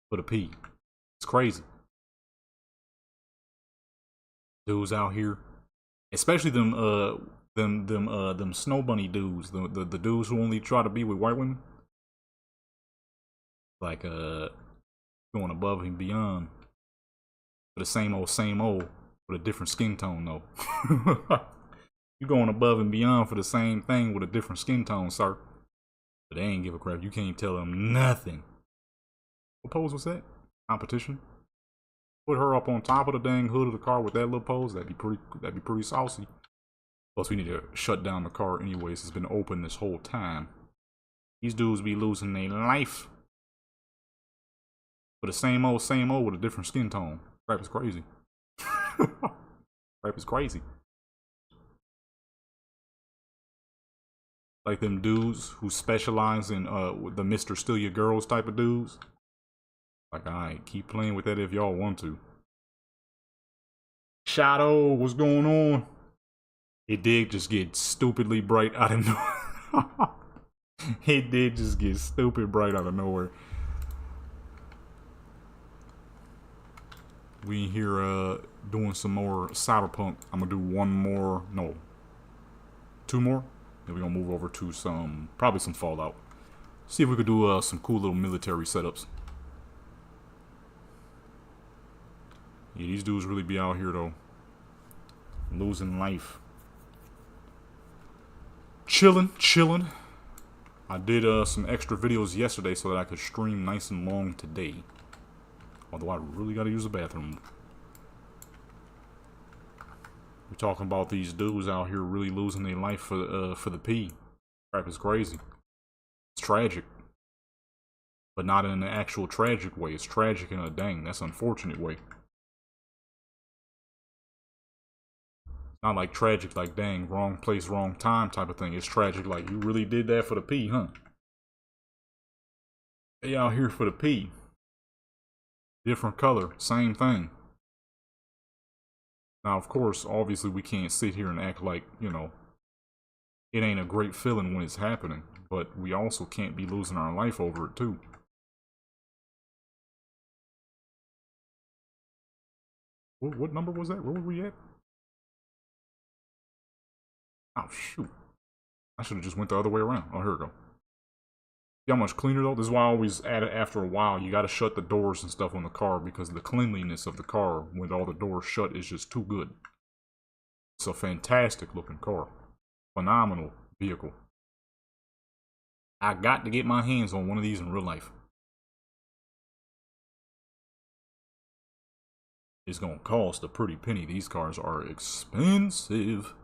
for the P. It's crazy. Dudes out here, especially them snow bunny dudes, the dudes who only try to be with white women, like going above and beyond for the same old with a different skin tone though. You going above and beyond for the same thing with a different skin tone, sir. But they ain't give a crap. You can't tell them nothing. What pose was that? Competition? Put her up on top of the dang hood of the car with that little pose. That'd be pretty saucy. Plus, we need to shut down the car anyways. It's been open this whole time. These dudes be losing their life for the same old with a different skin tone. Crap is crazy. Crap is crazy. Like them dudes who specialize in the Mr. Steal Your Girls type of dudes. Like, alright, keep playing with that if y'all want to. Shadow, what's going on? It did just get stupidly bright out of nowhere. It did just get stupid bright out of nowhere. We here doing some more Cyberpunk. I'm gonna do one more, no, two more. Then we're gonna move over to probably some Fallout. See if we could do some cool little military setups. Yeah, these dudes really be out here though, losing life. Chilling. I did some extra videos yesterday so that I could stream nice and long today. Although I really gotta use the bathroom. We're talking about these dudes out here really losing their life for the P. Crap is crazy. It's tragic. But not in an actual tragic way. It's tragic in a that's unfortunate way. Not like tragic, like dang, wrong place, wrong time type of thing. It's tragic, like you really did that for the P, huh? They out here for the P. Different color, same thing. Now, of course, obviously we can't sit here and act like, it ain't a great feeling when it's happening. But we also can't be losing our life over it, too. What number was that? Where were we at? Oh, shoot. I should have just went the other way around. Oh, here we go. See how much cleaner, though? This is why I always add it after a while. You got to shut the doors and stuff on the car because the cleanliness of the car with all the doors shut is just too good. It's a fantastic looking car. Phenomenal vehicle. I got to get my hands on one of these in real life. It's going to cost a pretty penny. These cars are expensive.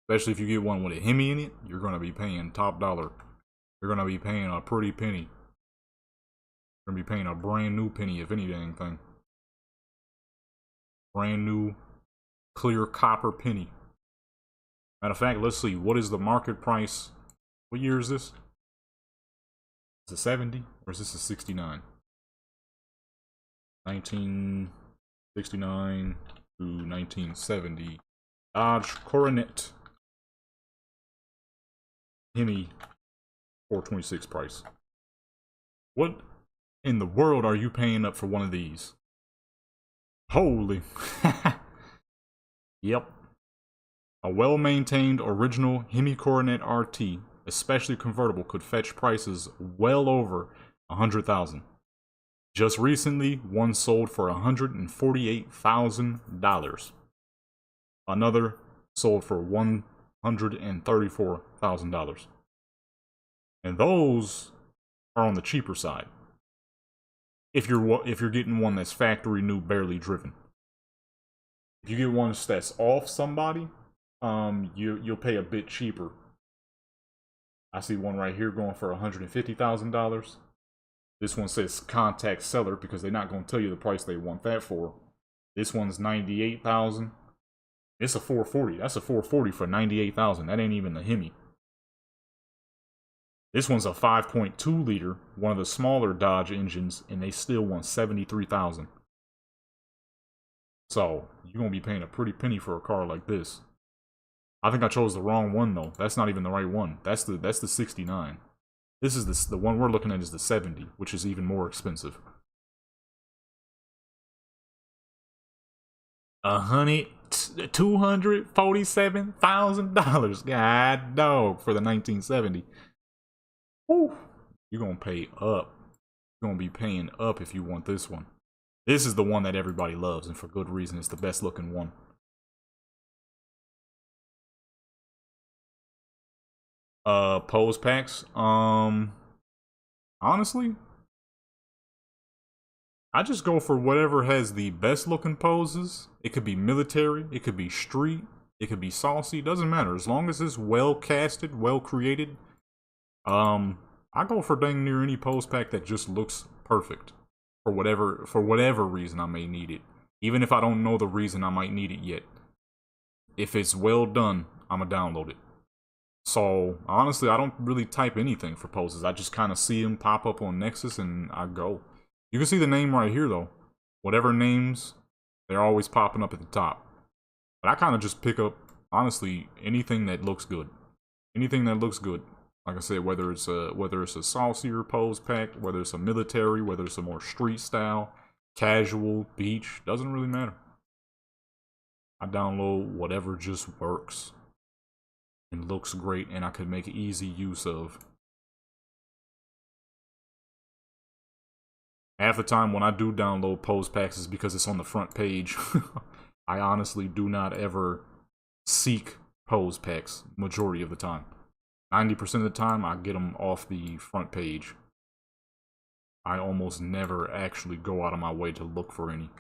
Especially if you get one with a Hemi in it, you're going to be paying top dollar. You're going to be paying a pretty penny. You're going to be paying a brand new penny, if any dang thing. Brand new, clear copper penny. Matter of fact, let's see. What is the market price? What year is this? Is it 70? Or is this a 69? 1969 to 1970. Dodge Coronet. Hemi 426 price. What in the world are you paying up for one of these? Holy. Yep. A well-maintained original Hemi Coronet RT, especially convertible, could fetch prices well over $100,000. Just recently, one sold for $148,000. Another sold for $134,000. And those are on the cheaper side. If you're getting one that's factory new, barely driven. If you get one that's off somebody, you'll pay a bit cheaper. I see one right here going for $150,000. This one says contact seller because they're not going to tell you the price they want that for. This one's $98,000. It's a 440. That's a 440 for $98,000. That ain't even the Hemi. This one's a 5.2 liter, one of the smaller Dodge engines, and they still want $73,000. So you're gonna be paying a pretty penny for a car like this. I think I chose the wrong one though. That's not even the right one. That's the 69. This is the one we're looking at is the 70, which is even more expensive. $247,000. God dog for the 1970. Woo. You're gonna pay up. You're gonna be paying up if you want this one. This is the one that everybody loves, and for good reason. It's the best looking one. Pose packs. Honestly, I just go for whatever has the best looking poses. It could be military, it could be street, it could be saucy, doesn't matter. As long as it's well casted, well created. I go for dang near any pose pack that just looks perfect. For whatever reason I may need it. Even if I don't know the reason I might need it yet. If it's well done, I'ma download it. So, honestly, I don't really type anything for poses. I just kind of see them pop up on Nexus and I go. You can see the name right here, though. Whatever names, they're always popping up at the top. But I kind of just pick up, honestly, anything that looks good. Anything that looks good. Like I said, whether it's a saucier pose pack, whether it's a military, whether it's a more street style, casual, beach, doesn't really matter. I download whatever just works. And looks great and I could make easy use of. Half the time when I do download pose packs is because it's on the front page. I honestly do not ever seek pose packs majority of the time. 90% of the time I get them off the front page. I almost never actually go out of my way to look for any.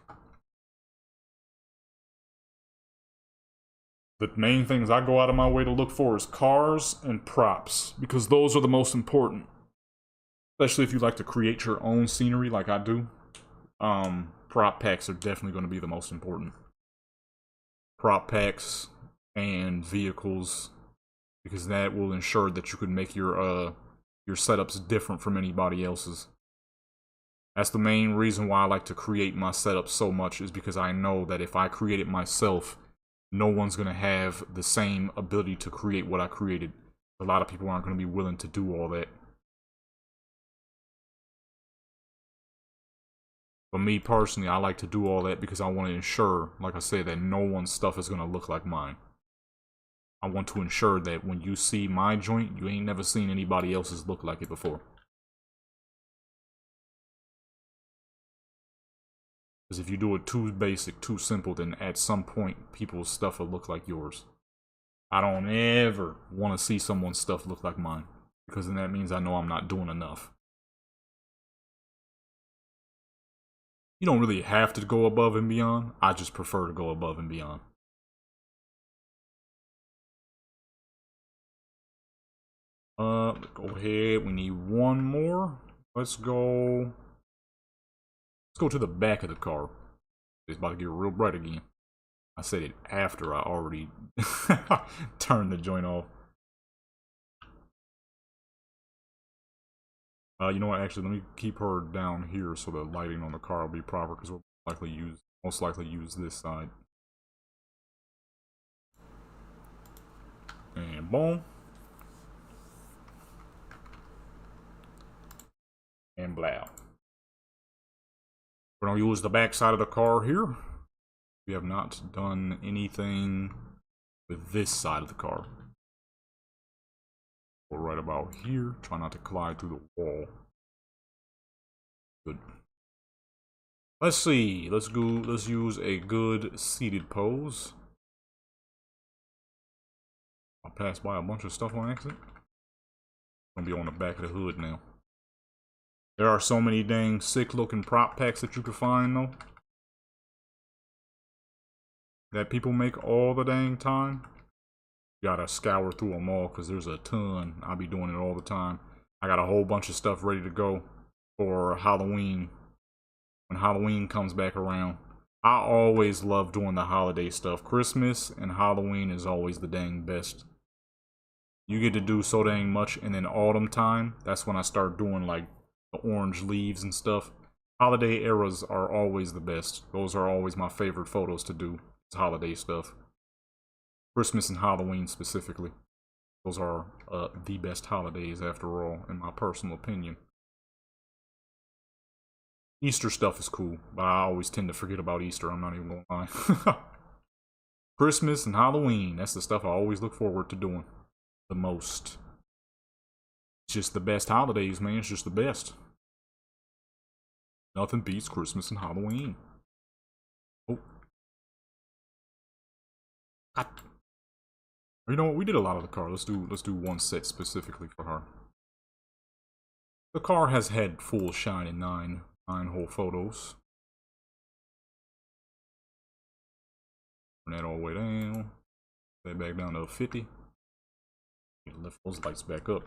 The main things I go out of my way to look for is cars and props, because those are the most important. Especially if you like to create your own scenery like I do. Prop packs are definitely going to be the most important. Prop packs and vehicles, because that will ensure that you can make your setups different from anybody else's. That's the main reason why I like to create my setups so much, is because I know that if I create it myself, no one's going to have the same ability to create what I created. A lot of people aren't going to be willing to do all that. But me personally, I like to do all that because I want to ensure, like I said, that no one's stuff is going to look like mine. I want to ensure that when you see my joint, you ain't never seen anybody else's look like it before. Because if you do it too basic, too simple, then at some point, people's stuff will look like yours. I don't ever want to see someone's stuff look like mine. Because then that means I know I'm not doing enough. You don't really have to go above and beyond. I just prefer to go above and beyond. Go ahead. We need one more. Let's go to the back of the car. It's about to get real bright again. I said it after I already turned the joint off. You know what? Actually, let me keep her down here so the lighting on the car will be proper, because we'll most likely use this side. And boom. And blah. We're going to use the back side of the car here. We have not done anything with this side of the car. Go right about here. Try not to collide through the wall. Good. Let's see. Let's use a good seated pose. I'll pass by a bunch of stuff on accident. I'm gonna be on the back of the hood now. There are so many dang sick looking prop packs that you can find though, that people make all the dang time. You gotta scour through them all because there's a ton. I'll be doing it all the time. I got a whole bunch of stuff ready to go for Halloween. When Halloween comes back around, I always love doing the holiday stuff. Christmas and Halloween is always the dang best. You get to do so dang much, and then autumn time, that's when I start doing like the orange leaves and stuff. Holiday eras are always the best. Those are always my favorite photos to do. It's holiday stuff. Christmas and Halloween specifically. Those are the best holidays after all, in my personal opinion. Easter stuff is cool, but I always tend to forget about Easter, I'm not even gonna lie. Christmas and Halloween, that's the stuff I always look forward to doing the most. It's just the best holidays, man. It's just the best. Nothing beats Christmas and Halloween. Oh. God. You know what? We did a lot of the car. Let's do one set specifically for her. The car has had full shine in nine whole photos. Turn that all the way down. That back down to 50. Lift those lights back up.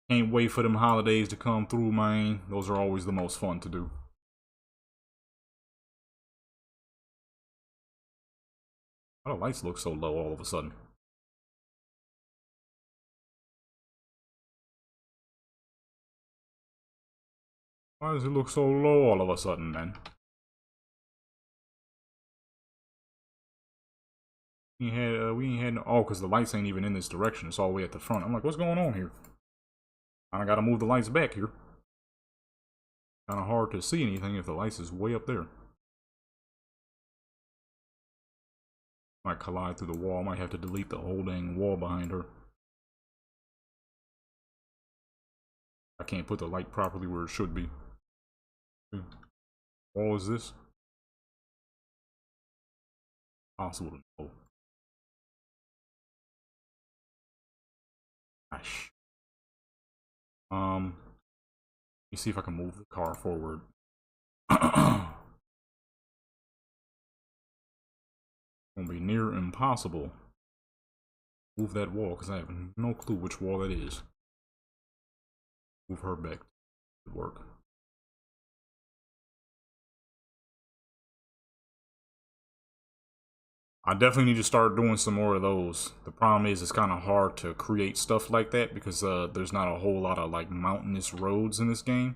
Can't wait for them holidays to come through, man. Those are always the most fun to do. Why do the lights look so low all of a sudden? Why does it look so low all of a sudden, man? We ain't had no, oh, because the lights ain't even in this direction. It's all the way at the front. I'm like, what's going on here? I gotta move the lights back here. Kinda hard to see anything if the lights is way up there. Might collide through the wall. Might have to delete the whole dang wall behind her. I can't put the light properly where it should be. What wall is this? Possible to know. Gosh. Let me see if I can move the car forward. Gonna be near impossible. Move that wall because I have no clue which wall that is. Move her back to work. I definitely need to start doing some more of those. The problem is it's kind of hard to create stuff like that because there's not a whole lot of like mountainous roads in this game.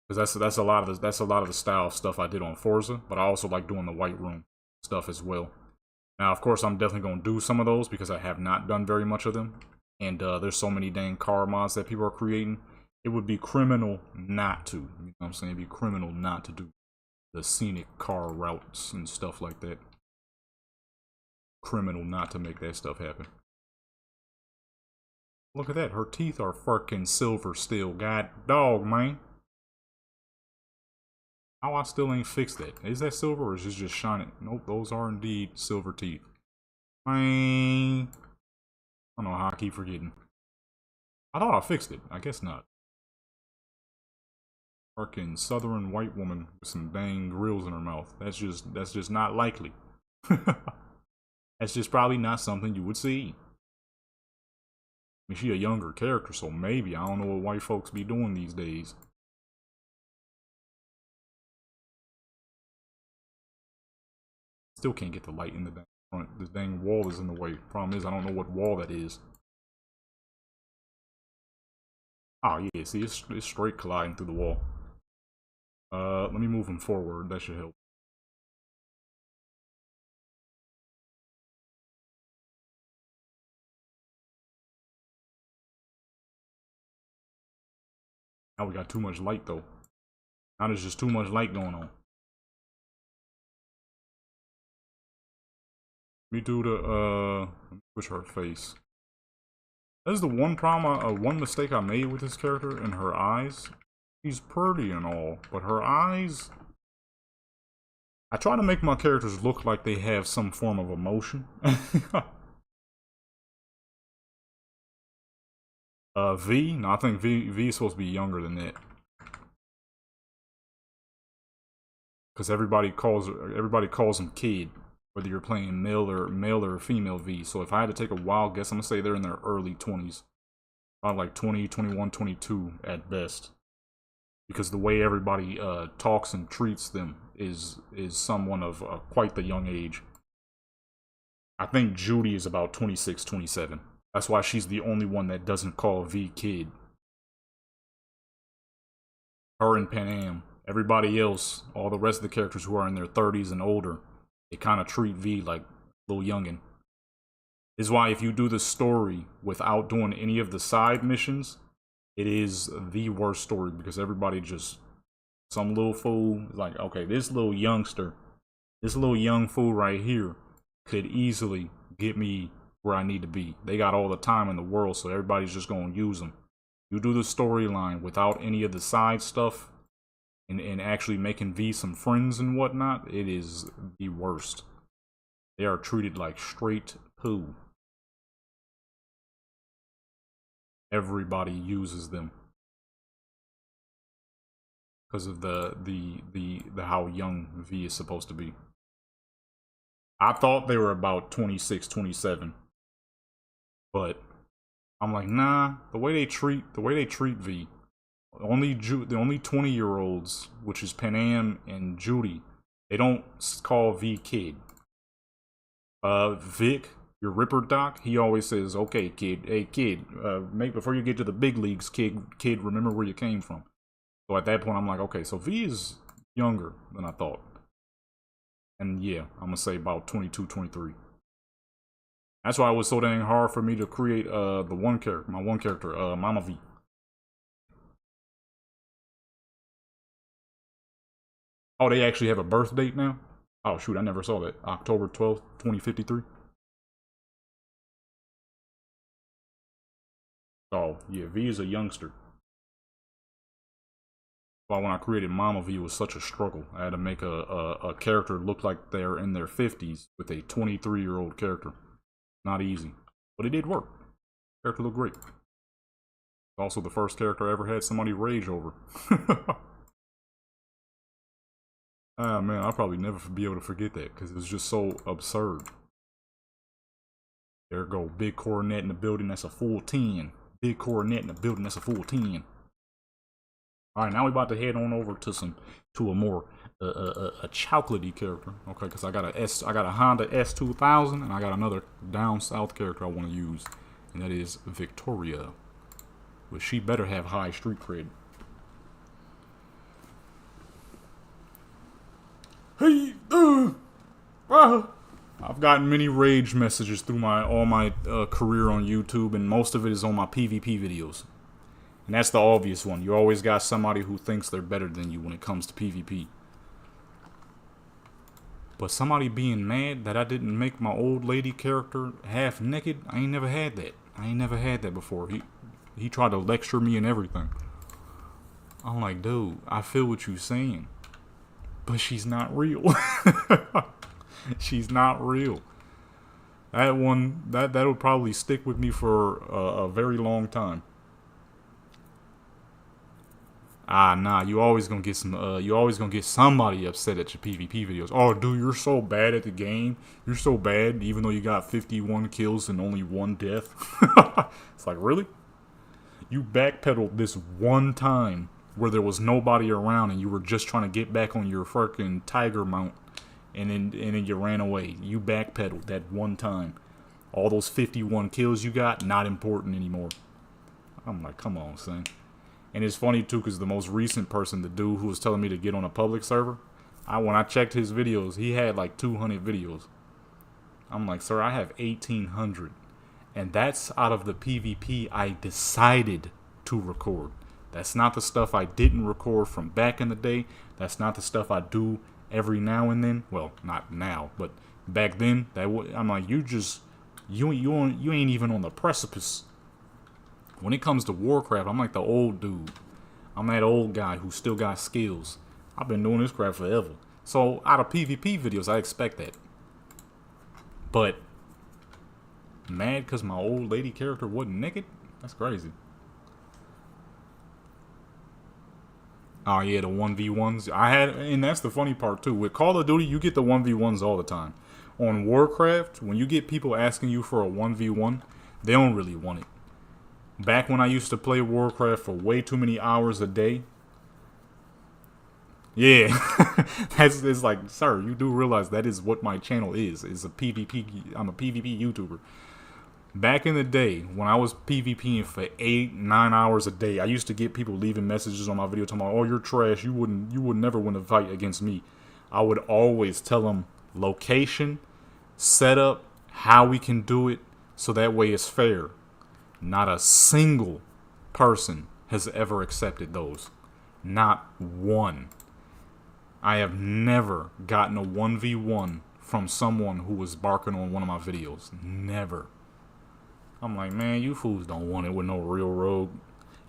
Because that's a lot of the style of stuff I did on Forza, but I also like doing the White Room stuff as well. Now, of course, I'm definitely gonna do some of those because I have not done very much of them, and there's so many dang car mods that people are creating. It would be criminal not to. You know what I'm saying? It'd be criminal not to do the scenic car routes and stuff like that. Criminal not to make that stuff happen. Look at that. Her teeth are fucking silver still. God dog, man. How I still ain't fixed that. Is that silver or is it just shining? Nope, those are indeed silver teeth. Man. I don't know how I keep forgetting. I thought I fixed it. I guess not. Fucking southern white woman with some dang grills in her mouth. That's just not likely. That's just probably not something you would see. I mean, she a younger character, so maybe. I don't know what white folks be doing these days. Still can't get the light in the dang front. This dang wall is in the way. Problem is, I don't know what wall that is. Oh, yeah, see, it's straight colliding through the wall. Let me move him forward. That should help. Now we got too much light, though. Now there's just too much light going on. Let me do the, let me push her face. That's the one problem, one mistake I made with this character in her eyes. She's pretty and all, but her eyes... I try to make my characters look like they have some form of emotion. V? No, I think V is supposed to be younger than that. Because everybody calls him kid, whether you're playing male or female V. So if I had to take a wild guess, I'm gonna say they're in their early 20s. About like 20, 21, 22 at best. Because the way everybody talks and treats them is someone of quite the young age. I think Judy is about 26, 27. That's why she's the only one that doesn't call V kid. Her and Pan Am. Everybody else, all the rest of the characters who are in their 30s and older, they kind of treat V like little youngin'. This is why if you do the story without doing any of the side missions, it is the worst story because everybody just, some little fool is like, okay, this little youngster, this little young fool right here could easily get me where I need to be. They got all the time in the world, so everybody's just gonna use them. You do the storyline without any of the side stuff and actually making V some friends and whatnot, it is the worst. They are treated like straight poo. Everybody uses them because of the how young V is supposed to be. I thought they were about 26, 27, but I'm like, nah. The way they treat V, the only 20-year-olds, which is Pan Am and Judy, they don't call V kid. Vic, your Ripper Doc, he always says, okay, kid, hey, kid, before you get to the big leagues, kid, remember where you came from. So at that point, I'm like, okay, so V is younger than I thought. And yeah, I'm gonna say about 22, 23. That's why it was so dang hard for me to create my one character, Mama V. Oh, they actually have a birth date now? Oh shoot, I never saw that. October 12th, 2053. Oh, yeah, V is a youngster. Well, when I created Mama V, it was such a struggle. I had to make a character look like they're in their 50s with a 23-year-old character. Not easy. But it did work. Character looked great. Also the first character I ever had somebody rage over. Ah man, I'll probably never be able to forget that because it was just so absurd. There go, big coronet in the building, that's a full 10. Big coronet in the building, that's a full 10. Alright, now we're about to head on over to a more a chocolatey character. Okay, because I got a Honda S2000 and I got another down south character I want to use. And that is Victoria. But she better have high street cred. Hey, I've gotten many rage messages through all my career on YouTube, and most of it is on my PvP videos. And that's the obvious one. You always got somebody who thinks they're better than you when it comes to PvP. But somebody being mad that I didn't make my old lady character half naked, I ain't never had that. I ain't never had that before. He tried to lecture me and everything. I'm like, dude, I feel what you're saying. But she's not real. She's not real. That one, that'll probably stick with me for a very long time. Ah, nah, you always gonna get somebody upset at your PvP videos. Oh, dude, you're so bad at the game. You're so bad, even though you got 51 kills and only 1 death. It's like, really? You backpedaled this one time where there was nobody around and you were just trying to get back on your fucking tiger mount, and then you ran away. You backpedaled that one time. All those 51 kills you got, not important anymore. I'm like, come on, son. And it's funny too, because the most recent person, the dude who was telling me to get on a public server, when I checked his videos, he had like 200 videos. I'm like, sir, I have 1,800. And that's out of the PvP I decided to record. That's not the stuff I didn't record from back in the day. That's not the stuff I do every now and then. Well, not now, but back then. I'm like, you ain't even on the precipice. When it comes to Warcraft, I'm like the old dude. I'm that old guy who still got skills. I've been doing this crap forever. So out of PvP videos, I expect that. But mad because my old lady character wasn't naked? That's crazy. Oh yeah, the 1v1s. And that's the funny part too. With Call of Duty, you get the 1v1s all the time. On Warcraft, when you get people asking you for a 1v1, they don't really want it. Back when I used to play Warcraft for way too many hours a day. Yeah. It's like, sir, you do realize that is what my channel is a PvP. I'm a PvP YouTuber. Back in the day, when I was PvPing for 8-9 hours a day, I used to get people leaving messages on my video talking about, "Oh, you're trash. You would never win a fight against me." I would always tell them location, setup, how we can do it, so that way it's fair. Not a single person has ever accepted those. Not one. I have never gotten a 1v1 from someone who was barking on one of my videos. Never. I'm like, man, you fools don't want it with no real rogue.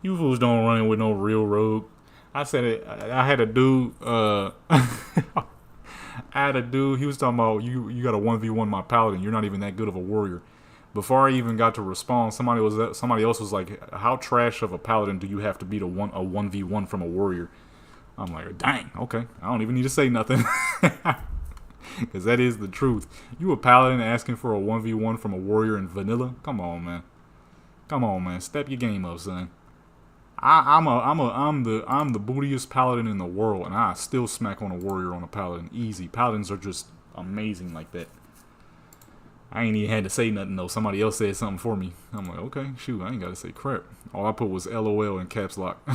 You fools don't run it with no real rogue. I said it. I had a dude. He was talking about you got a 1v1 my paladin. You're not even that good of a warrior. Before I even got to respond, somebody else was like, how trash of a paladin do you have to beat a 1v1 from a warrior? I'm like, dang, okay. I don't even need to say nothing. Because that is the truth. You a paladin asking for a 1v1 from a warrior in vanilla? Come on, man. Come on, man. Step your game up, son. I'm the bootiest paladin in the world, and I still smack on a warrior on a paladin. Easy. Paladins are just amazing like that. I ain't even had to say nothing though. Somebody else said something for me. I'm like, okay, shoot, I ain't gotta say crap. All I put was LOL in caps lock.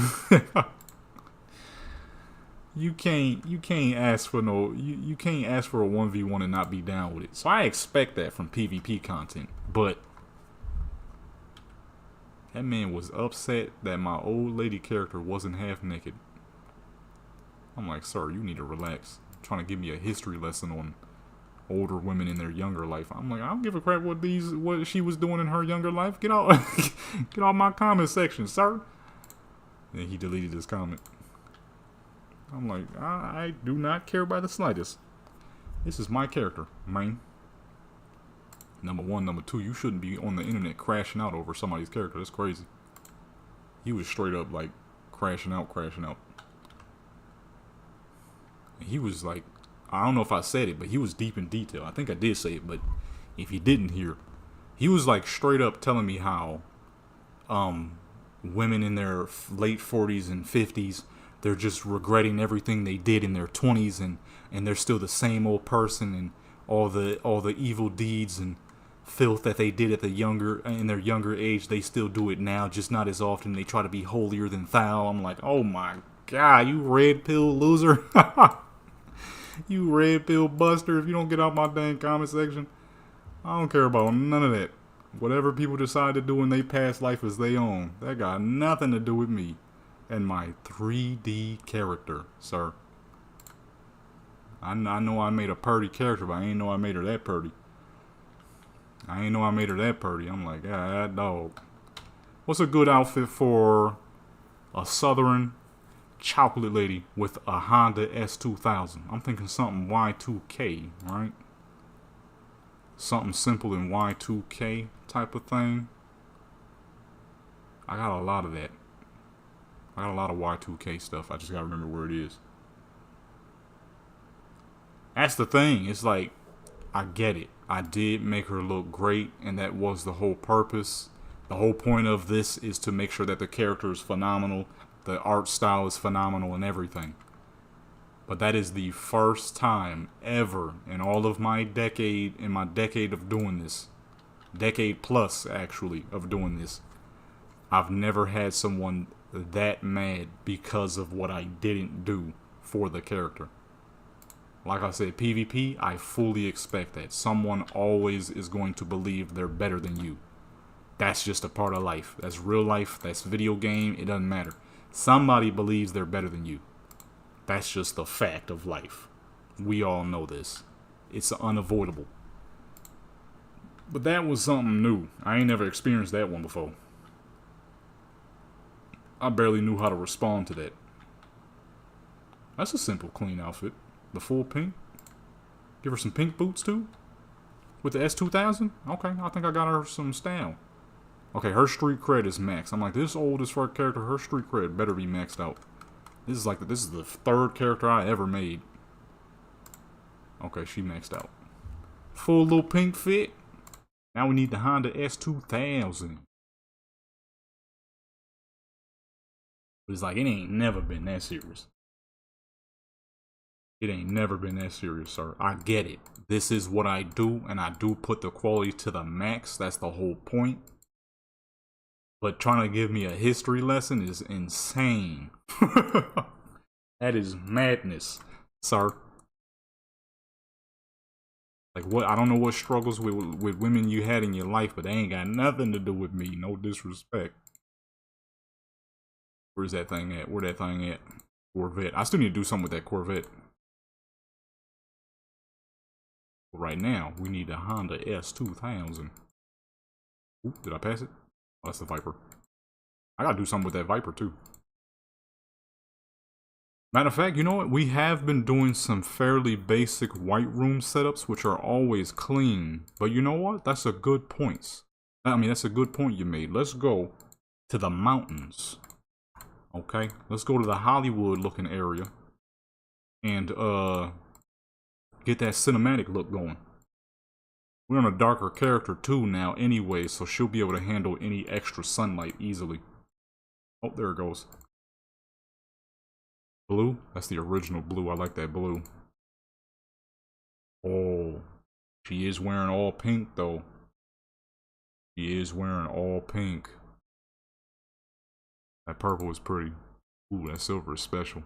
You can't ask for no you can't ask for a 1v1 and not be down with it. So I expect that from PvP content. But that man was upset that my old lady character wasn't half naked. I'm like, sir, you need to relax. You're trying to give me a history lesson on older women in their younger life. I'm like, I don't give a crap what she was doing in her younger life. Get out get out my comment section, sir. And he deleted his comment. I'm like, I do not care by the slightest. This is my character, man. Number one. Number two, you shouldn't be on the internet crashing out over somebody's character. That's crazy. He was straight up like crashing out. He was like, I don't know if I said it, but he was deep in detail. I think I did say it, but if you didn't hear, he was like straight up telling me how women in their late 40s and 50s, they're just regretting everything they did in their 20s, and they're still the same old person, and all the evil deeds and filth that they did in their younger age, they still do it now, just not as often. They try to be holier than thou. I'm like, oh my god, you red pill loser. You red pill buster. If you don't get out my dang comment section, I don't care about none of that. Whatever people decide to do in their past life is their own. That got nothing to do with me and my 3D character, sir. I know I made a purty character, but I ain't know I made her that purty. I'm like, ah, that dog. What's a good outfit for a southern chocolate lady with a Honda S2000? I'm thinking something Y2K, right? Something simple in Y2K type of thing. I got a lot of that. I got a lot of Y2K stuff. I just gotta remember where it is. That's the thing. It's like, I get it. I did make her look great, and that was the whole purpose. The whole point of this is to make sure that the character is phenomenal, the art style is phenomenal, and everything. But that is the first time ever in all of my decade of doing this, decade plus actually of doing this, I've never had someone that mad because of what I didn't do for the character. Like I said, PvP, I fully expect that. Someone always is going to believe they're better than you. That's just a part of life. That's real life. That's video game. It doesn't matter. Somebody believes they're better than you. That's just the fact of life. We all know this. It's unavoidable. But that was something new. I ain't never experienced that one before. I barely knew how to respond to that. That's a simple, clean outfit. The full pink. Give her some pink boots too. With the S2000? Okay, I think I got her some style. Okay, her street cred is maxed. I'm like, this old as fuck character, her street cred better be maxed out. This is the third character I ever made. Okay, she maxed out. Full little pink fit. Now we need the Honda S2000. It's like, it ain't never been that serious. It ain't never been that serious, sir. I get it. This is what I do, and I do put the quality to the max. That's the whole point. But trying to give me a history lesson is insane. That is madness, sir. Like, what? I don't know what struggles with women you had in your life, but they ain't got nothing to do with me. No disrespect. Where's that thing at? Where that thing at? Corvette. I still need to do something with that Corvette. But right now, we need a Honda S2000. Ooh, did I pass it? Oh, that's the Viper. I gotta do something with that Viper, too. Matter of fact, you know what? We have been doing some fairly basic white room setups, which are always clean. But you know what? That's a good point. I mean, that's a good point you made. Let's go to the mountains. Okay? Let's go to the Hollywood-looking area. And, get that cinematic look going. We're on a darker character, too, now anyway, so she'll be able to handle any extra sunlight easily. Oh, there it goes. Blue? That's the original blue. I like that blue. Oh, she is wearing all pink, though. She is wearing all pink. That purple is pretty. Ooh, that silver is special.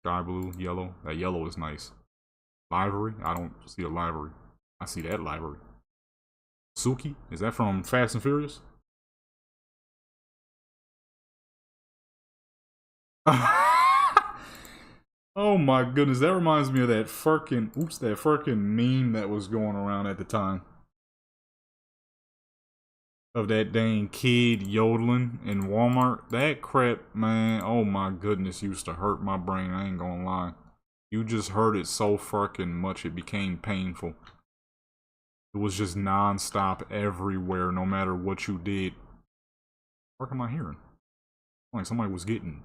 Sky blue, yellow. That yellow is nice. Livery? I don't see a livery. I see that livery. Suki? Is that from Fast and Furious? Oh my goodness, that reminds me of that fucking meme that was going around at the time. Of that dang kid yodeling in Walmart. That crap, man, oh my goodness, used to hurt my brain, I ain't gonna lie. You just heard it so fucking much, it became painful. It was just non-stop everywhere, no matter what you did. What am I hearing? Like somebody was getting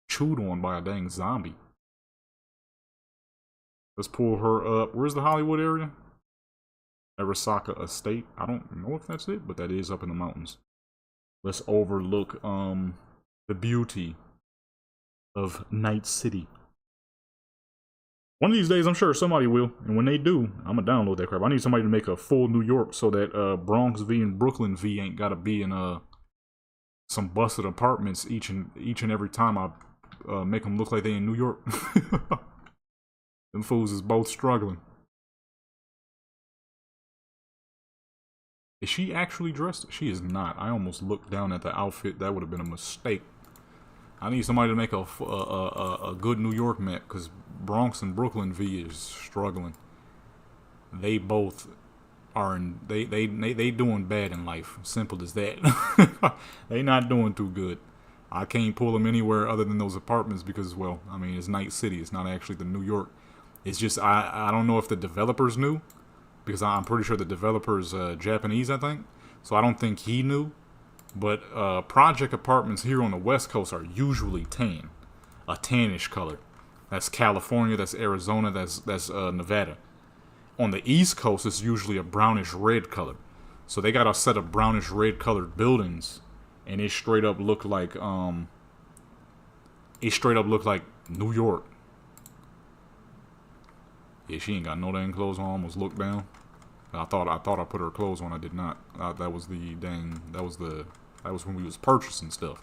chewed on by a dang zombie. Let's pull her up. Where's the Hollywood area? Arasaka Estate. I don't know if that's it, but that is up in the mountains. Let's overlook the beauty of Night City. One of these days, I'm sure somebody will, and when they do, I'm gonna download that crap. I need somebody to make a full New York so that Bronx V and Brooklyn V ain't gotta be in some busted apartments each and every time I make them look like they in New York. Them fools is both struggling. Is she actually dressed? She is not. I almost looked down at the outfit. That would have been a mistake. I need somebody to make a good New York map, because Bronx and Brooklyn V is struggling. They both are in, they doing bad in life. Simple as that. They not doing too good. I can't pull them anywhere other than those apartments because, well, I mean, it's Night City. It's not actually the New York. It's just, I don't know if the developers knew, because I'm pretty sure the developer's Japanese, I think. So I don't think he knew. But project apartments here on the West Coast are usually tan. A tannish color. That's California, that's Arizona, that's Nevada. On the East Coast, it's usually a brownish red color. So they got a set of brownish red colored buildings, and it straight up look like New York. Yeah, she ain't got no dang clothes on. I almost looked down. I thought I put her clothes on. I did not. That was when we was purchasing stuff.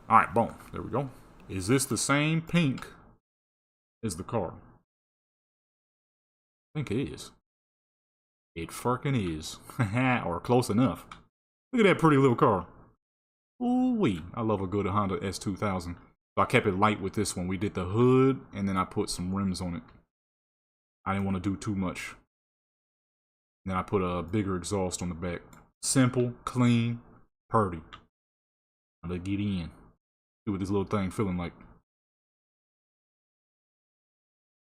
All right, boom. There we go. Is this the same pink as the car? I think it is. It fucking is. Or close enough. Look at that pretty little car. Ooh-wee. I love a good Honda S2000. So I kept it light with this one. We did the hood, and then I put some rims on it. I didn't want to do too much. Then I put a bigger exhaust on the back. Simple, clean, purty. Now let's get in. See what this little thing feeling like.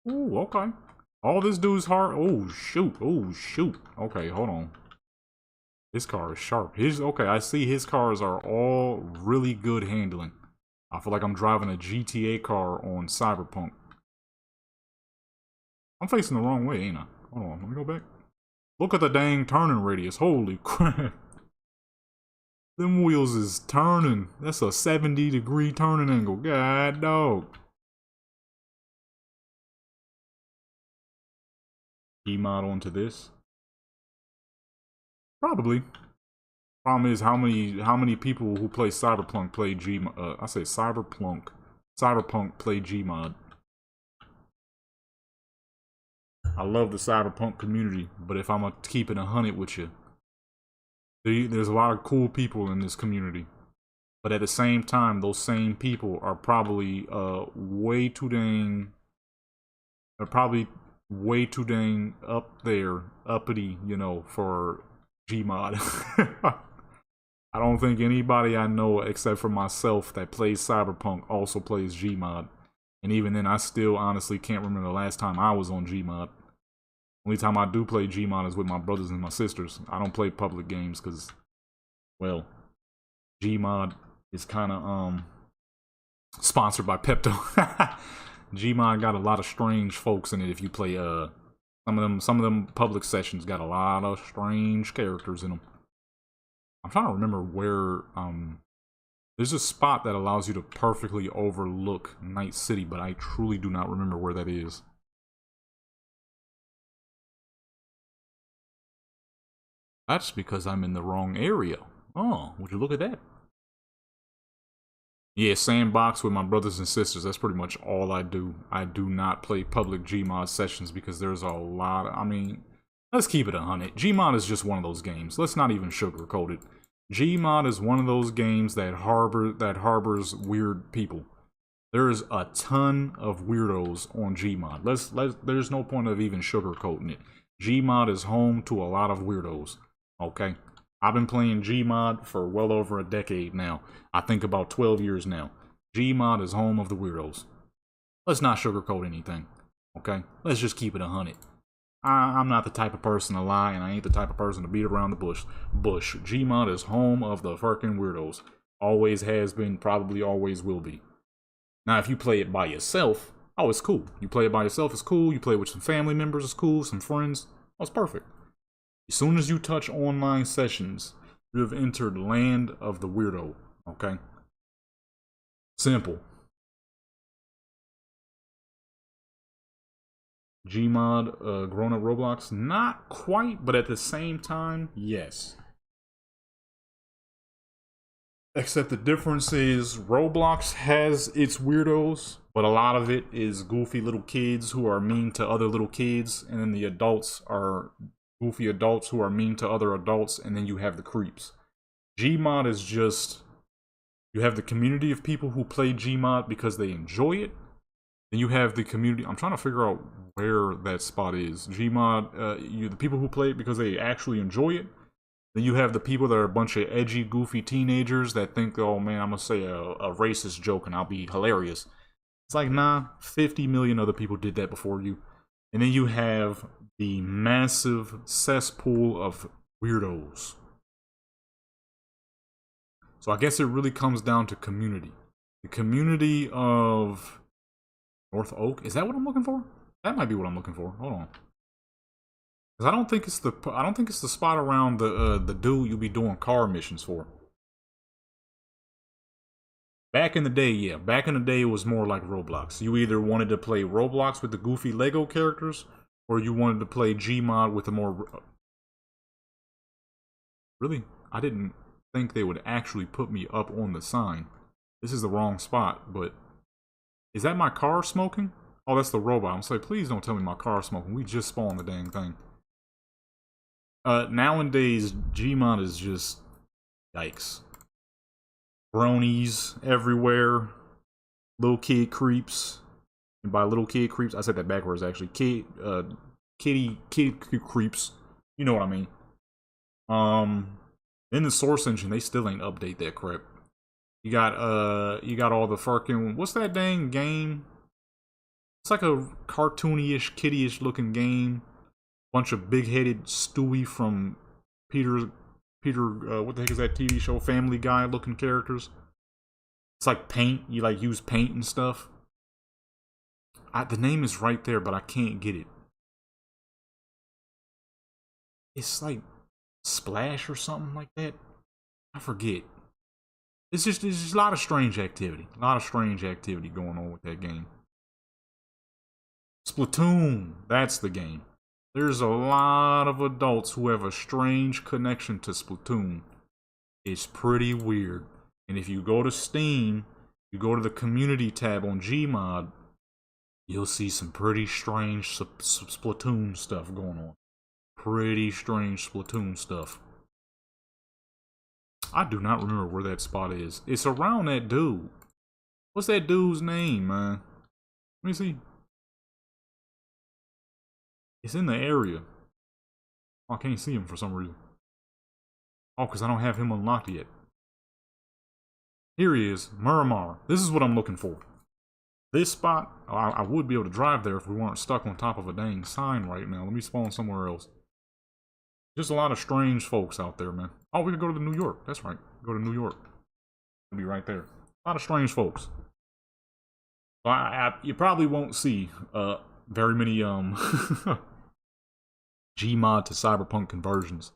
Ooh, okay. All this dude's hard. Oh, shoot. Oh, shoot. Okay, hold on. His car is sharp. Okay, I see his cars are all really good handling. I feel like I'm driving a GTA car on Cyberpunk. I'm facing the wrong way, ain't I? Hold on, let me go back. Look at the dang turning radius. Holy crap. Them wheels is turning. That's a 70-degree turning angle. God dog. Gmod onto this? Probably. Problem is how many people who play Cyberpunk play I say Cyberpunk play Gmod. I love the Cyberpunk community, but if I'm gonna keep it 100 with you, there's a lot of cool people in this community. But at the same time, those same people are probably way too dang. They're probably way too dang up there, uppity, you know, for Gmod. I don't think anybody I know except for myself that plays Cyberpunk also plays Gmod. And even then, I still honestly can't remember the last time I was on Gmod. Only time I do play Gmod is with my brothers and my sisters. I don't play public games because, well, Gmod is kind of sponsored by Pepto. Gmod got a lot of strange folks in it. If you play some of them public sessions got a lot of strange characters in them. I'm trying to remember where there's a spot that allows you to perfectly overlook Night City, but I truly do not remember where that is. That's because I'm in the wrong area. Oh, would you look at that? Yeah, sandbox with my brothers and sisters. That's pretty much all I do. I do not play public Gmod sessions because there's a lot of, I mean, let's keep it 100. Gmod is just one of those games. Let's not even sugarcoat it. Gmod is one of those games that harbors weird people. There's a ton of weirdos on Gmod. There's no point of even sugarcoating it. Gmod is home to a lot of weirdos. Okay? I've been playing Gmod for well over a decade now. I think about 12 years now. Gmod is home of the weirdos. Let's not sugarcoat anything. Okay? Let's just keep it 100. I'm not the type of person to lie, and I ain't the type of person to beat around the bush. Gmod is home of the fucking weirdos. Always has been, probably always will be. Now, if you play it by yourself, oh, it's cool. You play it by yourself, it's cool. You play it with some family members, it's cool. Some friends, oh, it's perfect. As soon as you touch online sessions, you have entered land of the weirdo. Okay? Simple. Gmod, grown-up Roblox? Not quite, but at the same time, yes. Except the difference is Roblox has its weirdos, but a lot of it is goofy little kids who are mean to other little kids, and then the adults are goofy adults who are mean to other adults, and then you have the creeps. Gmod is just, you have the community of people who play Gmod because they enjoy it. Then you have the community, I'm trying to figure out where that spot is. Gmod, the people who play it because they actually enjoy it. Then you have the people that are a bunch of edgy, goofy teenagers that think, oh man, I'm gonna say a racist joke and I'll be hilarious. It's like, nah, 50 million other people did that before you. And then you have the massive cesspool of weirdos. So I guess it really comes down to community. The community of North Oak. Is that what I'm looking for? That might be what I'm looking for. Hold on. Cause I don't think it's the spot around the dude you'll be doing car missions for. Back in the day, yeah. Back in the day, it was more like Roblox. You either wanted to play Roblox with the goofy Lego characters, or you wanted to play Gmod with the more... Really? I didn't think they would actually put me up on the sign. This is the wrong spot, but... Is that my car smoking? Oh, that's the robot. I'm saying, please don't tell me my car's smoking. We just spawned the dang thing. Nowadays, Gmod is just... Yikes. Bronies everywhere. Little kid creeps. And by little kid creeps, I said that backwards actually. Kid creeps. You know what I mean. In the source engine, they still ain't update that crap. You got all the fucking, what's that dang game? It's like a cartoony-ish, kiddie-ish looking game. Bunch of big-headed Stewie from Peter, what the heck is that TV show? Family Guy looking characters. It's like paint. You like use paint and stuff. The name is right there, but I can't get it. It's like Splash or something like that. I forget. It's just a lot of strange activity. A lot of strange activity going on with that game. Splatoon. That's the game. There's a lot of adults who have a strange connection to Splatoon. It's pretty weird. And if you go to Steam, you go to the community tab on Gmod, you'll see some pretty strange Splatoon stuff going on. Pretty strange Splatoon stuff. I do not remember where that spot is. It's around that dude. What's that dude's name, man? Let me see. It's in the area. Oh, I can't see him for some reason. Oh, because I don't have him unlocked yet. Here he is, Miramar. This is what I'm looking for. This spot, I would be able to drive there if we weren't stuck on top of a dang sign right now. Let me spawn somewhere else. Just a lot of strange folks out there, man. Oh, we can go to New York. That's right. Go to New York. It'll be right there. A lot of strange folks. You probably won't see very many Gmod to Cyberpunk conversions.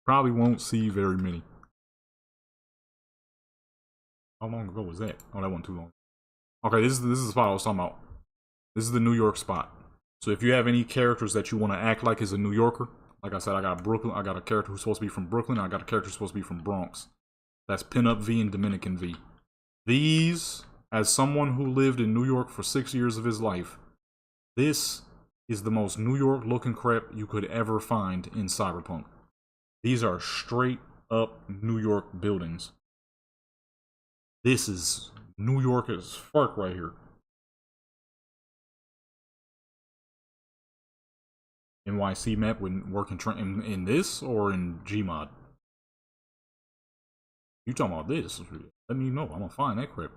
Probably won't see very many. How long ago was that? Oh, that wasn't too long. Okay, this is the spot I was talking about. This is the New York spot. So if you have any characters that you want to act like is a New Yorker, like I said, I got Brooklyn. I got a character who's supposed to be from Brooklyn. I got a character who's supposed to be from Bronx. That's Pinup V and Dominican V. These, as someone who lived in New York for 6 years of his life, this is the most New York looking crap you could ever find in Cyberpunk. These are straight up New York buildings. This is New York as fuck right here. NYC map when working in this or in Gmod? You talking about this? Let me know. I'm gonna find that crap.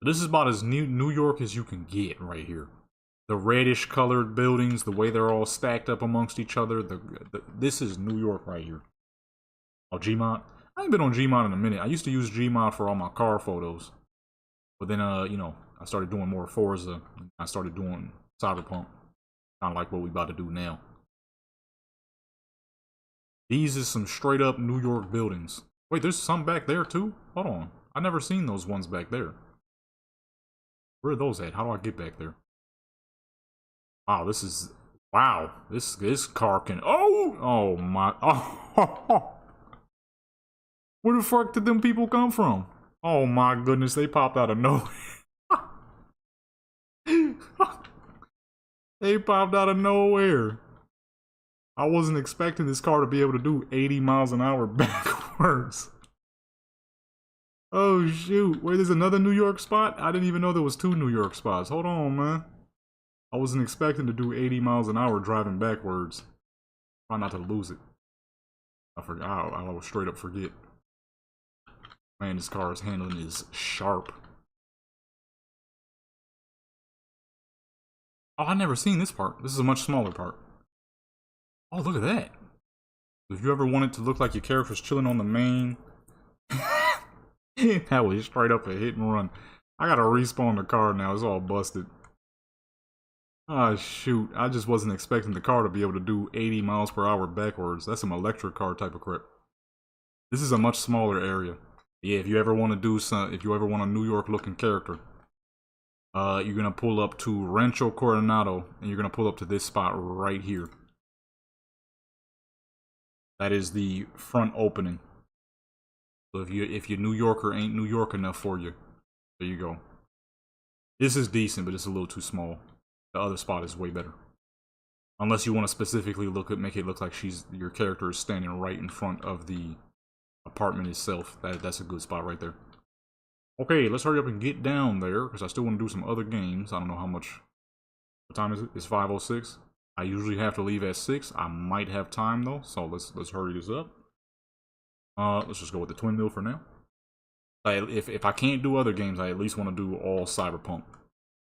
But this is about as New York as you can get right here. The reddish colored buildings, the way they're all stacked up amongst each other. This is New York right here. Oh, Gmod? I ain't been on Gmod in a minute. I used to use Gmod for all my car photos. But then, you know, I started doing more Forza. I started doing Cyberpunk. Kind of like what we about to do now. These is some straight up New York buildings. Wait, there's some back there too? Hold on. I never seen those ones back there. Where are those at? How do I get back there? Wow, this is... Wow. This car can... Oh my... Oh. Where the fuck did them people come from? Oh my goodness, they popped out of nowhere. They popped out of nowhere. I wasn't expecting this car to be able to do 80 miles an hour backwards. Oh shoot, wait, there's another New York spot? I didn't even know there was 2 New York spots. Hold on, man. I wasn't expecting to do 80 miles an hour driving backwards. Try not to lose it. I forgot. I will straight up forget. Man, this car's handling is sharp. Oh, I never seen this part. This is a much smaller part. Oh, look at that. If you ever wanted to look like your character's chilling on the main... That was straight up a hit and run. I gotta respawn the car now. It's all busted. Ah, shoot. I just wasn't expecting the car to be able to do 80 miles per hour backwards. That's some electric car type of crap. This is a much smaller area. Yeah, if you ever want to do some... If you ever want a New York looking character... you're gonna pull up to Rancho Coronado, and you're gonna pull up to this spot right here. That is the front opening. So if your New Yorker ain't New York enough for you, there you go. This is decent, but it's a little too small. The other spot is way better. Unless you want to specifically make it look like your character is standing right in front of the apartment itself. That's a good spot right there. Okay, let's hurry up and get down there, because I still want to do some other games. I don't know how much... What time is it? It's 5:06. I usually have to leave at 6. I might have time, though, so let's hurry this up. Let's just go with the twin mill for now. If I can't do other games, I at least want to do all Cyberpunk.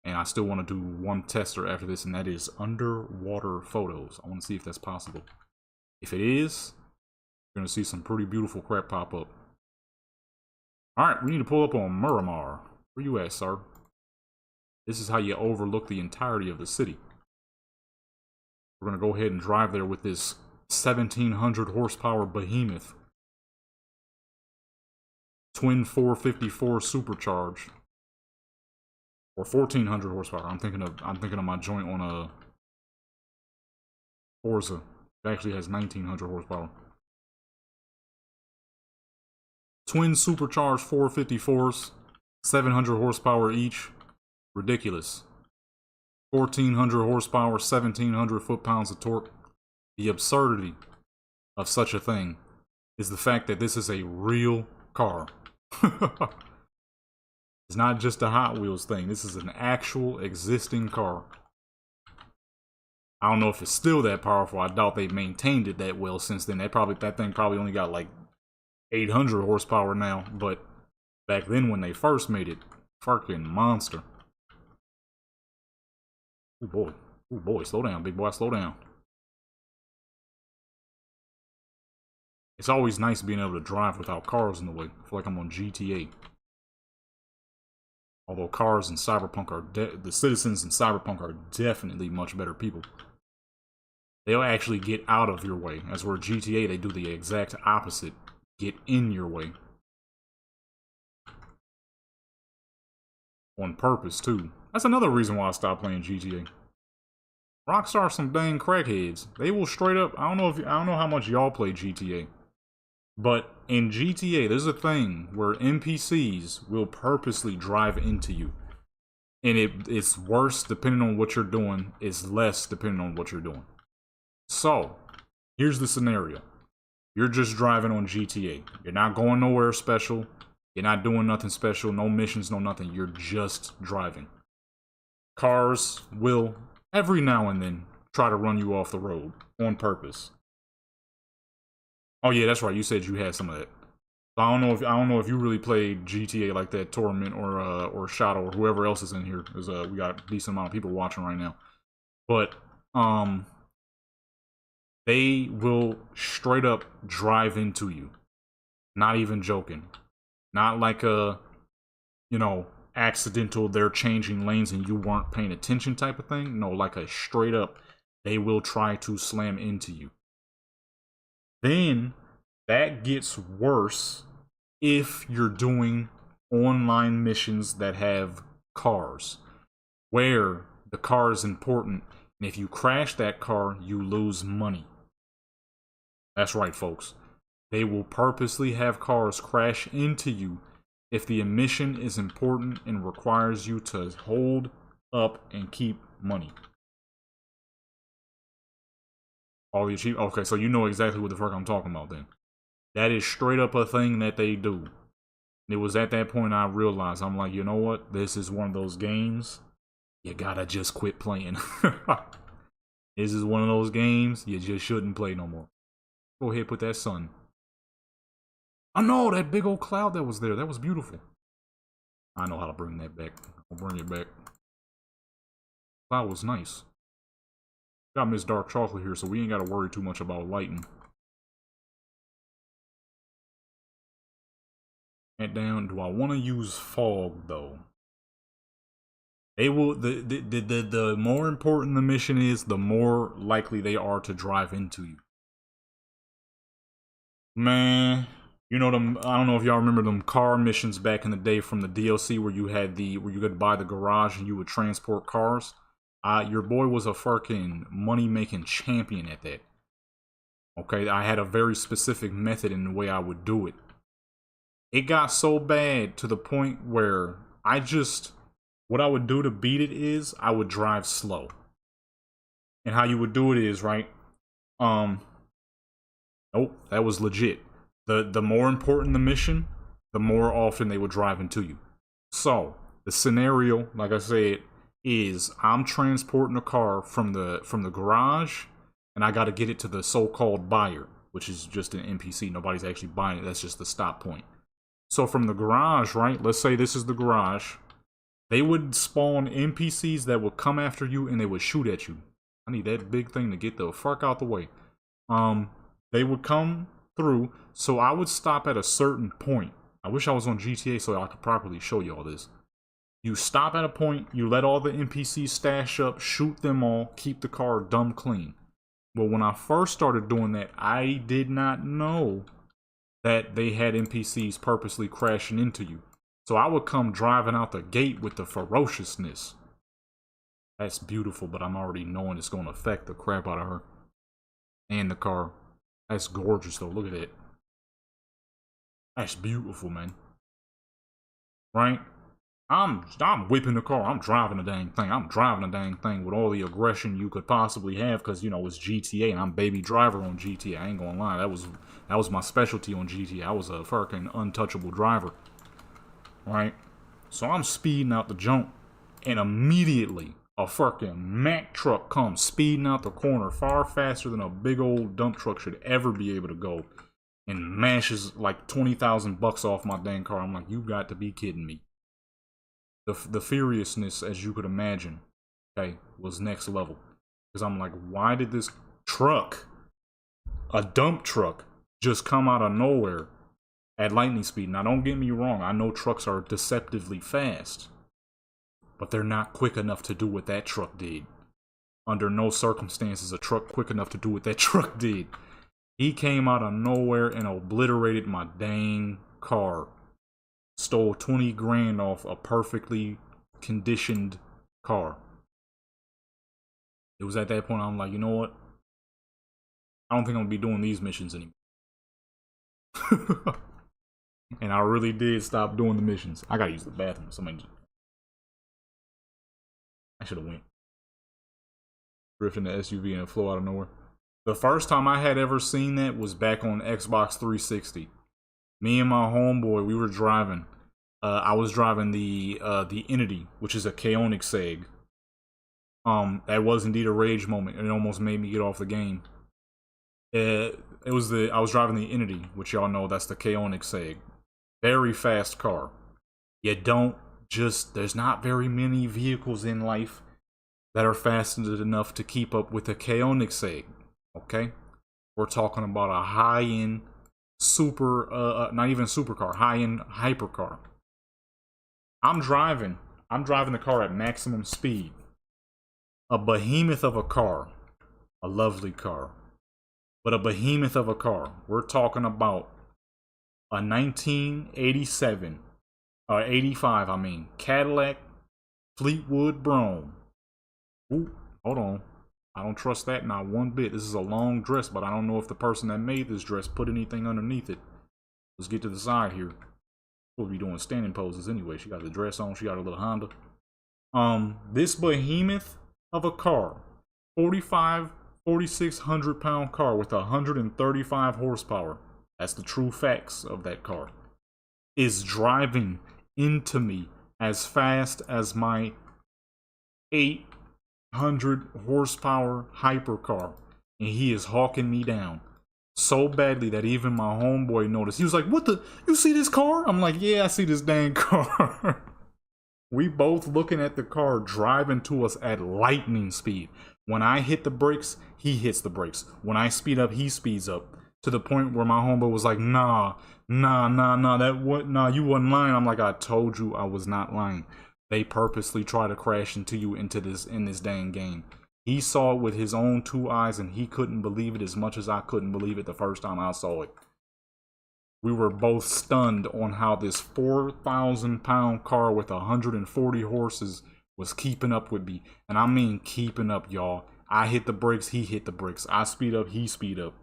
And I still want to do one tester after this, and that is underwater photos. I want to see if that's possible. If it is, you're going to see some pretty beautiful crap pop up. Alright, we need to pull up on Miramar. Where you at, sir? This is how you overlook the entirety of the city. We're going to go ahead and drive there with this 1700 horsepower behemoth. Twin 454 supercharge. Or 1400 horsepower. I'm thinking of my joint on Forza. It actually has 1900 horsepower. Twin supercharged 454s, 700 horsepower each. Ridiculous. 1400 horsepower, 1700 foot-pounds of torque. The absurdity of such a thing is the fact that this is a real car. It's not just a Hot Wheels thing. This is an actual existing car. I don't know if it's still that powerful. I doubt they've maintained it that well since then. That thing probably only got like 800 horsepower now, but back then when they first made it, fucking monster. Oh boy, slow down, big boy, slow down. It's always nice being able to drive without cars in the way. I feel like I'm on GTA. Although cars in Cyberpunk are the citizens in Cyberpunk are definitely much better people. They'll actually get out of your way. As where GTA, they do the exact opposite. Get in your way. On purpose, too. That's another reason why I stopped playing GTA. Rockstar are some dang crackheads. They will straight up, I don't know how much y'all play GTA. But in GTA, there's a thing where NPCs will purposely drive into you. And it's worse depending on what you're doing. It's less depending on what you're doing. So, here's the scenario. You're just driving on GTA. You're not going nowhere special. You're not doing nothing special. No missions, no nothing. You're just driving. Cars will, every now and then, try to run you off the road on purpose. Oh yeah, that's right. You said you had some of that. So I don't know if you really played GTA like that, Torment or Shadow or whoever else is in here. Cause we got a decent amount of people watching right now. But they will straight up drive into you. Not even joking. Not like a, you know, accidental they're changing lanes and you weren't paying attention type of thing. No, like a straight up, they will try to slam into you. Then that gets worse if you're doing online missions that have cars, where the car is important, and if you crash that car, you lose money. That's right, folks. They will purposely have cars crash into you if the mission is important and requires you to hold up and keep money. All the cheap. Okay, so you know exactly what the fuck I'm talking about then. That is straight up a thing that they do. It was at that point I realized, I'm like, you know what? This is one of those games you gotta just quit playing. This is one of those games you just shouldn't play no more. Go ahead, put that sun. I know, that big old cloud that was there. That was beautiful. I know how to bring that back. I'll bring it back. Cloud was nice. Got Miss Dark Chocolate here, so we ain't gotta worry too much about lighting. And down. Do I want to use fog though? They will. The more important the mission is, the more likely they are to drive into you. Man, you know them. I don't know if y'all remember them car missions back in the day from the DLC where you had where you could buy the garage and you would transport cars. Your boy was a fucking money-making champion at that. Okay, I had a very specific method in the way I would do it. It got so bad to the point where what I would do to beat it is, I would drive slow. And how you would do it is, right? Nope, that was legit. The more important the mission, the more often they would drive into you. So, the scenario, like I said, is I'm transporting a car from the garage, and I got to get it to the so-called buyer, which is just an NPC. Nobody's actually buying it. That's just the stop point. So from the garage, right? Let's say this is the garage. They would spawn NPCs that would come after you, and they would shoot at you. I need that big thing to get the fuck out the way. They would come through, so I would stop at a certain point. I wish I was on GTA so I could properly show you all this. You stop at a point, you let all the NPCs stash up, shoot them all, keep the car dumb clean. But when I first started doing that, I did not know that they had NPCs purposely crashing into you. So I would come driving out the gate with the ferociousness. That's beautiful, but I'm already knowing it's going to affect the crap out of her. and the car. That's gorgeous though. Look at it. That's beautiful, man. Right? I'm whipping the car. I'm driving the dang thing. I'm driving the dang thing with all the aggression you could possibly have, because you know it's GTA and I'm baby driver on GTA. I ain't gonna lie. That was my specialty on GTA. I was a fucking untouchable driver. Right? So I'm speeding out the jump, and immediately a fucking Mack truck comes speeding out the corner far faster than a big old dump truck should ever be able to go, and mashes like 20,000 bucks off my dang car. I'm like, you got to be kidding me. The furiousness, as you could imagine, okay, was next level. Because I'm like, why did this truck, a dump truck, just come out of nowhere at lightning speed? Now, don't get me wrong. I know trucks are deceptively fast, but they're not quick enough to do what that truck did. Under no circumstances a truck quick enough to do what that truck did. He came out of nowhere and obliterated my dang car. Stole 20 grand off a perfectly conditioned car. It was at that point I'm like, you know what? I don't think I'm gonna be doing these missions anymore. And I really did stop doing the missions. I gotta use the bathroom. I should have went. Drifting the SUV and flew out of nowhere. The first time I had ever seen that was back on Xbox 360. Me and my homeboy, we were driving. I was driving the Entity, which is a Chaonic Seg. That was indeed a rage moment. It almost made me get off the game. I was driving the Entity, which y'all know that's the Chaonic Seg. Very fast car. There's not very many vehicles in life that are fast enough to keep up with a Chaonic Seg. Okay? We're talking about a high-end not even supercar, high-end hypercar. I'm driving the car at maximum speed. A behemoth of a car. A lovely car. But a behemoth of a car. We're talking about a 1987, or 85, I mean, Cadillac Fleetwood Brougham. Ooh, hold on. I don't trust that not one bit. This is a long dress, but I don't know if the person that made this dress put anything underneath it. Let's get to the side here. We'll be doing standing poses anyway. She got the dress on. She got her little Honda. This behemoth of a car, 4,600 pound car with 135 horsepower. That's the true facts of that car. Is driving into me as fast as my 800 horsepower hypercar, and he is hawking me down so badly that even my homeboy noticed. He was like, "What the? You see this car?" I'm like, "Yeah, I see this dang car." We both looking at the car driving to us at lightning speed. When I hit the brakes, he hits the brakes. When I speed up, he speeds up. To the point where my homeboy was like, nah, you wasn't lying. I'm like, I told you I was not lying. They purposely try to crash into you in this dang game. He saw it with his own two eyes, and he couldn't believe it as much as I couldn't believe it the first time I saw it. We were both stunned on how this 4,000 pound car with 140 horses was keeping up with me. And I mean keeping up, y'all. I hit the brakes, he hit the brakes. I speed up, he speed up.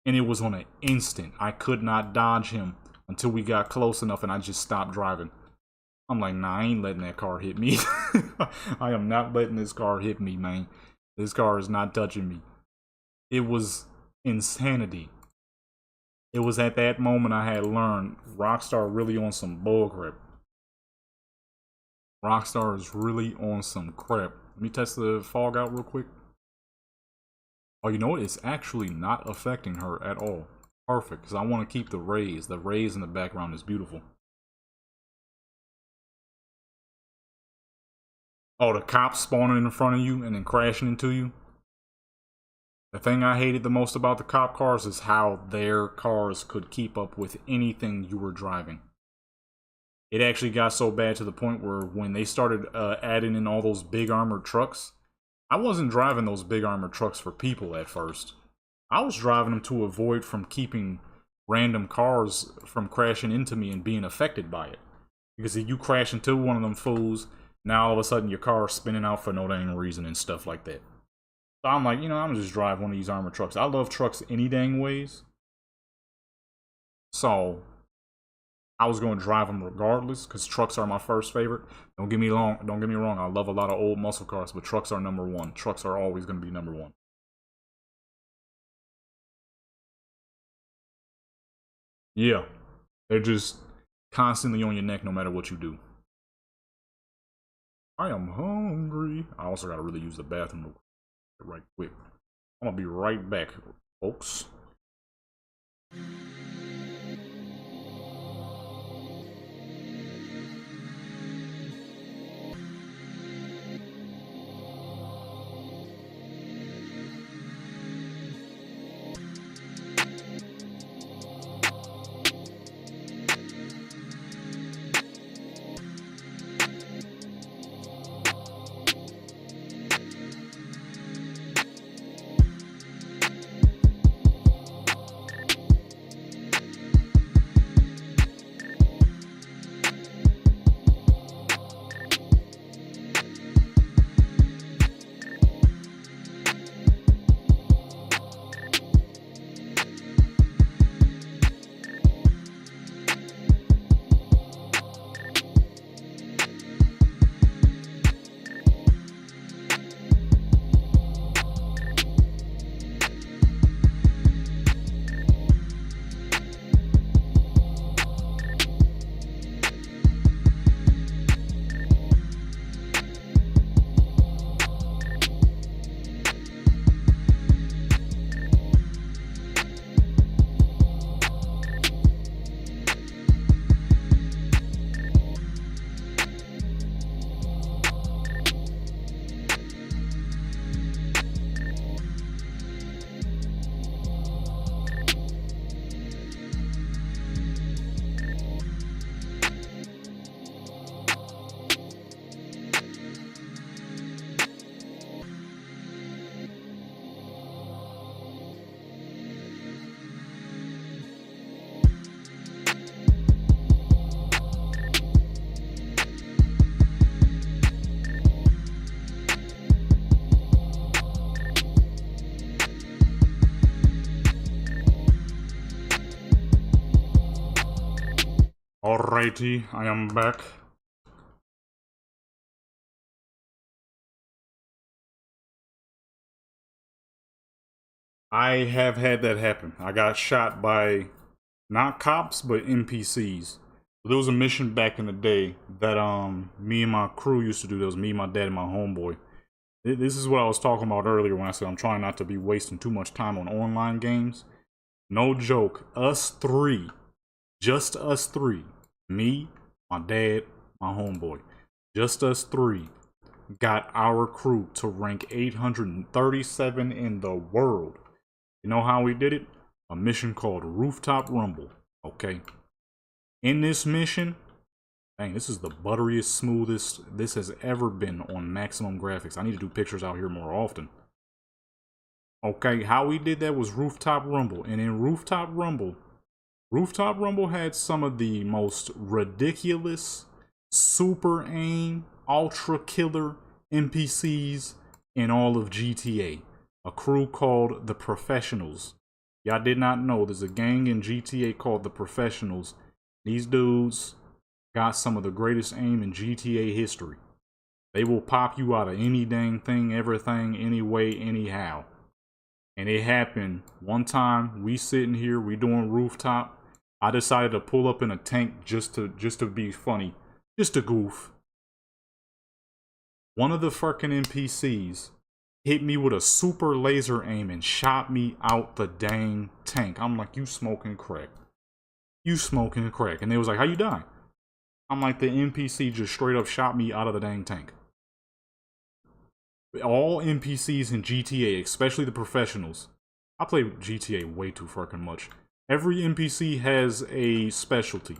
And it was on an instant. I could not dodge him until we got close enough, and I just stopped driving. I'm like, nah, I ain't letting that car hit me. I am not letting this car hit me, man. This car is not touching me. It was insanity. It was at that moment I had learned Rockstar really on some bullcrap. Rockstar is really on some crap. Let me test the fog out real quick. Oh, you know what? It's actually not affecting her at all. Perfect, because I want to keep the rays. The rays in the background is beautiful. Oh, the cops spawning in front of you and then crashing into you? The thing I hated the most about the cop cars is how their cars could keep up with anything you were driving. It actually got so bad to the point where when they started adding in all those big armored trucks, I wasn't driving those big armored trucks for people at first. I was driving them to avoid from keeping random cars from crashing into me and being affected by it. Because if you crash into one of them fools, now all of a sudden your car is spinning out for no dang reason and stuff like that. So I'm like, you know, I'm gonna just drive one of these armored trucks. I love trucks any dang ways. So I was going to drive them regardless because trucks are my first favorite. Don't get me wrong. I love a lot of old muscle cars, but trucks are number one. Trucks are always going to be number one. Yeah, they're just constantly on your neck no matter what you do. I am hungry. I also got to really use the bathroom right quick. I'm going to be right back, folks. Alrighty, I am back. I have had that happen. I got shot by not cops but NPCs. There was a mission back in the day that me and my crew used to do. There was me, my dad, and my homeboy. This is what I was talking about earlier when I said I'm trying not to be wasting too much time on online games. No joke, us three, just us three, me, my dad, my homeboy, just us three got our crew to rank 837 in the world. You know how we did it? A mission called Rooftop Rumble. Okay. In this mission, dang, this is the butteriest, smoothest this has ever been on maximum graphics. I need to do pictures out here more often. Okay, how we did that was Rooftop Rumble. And in Rooftop Rumble had some of the most ridiculous, super aim, ultra killer NPCs in all of GTA. A crew called the Professionals. Y'all did not know there's a gang in GTA called the Professionals. These dudes got some of the greatest aim in GTA history. They will pop you out of any dang thing, everything, anyway, anyhow. And it happened one time. We sitting here, we doing rooftop. I decided to pull up in a tank just to be funny, just to goof. One of the fucking NPCs hit me with a super laser aim and shot me out the dang tank. I'm like, you smoking crack. You smoking crack. And they was like, how you dying? I'm like, the NPC just straight up shot me out of the dang tank. All NPCs in GTA, especially the Professionals. I play GTA way too fucking much. Every NPC has a specialty.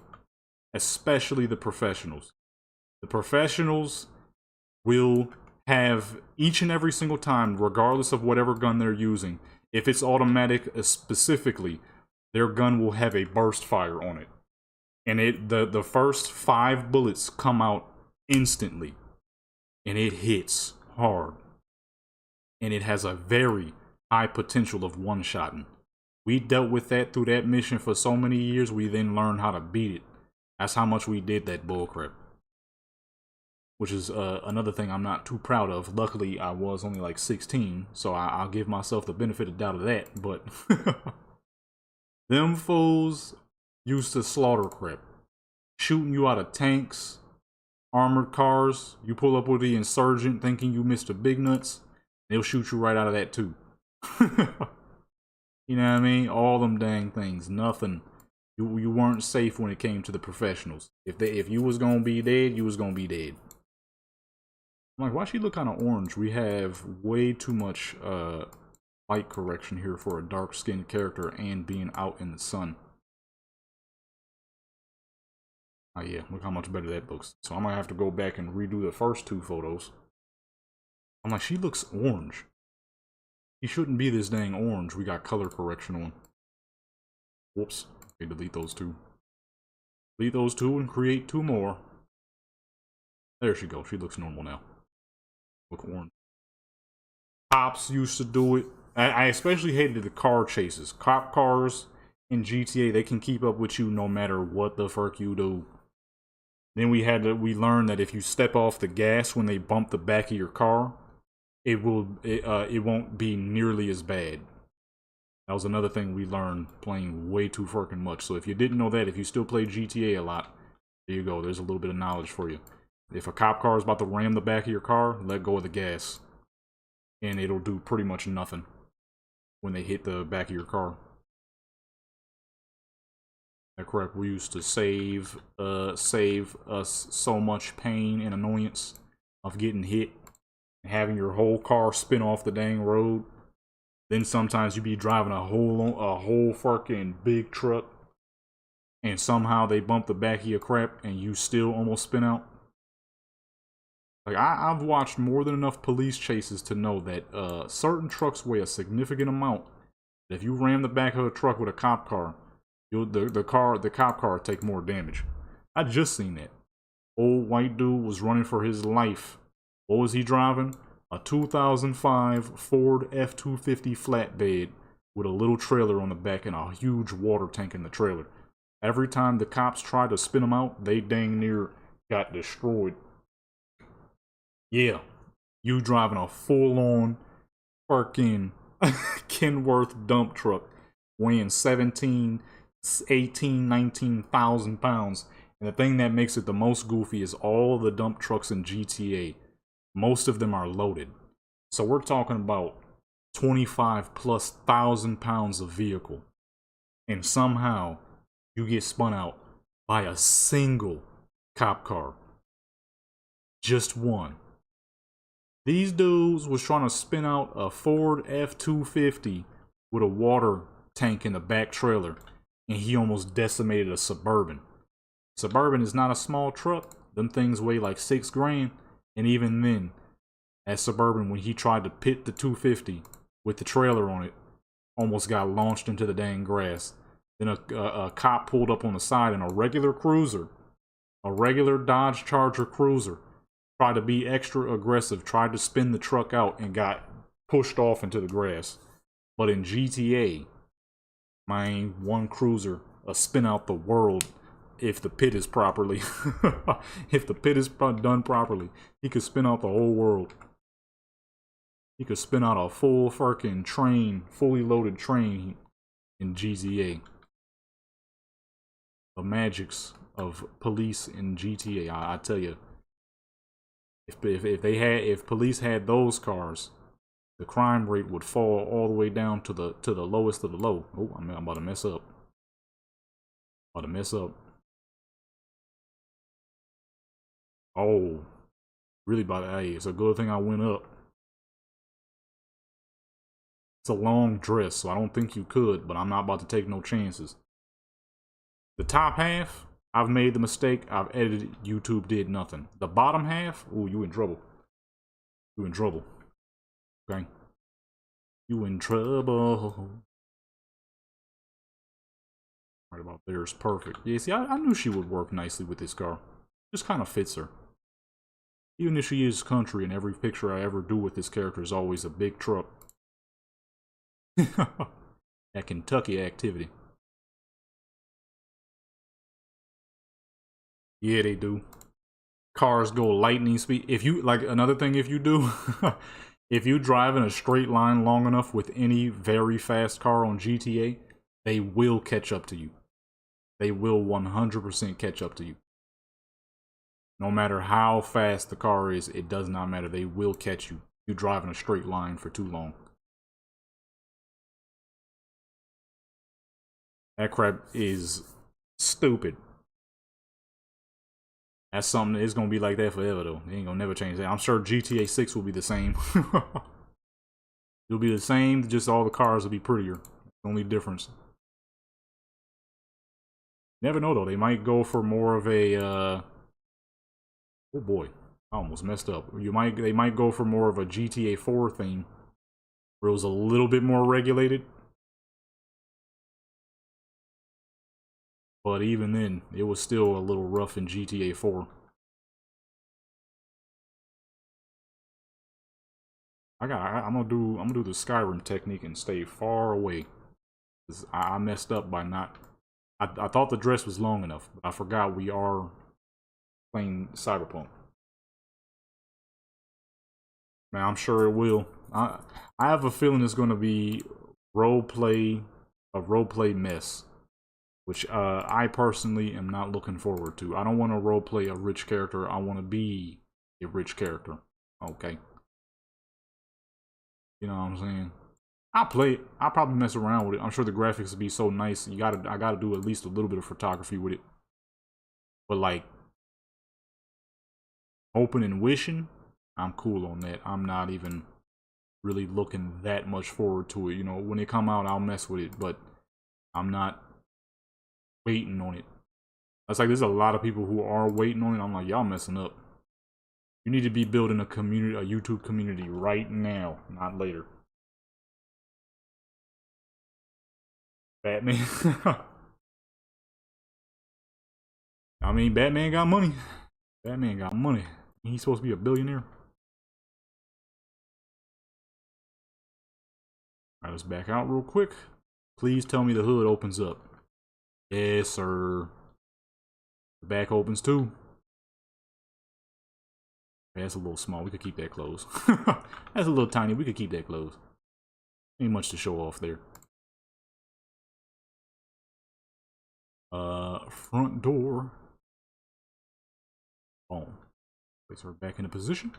Especially the Professionals. The Professionals will have each and every single time, regardless of whatever gun they're using, if it's automatic specifically, their gun will have a burst fire on it. And the first 5 bullets come out instantly. And it hits hard. and it has a very high potential of one-shotting. We dealt with that through that mission for so many years, we then learned how to beat it. That's how much we did that bullcrap. Which is another thing I'm not too proud of. Luckily, I was only like 16, so I'll give myself the benefit of doubt of that. But them fools used to slaughter crap. Shooting you out of tanks, armored cars. You pull up with the insurgent thinking you Mr. Big Nuts. They'll shoot you right out of that too. You know what I mean? All them dang things. Nothing. You weren't safe when it came to the professionals. If you was gonna be dead, you was gonna be dead. I'm like, why she look kind of orange? We have way too much light correction here for a dark-skinned character and being out in the sun. Oh yeah, look how much better that looks. So I'm gonna have to go back and redo the first two photos. I'm like, she looks orange. He shouldn't be this dang orange. We got color correction on. Whoops. Okay, delete those two. Delete those two and create two more. There she goes. She looks normal now. Look orange. Cops used to do it. I especially hated the car chases. Cop cars in GTA, they can keep up with you no matter what the fuck you do. Then we learned that if you step off the gas when they bump the back of your car, it won't be nearly as bad. That was another thing we learned playing way too fucking much. So if you didn't know that, if you still play GTA a lot, there you go. There's a little bit of knowledge for you. If a cop car is about to ram the back of your car, let go of the gas. And it'll do pretty much nothing when they hit the back of your car. That crap, we used to save us so much pain and annoyance of getting hit and having your whole car spin off the dang road. Then sometimes you be driving a whole fucking big truck, and somehow they bump the back of your crap, and you still almost spin out. Like I've watched more than enough police chases to know that certain trucks weigh a significant amount. If you ram the back of a truck with a cop car, the cop car take more damage. I just seen that. Old white dude was running for his life. What was he driving? A 2005 Ford F-250 flatbed with a little trailer on the back and a huge water tank in the trailer. Every time the cops tried to spin him out, they dang near got destroyed. Yeah, you driving a full-on fucking Kenworth dump truck weighing 17, 18, 19,000 pounds. And the thing that makes it the most goofy is all the dump trucks in GTA. Most of them are loaded. So we're talking about 25,000+ pounds of vehicle. And somehow you get spun out by a single cop car. Just one. These dudes was trying to spin out a Ford F-250 with a water tank in the back trailer, and he almost decimated a Suburban. Suburban is not a small truck. Them things weigh like 6 grand. And even then, that Suburban, when he tried to pit the 250 with the trailer on it, almost got launched into the dang grass. Then a cop pulled up on the side in a regular cruiser, a regular Dodge Charger cruiser, tried to be extra aggressive, tried to spin the truck out, and got pushed off into the grass. But in GTA, man, one cruiser, a spin out the world. If the pit is properly, if the pit is done properly, he could spin out the whole world. He could spin out a full fucking train, fully loaded train in GTA. The magics of police in GTA, I tell you. If police had those cars, the crime rate would fall all the way down to the lowest of the low. Oh, I'm about to mess up. Oh, really hey, it's a good thing I went up. It's a long dress, so I don't think you could, but I'm not about to take no chances. The top half, I've made the mistake, I've edited it, YouTube did nothing. The bottom half, ooh, you in trouble. You in trouble. Okay? You in trouble. Right about there is perfect. Yeah, see, I knew she would work nicely with this car. Just kind of fits her. Even if she is country, and every picture I ever do with this character is always a big truck. That Kentucky activity. Yeah, they do. Cars go lightning speed. If you, like, another thing if you do, if you drive in a straight line long enough with any very fast car on GTA, they will catch up to you. They will 100% catch up to you. No matter how fast the car is, it does not matter. They will catch you. You drive in a straight line for too long. That crap is stupid. That's something it's gonna be like that forever though. They ain't gonna never change that. I'm sure GTA 6 will be the same. It'll be the same, just all the cars will be prettier. The only difference. Never know though. They might go for more of a oh boy. I almost messed up. They might go for more of a GTA 4 theme. Where it was a little bit more regulated. But even then, it was still a little rough in GTA 4. I'm gonna do the Skyrim technique and stay far away. 'Cause I messed up by not. I thought the dress was long enough, but I forgot we are playing Cyberpunk. Man, I'm sure it will. I have a feeling it's gonna be a roleplay mess. Which I personally am not looking forward to. I don't want to roleplay a rich character. I want to be a rich character. Okay. You know what I'm saying? I'll play it. I'll probably mess around with it. I'm sure the graphics will be so nice. I gotta do at least a little bit of photography with it. But like hoping and wishing, I'm cool on that. I'm not even really looking that much forward to it. You know, when it come out, I'll mess with it, but I'm not waiting on it. That's like there's a lot of people who are waiting on it. I'm like, y'all messing up. You need to be building a community, a YouTube community right now, not later. Batman. I mean, Batman got money. Batman got money. He's supposed to be a billionaire. Alright, let's back out real quick. Please tell me the hood opens up. Yes, sir. The back opens too. That's a little small. We could keep that closed. That's a little tiny. We could keep that closed. Ain't much to show off there. Front door. Boom. Place her back into position.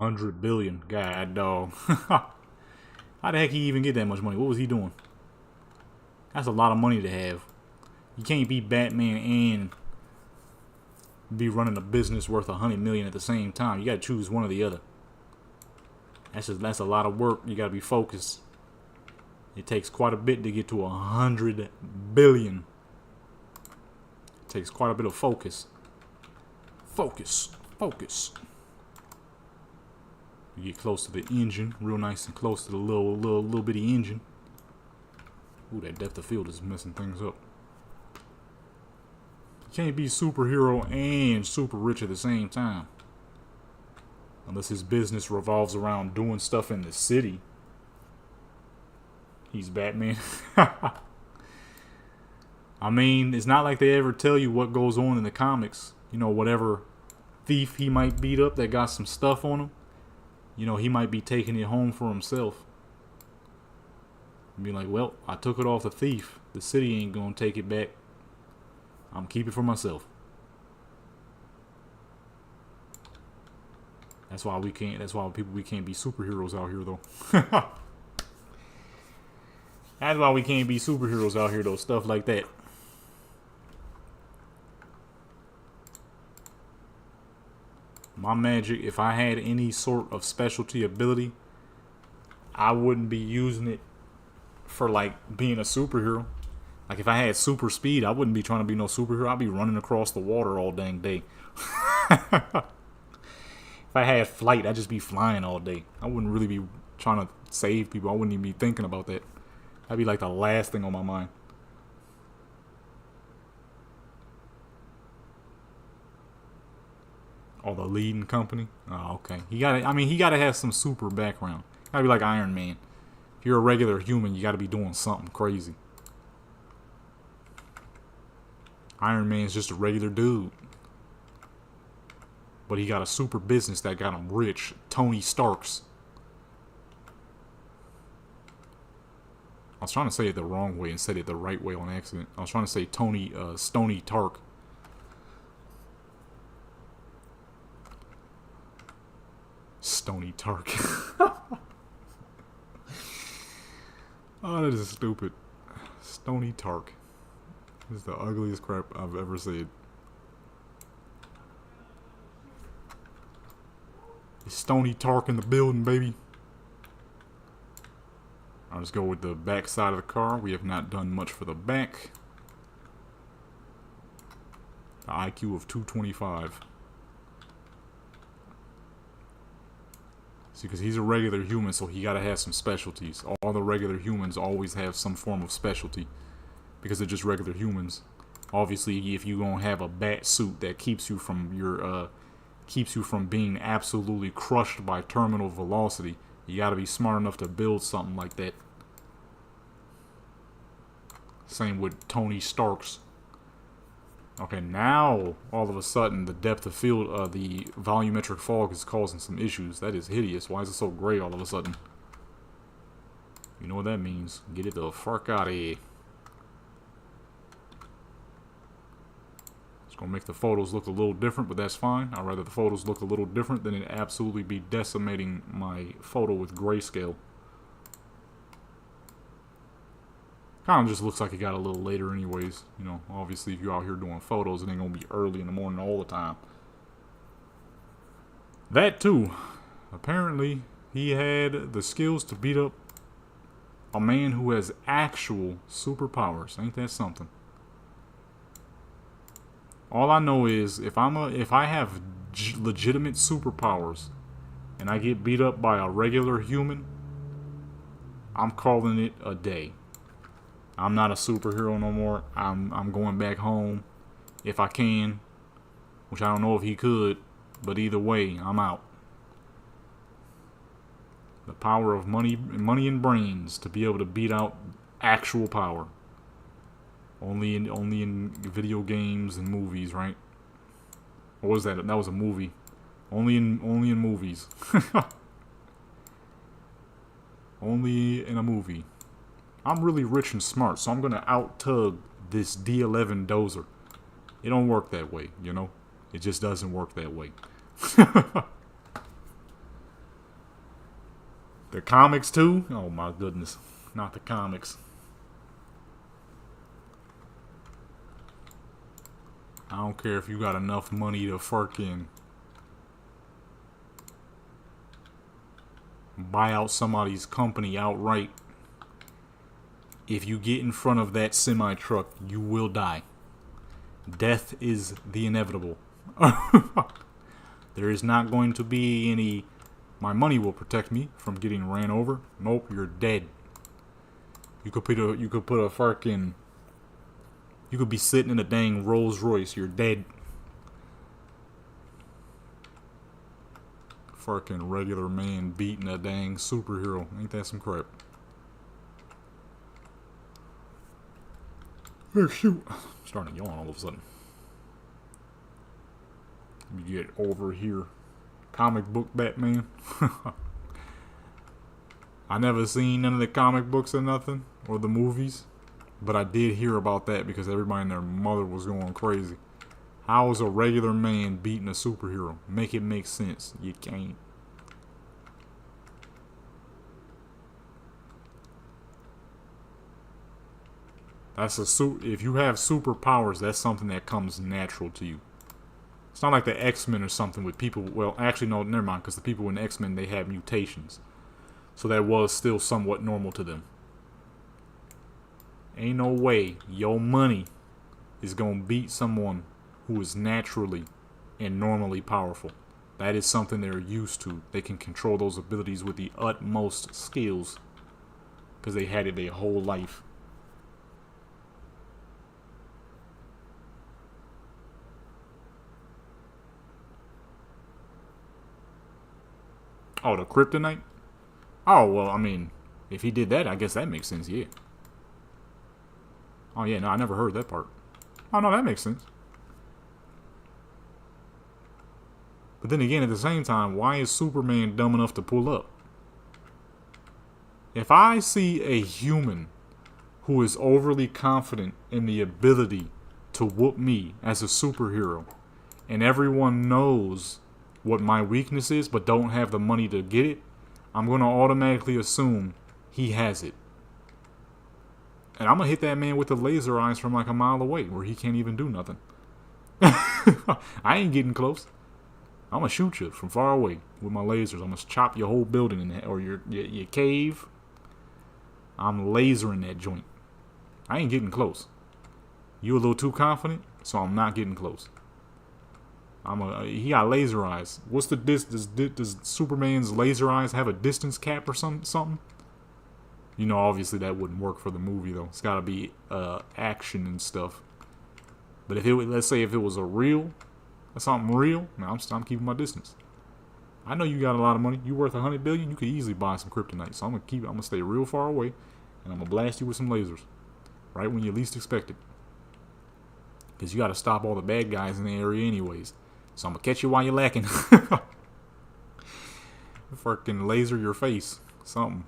$100 billion. God dog. How the heck he even get that much money? What was he doing? That's a lot of money to have. You can't be Batman and be running a business worth $100 million at the same time. You gotta choose one or the other. That's a lot of work. You gotta be focused. It takes quite a bit to get to $100 billion. It takes quite a bit of focus. Focus. You get close to the engine, real nice and close to the little bitty engine. Ooh, that depth of field is messing things up. You can't be superhero and super rich at the same time. Unless his business revolves around doing stuff in the city. He's Batman. I mean, it's not like they ever tell you what goes on in the comics. You know, whatever thief he might beat up that got some stuff on him. You know, he might be taking it home for himself. Be like, well, I took it off the thief. The city ain't gonna take it back. I'm gonna keep it for myself. That's why we can't be superheroes out here though. That's why we can't be superheroes out here though, stuff like that. My magic, if I had any sort of specialty ability, I wouldn't be using it for like being a superhero. Like if I had super speed, I wouldn't be trying to be no superhero. I'd be running across the water all dang day. If I had flight, I'd just be flying all day. I wouldn't really be trying to save people. I wouldn't even be thinking about that. That'd be like the last thing on my mind. Oh, the leading company? Oh, okay. He gotta have some super background. Gotta be like Iron Man. If you're a regular human, you gotta be doing something crazy. Iron Man's just a regular dude. But he got a super business that got him rich. Tony Stark's. I was trying to say it the wrong way and said it the right way on accident. I was trying to say Stony Tark. Stony Tark. Oh, that is stupid. Stony Tark. This is the ugliest crap I've ever said. Stony Tark in the building, baby. I'll just go with the back side of the car. We have not done much for the back. The IQ of 225. See, because he's a regular human, so he gotta have some specialties. All the regular humans always have some form of specialty. Because they're just regular humans. Obviously, if you gonna have a bat suit that keeps you from being absolutely crushed by terminal velocity, you gotta be smart enough to build something like that. Same with Tony Stark's. Okay, now all of a sudden the depth of field, the volumetric fog is causing some issues. That is hideous. Why is it so gray all of a sudden? You know what that means. Get it the fuck out of here. It's gonna make the photos look a little different, but that's fine. I'd rather the photos look a little different than it absolutely be decimating my photo with grayscale. Kind of just looks like it got a little later anyways. You know, obviously if you're out here doing photos, it ain't gonna be early in the morning all the time. That too. Apparently, he had the skills to beat up a man who has actual superpowers. Ain't that something? All I know is if I have legitimate superpowers and I get beat up by a regular human, I'm calling it a day. I'm not a superhero no more. I'm going back home if I can, which I don't know if he could, but either way, I'm out. The power of money and brains to be able to beat out actual power. Only in video games and movies, right? What was that? That was a movie. Only in movies. Only in a movie. I'm really rich and smart, so I'm gonna out-tug this D11 dozer. It don't work that way, you know? It just doesn't work that way. The comics too? Oh my goodness. Not the comics. I don't care if you got enough money to fucking buy out somebody's company outright. If you get in front of that semi-truck, you will die. Death is the inevitable. There is not going to be any, my money will protect me from getting ran over. Nope, you're dead. You could put a fucking, you could be sitting in a dang Rolls Royce. You're dead. Fucking regular man beating a dang superhero. Ain't that some crap? Oh shoot. I'm starting to yawn all of a sudden. Let me get over here. Comic book Batman. I never seen none of the comic books or nothing. Or the movies. But I did hear about that because everybody and their mother was going crazy. How is a regular man beating a superhero? Make it make sense. You can't. If you have superpowers, that's something that comes natural to you. It's not like the X-Men or something with people. Well, actually, no, never mind. Because the people in X-Men, they had mutations, so that was still somewhat normal to them. Ain't no way your money is gonna beat someone who is naturally and normally powerful. That is something they're used to. They can control those abilities with the utmost skills because they had it their whole life. Oh, the kryptonite? Oh, well, I mean, if he did that, I guess that makes sense, yeah. Oh, yeah, no, I never heard that part. Oh, no, that makes sense. But then again, at the same time, why is Superman dumb enough to pull up? If I see a human who is overly confident in the ability to whoop me as a superhero, and everyone knows what my weakness is but don't have the money to get it, I'm going to automatically assume he has it. And I'm going to hit that man with the laser eyes from like a mile away where he can't even do nothing. I ain't getting close. I'm going to shoot you from far away with my lasers. I'm going to chop your whole building in or your cave. I'm lasering that joint. I ain't getting close. You a little too confident, so I'm not getting close. He got laser eyes. What's the distance? Does Superman's laser eyes have a distance cap or something? You know, obviously that wouldn't work for the movie though. It's got to be action and stuff. But if let's say if it was something real, man, I'm keeping my distance. I know you got a lot of money. You worth $100 billion. You could easily buy some kryptonite. So I'm gonna stay real far away, and I'm gonna blast you with some lasers, right when you least expect it. Because you got to stop all the bad guys in the area anyways. So I'm gonna catch you while you're lacking. Fucking laser your face, something.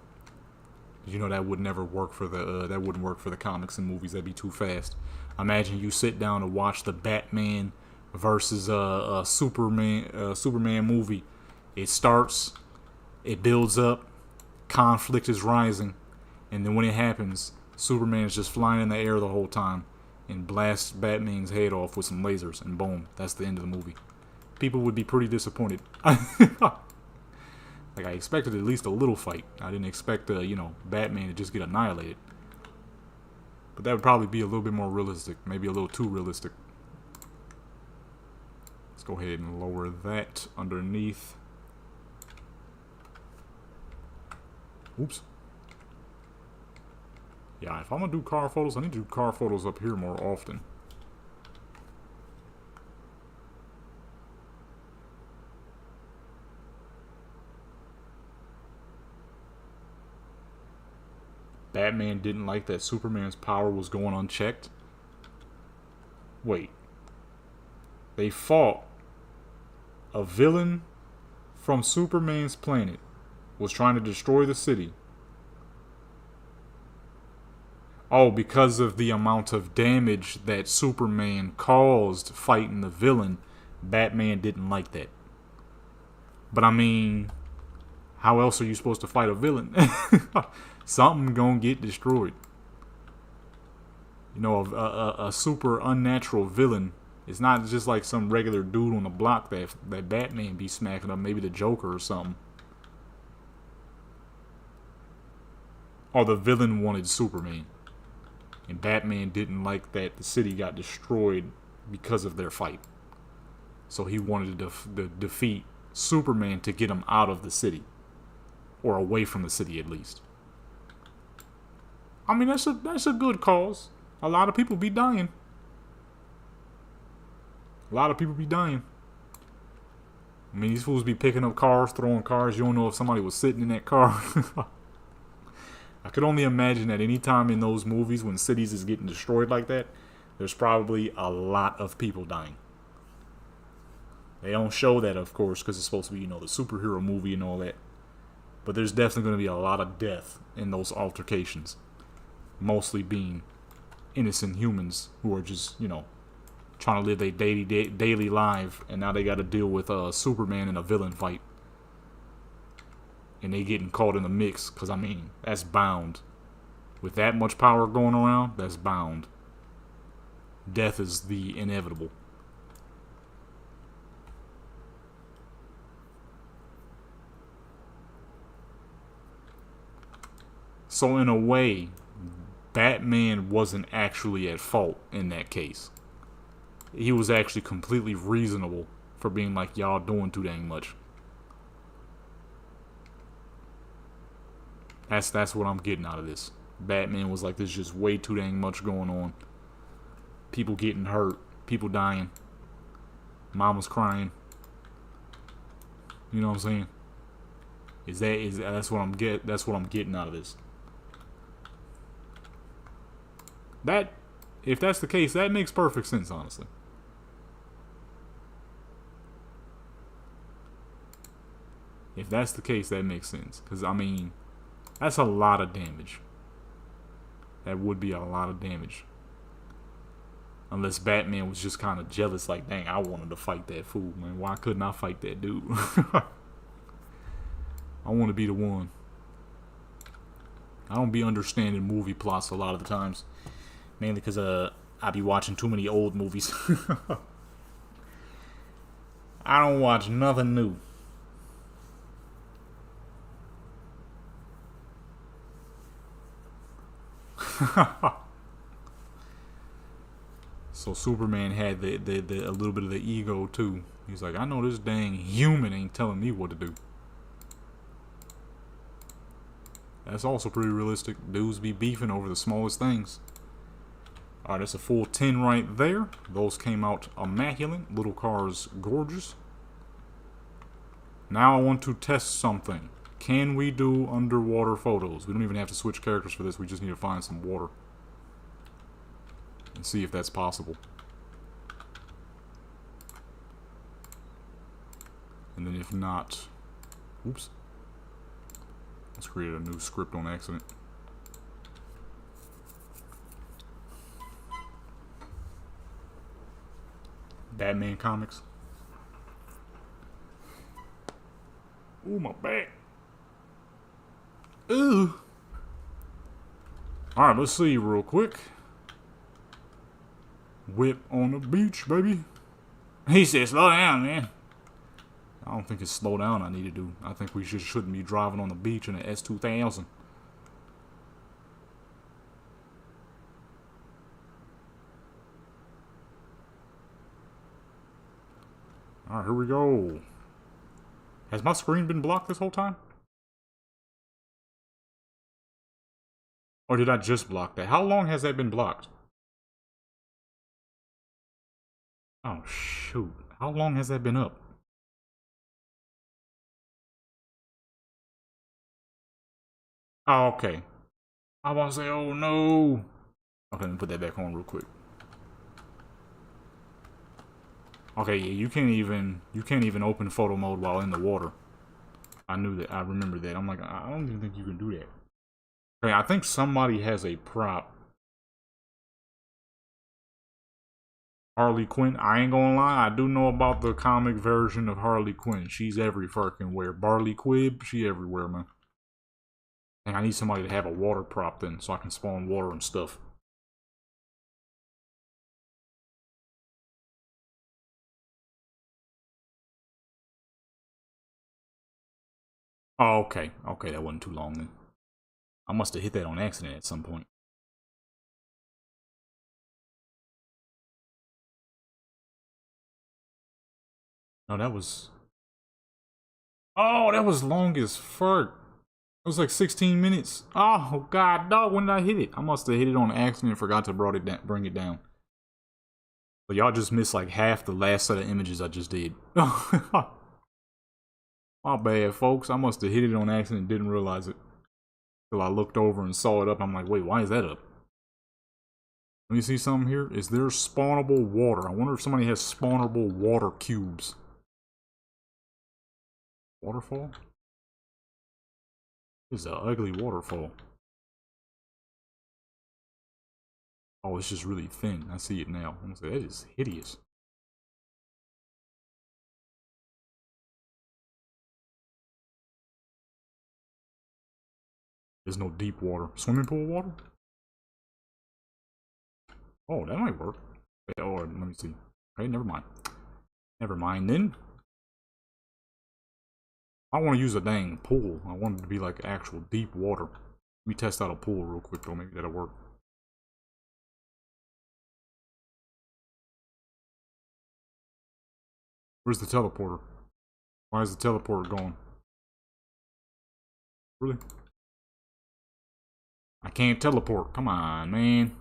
You know that would never work for that wouldn't work for the comics and movies. That'd be too fast. Imagine you sit down to watch the Batman versus Superman movie. It starts, it builds up, conflict is rising, and then when it happens, Superman is just flying in the air the whole time and blasts Batman's head off with some lasers, and boom, that's the end of the movie. People would be pretty disappointed. Like, I expected at least a little fight. I didn't expect, Batman to just get annihilated. But that would probably be a little bit more realistic. Maybe a little too realistic. Let's go ahead and lower that underneath. Oops. Yeah, if I'm going to do car photos, I need to do car photos up here more often. Batman didn't like that Superman's power was going unchecked. Wait. They fought a villain from Superman's planet was trying to destroy the city. Oh, because of the amount of damage that Superman caused fighting the villain, Batman didn't like that. But I mean, how else are you supposed to fight a villain? Something gonna get destroyed. You know, a super unnatural villain is not just like some regular dude on the block that Batman be smacking up, maybe the Joker or something. Or the villain wanted Superman. And Batman didn't like that the city got destroyed because of their fight. So he wanted to defeat Superman to get him out of the city. Or away from the city at least. I mean, that's a good cause. A lot of people be dying. A lot of people be dying. I mean, these fools be picking up cars, throwing cars. You don't know if somebody was sitting in that car. I could only imagine that any time in those movies when cities is getting destroyed like that, there's probably a lot of people dying. They don't show that, of course, because it's supposed to be, the superhero movie and all that. But there's definitely going to be a lot of death in those altercations. Mostly being innocent humans who are just, trying to live their daily life, and now they got to deal with Superman in a villain fight. And they getting caught in the mix, because, I mean, that's bound. With that much power going around, that's bound. Death is the inevitable. So in a way, Batman wasn't actually at fault in that case. He was actually completely reasonable for being like, y'all doing too dang much. That's what I'm getting out of this. Batman was like, there's just way too dang much going on. People getting hurt. People dying. Mama's crying. You know what I'm saying? That's what I'm getting out of this. That, if that's the case, that makes perfect sense, honestly. If that's the case, that makes sense. Because, I mean, that's a lot of damage. That would be a lot of damage. Unless Batman was just kind of jealous, like, dang, I wanted to fight that fool, man. Why couldn't I fight that dude? I want to be the one. I don't be understanding movie plots a lot of the times. Mainly because I be watching too many old movies. I don't watch nothing new. So Superman had the a little bit of the ego too. He's like, I know this dang human ain't telling me what to do. That's also pretty realistic. Dudes be beefing over the smallest things. Alright, that's a full 10 right there. Those came out immaculate. Little car's gorgeous. Now I want to test something. Can we do underwater photos? We don't even have to switch characters for this. We just need to find some water. And see if that's possible. And then if not... Oops. Let's create a new script on accident. Batman comics. Ooh, my back. Ooh. Alright, let's see real quick. Whip on the beach, baby. He said, slow down, man. I don't think it's slow down I need to do. I think we shouldn't be driving on the beach in an S2000. Alright, here we go. Has my screen been blocked this whole time? Or did I just block that? How long has that been blocked? Oh, shoot. How long has that been up? Oh, okay. I was about to say, oh no. Okay, let me put that back on real quick. Okay, yeah, you can't even open photo mode while in the water. I knew that. I remember that. I'm like, I don't even think you can do that. Okay, I think somebody has a prop. Harley Quinn. I ain't gonna lie, I do know about the comic version of Harley Quinn. She's every fucking where. Barley Quib, she everywhere, man. And I need somebody to have a water prop then, so I can spawn water and stuff. Oh, okay. Okay, that wasn't too long then. I must have hit that on accident at some point. No, that was... Oh, that was long as fuck. It was like 16 minutes. Oh, god, dog, when did I hit it? I must have hit it on accident and forgot to bring it down. But y'all just missed like half the last set of images I just did. My bad, folks. I must have hit it on accident and didn't realize it. Till I looked over and saw it up. I'm like, wait, why is that up? Let me see something here. Is there spawnable water? I wonder if somebody has spawnable water cubes. Waterfall? This is an ugly waterfall. Oh, it's just really thin. I see it now. I'm gonna say, that is hideous. There's no deep water. Swimming pool water? Oh, that might work. Or, let me see. Okay, never mind. Never mind then. I want to use a dang pool. I want it to be like actual deep water. Let me test out a pool real quick though. Maybe that'll work. Where's the teleporter? Why is the teleporter going? Really? I can't teleport. Come on, man.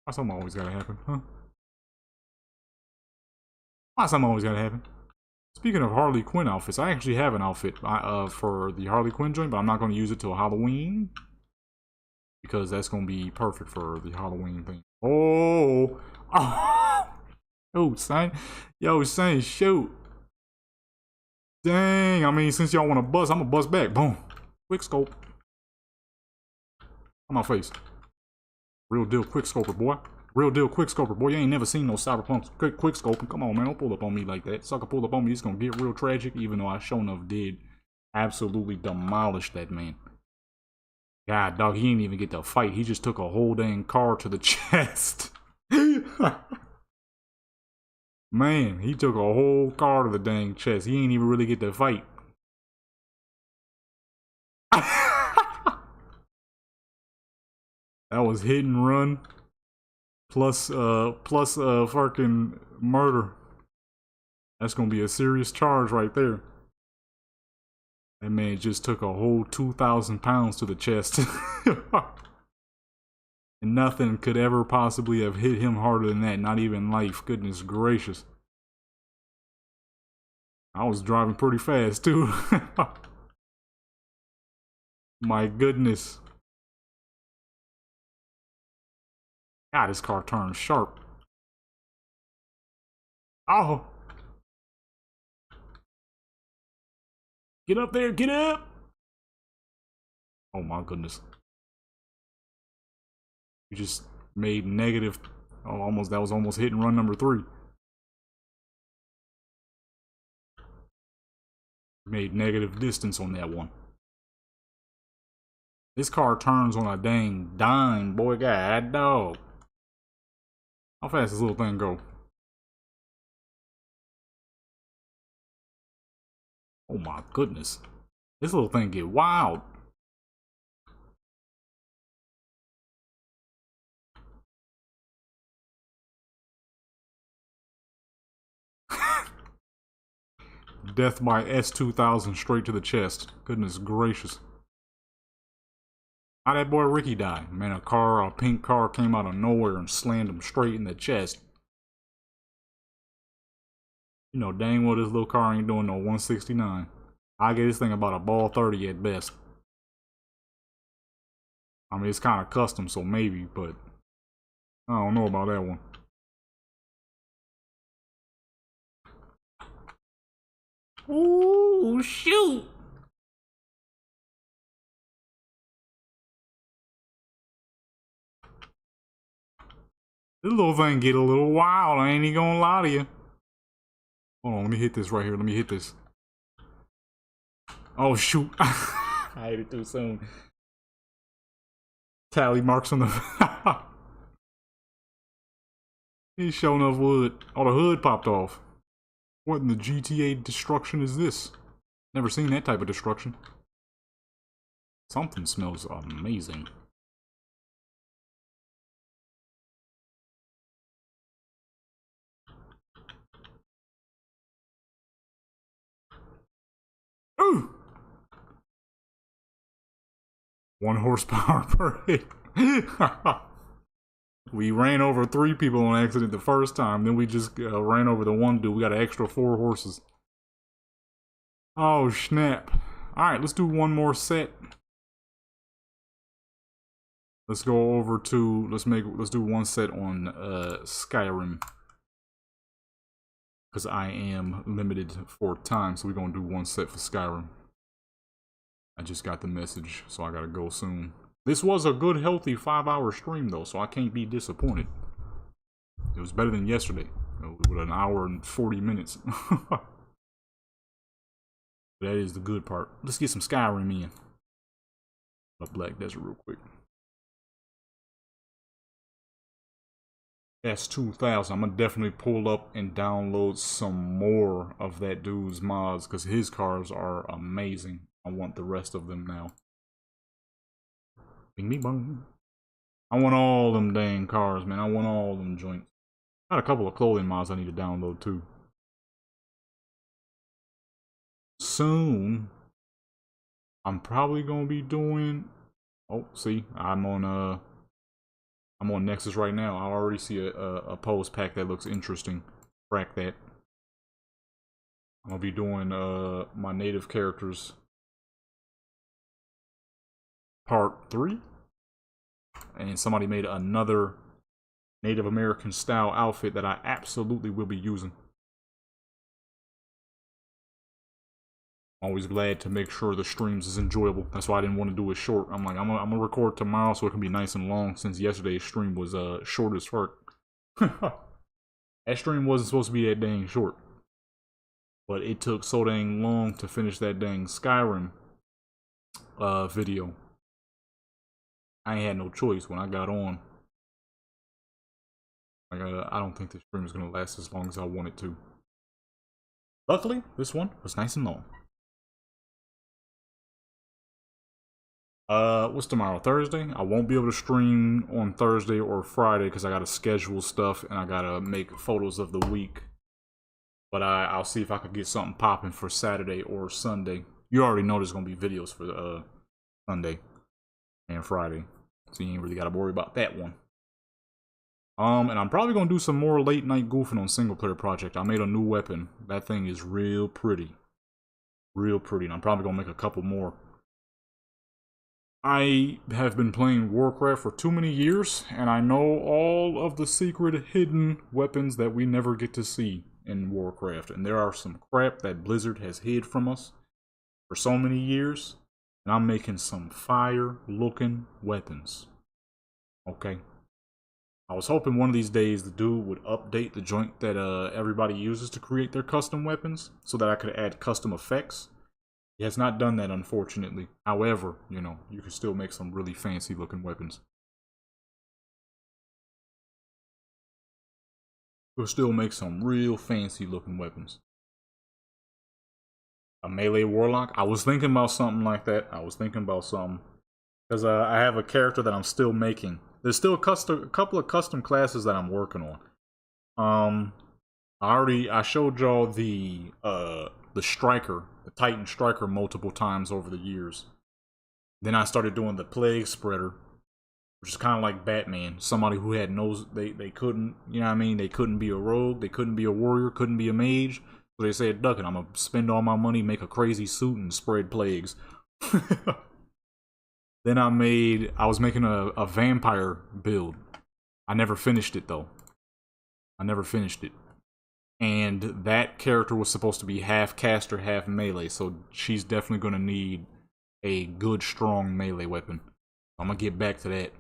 Why something always gotta happen, huh? Why something always gotta happen? Speaking of Harley Quinn outfits, I actually have an outfit for the Harley Quinn joint, but I'm not going to use it till Halloween. Because that's going to be perfect for the Halloween thing. Oh! Oh! Oh, son. Yo, son, shoot. Dang, I mean, since y'all want to bust, I'm going to bust back. Boom. Quick scope. On my face. Real deal quick scoper, boy. Real deal quick scoper, boy. You ain't never seen no Cyberpunk quick scoping. Come on, man. Don't pull up on me like that. Sucker pull up on me, it's gonna get real tragic, even though I sure enough did absolutely demolish that man. God, dog, he didn't even get to fight. He just took a whole dang car to the chest. Man, he took a whole car to the dang chest. He ain't even really get to fight. That was hit and run. Plus fucking murder. That's gonna be a serious charge right there. That man just took a whole 2,000 pounds to the chest. And nothing could ever possibly have hit him harder than that, not even life. Goodness gracious. I was driving pretty fast too. My goodness. God, this car turns sharp. Oh! Get up there, get up! Oh my goodness. You just made negative. Oh, almost. That was almost hit and run number 3. Made negative distance on that one. This car turns on a dang dime, boy. God dog. How fast does this little thing go? Oh my goodness. This little thing get wild. Death by S2000 straight to the chest. Goodness gracious. How'd that boy Ricky die? Man, a pink car came out of nowhere and slammed him straight in the chest. You know dang well this little car ain't doing no 169. I get this thing about a ball 30 at best. I mean, it's kind of custom, so maybe, but I don't know about that one. Ooh, shoot! This little thing get a little wild, I ain't even gonna lie to you. Hold on, let me hit this right here, let me hit this. Oh, shoot. I hit it too soon. Tally marks on the... He's showing enough wood. Oh, the hood popped off. What in the GTA destruction is this? Never seen that type of destruction. Something smells amazing. Ooh! 1 horsepower per hit. We ran over 3 people on accident the first time, then we just ran over the one dude. We got an extra 4 horses. Oh snap. Alright, let's do one more set. Let's go over to let's do one set on Skyrim. Because I am limited for time, so we're gonna do one set for Skyrim. I just got the message, so I gotta go soon. This was a good, healthy 5-hour stream, though, so I can't be disappointed. It was better than yesterday, with an hour and 40 minutes. That is the good part. Let's get some Skyrim in. A Black Desert real quick. S2000. I'm gonna definitely pull up and download some more of that dude's mods, because his cars are amazing. I want the rest of them now. Bing me bong. I want all them dang cars, man. I want all them joints. Got a couple of clothing mods I need to download too. Soon, I'm probably gonna be doing. Oh, see, I'm on Nexus right now. I already see a pose pack that looks interesting. Crack that. I'm gonna be doing my native characters part 3. And somebody made another Native American style outfit that I absolutely will be using. Always glad to make sure the streams is enjoyable. That's why I didn't want to do it short. I'm like, I'm gonna record tomorrow so it can be nice and long, since yesterday's stream was short as fuck. That stream wasn't supposed to be that dang short. But it took so dang long to finish that dang Skyrim video. I ain't had no choice when I got on. I don't think this stream is gonna last as long as I want it to. Luckily, this one was nice and long. What's tomorrow? Thursday? I won't be able to stream on Thursday or Friday because I gotta schedule stuff and I gotta make photos of the week. But I'll see if I could get something popping for Saturday or Sunday. You already know there's gonna be videos for Sunday and Friday, so you ain't really gotta worry about that one. And I'm probably gonna do some more late night goofing on single player project. I made a new weapon. That thing is real pretty, and I'm probably gonna make a couple more. I have been playing Warcraft for too many years, and I know all of the secret hidden weapons that we never get to see in Warcraft. And there are some crap that Blizzard has hid from us for so many years, and I'm making some fire-looking weapons. Okay? I was hoping one of these days the dude would update the joint that everybody uses to create their custom weapons so that I could add custom effects. He has not done that, unfortunately. However, you know, you can still make some really fancy looking weapons. You'll still make some real fancy looking weapons. A melee warlock? I was thinking about something like that. Because I have a character that I'm still making. There's still a couple of custom classes that I'm working on. I showed y'all the striker, the Titan striker, multiple times over the years. Then I started doing the plague spreader, which is kind of like Batman. Somebody who had they couldn't, you know what I mean? They couldn't be a rogue, they couldn't be a warrior, couldn't be a mage. So they said, "Duck it, I'm gonna spend all my money, make a crazy suit, and spread plagues." Then I was making a vampire build. I never finished it though. And that character was supposed to be half caster, half melee, so she's definitely gonna need a good, strong melee weapon. I'm gonna get back to that.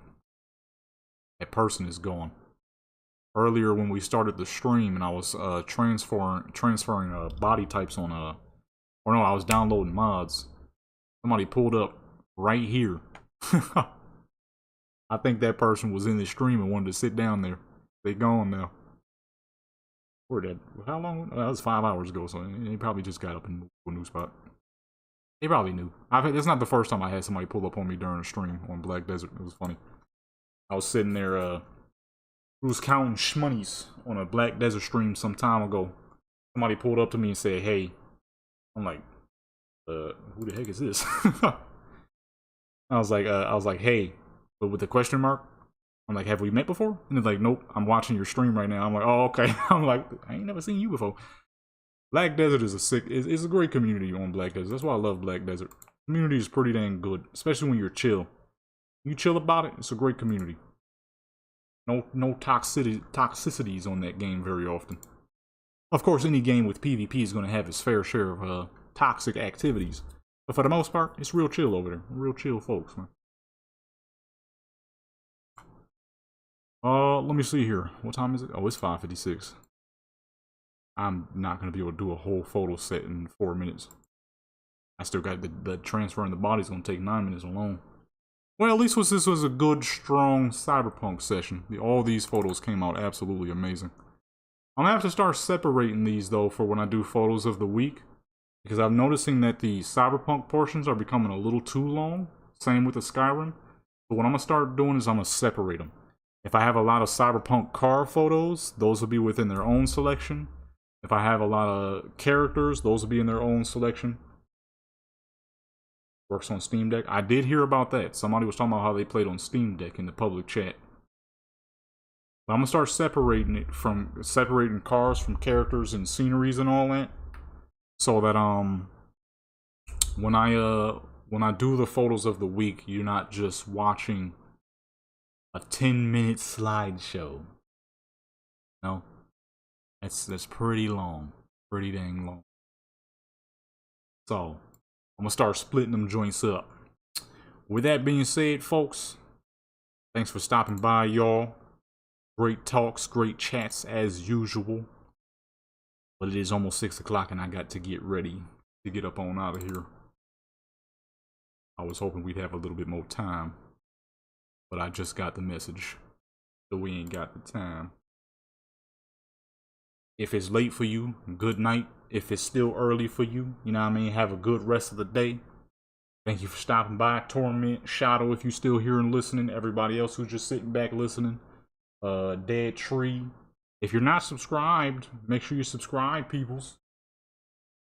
That person is gone. Earlier when we started the stream and I was transferring body types on or no, I was downloading mods. Somebody pulled up right here. I think that person was in the stream and wanted to sit down there. They gone now. Where that? How long? That was 5 hours ago, so he probably just got up and moved to a new spot. He probably knew. It's not the first time I had somebody pull up on me during a stream on Black Desert. It was funny. I was sitting there, was counting shmoneys on a Black Desert stream some time ago. Somebody pulled up to me and said, "Hey." I'm like, who the heck is this? I was like, "Hey," but with the question mark. I'm like, "Have we met before?" And they're like, "Nope, I'm watching your stream right now." I'm like, "Oh, okay." I'm like, "I ain't never seen you before." Black Desert is it's a great community on Black Desert. That's why I love Black Desert. Community is pretty dang good, especially when you're chill. You chill about it, it's a great community. No toxicities on that game very often. Of course, any game with PvP is going to have its fair share of toxic activities. But for the most part, it's real chill over there. Real chill folks, man. Let me see here. What time is it? Oh, it's 5:56. I'm not going to be able to do a whole photo set in 4 minutes. I still got the transferring the body's going to take 9 minutes alone. Well, at least this was a good, strong Cyberpunk session. All these photos came out absolutely amazing. I'm going to have to start separating these, though, for when I do photos of the week. Because I'm noticing that the Cyberpunk portions are becoming a little too long. Same with the Skyrim. But what I'm going to start doing is I'm going to separate them. If I have a lot of Cyberpunk car photos, those will be within their own selection. If I have a lot of characters, those will be in their own selection. Works on Steam Deck. I did hear about that. Somebody was talking about how they played on Steam Deck in the public chat. But I'm going to start separating cars from characters and sceneries and all that. so that when I do the photos of the week, you're not just watching a 10-minute slideshow. No, that's pretty long, pretty dang long. So I'm gonna start splitting them joints up. With that being said, folks, thanks for stopping by, y'all. Great talks, great chats as usual. But it is almost 6 o'clock and I got to get ready to get up on out of here. I was hoping we'd have a little bit more time, but I just got the message, so we ain't got the time. If it's late for you, good night. If it's still early for you, you know what I mean, have a good rest of the day. Thank you for stopping by. Torment, Shadow, if you still here and listening. Everybody else who's just sitting back listening. Dead Tree. If you're not subscribed, make sure you subscribe, peoples.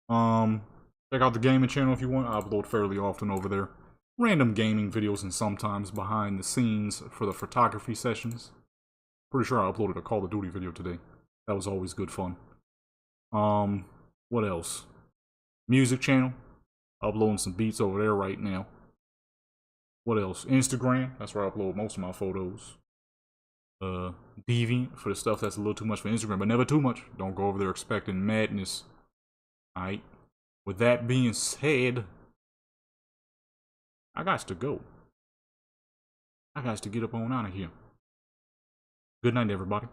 Check out the gaming channel if you want. I upload fairly often over there. Random gaming videos and sometimes behind the scenes for the photography sessions. Pretty sure I uploaded a Call of Duty video today. That was always good fun. What else? Music channel. Uploading some beats over there right now. What else? Instagram. That's where I upload most of my photos. Deviant for the stuff that's a little too much for Instagram, but never too much. Don't go over there expecting madness. Alright. With that being said, I got to go. I got to get up on out of here. Good night, everybody.